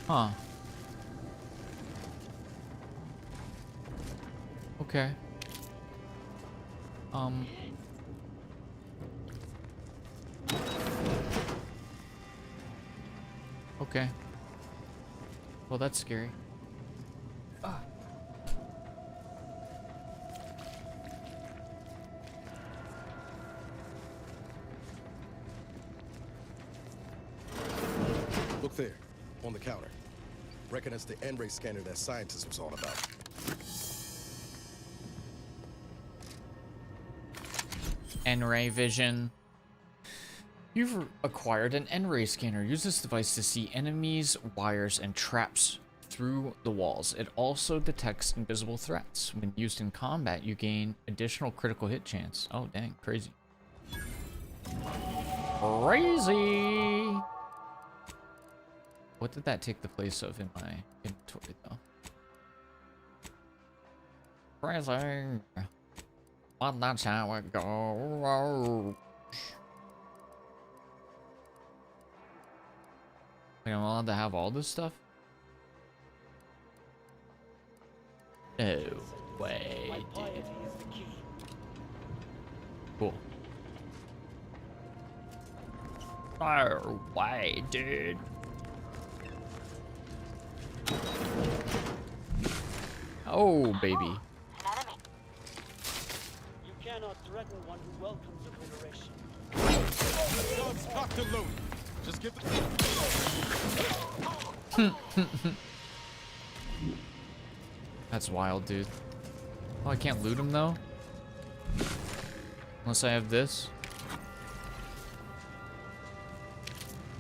Huh. Okay. Okay. Well, that's scary. Ah. Look there, on the counter. Reckon it's the N-ray scanner that scientist was on about. N-ray vision. You've acquired an N-ray scanner. Use this device to see enemies, wires, and traps through the walls. It also detects invisible threats. When used in combat, you gain additional critical hit chance. Oh, dang, crazy. Crazy! What did that take the place of in my inventory, though? Crazy! But that's how it goes. Like, I'm allowed to have all this stuff? No way, dude. Cool. No way, dude. Oh, baby. An enemy. You cannot threaten one who welcomes obliteration. Guns cocked and loaded. Just get the... That's wild, dude. Oh, I can't loot him, though? Unless I have this.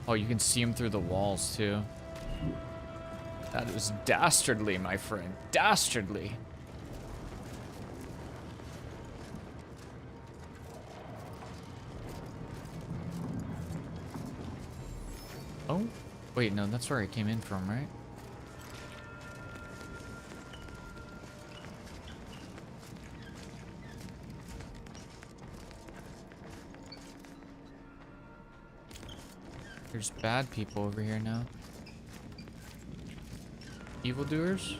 Oh, you can see him through the walls, too. That is dastardly, my friend. Dastardly. Oh, wait, no, that's where I came in from, right? There's bad people over here now. Evildoers?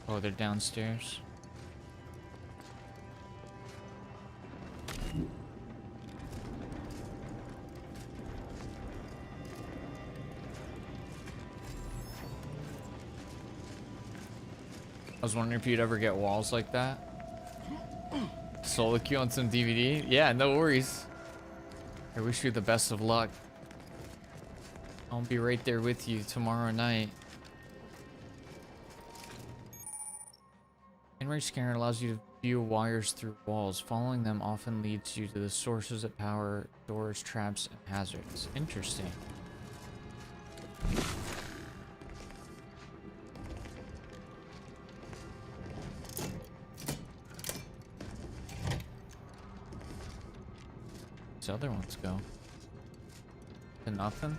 Oh, they're downstairs. I was wondering if you'd ever get walls like that. Solo queue on some DVD? Yeah, no worries. I wish you the best of luck. I'll be right there with you tomorrow night. N-ray scanner allows you to view wires through walls. Following them often leads you to the sources that power doors, traps, and hazards. Interesting. Where's the other ones go? To nothing?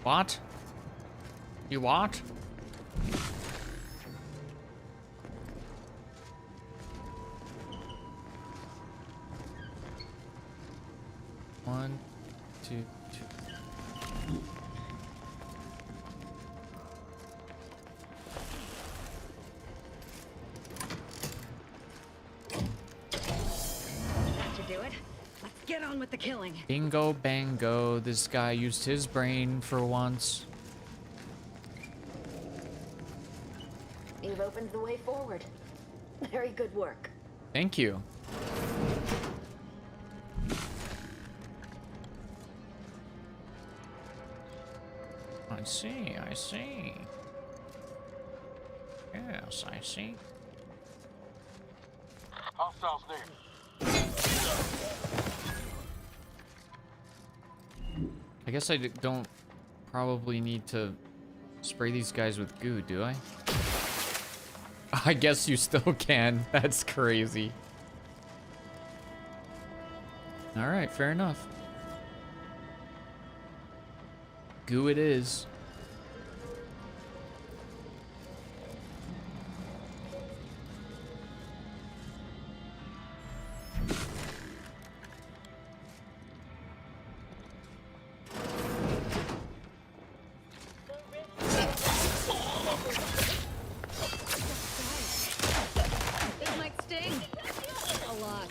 What? You what? One, two, two. That should do it. Let's get on with the killing. Bingo bango, this guy used his brain for once. You've opened the way forward. Very good work. Thank you. I see, I see. Yes, I see. Hostiles near. I guess I don't probably need to spray these guys with goo, do I? I guess you still can. That's crazy. Alright, fair enough. Goo it is. This might sting. A lot.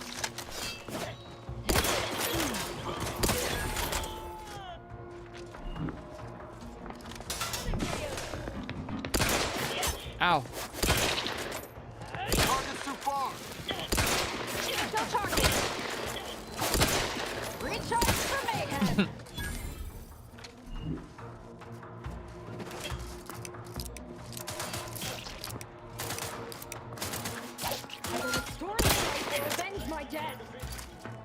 Ow. Target's too far. Don't target. Recharge for mayhem. I'm gonna storm the night to avenge my death.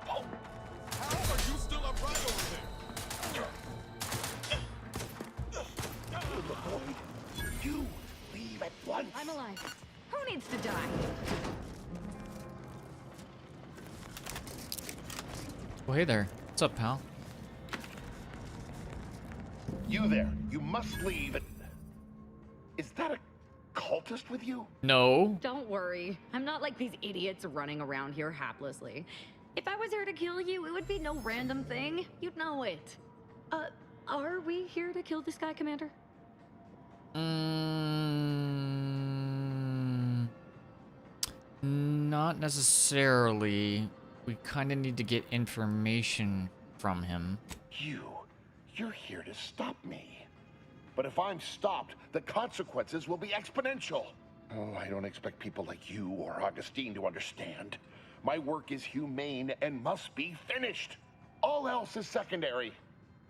How are you still upright over there? You leave at once. I'm alive. Who needs to die? Oh, hey there. What's up, pal? You there. You must leave. Is that a cultist with you? No. Don't worry. I'm not like these idiots running around here haplessly. If I was here to kill you, it would be no random thing. You'd know it. Are we here to kill this guy, Commander? Not necessarily. We kind of need to get information from him. You're here to stop me. But if I'm stopped, the consequences will be exponential. Oh, I don't expect people like you or Augustine to understand. My work is humane and must be finished. All else is secondary.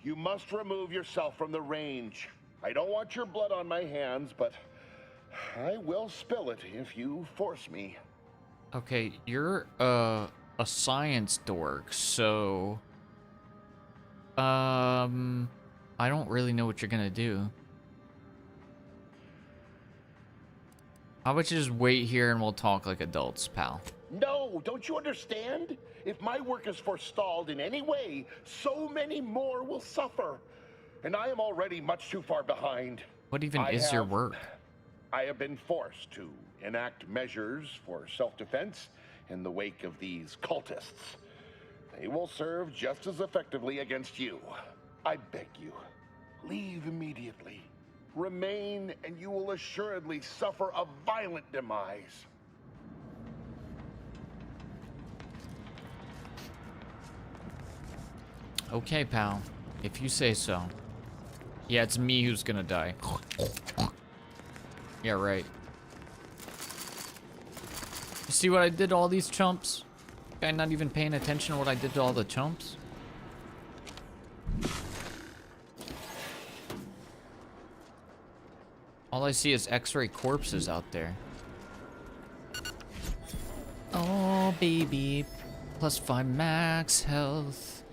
You must remove yourself from the range. I don't want your blood on my hands, but I will spill it if you force me. Okay, you're a science dork, so I don't really know what you're gonna do. How about you just wait here and we'll talk like adults, pal? No, don't you understand? If my work is forestalled in any way, so many more will suffer. And I am already much too far behind. What even is your work? I have been forced to enact measures for self-defense in the wake of these cultists. They will serve just as effectively against you. I beg you, leave immediately. Remain, and you will assuredly suffer a violent demise. Okay, pal. If you say so. Yeah, it's me who's gonna die. Yeah, right. You see what I did to all these chumps? Guy not even paying attention to what I did to all the chumps? All I see is X-ray corpses out there. Oh, baby. +5 max health.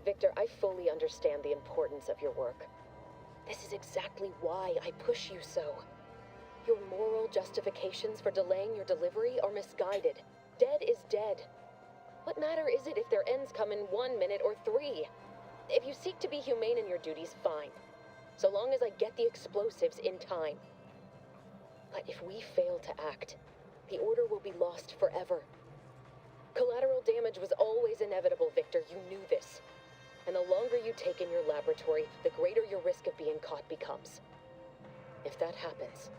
Victor, I fully understand the importance of your work. This is exactly why I push you so. Your moral justifications for delaying your delivery are misguided. Dead is dead. What matter is it if their ends come in 1 minute or 3? If you seek to be humane in your duties, fine. So long as I get the explosives in time. But if we fail to act, the order will be lost forever. Collateral damage was always inevitable, Victor. You knew this. And the longer you take in your laboratory, the greater your risk of being caught becomes. If that happens,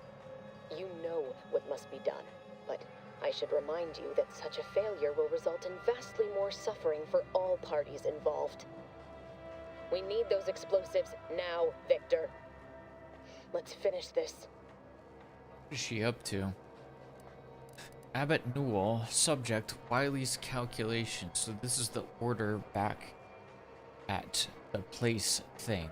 you know what must be done. But I should remind you that such a failure will result in vastly more suffering for all parties involved. We need those explosives now, Victor. Let's finish this. What is she up to? Abbott Newell, subject Wiley's calculation. So this is the order back at the place thing.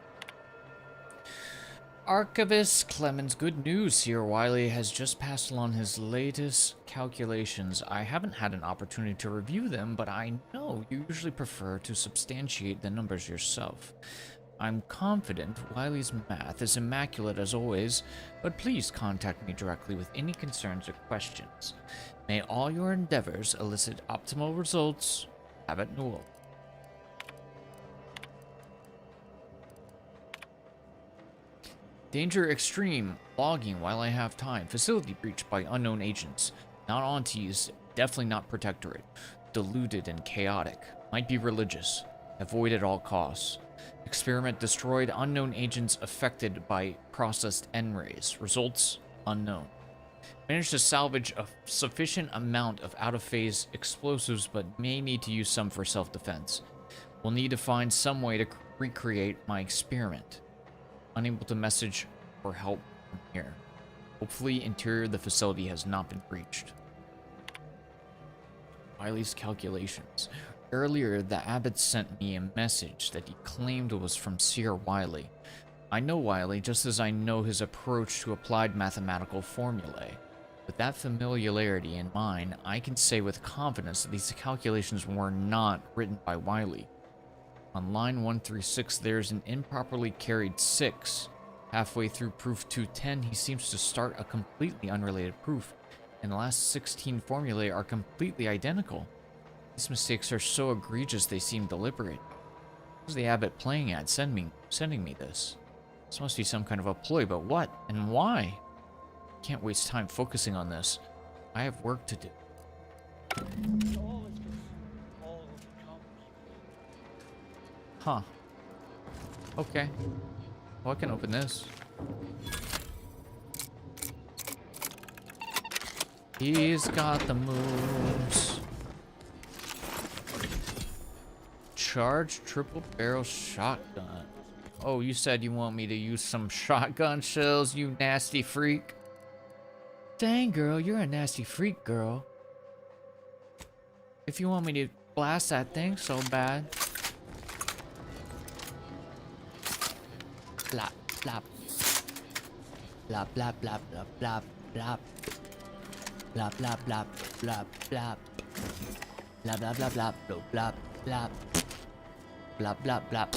Archivist Clemens, good news here. Wiley has just passed along his latest calculations. I haven't had an opportunity to review them, but I know you usually prefer to substantiate the numbers yourself. I'm confident Wiley's math is immaculate as always, but please contact me directly with any concerns or questions. May all your endeavors elicit optimal results. Abbott Newell. Danger extreme. Logging while I have time. Facility breached by unknown agents. Not aunties. Definitely not protectorate. Deluded and chaotic. Might be religious. Avoid at all costs. Experiment destroyed. Unknown agents affected by processed N-rays. Results unknown. Managed to salvage a sufficient amount of out-of-phase explosives, but may need to use some for self-defense. We'll need to find some way to recreate my experiment. Unable to message for help from here. Hopefully, interior of the facility has not been breached. Wiley's calculations. Earlier, the abbot sent me a message that he claimed was from Seer Wiley. I know Wiley just as I know his approach to applied mathematical formulae. With that familiarity in mind, I can say with confidence that these calculations were not written by Wiley. On line 136, there's an improperly carried 6. Halfway through proof 210, he seems to start a completely unrelated proof, and the last 16 formulae are completely identical. These mistakes are so egregious they seem deliberate. Who's the abbot playing at sending me this? This must be some kind of a ploy, but what and why? Can't waste time focusing on this. I have work to do. Huh. Okay. Well, I can open this. He's got the moves. Charge triple barrel shotgun. Oh, you said you want me to use some shotgun shells, you nasty freak. Dang, girl, you're a nasty freak, girl. If you want me to blast that thing so bad. Blap, blap. Blap, blap, blap, blap, blap, blap. Blap, blap, blap, blap, blap. Blap, blap, blap, blap, blap, blap. Blap, blap, blap.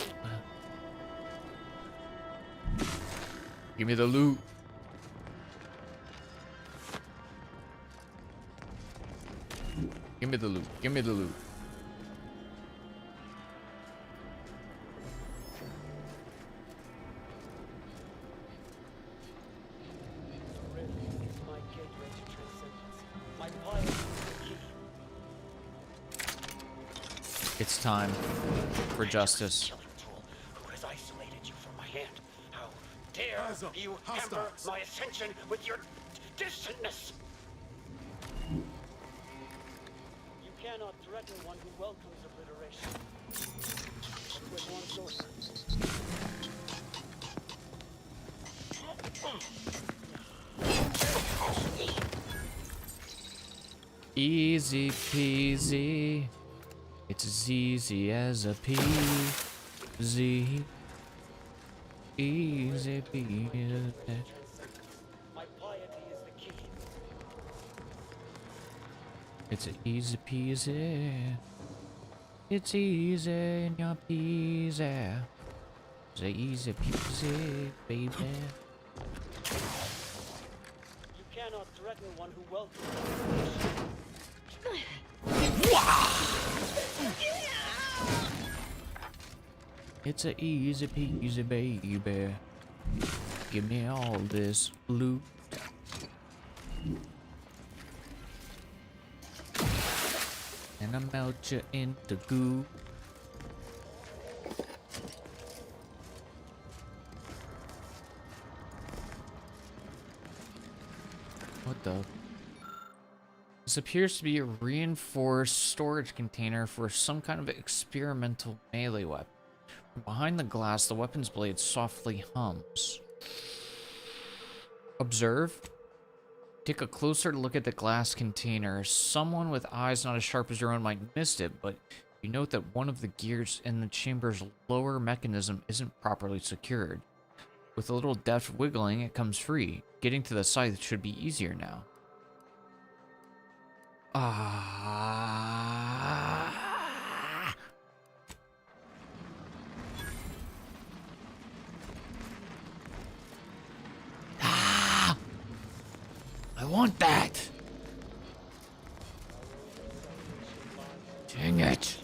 Give me the loot. Give me the loot. Give me the loot. It's time for justice. Who has isolated you from my hand? How dare you hamper my ascension with your distantness? You cannot threaten one who welcomes obliteration. With one sword. Easy peasy. It's as easy as a peasy. Easy peasy. My piety is the key. It's a easy peasy. It's easy in your peasy. It's a easy peasy, baby. You cannot threaten one who welcomes obliteration. It's a easy peasy, baby. Give me all this loot. And I melt you into goo. What the? This appears to be a reinforced storage container for some kind of experimental melee weapon. From behind the glass, the weapon's blade softly hums. Observe. Take a closer look at the glass container. Someone with eyes not as sharp as your own might miss it, but you note that one of the gears in the chamber's lower mechanism isn't properly secured. With a little deft wiggling, it comes free. Getting to the scythe should be easier now. Ah. Ah. I want that. Dang it.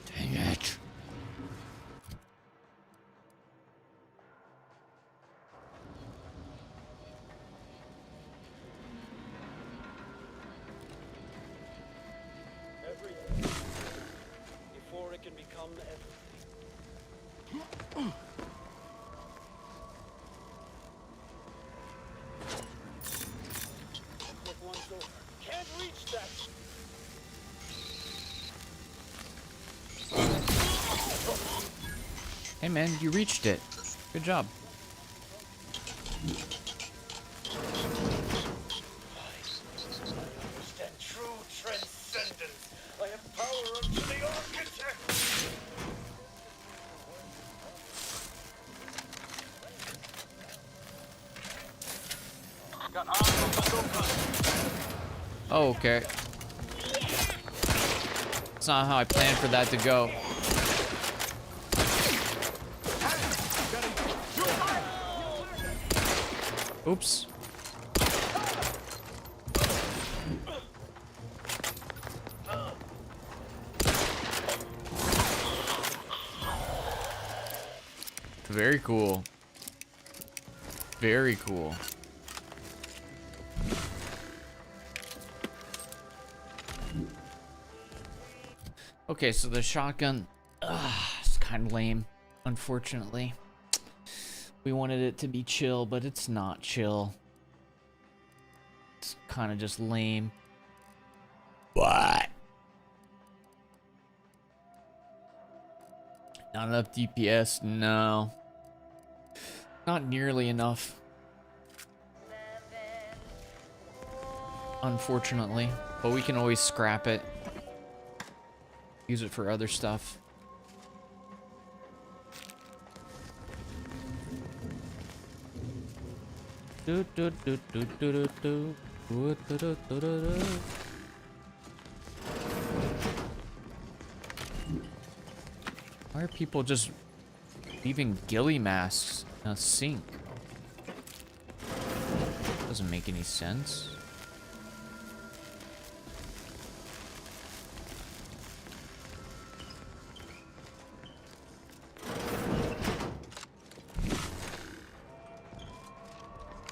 Dang it. Everything. Before it can become everything. With one door. Can't reach that! Hey man, you reached it. Good job. Understand true transcendence. I have power unto the architect. Got arms on the sofa. Oh, okay. That's not how I planned for that to go. Oops. Very cool. Very cool. Okay, so the shotgun, it's kind of lame, unfortunately. We wanted it to be chill, but it's not chill. It's kind of just lame. What? Not enough DPS? No. Not nearly enough. Unfortunately. But we can always scrap it. Use it for other stuff. Do do do do do do do. Do do do do do do. Why are people just leaving ghillie masks in a sink? Doesn't make any sense.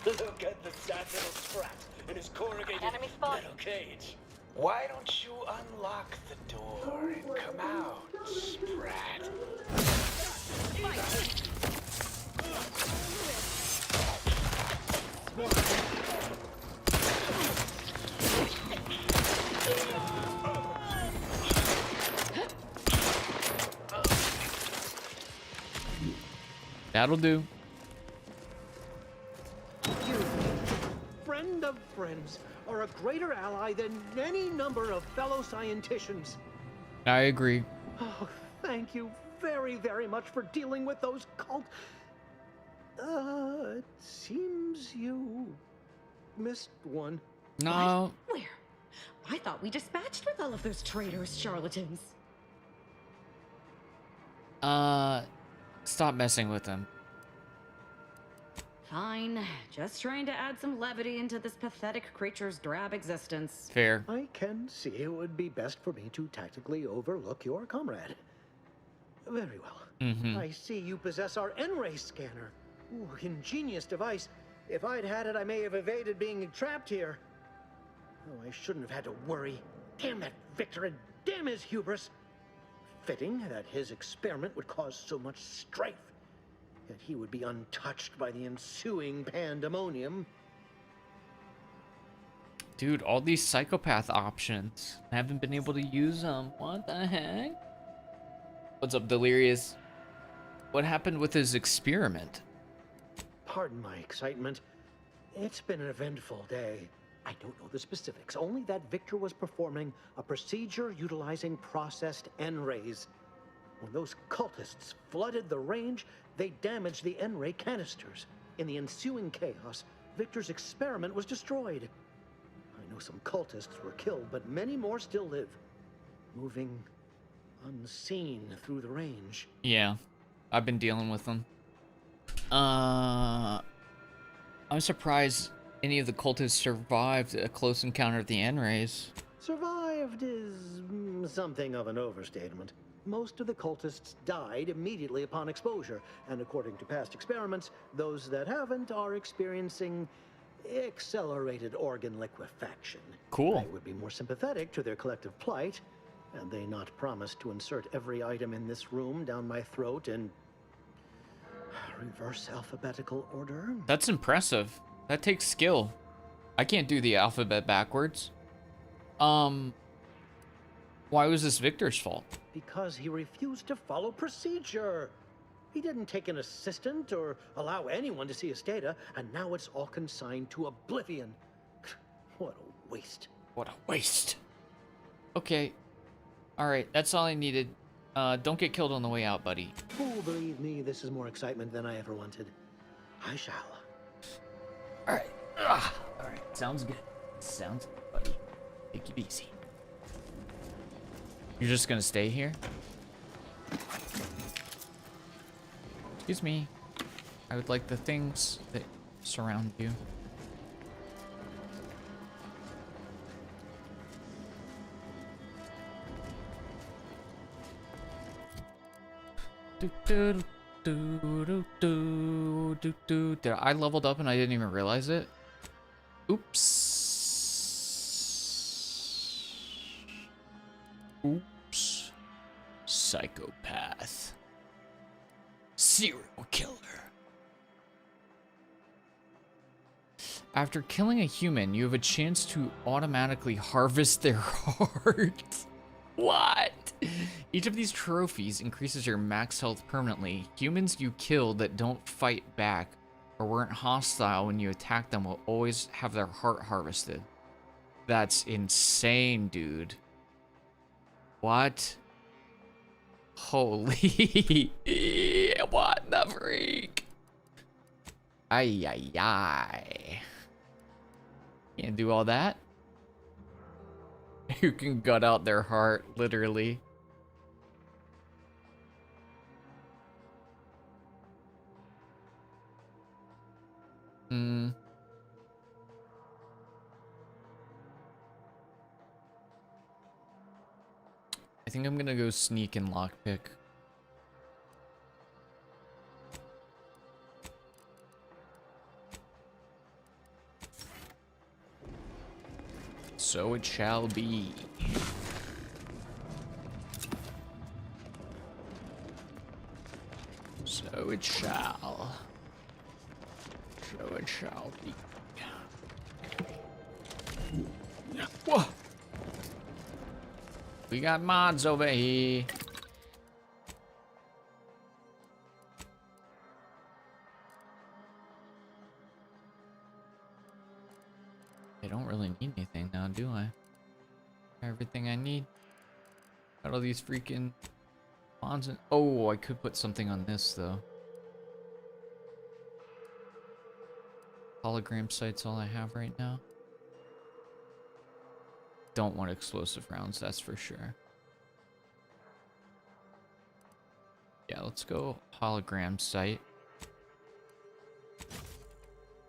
Look at the sad little sprat in his corrugated metal cage. Why don't you unlock the door and come out, Sprat? That'll do. You, friend of friends, are a greater ally than any number of fellow scienticians. I agree. Oh, thank you very, very much for dealing with those cult... it seems you missed one. No. Where? I thought we dispatched with all of those traitorous charlatans. Stop messing with them. Fine. Just trying to add some levity into this pathetic creature's drab existence. Fair. I can see it would be best for me to tactically overlook your comrade. Very well. Mm-hmm. I see you possess our N-ray scanner. Ooh, ingenious device. If I'd had it, I may have evaded being trapped here. Oh, I shouldn't have had to worry. Damn that Victor and damn his hubris. Fitting that his experiment would cause so much strife. Yet he would be untouched by the ensuing pandemonium. Dude, all these psychopath options. I haven't been able to use them. What the heck? What's up, Delirious? What happened with his experiment? Pardon my excitement. It's been an eventful day. I don't know the specifics, only that Victor was performing a procedure utilizing processed N-rays. When those cultists flooded the range, they damaged the N-ray canisters. In the ensuing chaos, Victor's experiment was destroyed. I know some cultists were killed, but many more still live, moving unseen through the range. Yeah, I've been dealing with them. I'm surprised any of the cultists survived a close encounter with the N-rays. Survived is something of an overstatement. Most of the cultists died immediately upon exposure, and according to past experiments, those that haven't are experiencing accelerated organ liquefaction. Cool. I would be more sympathetic to their collective plight, and they not promise to insert every item in this room down my throat in reverse alphabetical order. That's impressive. That takes skill. I can't do the alphabet backwards. Why was this Victor's fault? Because he refused to follow procedure. He didn't take an assistant or allow anyone to see his data, and now it's all consigned to oblivion. What a waste. What a waste. Okay. Alright, that's all I needed. Don't get killed on the way out, buddy. Oh, believe me, this is more excitement than I ever wanted. I shall. Alright. Alright, sounds good. Sounds good, buddy. Take it easy. You're just gonna stay here? Excuse me. I would like the things that surround you. I leveled up and I didn't even realize it. Oops. Oops. Psychopath. Serial killer. After killing a human, you have a chance to automatically harvest their heart. What? Each of these trophies increases your max health permanently. Humans you killed that don't fight back or weren't hostile when you attack them will always have their heart harvested. That's insane, dude. What? Holy. What the freak? Ay, ay, ay. Can't do all that. You can gut out their heart, literally. I think I'm gonna go sneak and lockpick. So it shall be. So it shall. So it shall be. Whoa! We got mods over here. I don't really need anything now, do I? Everything I need. Got all these freaking mods in. Oh, I could put something on this though. Hologram sight's all I have right now. Don't want explosive rounds, that's for sure. Yeah, let's go hologram sight.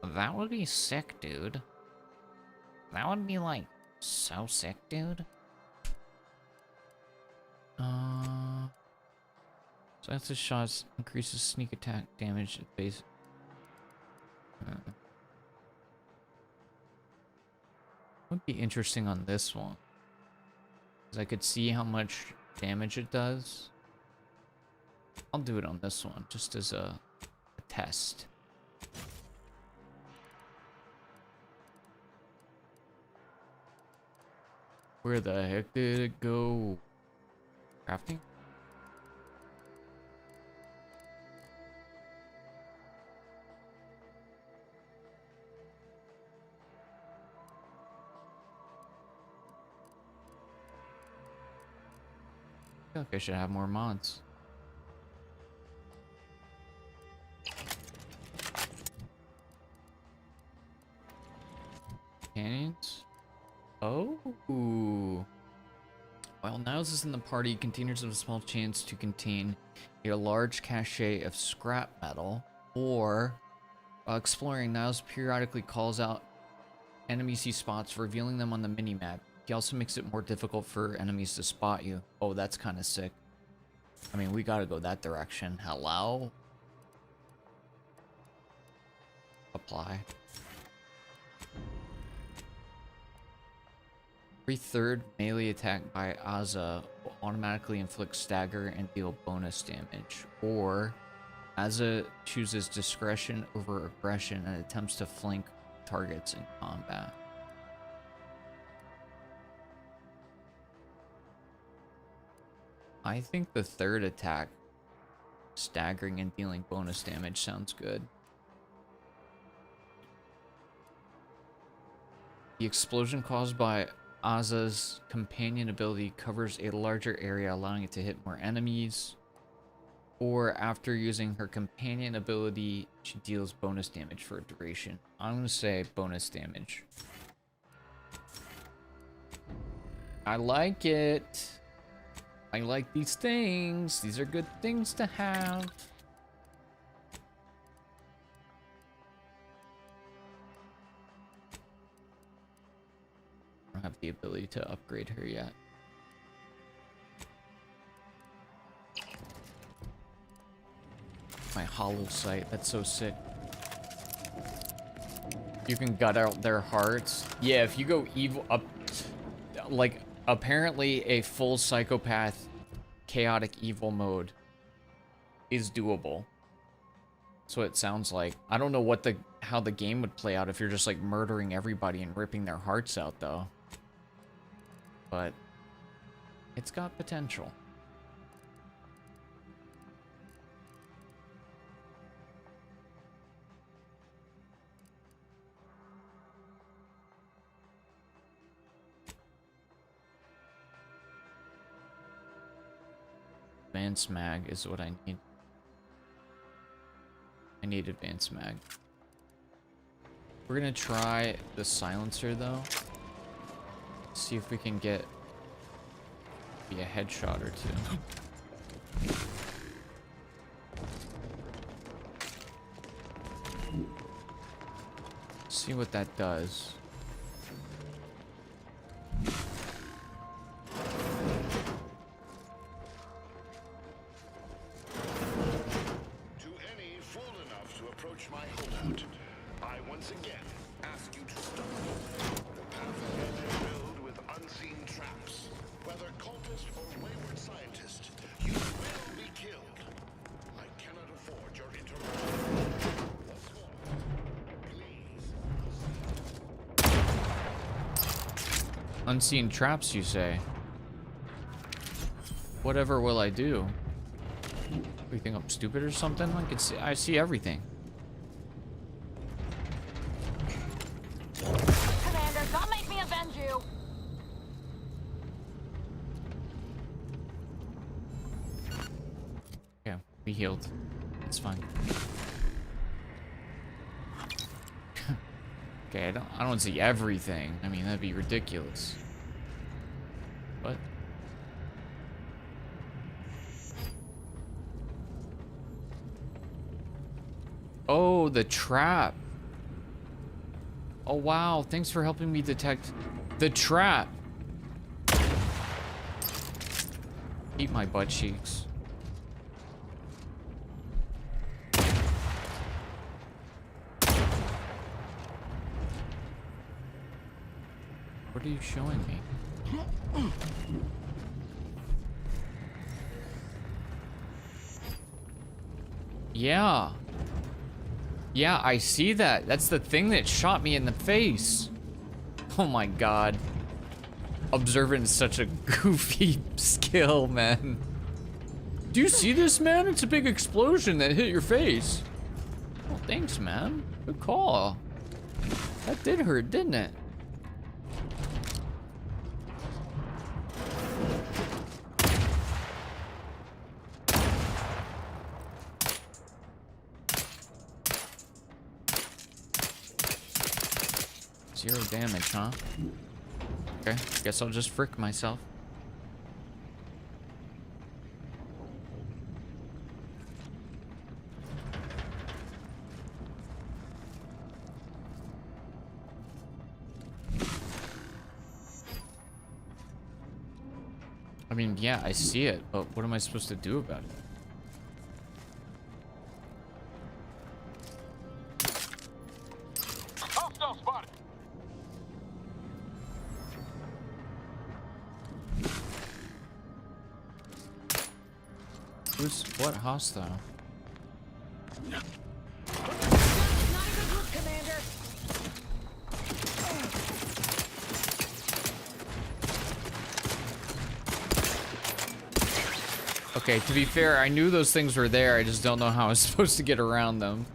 That would be sick, dude. That would be like so sick, dude. So that's the shots increases sneak attack damage at base. Would be interesting on this one, because I could see how much damage it does. I'll do it on this one just as a test. Where the heck did it go? Crafting? feel like I should have more mods. Canyons? Oh. While Niles is in the party, containers have a small chance to contain a large cache of scrap metal, or while exploring, Niles periodically calls out enemies he spots, revealing them on the minimap. He also makes it more difficult for enemies to spot you. Oh, that's kind of sick. I mean, we gotta go that direction. Hello? Apply. Every third melee attack by Aza will automatically inflict stagger and deal bonus damage. Or, Aza chooses discretion over aggression and attempts to flank targets in combat. I think the third attack, staggering and dealing bonus damage, sounds good. The explosion caused by Aza's companion ability covers a larger area, allowing it to hit more enemies. Or after using her companion ability, she deals bonus damage for a duration. I'm going to say bonus damage. I like it. I like these things. These are good things to have. I don't have the ability to upgrade her yet. My hollow sight, that's so sick. You can gut out their hearts. Yeah, if you go evil up, like apparently a full psychopath chaotic evil mode is doable. So it sounds like. I don't know how the game would play out if you're just like murdering everybody and ripping their hearts out though. But it's got potential. Advanced mag is what I need. I need advanced mag. We're gonna try the silencer though. See if we can get a headshot or two. See what that does. Unseen traps, you say? Whatever will I do? You think I'm stupid or something? I see everything. Commander, don't make me avenge you. Yeah, we healed. It's fine. Okay, I don't see everything. I mean, that'd be ridiculous. What? Oh, the trap. Oh, wow. Thanks for helping me detect the trap. Eat my butt cheeks. What are you showing me? Yeah. Yeah, I see that. That's the thing that shot me in the face. Oh my god. Observant is such a goofy skill, man. Do you see this, man? It's a big explosion that hit your face. Oh, thanks, man. Good call. That did hurt, didn't it? 0 damage, huh? Okay, guess I'll just frick myself. I mean, yeah, I see it, but what am I supposed to do about it? Hostile spotted. Who's what hostile? Not a good look, Commander. Okay, to be fair, I knew those things were there. I just don't know how I was supposed to get around them.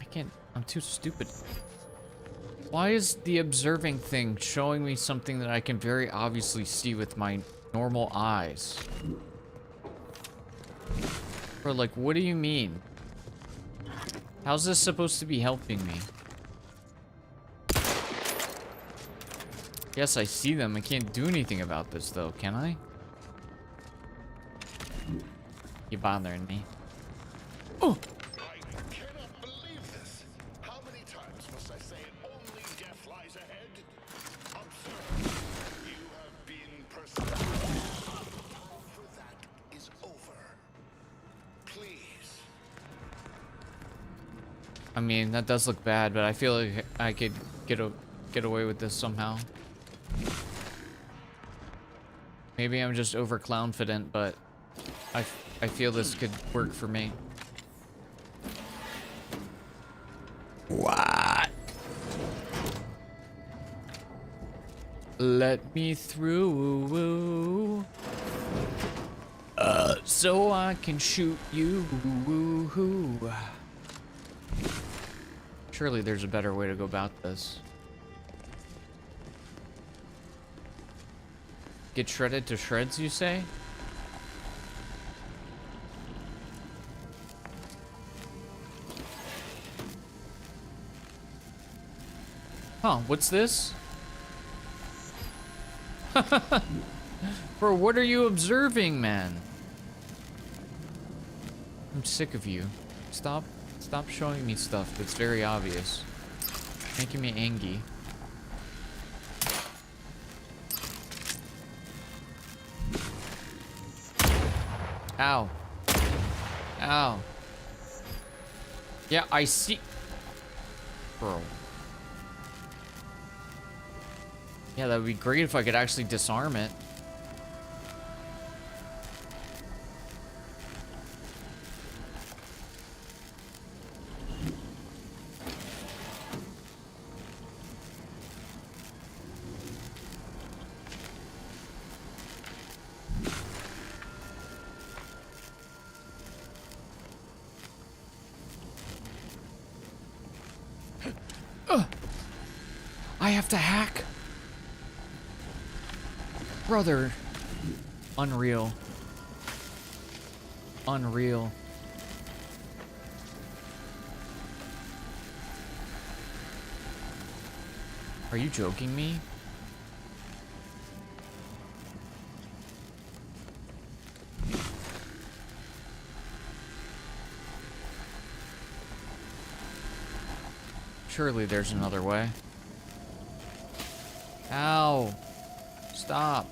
I can't. I'm too stupid. Why is the observing thing showing me something that I can very obviously see with my normal eyes? Bro, like, what do you mean? How's this supposed to be helping me? Yes, I see them. I can't do anything about this, though, can I? You bothering me? Oh! I cannot believe this. How many times must I say it? Only death lies ahead. Observe. You have been persecuted. Time for that is over. Please. I mean, that does look bad, but I feel like I could get away with this somehow. Maybe I'm just over clownfident, but I feel this could work for me. What? Let me through. So I can shoot you. Surely there's a better way to go about this. Get shredded to shreds, you say? Huh, what's this? Bro, what are you observing, man? I'm sick of you. Stop showing me stuff that's very obvious. Making me angry. Ow. Ow. Yeah, I see. Bro. Yeah, that would be great if I could actually disarm it. I have to hack. Brother. Unreal. Unreal. Are you joking me? Surely there's another way. Ow. Stop.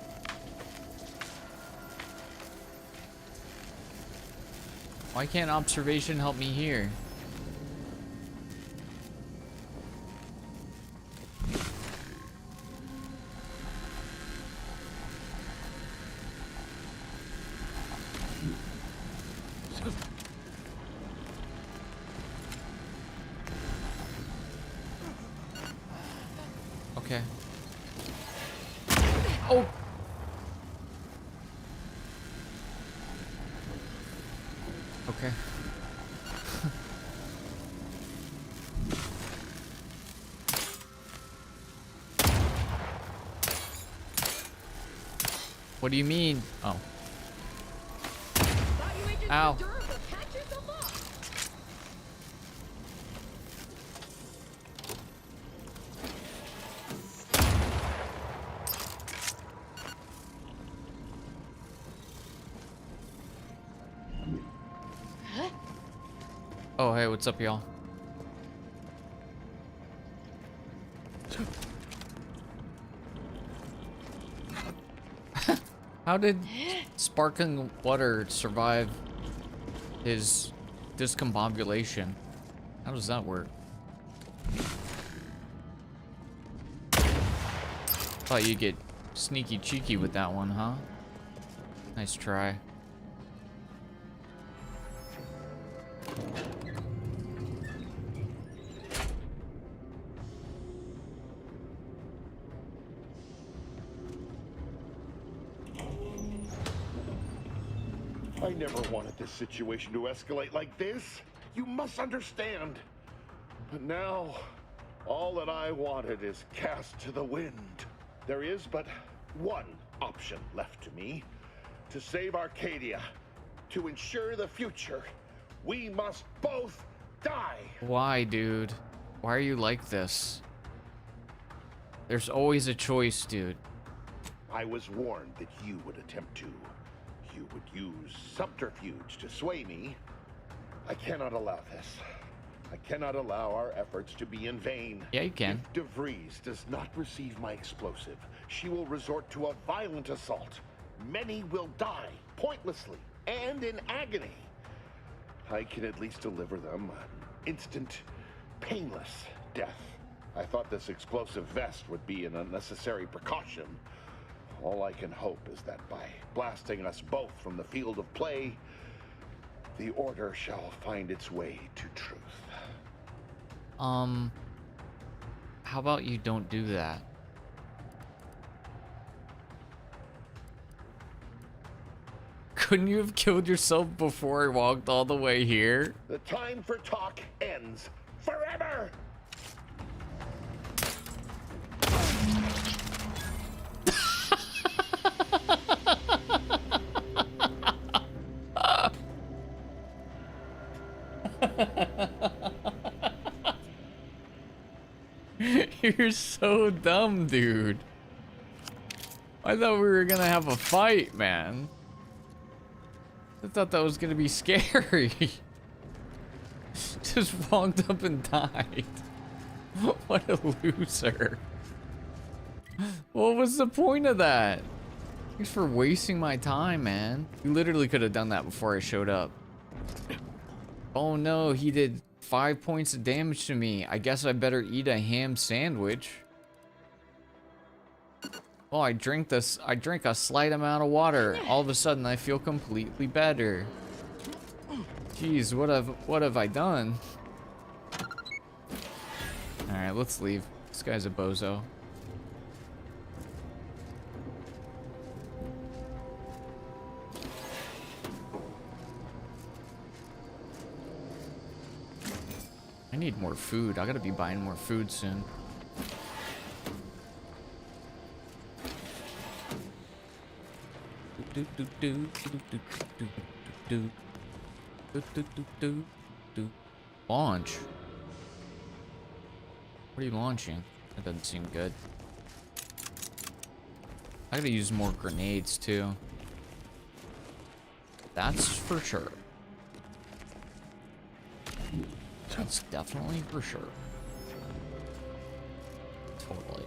Why can't observation help me here? Okay. Oh. Okay. What do you mean? Oh. Ow. Oh, hey, what's up, y'all? How did sparkling water survive his discombobulation? How does that work? Thought you'd get sneaky cheeky with that one, huh? Nice try. I never wanted this situation to escalate like this. You must understand. But now, all that I wanted is cast to the wind. There is but one option left to me. To save Arcadia, to ensure the future, we must both die. Why, dude? Why are you like this? There's always a choice, dude. I was warned that you would attempt to. You would use subterfuge to sway me. I cannot allow this. I cannot allow our efforts to be in vain. Yeah, you can. If DeVries does not receive my explosive, she will resort to a violent assault. Many will die, pointlessly, and in agony. I can at least deliver them an instant, painless death. I thought this explosive vest would be an unnecessary precaution. All I can hope is that by blasting us both from the field of play, the Order shall find its way to truth. How about you don't do that? Couldn't you have killed yourself before I walked all the way here? The time for talk ends forever! You're so dumb, dude. I thought we were gonna have a fight, man. I thought that was gonna be scary. Just walked up and died. What a loser. What was the point of that? Thanks for wasting my time, man. You literally could have done that before I showed up. Oh no, he did 5 points of damage to me. I guess I better eat a ham sandwich. Oh, I drank a slight amount of water. All of a sudden, I feel completely better. Jeez, what have I done? All right, let's leave. This guy's a bozo. I need more food. I gotta be buying more food soon. Launch. What are you launching? That doesn't seem good. I gotta use more grenades too. That's for sure. That's definitely for sure. Totally.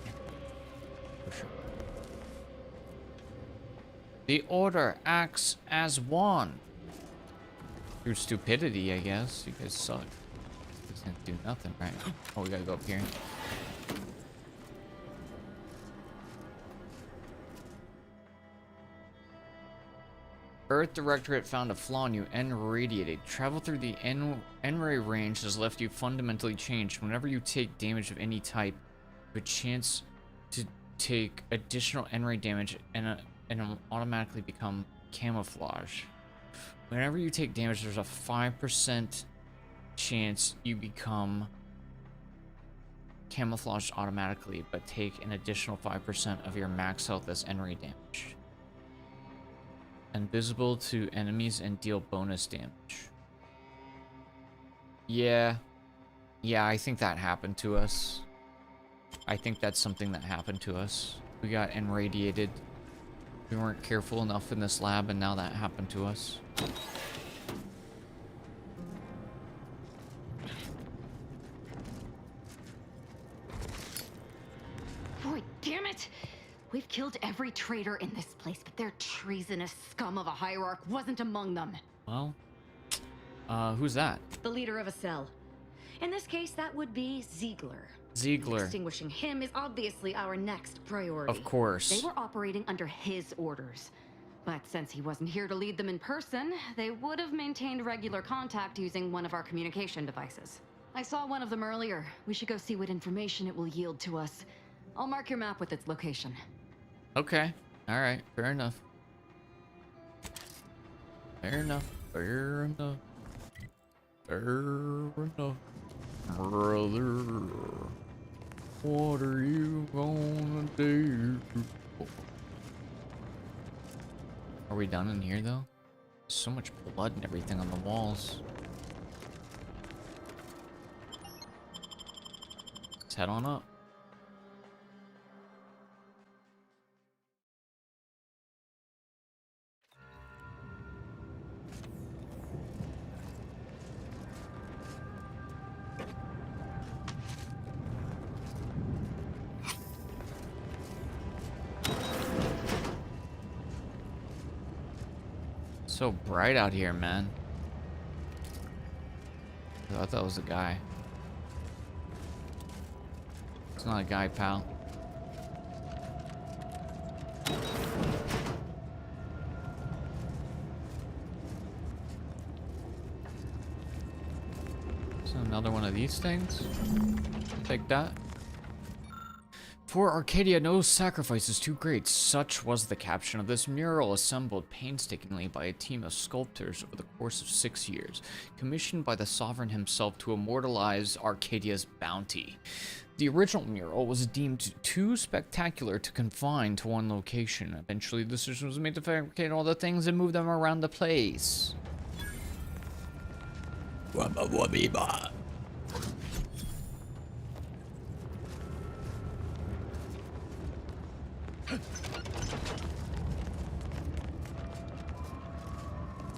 For sure. The Order acts as one. Through stupidity, I guess. You guys suck. You guys didn't do nothing, right? Oh, we gotta go up here. Earth Directorate found a flaw in you, N-radiated. Travel through the N-ray range has left you fundamentally changed. Whenever you take damage of any type, you have a chance to take additional N-ray damage and automatically become camouflage. Whenever you take damage, there's a 5% chance you become camouflaged automatically, but take an additional 5% of your max health as N-ray damage. Invisible to enemies and deal bonus damage. Yeah. Yeah, I think that happened to us. I think that's something that happened to us. We got irradiated. We weren't careful enough in this lab, and now that happened to us. Boy, damn it! We've killed every traitor in this place, but their treasonous scum of a hierarch wasn't among them. Well, who's that? The leader of a cell. In this case, that would be Ziegler. Ziegler. Extinguishing him is obviously our next priority. Of course. They were operating under his orders. But since he wasn't here to lead them in person, they would have maintained regular contact using one of our communication devices. I saw one of them earlier. We should go see what information it will yield to us. I'll mark your map with its location. Okay. Alright. Fair enough. Fair enough. Fair enough. Fair enough. Brother. What are you gonna do? Are we done in here, though? So much blood and everything on the walls. Let's head on up. So bright out here, man. I thought that was a guy. It's not a guy, pal. So another one of these things. Take that. For Arcadia, no sacrifice is too great. Such was the caption of this mural, assembled painstakingly by a team of sculptors over the course of 6 years, commissioned by the Sovereign himself to immortalize Arcadia's bounty. The original mural was deemed too spectacular to confine to one location. Eventually, the decision was made to fabricate all the things and move them around the place.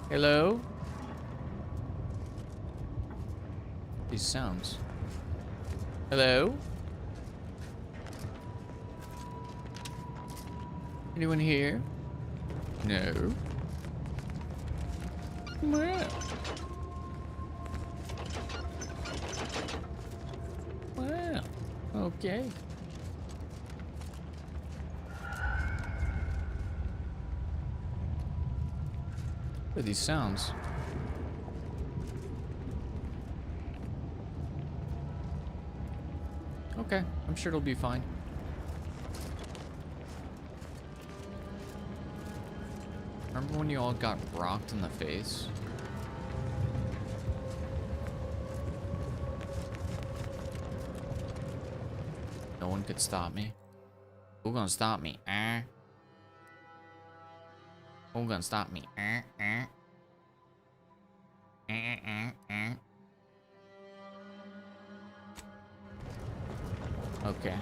Hello? These sounds. Hello? Anyone here? No. Well. Well. Okay. What are these sounds? Okay, I'm sure it'll be fine. Remember when you all got rocked in the face? No one could stop me. Who gonna stop me? Who gonna stop me? Okay.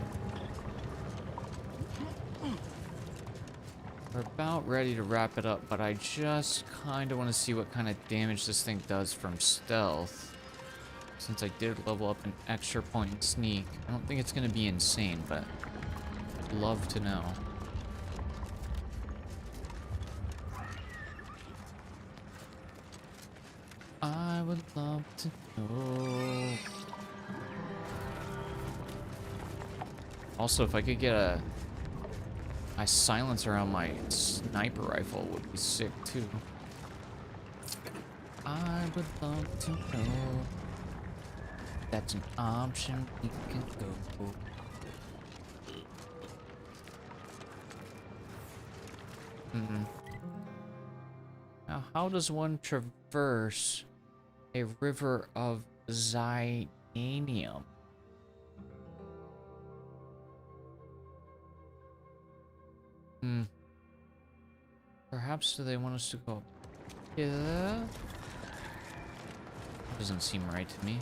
We're about ready to wrap it up, but I just kind of want to see what kind of damage this thing does from stealth. Since I did level up an extra point in sneak. I don't think it's going to be insane, but I'd love to know. I would love to know. Also, if I could get a silencer on my sniper rifle would be sick too. I would love to know. That's an option we can go. Now, how does one traverse a river of Zidanium? Perhaps do they want us to go here? Doesn't seem right to me.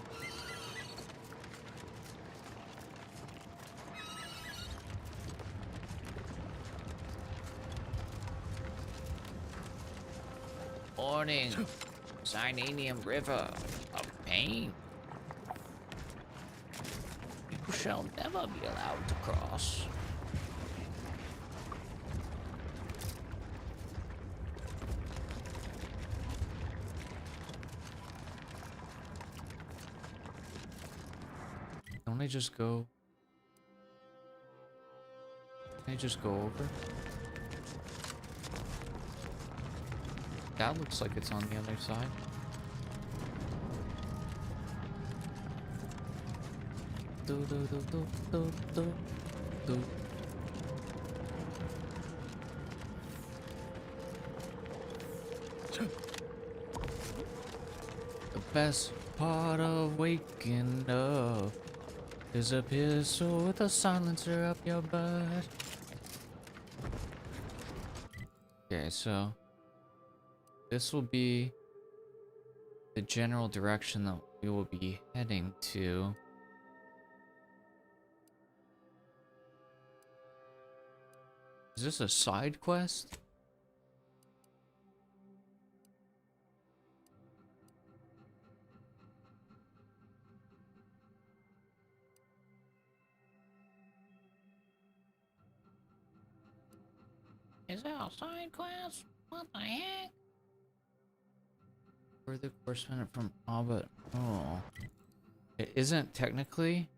Warning! Sinanium River of pain. You shall never be allowed to cross. Don't I just go? Can I just go over? That looks like it's on the other side. Do do do do do do do. The best part of waking up is a pistol with a silencer up your butt. Okay, so this will be the general direction that we will be heading to. Is this a side quest? Is that a side quest? What the heck? Further correspondent from Abbott. Oh. It isn't technically.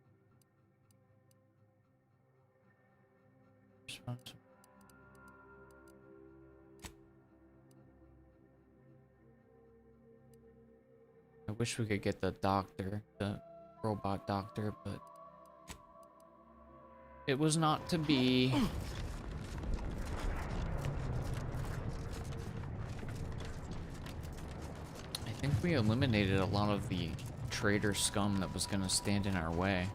I wish we could get the doctor, the robot doctor, but it was not to be. I think we eliminated a lot of the traitor scum that was gonna stand in our way.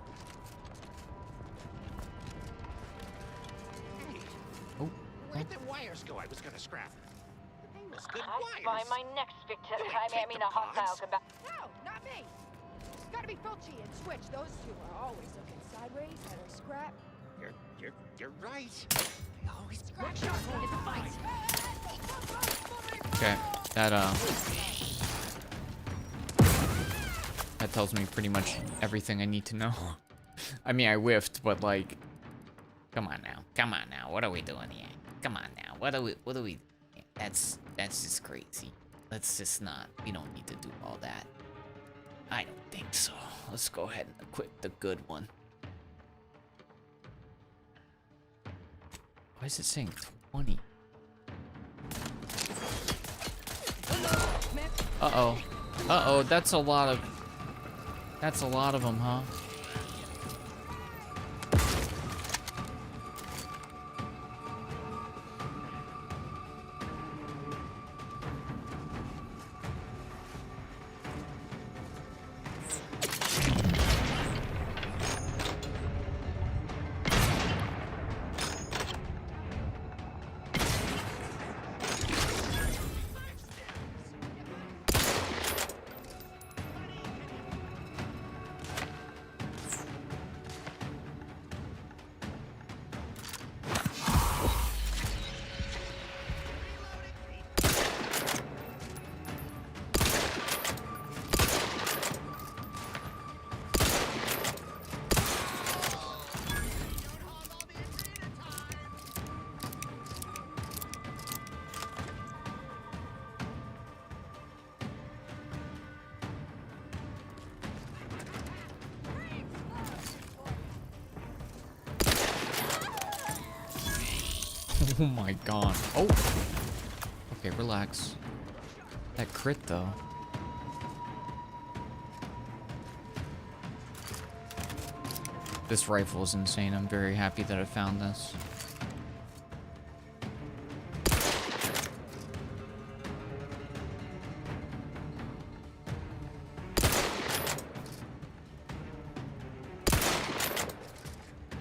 Oh, Where'd the wires go I was gonna scrap? They was good I wires. spy my next victim. Did I mean, a hostile combat. No, not me. It's gotta be Fulci and Switch. Those two are always looking sideways at our scrap. You're right. They always Scrap sharp in the fight. okay. That tells me pretty much everything I need to know. I mean, I whiffed, but like, come on now. What are we doing here? Come on now. What are we? That's just crazy. Let's just not. We don't need to do all that. I don't think so. Let's go ahead and equip the good one. Why is it saying 20? Uh-oh. Uh-oh, that's a lot of them, huh? Oh my god. Oh! Okay, relax. That crit, though. This rifle is insane. I'm very happy that I found this.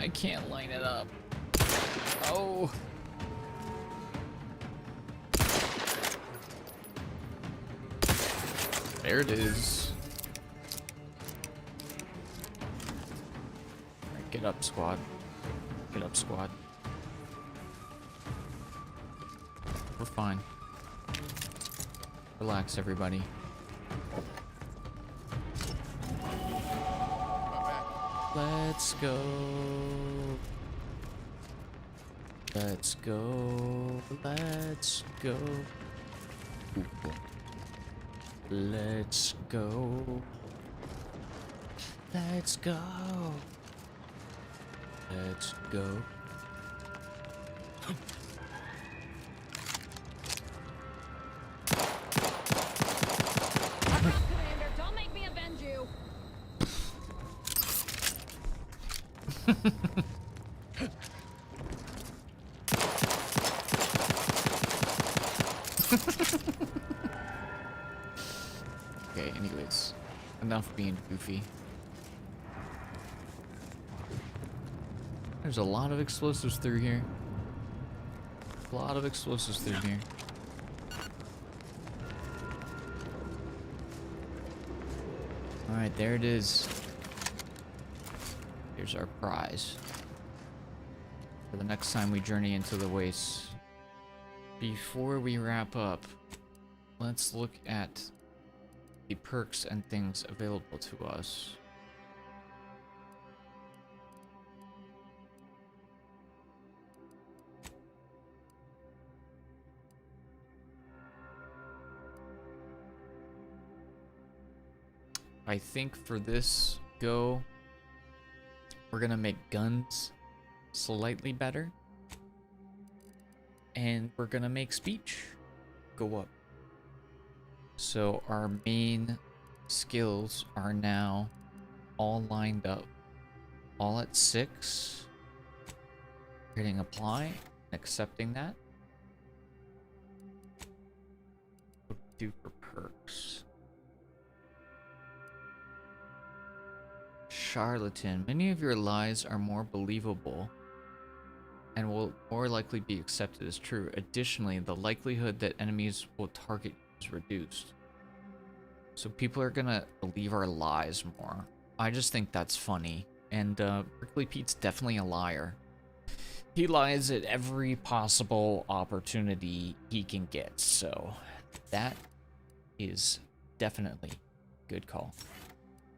I can't line it up. Oh! There it is. Alright, get up, squad. Get up, squad. We're fine. Relax, everybody. Let's go. Let's go. Let's go. Let's go. Let's go. Let's go. Commander, don't make me avenge you. Okay, anyways. Enough being goofy. There's a lot of explosives through here. A lot of explosives through here. Alright, there it is. Here's our prize. For the next time we journey into the wastes. Before we wrap up, let's look at the perks and things available to us. I think for this go, we're gonna make guns slightly better. And we're gonna make speech go up. So our main skills are now all lined up. All at 6. Hitting apply, accepting that. What do we do for perks? Charlatan. Many of your lies are more believable and will more likely be accepted as true. Additionally, the likelihood that enemies will target you is reduced. So people are gonna believe our lies more. I just think that's funny. And Prickly Pete's definitely a liar. He lies at every possible opportunity he can get. So that is definitely a good call.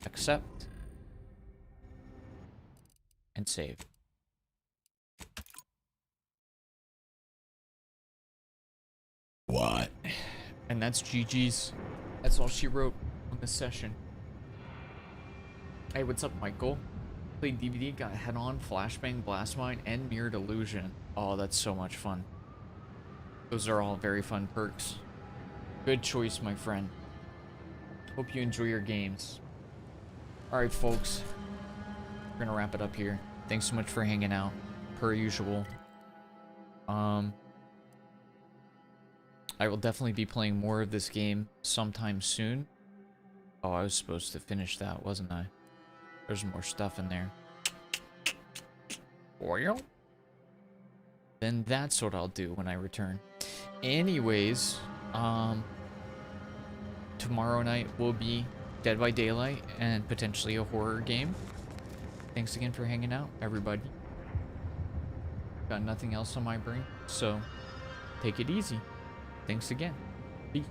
Accept. And save. What? And that's GG's. That's all she wrote on this session. Hey, what's up, Michael? Played DVD, got head-on, flashbang, blast mine, and mirrored illusion. Oh, that's so much fun. Those are all very fun perks. Good choice, my friend. Hope you enjoy your games. Alright, folks. We're gonna wrap it up here. Thanks so much for hanging out, per usual. I will definitely be playing more of this game sometime soon. Oh, I was supposed to finish that, wasn't I? There's more stuff in there. Well, then that's what I'll do when I return. Anyways, tomorrow night will be Dead by Daylight and potentially a horror game. Thanks again for hanging out, everybody. Got nothing else on my brain, so take it easy. Thanks again. Peace.